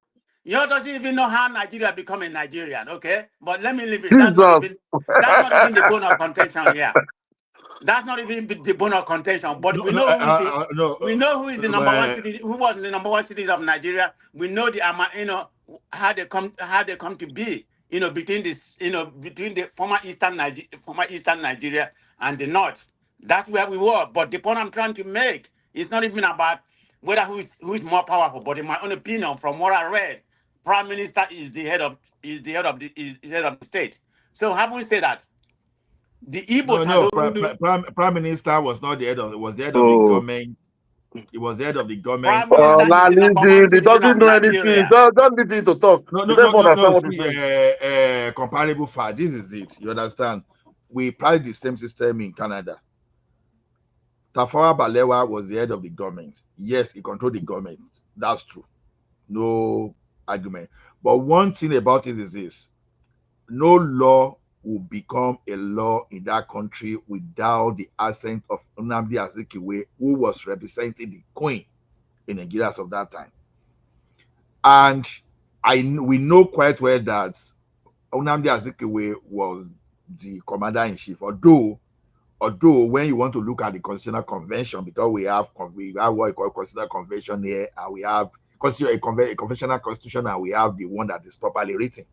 You doesn't even know how Nigeria become a Nigerian. Okay, but let me leave it. That's not even the bone of contention here. That's not even the bone of contention. But we know who is the number one city. Who was the number one cities of Nigeria? We know how they come to be. Between the former Eastern Nigeria and the North. That's where we were. But the point I'm trying to make is not even about whether who is more powerful. But in my own opinion, from what I read, Prime Minister is the head of the state. So having said that, the Ibos Prime Minister was not the head of. Was the head of the government. He was the head of the government. He doesn't know anything. Don't need him to talk. Comparable fact. This is it. You understand? We applied the same system in Canada. Tafawa Balewa was the head of the government. Yes, he controlled the government. That's true. No argument. But one thing about it is this. No law will become a law in that country without the assent of Nnamdi Azikiwe, who was representing the Queen in Nigeria of that time. And we know quite well that Nnamdi Azikiwe was the commander-in-chief, although when you want to look at the Constitutional Convention, because we have what we call Constitutional Convention here, and we have a conventional constitution, and we have the one that is properly written.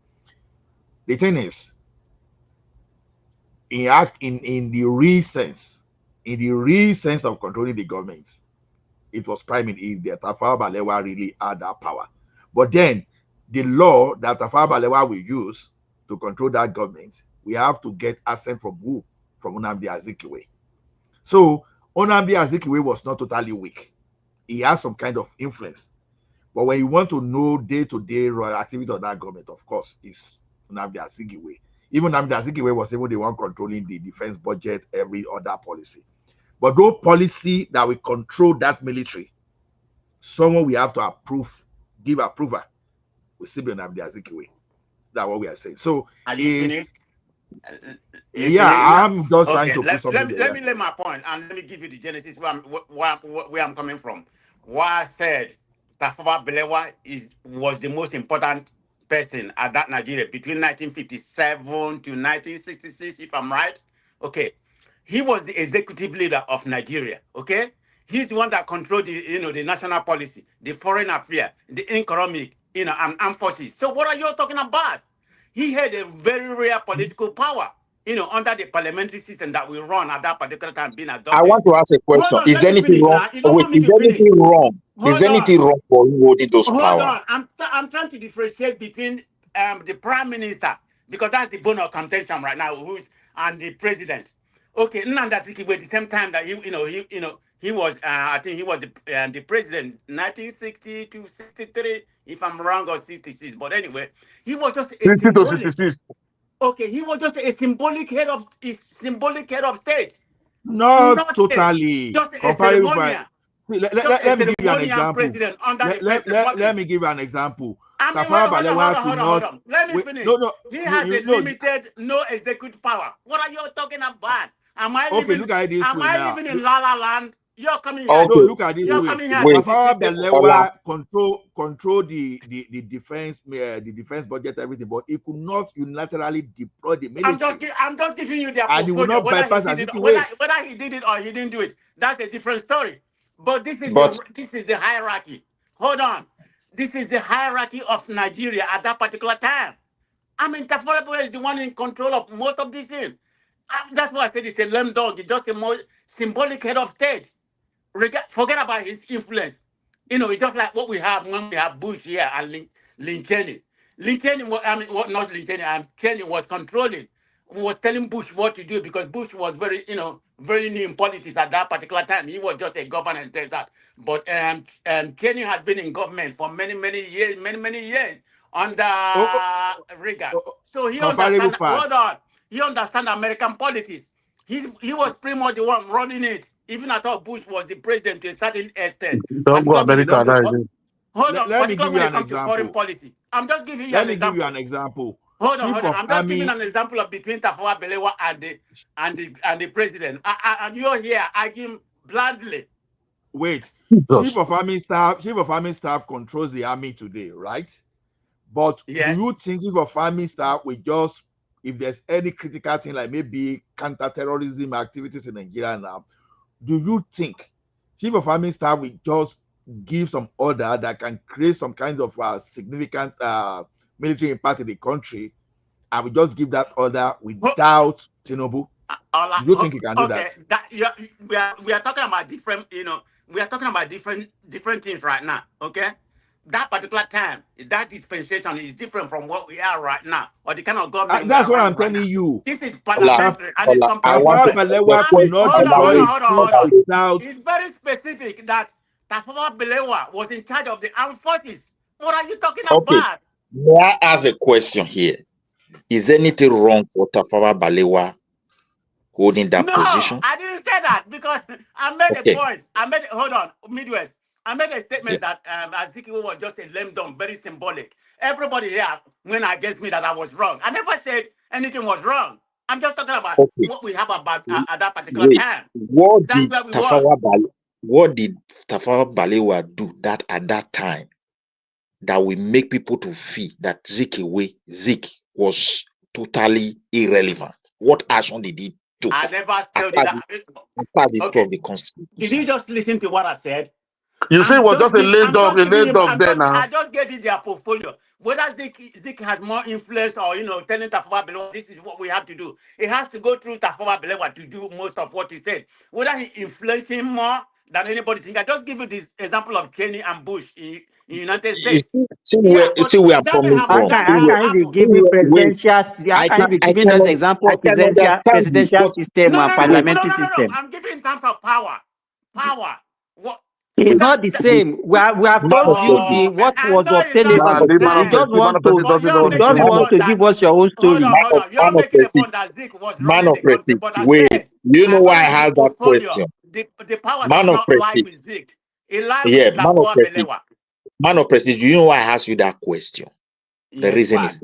The thing is, in the real sense of controlling the government, it was Prime Minister Tafawa Balewa really had that power. But then the law that Tafawa Balewa will use to control that government, we have to get assent from who? From Nnamdi Azikiwe. So Nnamdi Azikiwe was not totally weak. He has some kind of influence. But when you want to know day-to-day activity of that government, of course, is Nnamdi Azikiwe. Even Nnamdi Azikiwe was even the one controlling the defense budget, every other policy. But no policy that will control that military, someone we have to give approval, will still be Nnamdi Azikiwe. That's what we are saying. So, are you finished? I'm just trying to put something let me lay my point and let me give you the genesis where I'm coming from. Why I said Tafawa Balewa was the most important person at that Nigeria between 1957 to 1966, if I'm right. Okay, he was the executive leader of Nigeria. Okay, he's the one that controlled the national policy, the foreign affairs, the economic, and armed forces. So what are you talking about? He had a very rare political power, under the parliamentary system that we run at that particular time being adopted. I want to ask a question. Is anything wrong? Wait, is anything wrong? Is anything wrong for you holding those Hold power? on. I'm trying to differentiate between the prime minister, because that's the bone of contention right now, and the president. Okay, Nnamdi Azikiwe, at the same time that he was I think he was the president 1960 to 63, if I'm wrong, or 66. But anyway, he was just a 60 to symbolic. 66. Okay, he was just a symbolic head of state. Not Nothing. totally. Just a Comparable by ceremonial. Just a let me give you an ceremonial example. president under the First Let Republic. me give you an example. I mean, Tafawa Balewa could hold not on. Let me wait, finish. no, He has a no. limited, no executive power. What are you talking about? Am I Okay, living? look at it this Am way I now. living in La La Land? You're coming here. No, Okay, look at this You're way. coming here to wait, Tafawa disrespect. Ola, Balewa control the defense budget, everything, but he could not unilaterally deploy the military, I'm just giving you their and he will portfolio. not bypass Azikiwe. Whether he did it or he didn't do it, that's a different story. But but this is the hierarchy. Hold on. This is the hierarchy of Nigeria at that particular time. I mean, Tafawa Balewa is the one in control of most of these things. That's why I said it's a lame dog. It's just a more symbolic head of state. Forget about his influence. It's just like what we have when we have Bush here and Lin Cheney. Lin Cheney, not Lin Cheney, Cheney was controlling, was telling Bush what to do, because Bush was very new in politics at that particular time. He was just a governor and things like that. But Cheney has been in government for many years under Oh, Reagan. oh, So he comparable understand. Hold facts. on, he understand American politics. He was pretty much the one running it. Even I thought Bush was the president to a certain extent, Don't go particularly when it America comes to now again. hold on, Let me give particularly you when it an comes to foreign example. policy. I'm just giving you Let an me give you an example. example. Hold Chief on. of I'm just giving Army, an example of between Tafawa Balewa and the president. And you're here arguing blandly. wait. Jesus. Chief of Army Staff controls the army today, right? But do Yes. you think Chief of Army Staff will just, if there's any critical thing like maybe counter-terrorism activities in Nigeria now, do you think Chief of Army Staff will just give some order that can create some kind of significant military impact in the country, and will just give that order without Tinubu? Do you think he can do Okay, that? we are talking about different, we are talking about different things right now. Okay, that particular time, that dispensation is different from what we are right now, or the kind of government we That's are what running I'm right telling now. you. This is Ola, parliamentary and it's Ola, I completely want to, Tafawa different. the Balewa I could mean, not question, deploy wait, hold on. without. It's very specific that Tafawa Balewa was in charge of the armed forces. What are you talking okay, about? may I ask a question here? Is anything wrong for Tafawa Balewa holding that No, position? I didn't say that because I made a Okay, point. Hold on, Midwest. I made a yeah, statement that Azikiwe was just a lame dumb, very symbolic. Everybody here went against me that I was wrong. I never said anything was wrong. I'm just talking about okay. what we have about at that particular Wait, time. That's where we was. What did Tafawa Balewa do that at that time that will make people to feel that Zeke was totally irrelevant? What action did he took I never told you after that. the stroke Okay, of the did constitution? you just listen to what I said? You say it was just a lame dog, there I now. just gave you their portfolio. Whether Zik has more influence or telling Tafawa Balewa this is what we have to do. It has to go through Tafawa Balewa to do most of what he said. Whether he influenced him more than anybody think. I just give you this example of Cheney and Bush in United You States. Yeah, you but see where I'm coming from. that may How have can you be happened. giving Wait, presidential? How can you be giving us example I of can understand you, presidential but system and wait, parliamentary system? I'm giving in terms of power. Power. What? It's wait, not the That, same. We have man told of you peace, the oh, what I was know it sounds Nah, obtainable. the man You of unfair, just peace, man want of peace to but doesn't you're know you making just a man of, want point to that give us your own story. You're man of making a prestige, point that Zeke was man running of the country, prestige. but I Wait, said, you know why I according to the have that portfolio, question? the power does Man of not lie prestige, with Zeke. It lies yeah, with Tafawa Balewa. man of prestige. You know why I ask you that question? The Yes, reason why? is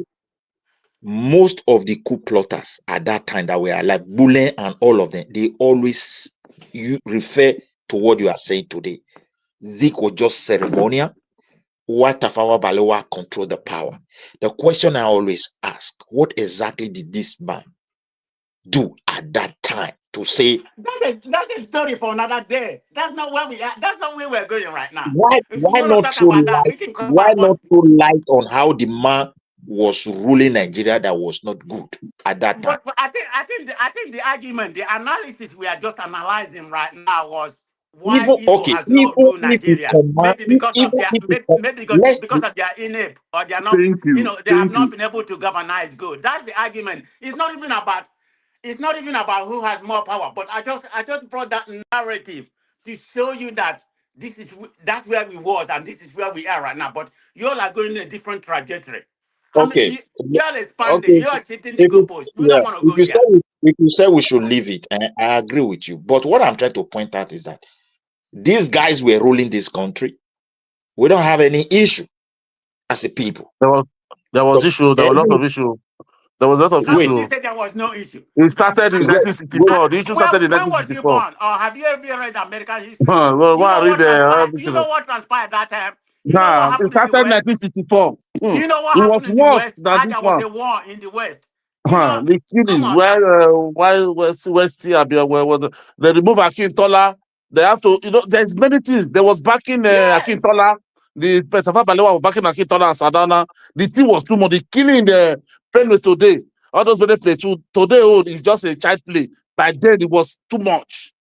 most of the coup plotters at that time that were alive, Bullen and all of them, they always you refer to what you are saying today. Zeke was just ceremonial, while Tafawa Balewa controlled the power. The question I always ask, what exactly did this man do at that time to say, That's a story for another day. That's not where we are. That's not where we're going right now. If you why want to not talk throw about that, light, we can come back. But on how the man was ruling Nigeria that was not good at that time? but I think the argument, the analysis we are just analyzing right now why even Igbo okay, has even not ruled if it Nigeria. command, Maybe because even of their if it maybe let's because of their inape, or they are not, Thank you. they have Thank not you. been able to governize good. That's the argument. It's not even about who has more power, but I just brought that narrative to show you that that's where we was and this is where we are right now. But you all are going in a different trajectory. I mean, okay. you all expanding, Okay. you are shifting the If it's, goalposts. We yeah, don't want to go there. if you say we should leave it, I agree with you. But what I'm trying to point out is that these guys were ruling this country. We don't have any issue as a people. There was Because issue. There was a lot of issue. There was a lot of How can you issue. say there was no issue? It started in Wait, wait. 1964. The issue started in When was you 1964. born? Or have you ever read American history? Well, You I know read what transpired? You everything. know what transpired that time? You know what Nah, it happened in the started West? 1964. You know what It was happened in the worse West? than How this there was one. a war in the West. You know, The come killings on now. why West Abia, where they remove Akintola. They have to, there's many things. There was backing Yes. Akintola. The Petafa Balewa was backing Akintola and Sadana. The thing was too much. The killing in the Benue today, all those Benue play today is just a child play. By then it was too much.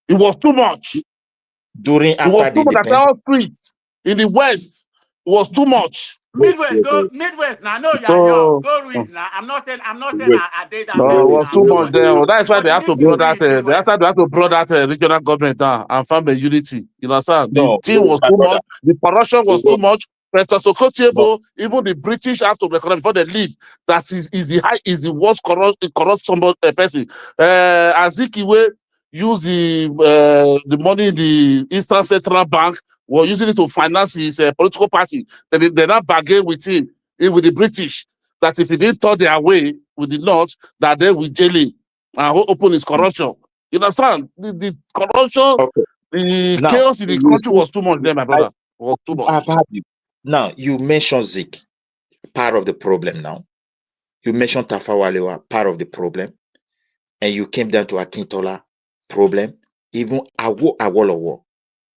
It was too much. During It was after the too much at independence. all streets in the West. It was too much. Midwest. Now I know you are young. So, Go read now. I'm not saying Wait, I did that no, it level was now. I'm too much nobody. there. Oh, that's why But they you have to need to blow that. read Midwest. They have to blow that regional government down and form a unity. You understand? The no, thing was my too brother. much. The corruption was too No, much. Mr. no. Sokotiebo, even the British have to recognize before they leave that is the worst corrupt somebody person. Azikiwe used the money in the Eastern Central Bank, were using it to finance his political party. They now bargain with him with the British that if he didn't turn their way with the North, that they will jail him and open his corruption. You understand? The corruption, Okay. the Now chaos in the you country see, was too much there, my brother. Was too much. I've had you. Now you mentioned Zik, part of the problem now. You mentioned Tafawalewa, part of the problem. And you came down to Akintola, problem. Even Awolowo.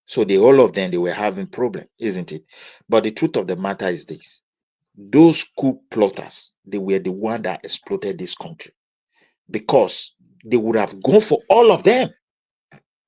So the whole of them, they were having problem, isn't it? But the truth of the matter is this. Those coup plotters, they were the one that exploited this country. Because they would have gone for all of them.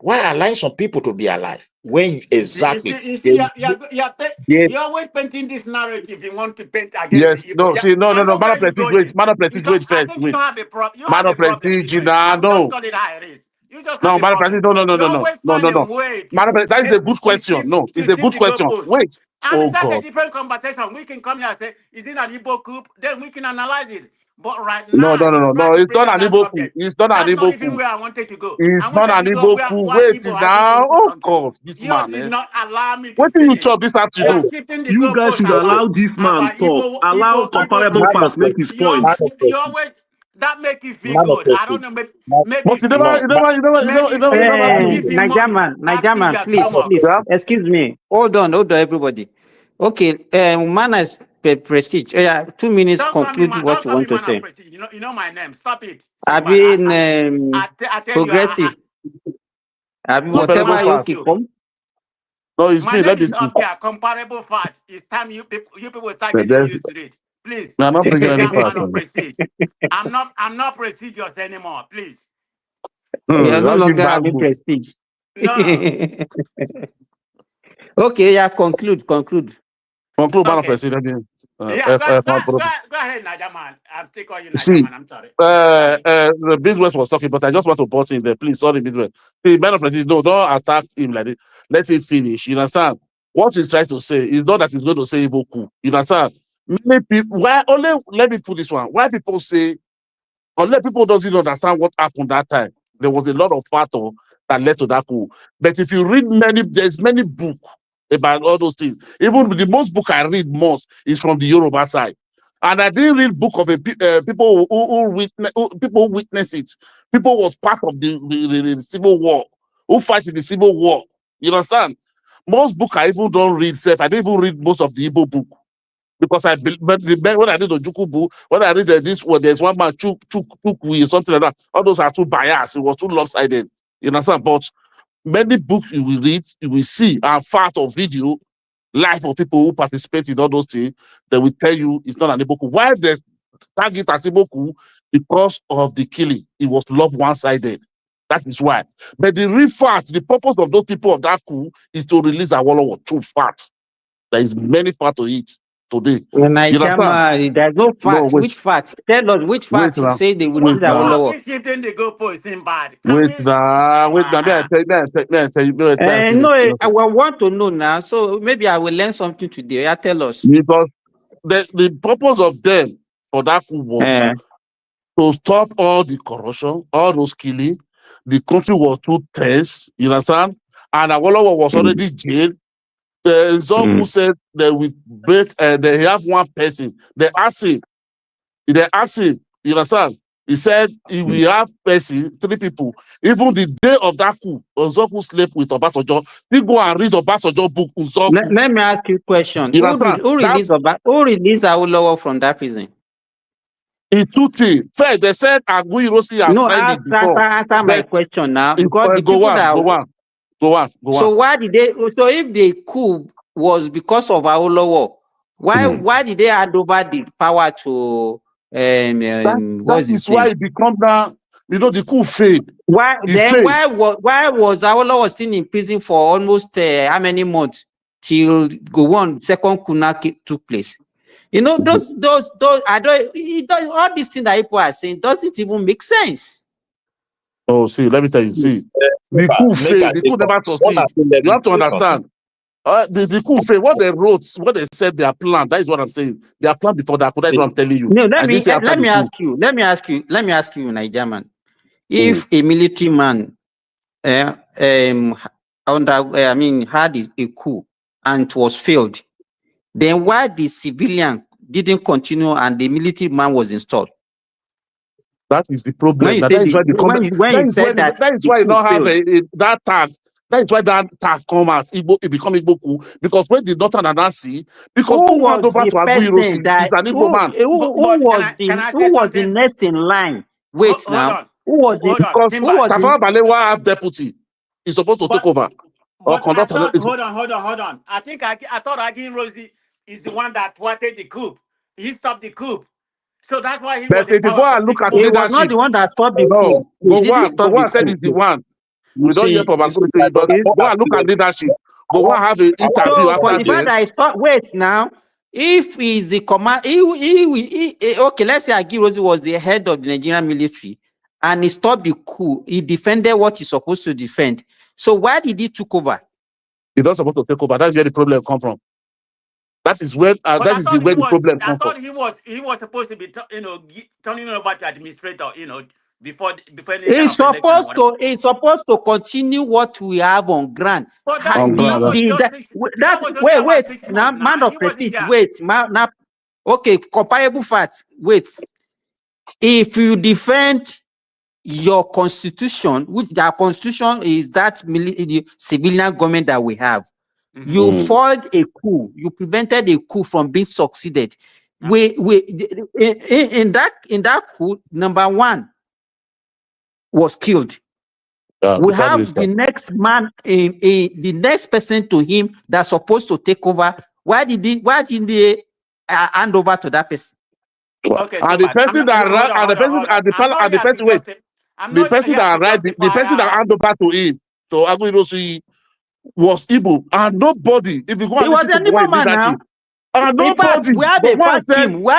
Why allowing some people to be alive? When exactly You see, you're always painting this narrative. You want to paint against the Yes, Igbo. no, Yeah, see, no, I no, no, know man of where you're prestige, wait, going. man of prestige, Because wait I first, think wait. you have a problem. You Man have a of problem, prestige, Midwest. I nah, will just no. call it how it is. You just have No, a man of problem. prestige, no, no, no, You no, no, always no, find no, a no. way Man of prestige, that is a good question. No, it's a good shift the question. goalpost. Wait. I Oh, mean, that's a God. different conversation. We can come here and say, is it an Igbo coup? Then we can analyze it. But right No, now, no, no, you no, try no. to It's bring not out an that Iboku. subject. It's not an That's not even Iboku. where I wanted to go. It's I not wanted an to go Iboku. why Wait Igbo hasn't now. ruled this Oh, country. God, this You man, did eh. not allow me to What do you finish. chop this You are afternoon? shifting the You guys goalpost should allow this man about talk. Allow comparable Igbo parts people. make his You point. always you always that make you feel man of good. I don't prestige. know, maybe But maybe feel Nigerman, that feed Nigerman, your please, stomach. please, excuse me. Hold on, everybody. Okay, manners, prestige. Yeah, 2 minutes. Conclude what Don't you call me want to man of say. prestige. You know my name. Stop it, I've Simba. been I tell you, progressive. I've been what's the whatever matter you with okay, you? come. No, it's My me. name Let me is speak. up there. Comparable fact. It's time you people start getting There's- used to it. Please We are not take bringing me any down, part. man of prestige. I'm not prestigious anymore. Please. You are no I'll give longer back having book. prestige. No. Okay, yeah, conclude. Conclude, man of Okay. prestige. Let me, Yeah, go ahead, Najaman. I'm still calling you see, Najaman. I'm sorry. Yeah, go ahead. the Midwest was talking, but I just want to put in there, please. Sorry, Midwest. See, man of prestige, no, don't attack him like this. Let him finish. You understand? What he's trying to say is not that he's going to say Iboku. You understand? Many people, why only, let me put this one. Why people say, unless people doesn't understand what happened that time, there was a lot of factor that led to that coup. But if you read there's many books about all those things. Even the most book I read most is from the Yoruba side. And I didn't read book of people people who witness it. People was part of the civil war, who fight in the civil war. You understand? Most book I even don't read self. I didn't even read most of the Igbo book. Because when I did the Jukubu, when I read this one, there's one man, Chukwi, something like that. All those are too biased. It was too lopsided. You understand? But many books you will read, you will see, and part of video, life of people who participate in all those things, they will tell you it's not an Iboku. Why they tag it as Iboku? Because of the killing. It was love one-sided. That is why. But the real fact, the purpose of those people of that coup is to release Awolowo. True fact. There is many part to it today. When I You come, understand? there's no No, fact. wait. Which fact? Tell us which Wait fact now. say they will Wait lose now. Awolowo. Keep shifting the goalpost in bad. Wait now. Wait now. May I tell you. No, I will want to know now. So maybe I will learn something today. Yeah, tell us. Because the purpose of them for that coup was to stop all the corruption, all those killing. The country was too tense, you understand? And Awolowo was already jailed. Zoku said they will break, they have one person. They asked him, you understand? He said he will have person, 3 people. Even the day of that coup, Zoku slept with Obasanjo. He go and read Obasanjo book, Zoku. Let me ask you a question. You Who understand? released Awolowo from that prison? It's 2 things. First, they said Agui Rossi has No, signed it before. answer my question now. It's, Because the go people on, that go on. So why did they? So if the coup was because of Awolowo, why did they hand over the power to that is why it become that, the coup failed. Why failed. why was Awolowo still in prison for almost how many months till go on second coup took place? Those I don't all these things that people are saying doesn't even make sense. Oh, see, let me tell you, see, the coup failed, the coup never succeed. You have to understand. The coup failed. What they wrote, what they said, their plan. That is what I'm saying. Their plan before that. That's what I'm telling you. No, let me ask you, Nigerian. If a military man had a coup and it was failed, then why the civilian didn't continue and the military man was installed? That is the problem. That is why you don't have that tag. That is why that tag come out. It become Igbo coup. Because when the Northern Anansi, because who hand over to Agui Rossi is an Igbo man. Who was the next in line? Wait now. Who was the because Tafawa Balewa have deputy. He's supposed to take over. Or conduct. Hold on. I thought Agui Rossi is the one that wanted the coup. He stopped the coup. So that's why he was in power for 6 months. He was not the one that stopped the coup. Go on said he's the one. We don't hear from Agui, but go and look at leadership. Go and have an interview so after for the fact that I stop, wait now. If he's the command, okay, let's say Agui Rossi was the head of the Nigerian military and he stopped the coup. He defended what he's supposed to defend. So why did he took over? He's not supposed to take over. That's where the problem come from. That is where where the problem comes from. I thought he was supposed to be turning over to administrator, before he's supposed to continue what we have on ground. But wait now, man of prestige. Wait, now, okay, comparable facts. Wait, if you defend your constitution, which our constitution is that civilian government that we have. You foiled a coup. You prevented a coup from being succeeded. In that coup, number 1 was killed. We have the next man, the next person to him that's supposed to take over. Why didn't they hand over to that person? Okay, and the person that hand over to him, to Agui Rossi, was Igbo, and nobody. If you go and listen to one leadership, and nobody. We have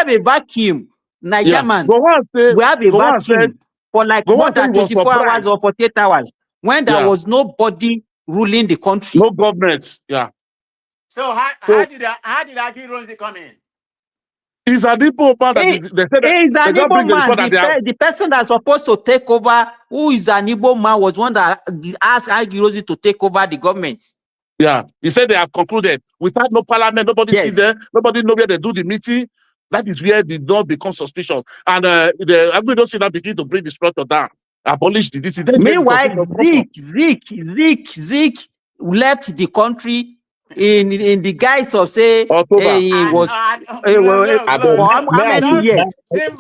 a vacuum. Nigerian. We have a vacuum for like more than 24 hours or 48 hours when there was nobody ruling the country. No government. Yeah. So how did Agui Rossi come in? He's an Igbo man. He's an Igbo man. The person that's supposed to take over, who is an Igbo man, was one that asked Agui Rossi to take over the government. Yeah, he said they have concluded without no parliament, nobody see there, nobody know where they do the meeting. That is where the law becomes suspicious, and the Agui Rossi now begin to bring the structure down, abolish the DC. Meanwhile, Zeke left the country in the guise of say he was how many years? Don't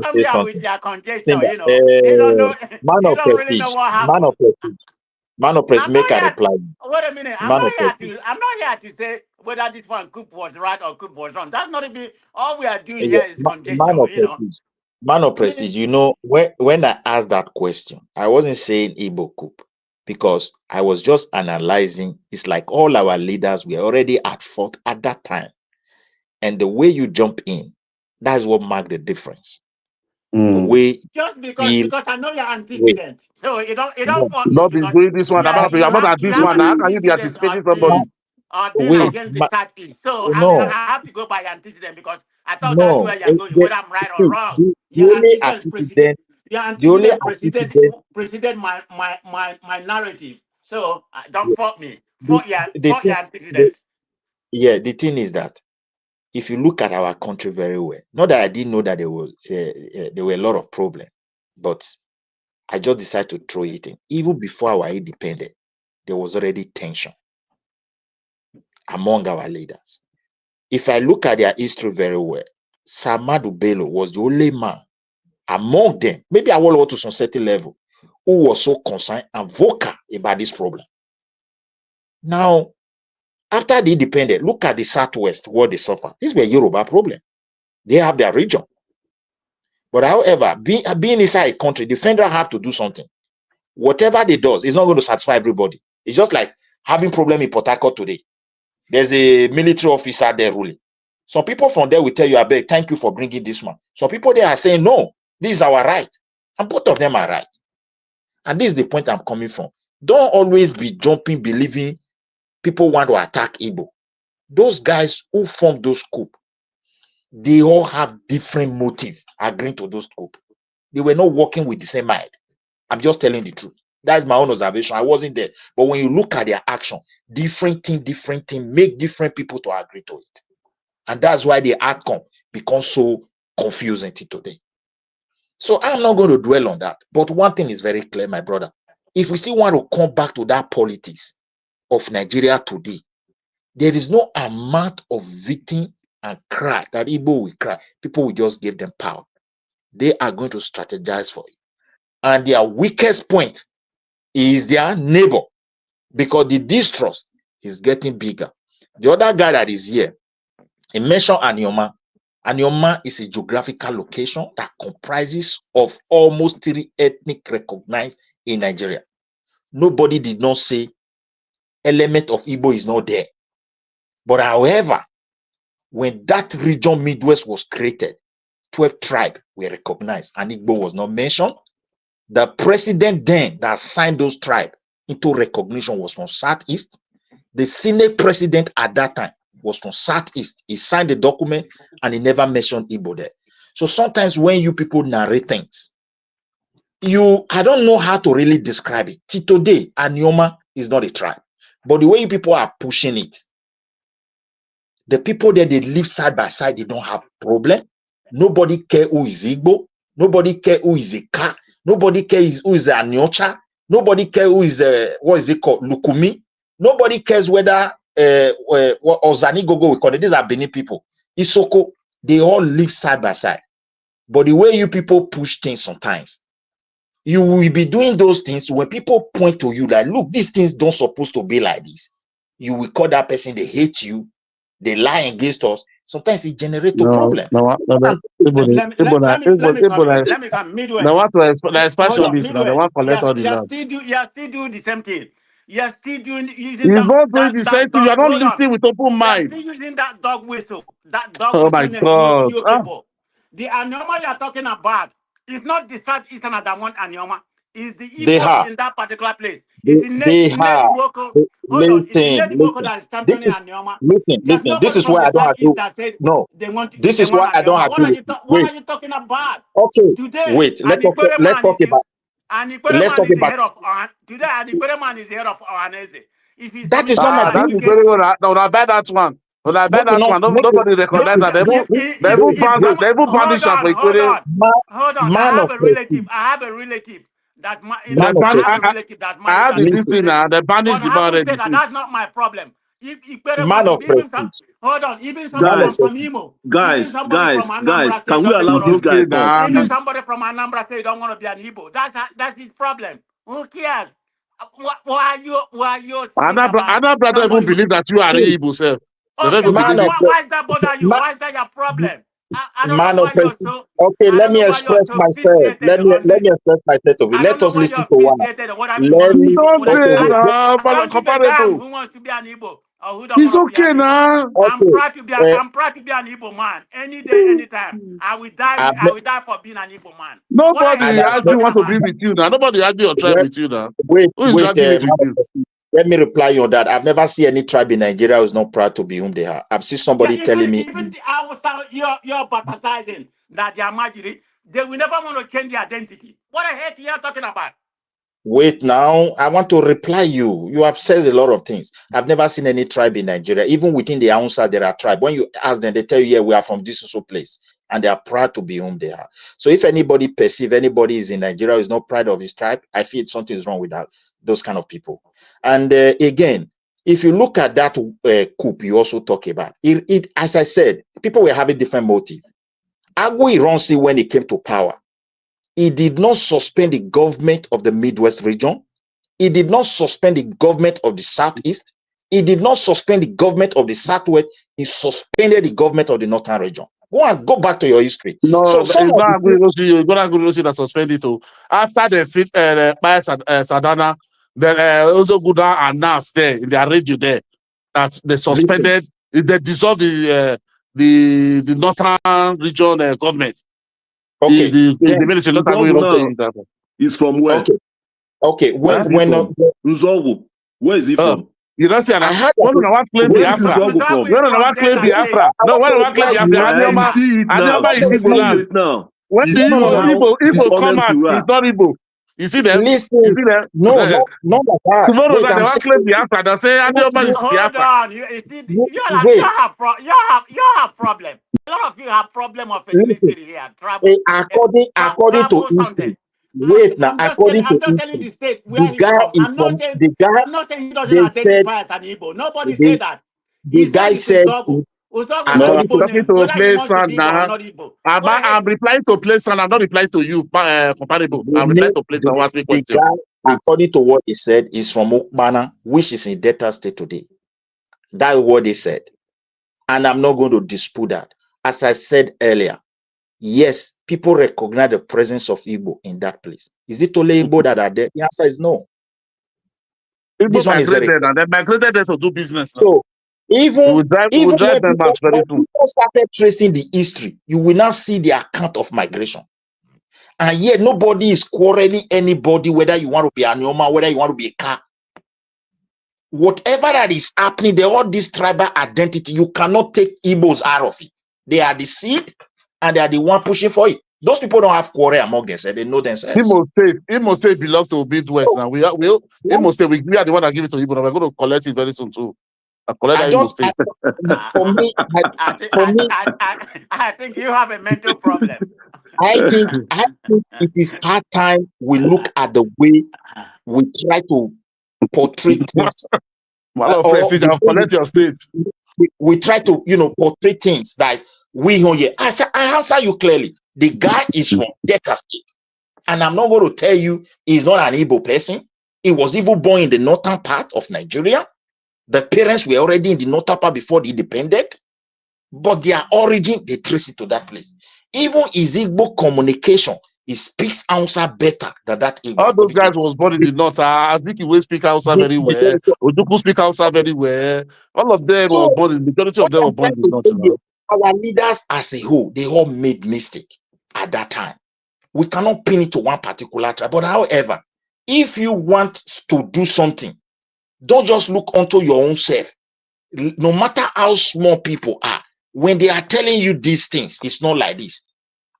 come here with their conjecture. They don't really know what happened. Man of press, make a reply. Wait a minute. I'm not here to say whether this one coup was right or coup was wrong. That's not even all we are doing here is conjecture. Man of prestige, you know, when I asked that question, I wasn't saying Igbo coup because I was just analyzing. It's like all our leaders were already at fault at that time. And the way you jump in, that's what marked the difference. The way Just feel, because I know you're wait, antecedent. So it don't no, fault me Not be because doing this one. you You're not have at this one. How can you be antecedent anticipating somebody? or thing wait, against the Southeast. So I mean I no, have to go by antecedent because I thought that's no. where you're going, whether I'm right or See, wrong. the Your only antecedent precedent antecedent, your the only antecedent antecedent, preceded my narrative. So don't yeah, fault me. the, the Fault thing, your antecedent. yeah, the thing is that if you look at our country very well, not that I didn't know that there were a lot of problems, but I just decided to throw it in. Even before our independence, there was already tension among our leaders. If I look at their history very well, Samadu Bello was the only man among them, maybe I will go to some certain level, who was so concerned and vocal about this problem. Now, after the independence, look at the Southwest, what they suffer. This were Yoruba problem. They have their region. But however, being inside a country, the federal have to do something. Whatever they does, it's not going to satisfy everybody. It's just like having problem in Port Harcourt today. There's a military officer there ruling. Some people from there will tell you, I beg, thank you for bringing this one. Some people there are saying, no, this is our right. And both of them are right. And this is the point I'm coming from. Don't always be jumping, believing people want to attack Igbo. Those guys who formed those coup, they all have different motives agreeing to those coup. They were not working with the same mind. I'm just telling the truth. That's my own observation. I wasn't there. But when you look at their action, different thing, make different people to agree to it. And that's why the outcome becomes so confusing till today. So I'm not going to dwell on that. But one thing is very clear, my brother. If we still want to come back to that politics of Nigeria today, there is no amount of victim and cry that Igbo will cry. People will just give them power. They are going to strategize for it. And their weakest point is their neighbor, because the distrust is getting bigger. The other guy that is here, he mentioned Anioma. Anioma is a geographical location that comprises of almost 3 ethnic recognized in Nigeria. Nobody did not say element of Igbo is not there. But however, when that region Midwest was created, 12 tribes were recognized and Igbo was not mentioned. The president then that signed those tribes into recognition was from Southeast. The Senate president at that time was from Southeast. He signed the document and he never mentioned Igbo there. So sometimes when you people narrate things, I don't know how to really describe it. Till today, Anioma is not a tribe. But the way you people are pushing it, the people that they live side by side, they don't have problem. Nobody care who is Igbo. Nobody care who is a Ka. Nobody cares who is a Anyocha. Nobody care who is what is it called? Lukumi. Nobody cares whether Ozani Gogo we call it. These are Benin people. Isoko. They all live side by side. But the way you people push things sometimes, you will be doing those things when people point to you like, look, these things don't supposed to be like this. You will call that person, they hate you, they lie against us. Sometimes it generates a problem. Let me come in. Let me come midway. They want to Hold expansion on, this now. They midway. want to collect all the You're land. still doing the same thing. You're still using He's not doing the same that thing. dog. You're not Hold on. listening with open You're mind. still using that dog whistle. That dog Oh my whistle name, God. people. The Anioma you're talking about is not the Southeastern that want Anioma. It's the They Ibos have. in that particular place. It's the They native have. local. Hold on. It's the native local Listen. that is This championing is Anioma. There's listen. This nobody is from why the I don't Southeast agree. that said No. they want This is why I don't Anioma. agree with you. What Wait. are you talking about? Okay. Today, Wait. Let's talk about an let's Ikwereman talk is the about head of today. An Ikwereman is the head of Ohanese. If he's from that is not my Ikwerema, That you is business. can. very well. No, I bet that one. When I bet Make it that not one, make it nobody make recognize it that. They wait, even wait. punish them for Equatorial. Man I of have a relative. prestige. I have a relative that's They Man of I ban. have a prestige. relative that's I married to have an the this thing Listen. Ikweremon. now. They banish But the man having said that, already. that's not my problem. If Man Ikweremon, of prestige. even somebody Man of Guys, from prestige. Imo, even guys, somebody from guys, guys, Anambra say he can we doesn't allow want It's to this be. guy okay talk, now. Even please? somebody from Anambra say you don't want to be an Igbo. That's his problem. Who cares? Why are you sick about Another brother even somebody who? believe that you are See, Igbo self. They don't Okay, even believe man of it. pre- why is that bother you? man, Why is that your problem? I don't know Man of why you're person. so. Okay, I let don't me know why you're express so myself. fixated on Let this. me express myself of it. I don't Let know us why listen you're to one. fixated on what I Let want to me be. It's What I, okay okay. now, I but don't give a damn comparable. who wants to be an Igbo or who don't It's want to be an okay Igbo. now. Okay. I'm proud to be an Igbo man. Any day, anytime. I will die. I've I ne- will die for being an Igbo man. What the and heck Nobody are I've you ne- actually talking want to about? be with you now. Nobody argue or tribe well, with you now. wait, Who is dragging it man with of you? person. Let me reply you on that. I've never seen any tribe in Nigeria who's not proud to be whom they are. I've seen Yeah, somebody telling me, even I was you're baptizing that they are Majiri. They will never want to change their identity. What the heck you are talking about? wait now, I want to reply you. You have said a lot of things. I've never seen any tribe in Nigeria. Even within the Hausa, there are tribes. When you ask them, they tell you, yeah, we are from this also place. And they are proud to be whom they are. So if anybody anybody is in Nigeria who is not proud of his tribe, I feel something is wrong with that. Those kind of people. And again, if you look at that coup you also talk about, it as I said, people were having different motives. Agui Ironsi, when he came to power, he did not suspend the government of the Midwest region. He did not suspend the government of the Southeast. He did not suspend the government of the Southwest. He suspended the government of the Northern region. Go back to your history. No, So some it's of not the agree with you. It's not agree with you that suspended to after the fit by Sadana, then also go down and announced there in their radio there that they listen, suspended, they dissolved the northern region government. okay, The then ministry not Nzogu going to say now that. is from where? okay. Where is he from? Nzogu. Where is he from? You don't see I now. heard When that we want claim Where is Biafra, Nzogu from? when we From want claim Delta State. Biafra, no, when we want claim reply you. Biafra, You see it now. Adioma is You see Igbo it now. when You the see how Igbo come dishonest out, you it's are. not Igbo. You see them? You Listen, see them? not like that. Tomorrow Wait, that they I'm want claim saying, Biafra, they say Adioma is Hold Biafra. on. You see, wait, you have problem. A lot of you have problem of listen. ethnicity here. Trouble, According to trouble history, something. wait now, according I'm to just telling history, the state where the he's guy from. is from the guy. I'm not saying he doesn't They said identify as an Igbo. Nobody the said that. the His name guy is said Uzogu. Uzogu is an No, I'm according Igbo to talking name, to whether you play want to son be Igbo or now. not Igbo. What the I'm heck? replying to play son. I'm not replying to you, comparable. the I'm replying name to play son. Ask me the question. guy according to what he said is from Okbana, which is in Delta State today. That's what they said, and I'm not going to dispute that. As I said earlier, yes, people recognize the presence of Igbo in that place. Is it only Igbo that are there? The answer is no. People This one is very migrated clear. and they migrated there to do business now. So We will even drive them back when very soon. people started tracing the history, you will now see the account of migration. And yet nobody is quarreling anybody, whether you want to be an Yoma, whether you want to be a car. Whatever that is happening, they all this tribal identity, you cannot take Igbos out of it. They are the seed and they are the one pushing for it. Those people don't have quarrel among themselves, they know themselves. Imo State belongs to Midwest now. Imo State, we are the one that give it to Igbo. We're going to collect it very soon too. Collect that Imo State. For me, I think you have a mental problem. I think it is hard time we look at the way we try to portray things. Collect your state. We try to, portray things that we know here. I answer you clearly. The guy is from Delta State. And I'm not going to tell you he's not an Igbo person. He was even born in the northern part of Nigeria. The parents were already in the northern part before they independent. But their origin, they trace it to that place. Even his Igbo communication, he speaks Hausa better than that Igbo. All those guys was born in the north. Abike will speak Hausa very well. Ojuku speak Hausa very well. All of them were born in, majority of them were born in the north now. Our leaders as a whole, they all made mistake at that time. We cannot pin it to one particular tribe. But however, if you want to do something, don't just look onto your own self. No matter how small people are, when they are telling you these things, it's not like this.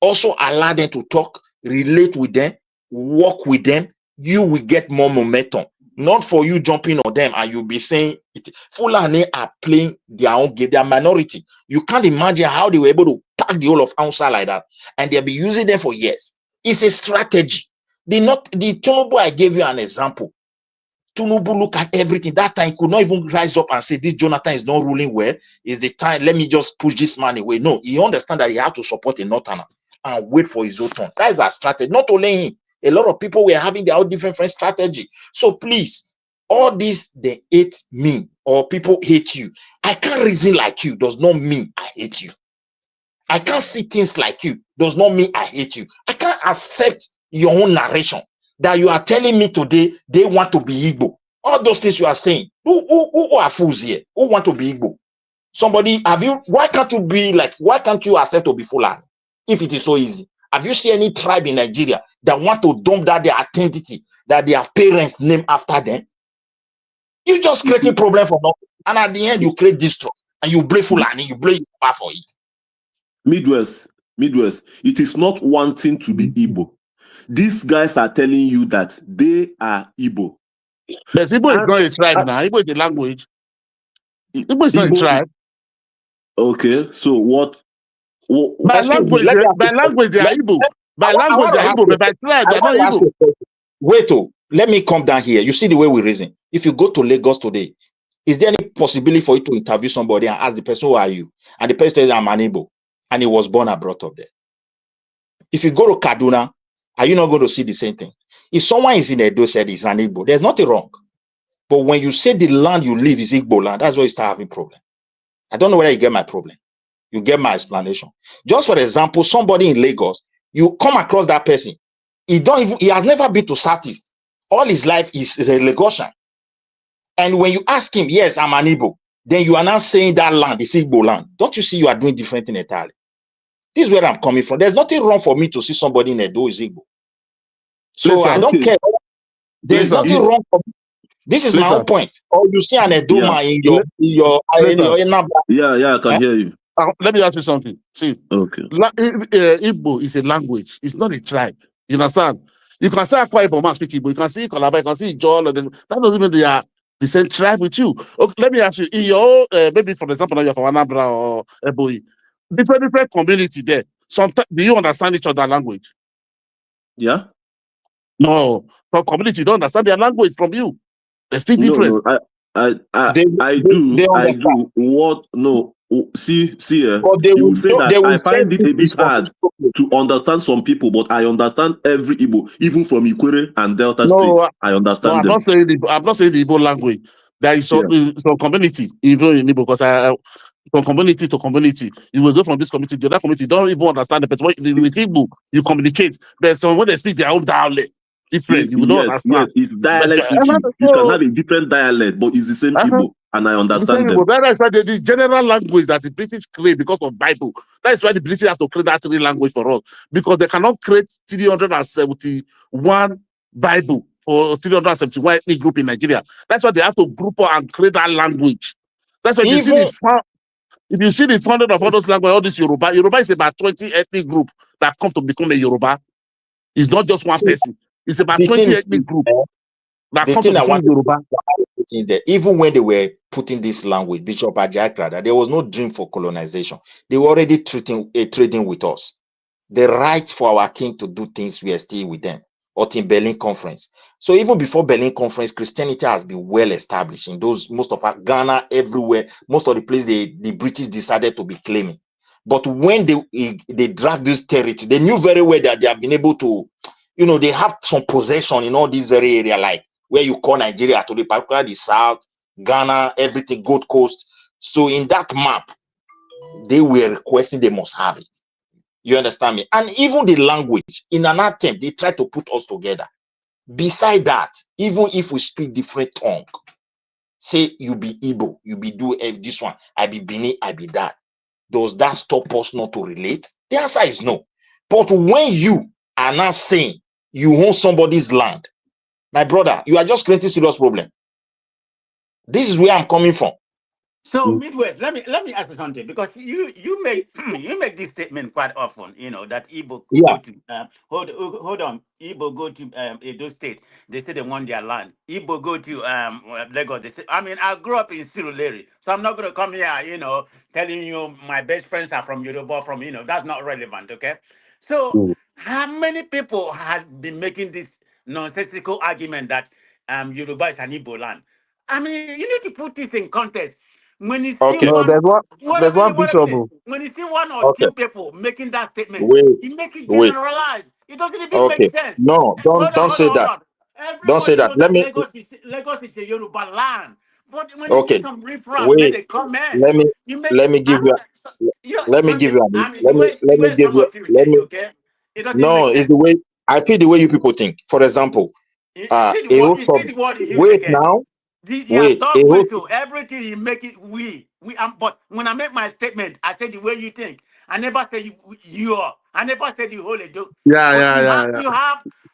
Also allow them to talk, relate with them, work with them. You will get more momentum. Not for you jumping on them and you'll be saying it. Fulani are playing their own game, they are minority. You can't imagine how they were able to pack the whole of Hausa like that, and they'll be using them for years. It's a strategy. The Tinubu, I gave you an example. Tinubu look at everything. That time could not even rise up and say this Jonathan is not ruling well. Is the time, let me just push this man away. No, he understands that he has to support a northerner and wait for his own turn. That is our strategy. Not only him, a lot of people were having their own different strategy. So please, all this, they hate me or people hate you. I can't reason like you does not mean I hate you. I can't see things like you. Does not mean I hate you. I can't accept your own narration that you are telling me today they want to be Igbo. All those things you are saying. Who are fools here? Who want to be Igbo? Somebody, why can't you accept to be Fulani if it is so easy? Have you seen any tribe in Nigeria that want to dump that their identity, that their parents name after them? You just creating problem for nothing. And at the end, you create distrust and you blame Fulani, you blame Yoruba for it. Midwest, it is not wanting to be Igbo. These guys are telling you that they are Igbo. But Igbo is not a tribe now. Igbo is a language. Igbo is not a tribe. Okay, so what? By language, they are Igbo. By language, they are Igbo, but by tribe, they are not Igbo. Wait, let me come down here. You see the way we reason. If you go to Lagos today, is there any possibility for you to interview somebody and ask the person, who are you? And the person says, I'm an Igbo. And he was born and brought up there. If you go to Kaduna, are you not going to see the same thing? If someone is in Edo said he's an Igbo, there's nothing wrong. But when you say the land you live is Igbo land, that's where you start having problem. I don't know whether you get my problem. You get my explanation. Just for example, somebody in Lagos, you come across that person. He has never been to Southeast. All his life is a Lagosian. And when you ask him, yes, I'm an Igbo, then you are now saying that land is Igbo land. Don't you see you are doing different thing entirely? This is where I'm coming from. There's nothing wrong for me to see somebody in Edo is Igbo. So I don't care. There's nothing wrong for me. This is my own point. Or you see an Edo man in your Yeah, I can hear you. Let me ask you something. See, okay. Igbo is a language. It's not a tribe. You understand? You can say Akwa Ibom man speak Igbo. You can see Calabar. You can see John. That doesn't mean they are the same tribe with you. Okay, let me ask you. In your maybe for example, now you're from Anambra or Ebonyi, different community there. Sometimes do you understand each other language? Yeah. No, some community don't understand their language from you. They speak different. No, I do. What? No. See, you will say that I find it a bit hard to understand some people, but I understand every Igbo, even from Ikwere and Delta State. I understand them. I'm not saying the Igbo language. There is some community, even in Igbo, because from community to community, you will go from this community to the other community. You don't even understand the person. With Igbo, you communicate. But so when they speak their own dialect, different. You don't understand. Yes, it's dialect issue. You can have a different dialect, but it's the same Igbo, and I understand them. That is why the general language that the British create because of Bible. That is why the British have to create that three language for us, because they cannot create 371 Bible for 371 ethnic group in Nigeria. That's why they have to group up and create that language. That's why if you see the founder of all those languages, all this Yoruba is about 20 ethnic group that come to become a Yoruba. It's not just one person. It's about 20 ethnic groups that come to become Yoruba. Even when they were putting this language, Bishop Ajakrada, there was no dream for colonization. They were already trading with us. The right for our king to do things, we are still with them. Or in Berlin Conference. So even before Berlin Conference, Christianity has been well established in most of Ghana, everywhere, most of the places the British decided to be claiming. But when they dragged this territory, they knew very well that they have been able to, they have some possession in all these very area, like where you call Nigeria today, particularly the South, Ghana, everything, Gold Coast. So in that map, they were requesting they must have it. You understand me? And even the language, in an attempt, they try to put us together. Beside that, even if we speak different tongue, say you be Igbo, you be this one, I be Bini, I be that. Does that stop us not to relate? The answer is no. But when you are not saying you own somebody's land, my brother, you are just creating serious problem. This is where I'm coming from. So Midwest, let me ask you something, because you make this statement quite often, that Igbo go to hold on, Igbo go to Edo State, they say they want their land. Igbo go to Lagos, they say, I mean, I grew up in Surulere, so I'm not gonna come here, telling you my best friends are from Yoruba, that's not relevant, okay? So how many people has been making this nonsensical argument that Yoruba is an Igbo land? I mean, you need to put this in context. When you see there's one bishop. When you see one or two people making that statement, you make it generalized. It doesn't even make sense. No, don't say that. Everybody knows that Lagos is a Yoruba land. But when you see Okay, some riffraff, make wait. a comment. Let me You make let it. me give you. Let me give you an. The Let me way give some you. of you Let think, me. okay, it doesn't No, make it's sense. the way I feel. The way you people think. For example, a whole You sub. see the word he used Wait again. now. They are Wait. A dog whole. whistle. Everything he make it we. But when I make my statement, I said the way you think. I never said you are. I never said you hold it. Yeah, But yeah, yeah, yeah.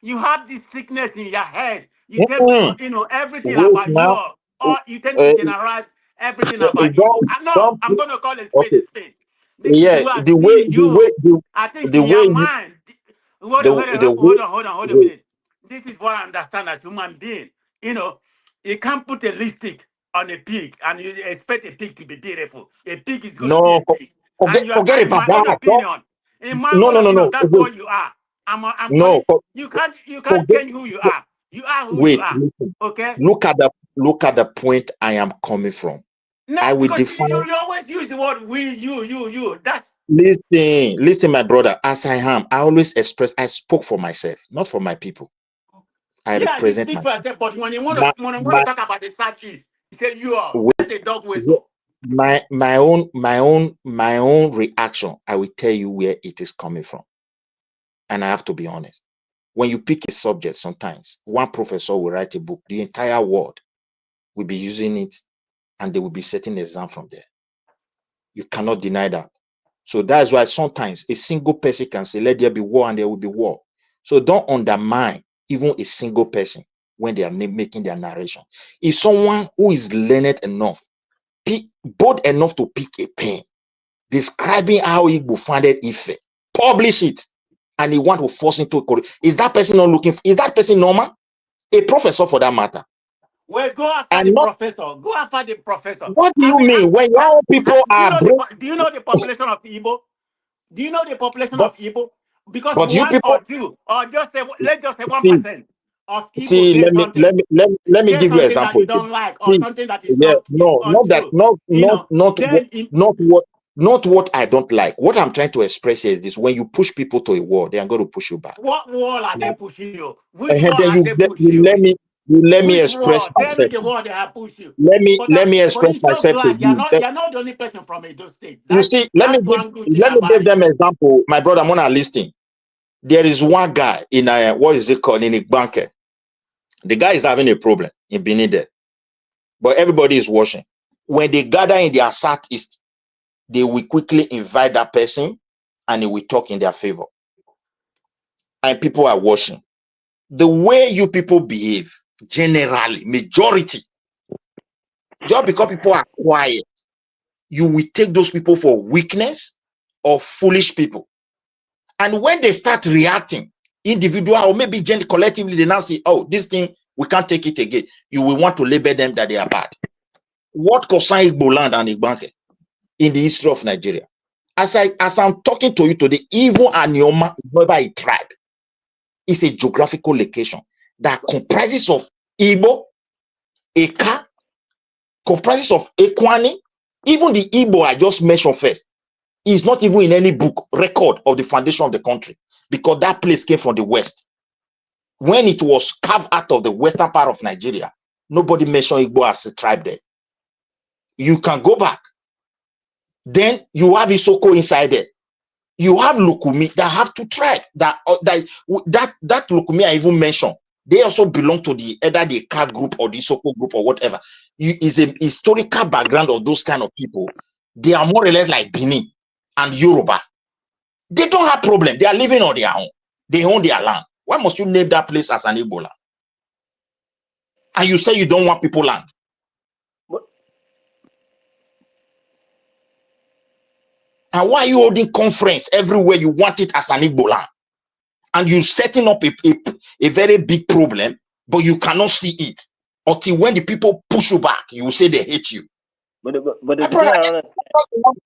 you have this sickness in your head. You tend to Mm-mm. everything Wait about you now. are, or you tend to Uh, generalize everything about Igbo. don't. I'm gonna call a spade Okay. a spade. This is Yeah. the way I see you. I think The in way your you mind. Hold on, the way. hold on a Wait. minute. This is what I understand as human being. You know, you can't put a lipstick on a pig and you expect a pig to be beautiful. A pig is going to be No. a pig. And Forget in about my own that. Don't, opinion, in my no. own No. No. opinion, No. that's Wait. all you are. I'm calling. No. You can't Forget. change who you are. You are who you Wait. are. Listen. Okay. Look at the point I am coming from. No, I will because define. you always use the word we, you. That's Listen, my brother. As I am, I always express. I spoke for myself, not for my people. I yeah. You represent speak my for yourself, but when you my want to my. talk about the Southeast, you say you are. Wait, That's a dog wait. whistle. My own reaction. I will tell you where it is coming from, and I have to be honest. When you pick a subject, sometimes one professor will write a book. The entire world will be using it, and they will be setting an exam from there. You cannot deny that. So that's why sometimes a single person can say, let there be war, and there will be war. So don't undermine even a single person when they are making their narration. If someone who is learned enough, bold enough to pick a pen, describing how Igbo founded Ife, publish it, and he want to force into a correct, is that person not looking? Is that person normal? A professor for that matter. Well, go after And the not, professor. Go after the professor. what do you mean when your people Do you are know broke? do you know the population of Igbo? Do you know the population But of Igbo? Because but you one or people two, or let's just say see 1% of Igbo say something. let me Say give you something that example. you don't like, or See, something that is yeah, not no, not that, untrue. You know, then not what I don't like. What I'm trying to express here is this: when you push people to a wall, they are going to push you back. what wall are they Like, pushing you? Which and wall then have they pushed you you? let me Which express wall? Tell me myself. the wall they have pushed you. Let me But express I'm so myself to glad you. you're not the only person from Edo State. You see, That's one good thing let me about give it. them example. My brother, I'm gonna listen. There is one guy in what is it called in Igbanke. The guy is having a problem in Benin there, but everybody is watching. When they gather in their southeast, they will quickly invite that person, and he will talk in their favor. And people are watching. The way you people behave, generally, majority, just because people are quiet, you will take those people for weakness or foolish people. And when they start reacting, individual or maybe collectively, they now say, oh, this thing, we can't take it again. You will want to label them that they are bad. What concern Igbo land and Igbanke in the history of Nigeria? As I'm talking to you today, even Anioma is never a tribe. It's a geographical location that comprises of Igbo, Eka, comprises of Ekwani. Even the Igbo I just mentioned first is not even in any book record of the foundation of the country, because that place came from the west. When it was carved out of the western part of Nigeria, nobody mentioned Igbo as a tribe there. You can go back. Then you have Isoko inside there. You have Lukumi that have two tribes. That Lukumi I even mentioned. They also belong to either the Ka group or the Isoko group or whatever. Is a historical background of those kind of people. They are more or less like Benin and Yoruba. They don't have problem. They are living on their own. They own their land. Why must you name that place as an Ebola? And you say you don't want people land? And why are you holding conference everywhere you want it as an Igbo land? And you setting up a very big problem, but you cannot see it. Until when the people push you back, you will say they hate you. But the My thing brother, I don't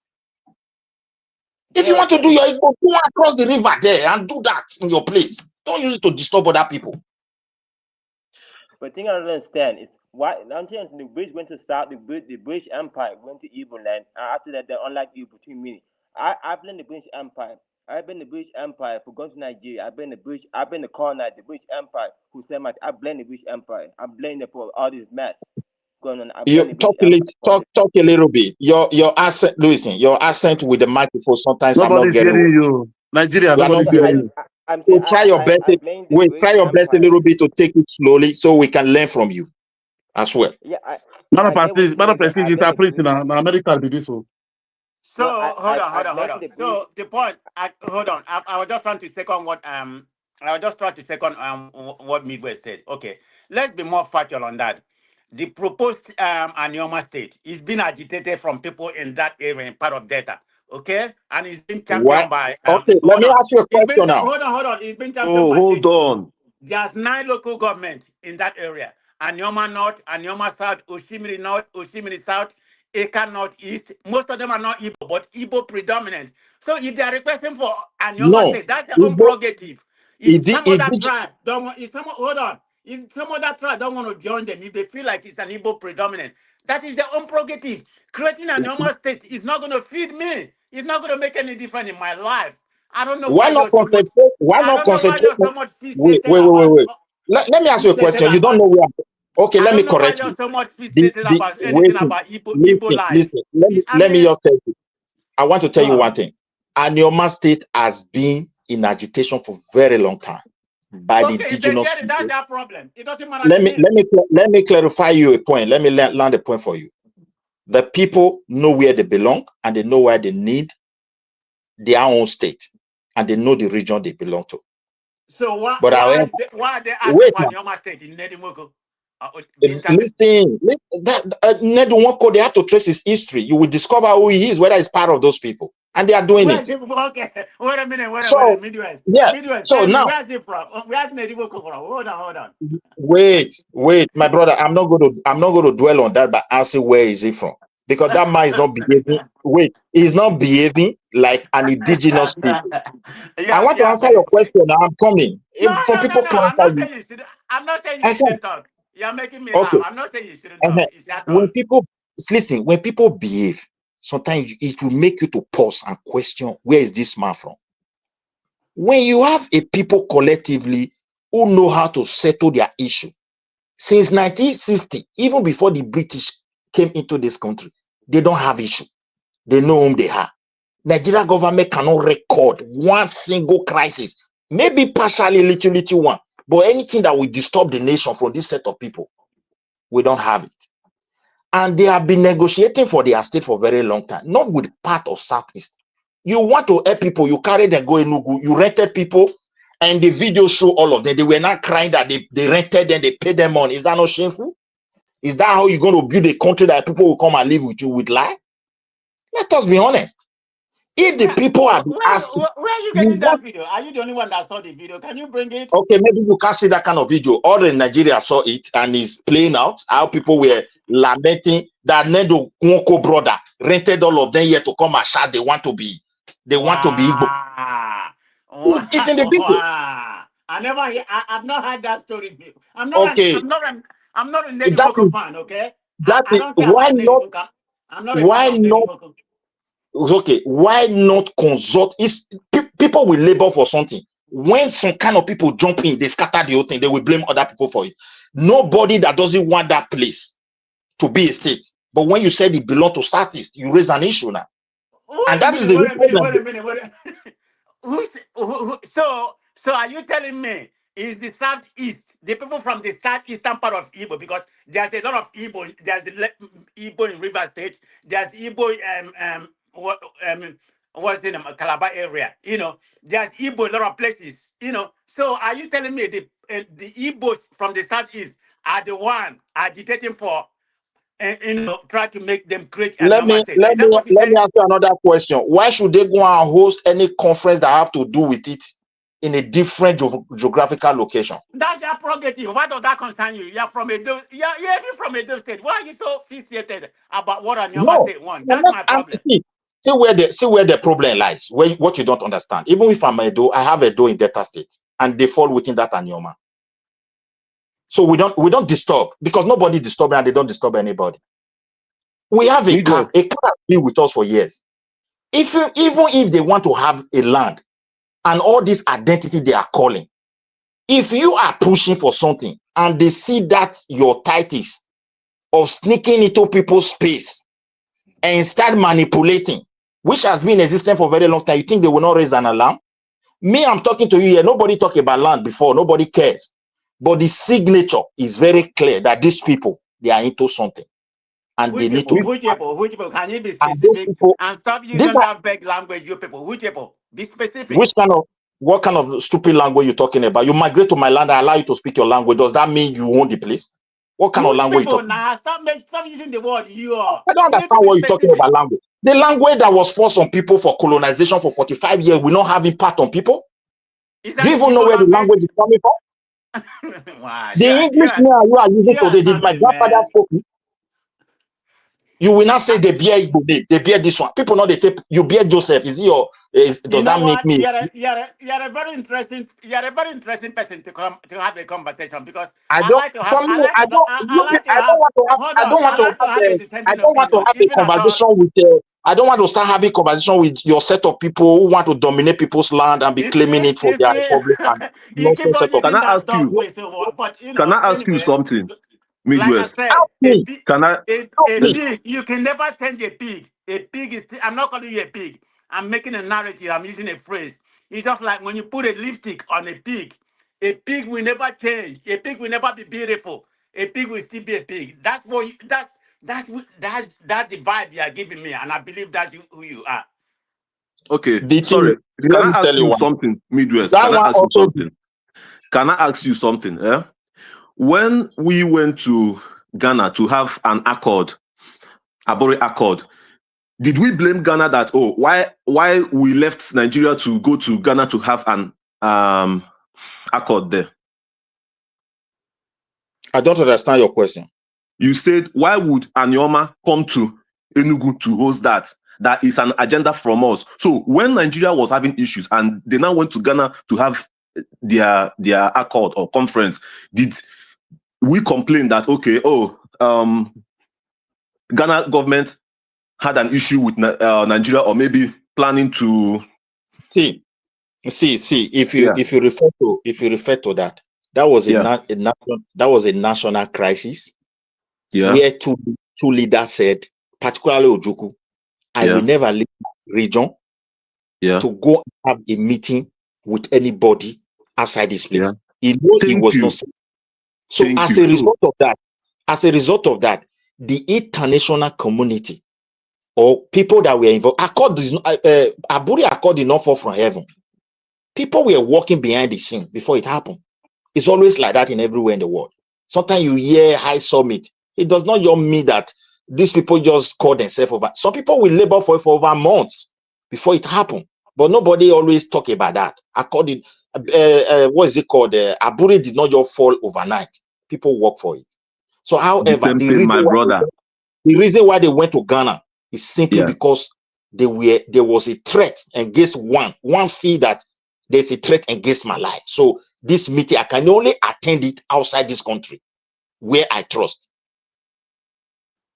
if you want to do your Igbo, go across the river there and do that in your place. Don't use it to disturb other people. But the thing I don't understand is why Nigerians the British went to start the British Empire went to Igbo land, and after that they unlike you between me. I've been the British Empire. I've been the British Empire for going to Nigeria. I've been the colonizer, the British Empire who said much. I blame the British Empire. I blame them for all this mess. going on. I've You learned the British Empire from it. talk a little bit. Your accent, listen, your accent with the microphone. Sometimes I'm not Nobody's getting. hearing you. Nigeria, You are not nobody's So hearing getting you. it. I'm So saying try your best. I blame the Wait, British try your best a Empire. little bit to take it slowly, so we can learn from you as well. Yeah, Madam I get what you're saying, but President, I blame the interpret British. now. America be this one. So No, I hold blame on. the British. So the point, hold on. I was just trying to second what I was just trying to second what Midwest said. Okay, let's be more factual on that. The proposed Anioma state is being agitated from people in that area, in part of Delta. Okay, and it's been Why? championed by Okay, let hold me on. ask you a It's been question now. hold on. It's been championed Oh, by hold 8 people. on. There's 9 local government in that area. Anioma North, Anioma South, Oshimiri North, Oshimiri South, Eka North East. Most of them are not Igbo, but Igbo predominant. So if they are requesting for Anioma No, State, that's their own Igbo, prerogative. If some other Igbo, tribe don't want, hold on, if some other tribe don't want to join them, if they feel like it's an Igbo predominant, that is their own prerogative. Creating an Anioma State is not going to feed me. It's not going to make any difference in my life. I don't know why why not you're so much. concentrate? Why I not don't know why concentrate? you're so much Wait, fixated wait, wait, wait, about. wait. Let me ask you a Fixated question. You don't about. know where. Okay, I let don't me know why correct you're you. so much fixated about anything Waiting, about Igbo life. I Let me mean, just tell you. I want to tell you God. one thing. Anioma State has been in agitation for a very long time by the Okay, if they indigenous get it, that's people. their problem. It doesn't matter to me. Let me clarify you a point. Let me land a point for you. The people know where they belong and they know where they need their own state and they know the region they belong to. So But however, why are they asking wait for now. Nyoma State in Nedimoko? Listen, they have to trace his history. You will discover who he is, whether he's part of those people, and they are doing Where it. is it? Okay, wait a minute, So Midwest. yeah. Midwest, So tell me, now, where is it from? Where's Nedimoko from? Hold on. wait, my brother. I'm not going to dwell on that, but answer where is he from, because that man is not behaving. Wait, he's not behaving like an indigenous people. I want to answer But your question. Now I'm coming. no. For people I'm clarify not you. saying you should. I'm not saying you I said, shouldn't talk. You're making me laugh. okay. I'm not saying you shouldn't talk. It's that When all. people listen, when people behave, sometimes it will make you to pause and question, where is this man from? When you have a people collectively who know how to settle their issue since 1960, even before the British came into this country, they don't have issue. They know whom they are. Nigeria government cannot record one single crisis, maybe partially little one, but anything that will disturb the nation from this set of people, we don't have it. And they have been negotiating for their state for a very long time, not with part of Southeast. You want to help people, you carry them go Enugu, you rented people, and the video show all of them. They were not crying that they rented them, they paid them money. Is that not shameful? Is that how you're going to build a country that people will come and live with you with lie? Let us be honest. If the people are asking, Where are you you getting that want, video? Are you the only one that saw the video? Can you bring it? okay, maybe you can't see that kind of video. All in Nigeria saw it and is playing out how people were lamenting that Nedo Nwoko brother rented all of them here to come and shout they want to be Igbo. Wow. It's in the video. Wow. I've not heard that story. Okay, I'm not a that Nedimoko is fan, okay? that I is don't care about Nedimoko. I'm not a fan why of not Nedimoko. okay, why not consult? People will labor for something. When some kind of people jump in, they scatter the whole thing, they will blame other people for it. Nobody that doesn't want that place to be a state. But when you said it belongs to Southeast, you raise an issue now. And that is the problem. Wait a minute. So are you telling me is the southeast, the people from the southeastern part of Igbo, because there's a lot of Igbo, Igbo in River State, there's Igbo what's the name, Calabar area, there's Igbo in a lot of places, So are you telling me the Igbos from the southeast are the one agitating for try to make them create a normal state? Is that what you're Let me saying? ask you another question. Why should they go and host any conference that have to do with it in a different geographical location? That's your prerogative. Why does that concern you? You're from Edo. You're even from Edo State. Why are you so fixated about what a Nyoma No, State wants? That's my problem. see where the problem lies. What you don't understand. Even if I'm Edo, I have Edo in Delta State, and they fall within that Anyoma. So we don't disturb, because nobody disturb and they don't disturb anybody. We have a car. Midwest. A car has been with us for years. Even if they want to have a land and all this identity they are calling, if you are pushing for something and they see that your titles of sneaking into people's space and start manipulating, which has been existing for a very long time, you think they will not raise an alarm? Me, I'm talking to you here. Nobody talked about land before. Nobody cares. But the signature is very clear that these people, they are into something. And Which they need to people? be. Which people? Can you be And those specific people, and stop these using are, that vague language, you people? Which people? Be specific. what kind of stupid language you talking about? You migrate to my land, I allow you to speak your language. Does that mean you own the place? What kind of Which language you people talking now? Stop using the word you are. I don't You need understand to be what you're talking specific. about language. The language that was forced on people for colonization for 45 years will not have impact on people. Is Do that you the even know Igbo where the language? language is coming from? Wow, The English now you are using you are today, did my something, grandfather man. spoke it? You will not say they bear Igbo, they bear this one. People know they take you bear Joseph. Is he your You does know that make what? me? You're a very interesting person to have a conversation because I I don't like to have for me, I don't I like to I have don't want to have hold I on. don't want I to like to have have a I dissenting don't want to opinion, have a even at all. conversation with I don't want to start having conversation with your set of people who want to dominate people's land and be claiming it for their republic and You keep nonsense on set of Can using I that ask dog you? way. So, but Can I ask you anyway, something, like I Midwest? said, help me. Can I? a Let's. pig, you can never change a pig. A pig is, I'm not calling you a pig. I'm making a narrative. I'm using a phrase. It's just like when you put a lipstick on a pig will never change. A pig will never be beautiful. A pig will still be a pig. That's what that's the vibe you are giving me, and I believe that's who you are. Okay, The thing, sorry. Can let me I tell ask you you one. something, Midwest? That Can I one ask you also something? Can I ask you something? Eh? When we went to Ghana to have an accord, Abore Accord, did we blame Ghana that why we left Nigeria to go to Ghana to have an accord there? I don't understand your question. You said why would Anioma come to Enugu to host that? That is an agenda from us. So when Nigeria was having issues and they now went to Ghana to have their accord or conference, did we complain that Ghana government had an issue with Nigeria or maybe planning to See, if you yeah refer to that, that was yeah that was a national crisis yeah where two leaders said, particularly Ojuku, I will yeah never leave my region yeah to go and have a meeting with anybody outside this yeah. place. He knew it Thank was not you. safe. So Thank as you. a So result of that, the international community or people that were involved, Aburi Accord did not fall from heaven. People were working behind the scene before it happened. It's always like that in everywhere in the world. Sometimes you hear high summit. It does not just mean that these people just call themselves over. Some people will labor for it for over months before it happened. But nobody always talk about that. According, what is it called? Aburi did not just fall overnight. People work for it. So, the however, same thing, my brother. the reason why they went to Ghana is simply Yeah. because there was a threat against one feel that there's a threat against my life. So this meeting, I can only attend it outside this country where I trust.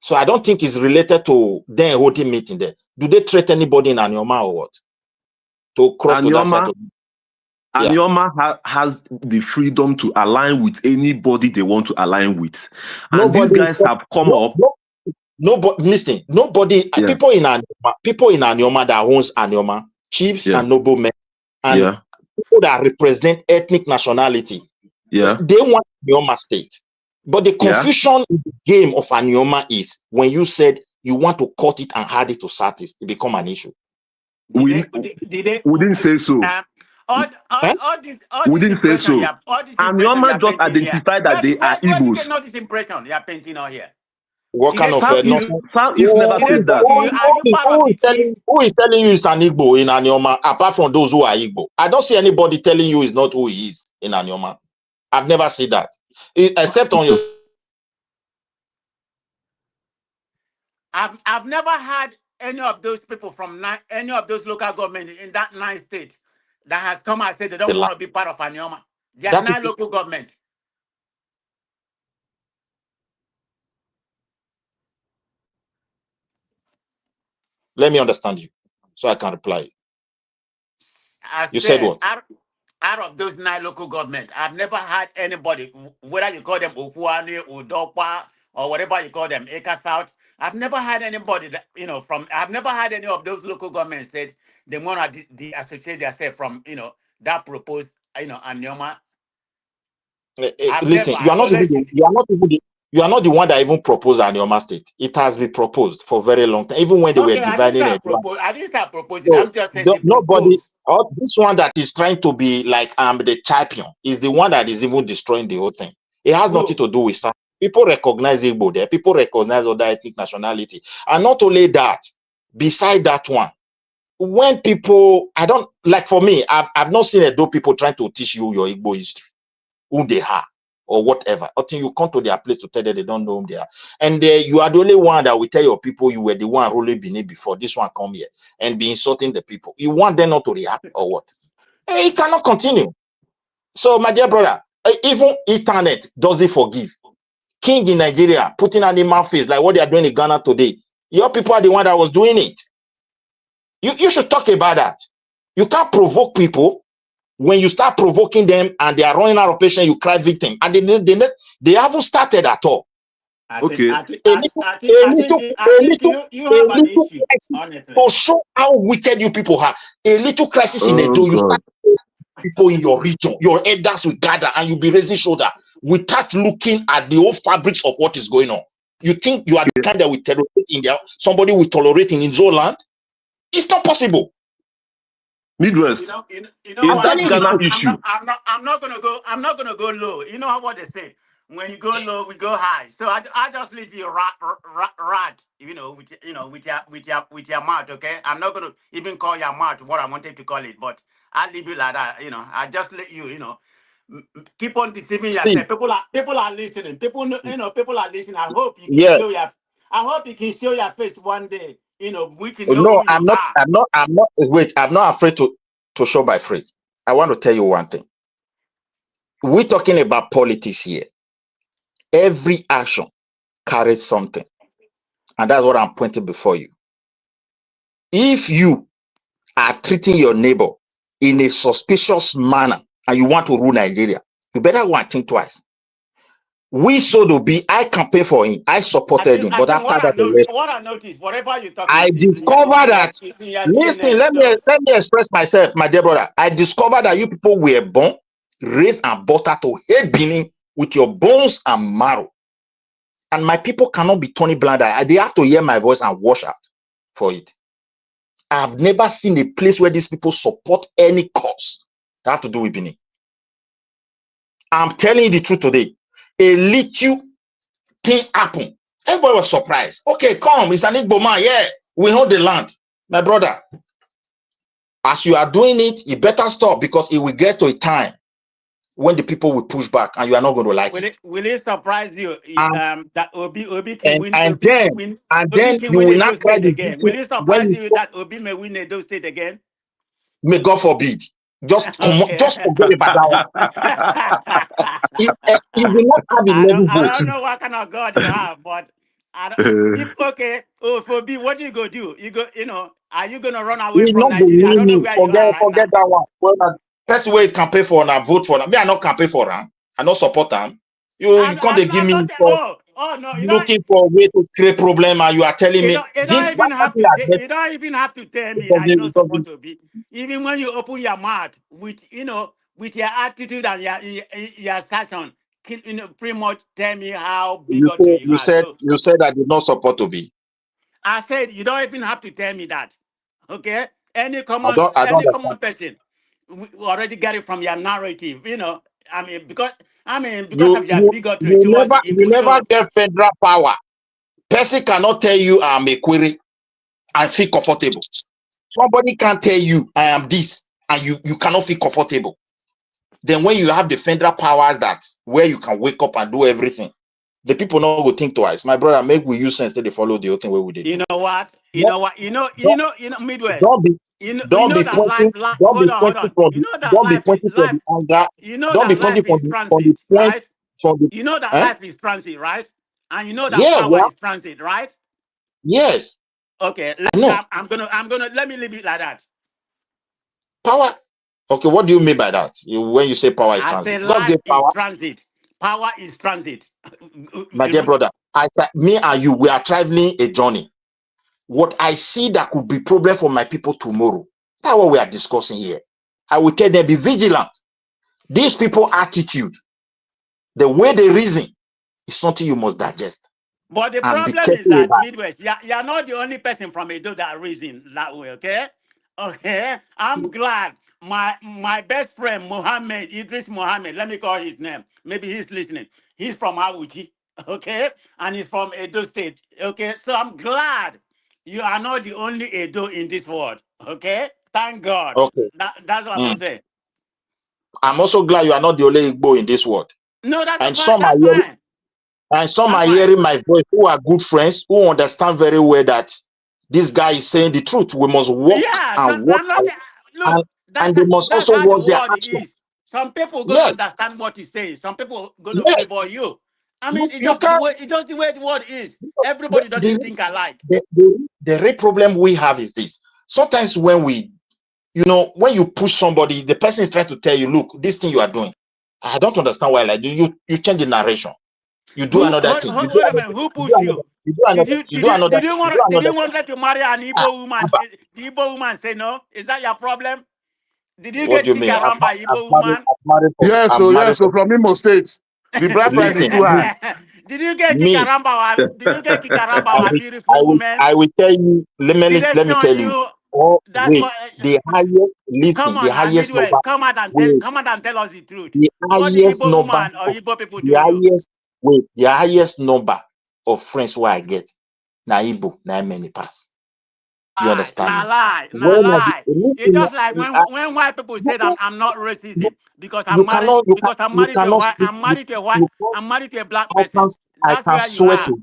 So I don't think it's related to them holding meeting there. Do they threaten anybody in Anyoma or what? To cross to that side? Anioma has the freedom to align with anybody they want to align with. And Nobody, these guys have come up. Nobody, listen, nobody, Yeah. people in Anyoma that owns Anyoma, chiefs and noblemen, and people that represent ethnic nationality, they want Anyoma state. But the confusion in the game of Anyoma is when you said you want to cut it and add it to Satis, it become an issue. We didn't say so. All We this didn't say impression, so. all this impression you Anioma are just painting here. identified that they are Where did you Ibos. get all this impression you are painting on here? What kind of nonsense? Southeast never said that. Who is telling you it's an Igbo in Anyoma, apart from those who are Igbo? I don't see anybody telling you it's not who he is in Anyoma. I've never seen that. Except on your... I've never had any of those people from any of those local governments in that 9 states that has come and said they don't want to be part of Anyoma. There are 9 local governments. Let me understand you so I can reply. You said what? Out of those 9 local governments, I've never had anybody, whether you call them Okuane, Udokwa, or whatever you call them, Acre South. I've never had anybody that, I've never had any of those local governments said they want to de-associate themselves from, that proposed, Anioma. I've Listen, never, you are not even honestly. you are not the one that even proposed Anioma State. It has been proposed for a very long time, even when they were Okay, dividing it. I didn't start proposing. So I'm just saying it nobody, proposed. this one that is trying to be like the champion is the one that is even destroying the whole thing. It has nothing to do with something. People recognize Igbo there. People recognize other ethnic nationality, and not only that. Beside that one, when people, I don't like for me, I've not seen Edo people trying to teach you your Igbo history, who they are or whatever. Until you come to their place to tell them they don't know whom they are. And you are the only one that will tell your people you were the one ruling Benin before this one come here and be insulting the people. You want them not to react or what? It cannot continue. So, my dear brother, even internet doesn't forgive. King in Nigeria putting animal face like what they are doing in Ghana today. Your people are the one that was doing it. You should talk about that. You can't provoke people. When you start provoking them and they are running out of patience, you cry victim. And they haven't started at all. I think Okay. I think you have an issue, honestly. To show how wicked you people are. A little crisis in Oh Edo, you God. start people in your region, your elders will gather and you'll be raising shoulder without looking at the whole fabrics of what is going on. You think you are the kind that will tolerate in there, somebody will tolerate in his own land? It's not possible. Midwest. You know In what? that Ghana issue. I'm not gonna go low. You know what they say? When you go low, we go high. So I just leave you rat. With your mouth. Okay. I'm not gonna even call your mouth what I wanted to call it, but I leave you like that. I just let you. Keep on deceiving See, yourself. People are listening. People are listening. I hope you can yeah. show your. I hope you can show your face one day. We can know No, who you are. wait, I'm not afraid to show by phrase. I want to tell you one thing. We're talking about politics here. Every action carries something. And that's what I'm pointing before you. If you are treating your neighbor in a suspicious manner and you want to rule Nigeria, you better go and think twice. We Sodobi, I campaigned for him. I supported him. I But think after that election, what I noticed, whatever you talk I is discovered that, in your listen, DNA. let me express myself, my dear brother. I discovered that you people were born, raised and butter to hate Benin with your bones and marrow. And my people cannot be turning blind eye. They have to hear my voice and wash out for it. I've never seen a place where these people support any cause that have to do with Benin. I'm telling you the truth today. A little thing happened. Everybody was surprised. Okay, come, it's an Igbo man. Yeah, we hold the land. My brother, as you are doing it, you better stop because it will get to a time when the people will push back and you are not going to like it. Will it surprise you that Obi can And win? and Obi then can win. and Obi then can you win will Edo not cry State the again. victim Will it when surprise you you that Obi may win Edo State again? may God forbid. Just Okay. just forget about that one. He will not have 11 I votes. don't know what kind of God you have, but I don't, if okay. Oh, for B, what you go do? Are you gonna run away He from not be Nigeria? I winning don't know me. where you Forget are right now. that one. Well, first way you campaign for and vote for. Me, I not campaign for him. I not support him. You can't they give I'm me not. for Oh no! looking for a way to create problem and you are telling me You this don't why even can't have you to. address You don't even have to tell me because that you don't support to be. Even when you open your mouth with your attitude and your assertion, pretty much tell me how bigotry you are. So you said I did not support to be. I said you don't even have to tell me that. Okay? Any I common don't understand. person we already get it from your narrative. Because of your bigotry You towards the you Igbo. never So get federal power. Person cannot tell you I'm a query and feel comfortable. Somebody can tell you I am this and you cannot feel comfortable. Then when you have the federal powers that where you can wake up and do everything, the people not go think twice. My brother, make we use sense that they follow the whole thing where we did you do. know what? Don't, Midwest. don't be You know that life. don't be Hold on, hold pointing on. from You know that don't be life is pointing from life. the anger. You know Don't that be pointing life is from the transit, point right? from the You know that eh? life is transit, right? And you know that Yeah, power yeah, is transit, right? yes. Okay, I know. I'm gonna let me leave it like that. Power. Okay, what do you mean by that? When you say power is I say transit? God life gave is power, transit. Power is transit. my dear brother. Me and you, we are traveling a journey. What I see that could be problem for my people tomorrow. That's what we are discussing here. I will tell them, be vigilant. These people attitude, the way they reason, is something you must digest. But the And be problem is careful that about. Midwest, you're not the only person from Edo that reason that way, okay? Okay, I'm glad my best friend Mohammed Idris Mohammed, let me call his name. Maybe he's listening. He's from Awuji, okay, and he's from Edo State, okay. So I'm glad you are not the only Edo in this world, okay. Thank God. Okay. That's what I'm gonna Mm. say. I'm also glad you are not the only Igbo in this world. No, that's And fine. some are That's hearing, fine. and some That's are fine. hearing my voice who are good friends who understand very well that this guy is saying the truth. We must walk Yeah, and walk I'm not. Look, and they must that's also how the watch their world action. is. Some people gonna Yes, understand what you're saying. Some people gonna yes. favor you. I mean, You can't. it's just the way the world is. The, Everybody doesn't the, think alike. the real problem we have is this. Sometimes when when you push somebody, the person is trying to tell you, look, this thing you are doing, I don't understand why. Like you change the narration. You do Who another thing. hold a minute? Who pushed you? You do another. You do another. Did you want to marry an Ah, Igbo woman? The Igbo woman say no. Is that your problem? Did you what do get you kicked mean? around by Igbo woman? Yes, so I'm married yes, so from Imo State. The bride price is Listen, too high. Did you get kicked me. around by? Did you get kicked around by I a will, beautiful woman? I will tell you. Did they Let me shun tell you. you? Oh, That's wait. what. The highest. Come Listen. The on, now, highest number. Midwest. Wait. Come out and tell us the truth. The What the highest Igbo number. woman or Igbo people The do you? highest. Wait. The highest number of friends where I get. Na Igbo. Na many pass. You understand Nah me? lie, nah When lie. It's listen, just like when white people say that I'm not racist because you cannot. I'm You married to a cannot white, speak. You I'm can't. married to a black person. I That's can where you swear are. to.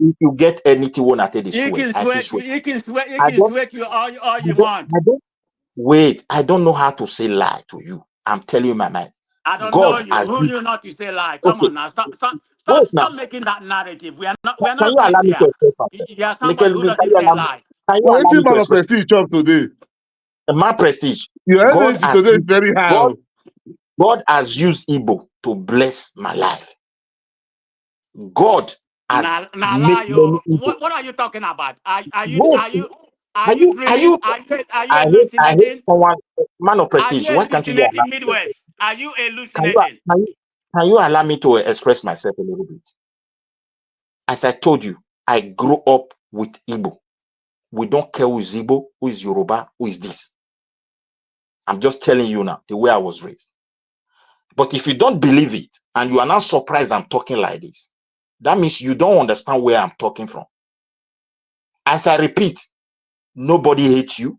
If you get anything when I tell the swear, I feel swear. You I can don't. swear to you all I you don't. want. I don't. Wait. I don't know how to say lie to you. I'm telling you my mind. I don't know God you. has Who been. you not to say lie? Come Okay. on now. Wait now. Stop making that narrative. We are Can not you friends allow me here. to express myself? You're somebody Can who you doesn't tell allow me? lies. Can you Well, allow it's me to man of express prestige job today. my prestige? Your God energy has today is very high. God God has used Igbo to bless my life. God has Nah, made lie, many yo. Igbo. What are you talking about? Wait, Are you dreaming? Are you I hate hallucinating? someone, man of Are you prestige. Why can't you allow hallucinating, me? Midwest? Are you Can you, hallucinating? can you, can you allow me to express myself a little bit? As I told you, I grew up with Igbo. We don't care who is Igbo, who is Yoruba, who is this. I'm just telling you now, the way I was raised. But if you don't believe it, and you are not surprised I'm talking like this, that means you don't understand where I'm talking from. As I repeat, nobody hates you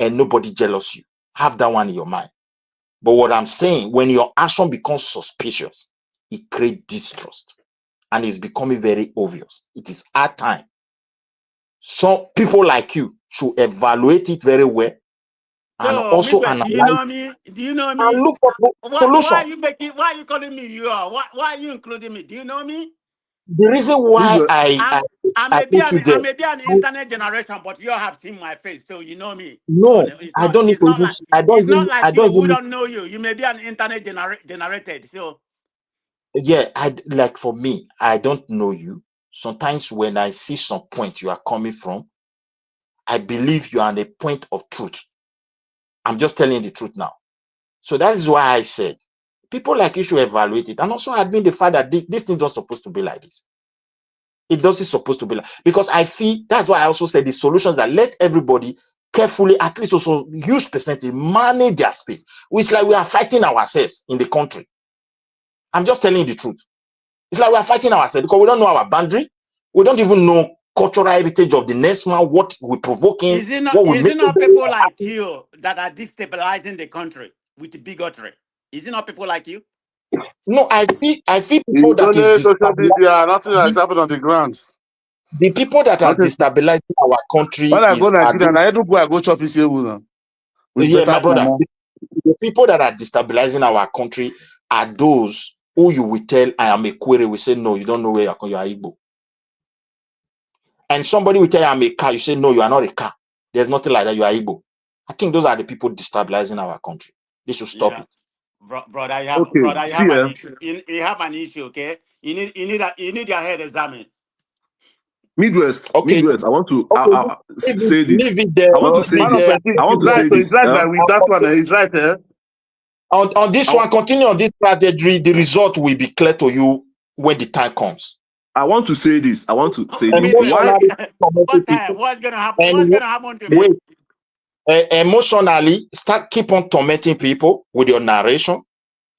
and nobody jealous you. Have that one in your mind. But what I'm saying, when your action becomes suspicious, it creates distrust and it's becoming very obvious. It is our time. So people like you should evaluate it very well and So, also Midwest, do you analyze know me? Do you know and me? look for Why solution. are you making? Why are you calling me you are? Why are you including me? Do you know me? The reason why I put you I there, may be an internet generation, but you have seen my face, so you know me. So no, I don't need to even. I don't you who even. don't know you. You may be an internet generated. So Yeah, like for me, I don't know you. Sometimes when I see some point you are coming from, I believe you are on a point of truth. I'm just telling you the truth now. So that is why I said people like you should evaluate it and also admit the fact that this thing is not supposed to be like this. It doesn't supposed to be like, because I feel that's why I also said the solutions that let everybody carefully, at least also huge percentage, manage their space. It's like we are fighting ourselves in the country. I'm just telling you the truth. It's like we are fighting ourselves because we don't know our boundary. We don't even know cultural heritage of the next man, what we're provoking, what we is make. it not people like you that are destabilizing the country with bigotry? Is it not people like you? No, I see people It's that is only social media, nothing has destabilizing. happened on the ground. The people that are Nothing. destabilizing our country When I go are Nigeria, those. I don't go, I go chop his table now. With Yeah, my better brother. pomo. The people that are destabilizing our country are those who you will tell I am a query. We say no, you don't know where you are Igbo. And somebody will tell you I'm a car. You say no, you are not a car. There's nothing like that. You are Igbo. I think those are the people destabilizing our country. They should stop Yeah. it. Brother, Okay, you have see, an issue. You have an issue, okay? You need your head examined. Midwest. Okay. Midwest. I want to Leave say this. leave it there. I want to say Leave it this. there. I want to say this. He's right, man. With that one, he's right there. On this one, continue on this strategy. The result will be clear to you when the time comes. I want to say this. I want to say this. Emotionally, What time? What's gonna happen? and What's gonna happen to me? wait, emotionally, keep on tormenting people with your narration,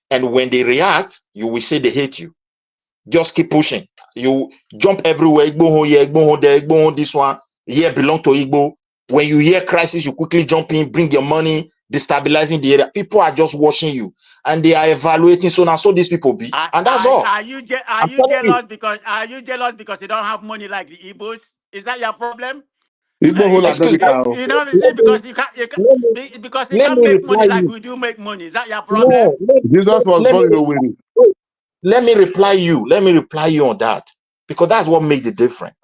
and when they react, you will say they hate you. Just keep pushing. You jump everywhere. Igbo ho here, Igbo ho there, Igbo ho this one. Here belong to Igbo. When you hear crisis, you quickly jump in, bring your money, destabilizing the area. People are just watching you, and they are evaluating. So now, so these people be, and that's all. Are you jealous because you don't have money like the Ibos? Is that your problem? Igbo whole America. You know, is it because you can't make money like we do make money? Is that your problem? Jesus was born in Owerri. Let me reply you. Let me reply you on that, because that's what made the difference.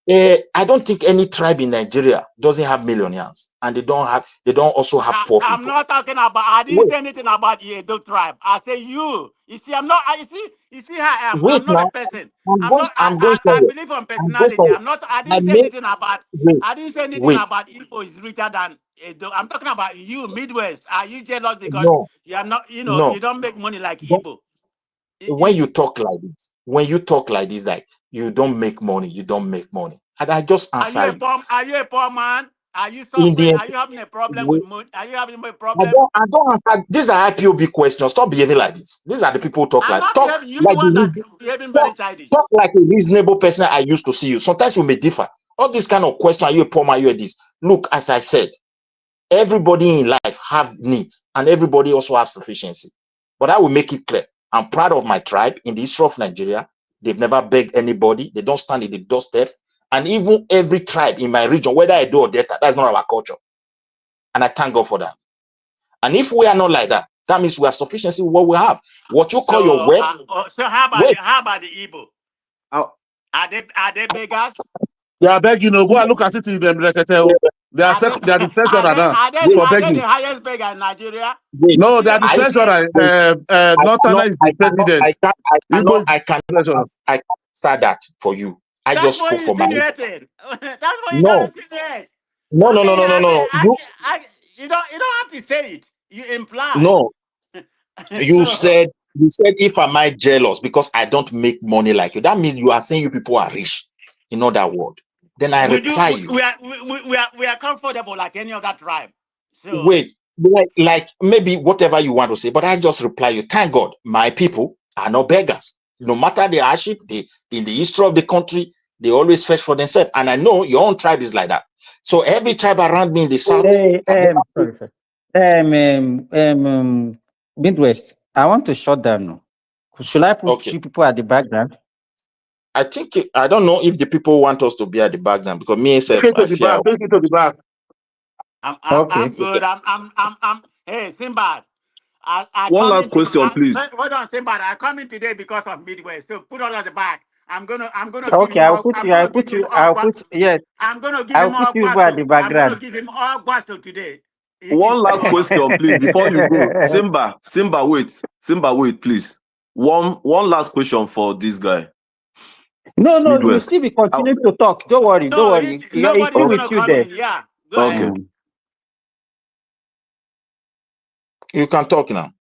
I don't think any tribe in Nigeria doesn't have millionaires, and they don't also have poor people. I'm not talking about. I didn't say anything about the Edo tribe. I say you. You see, I'm not. You see how I am. Wait, I'm not a person. I'm going I somewhere. believe on personality. I'm not. I didn't say anything about. I didn't say anything Wait. about Igbo is richer than Edo. I'm talking about you, Midwest. Are you jealous because No. you are not? You know, No. you don't make money like Igbo. When you talk like this, like you don't make money, and I just answer you. Are you a poor man? Are you suffering? Are you having a problem with money? Are you having a problem? I don't answer. These are IPOB questions. Stop behaving like this. These are the people who talk I'm like not talk behaving. You like one that behaving very childish. talk like a reasonable person I used to see you. Sometimes we may differ. All this kind of question, are you a poor man? Are you a this? Look, as I said, everybody in life have needs, and everybody also has sufficiency. But I will make it clear. I'm proud of my tribe in the history of Nigeria. They've never begged anybody. They don't stand in the doorstep. And even every tribe in my region, whether I do or Delta, that's not our culture. And I thank God for that. And if we are not like that, that means we are sufficiency with what we have. What you call your wealth. So how about the Igbo? Are they beggars? They are begging, go and look at it in them. They are the treasurer now. Are they the highest beggar in Nigeria? No, they are the treasurer. Northern is the president. I can't answer that for you. I just spoke for my. That's what you don't insinuate. No. You don't have to say it. You imply. No. You said if am I jealous because I don't make money like you. That means you are saying you people are rich. In other words. Then I reply you. We are comfortable like any other tribe. So wait, like maybe whatever you want to say, but I just reply you. Thank God, my people are not beggars. No matter the hardship, in the history of the country, they always fetch for themselves. And I know your own tribe is like that. So every tribe around me in the south. Midwest. I want to shut down now. Should I put you people at the background? I think I don't know if the people want us to be at the background because me and take it to the back. I'm good. I'm hey Simbad. One last question, please. Hold on, Simbad. I come in today because of Midwest. So put all at the back. I'm gonna okay, I'll put you at the background. I'm gonna give him all guasto today. One last question, please, before you go. Simba, wait, please. One last question for this guy. No, you still be continuing to talk. Don't worry. Nobody's gonna come in. Yeah, go ahead. You can talk now.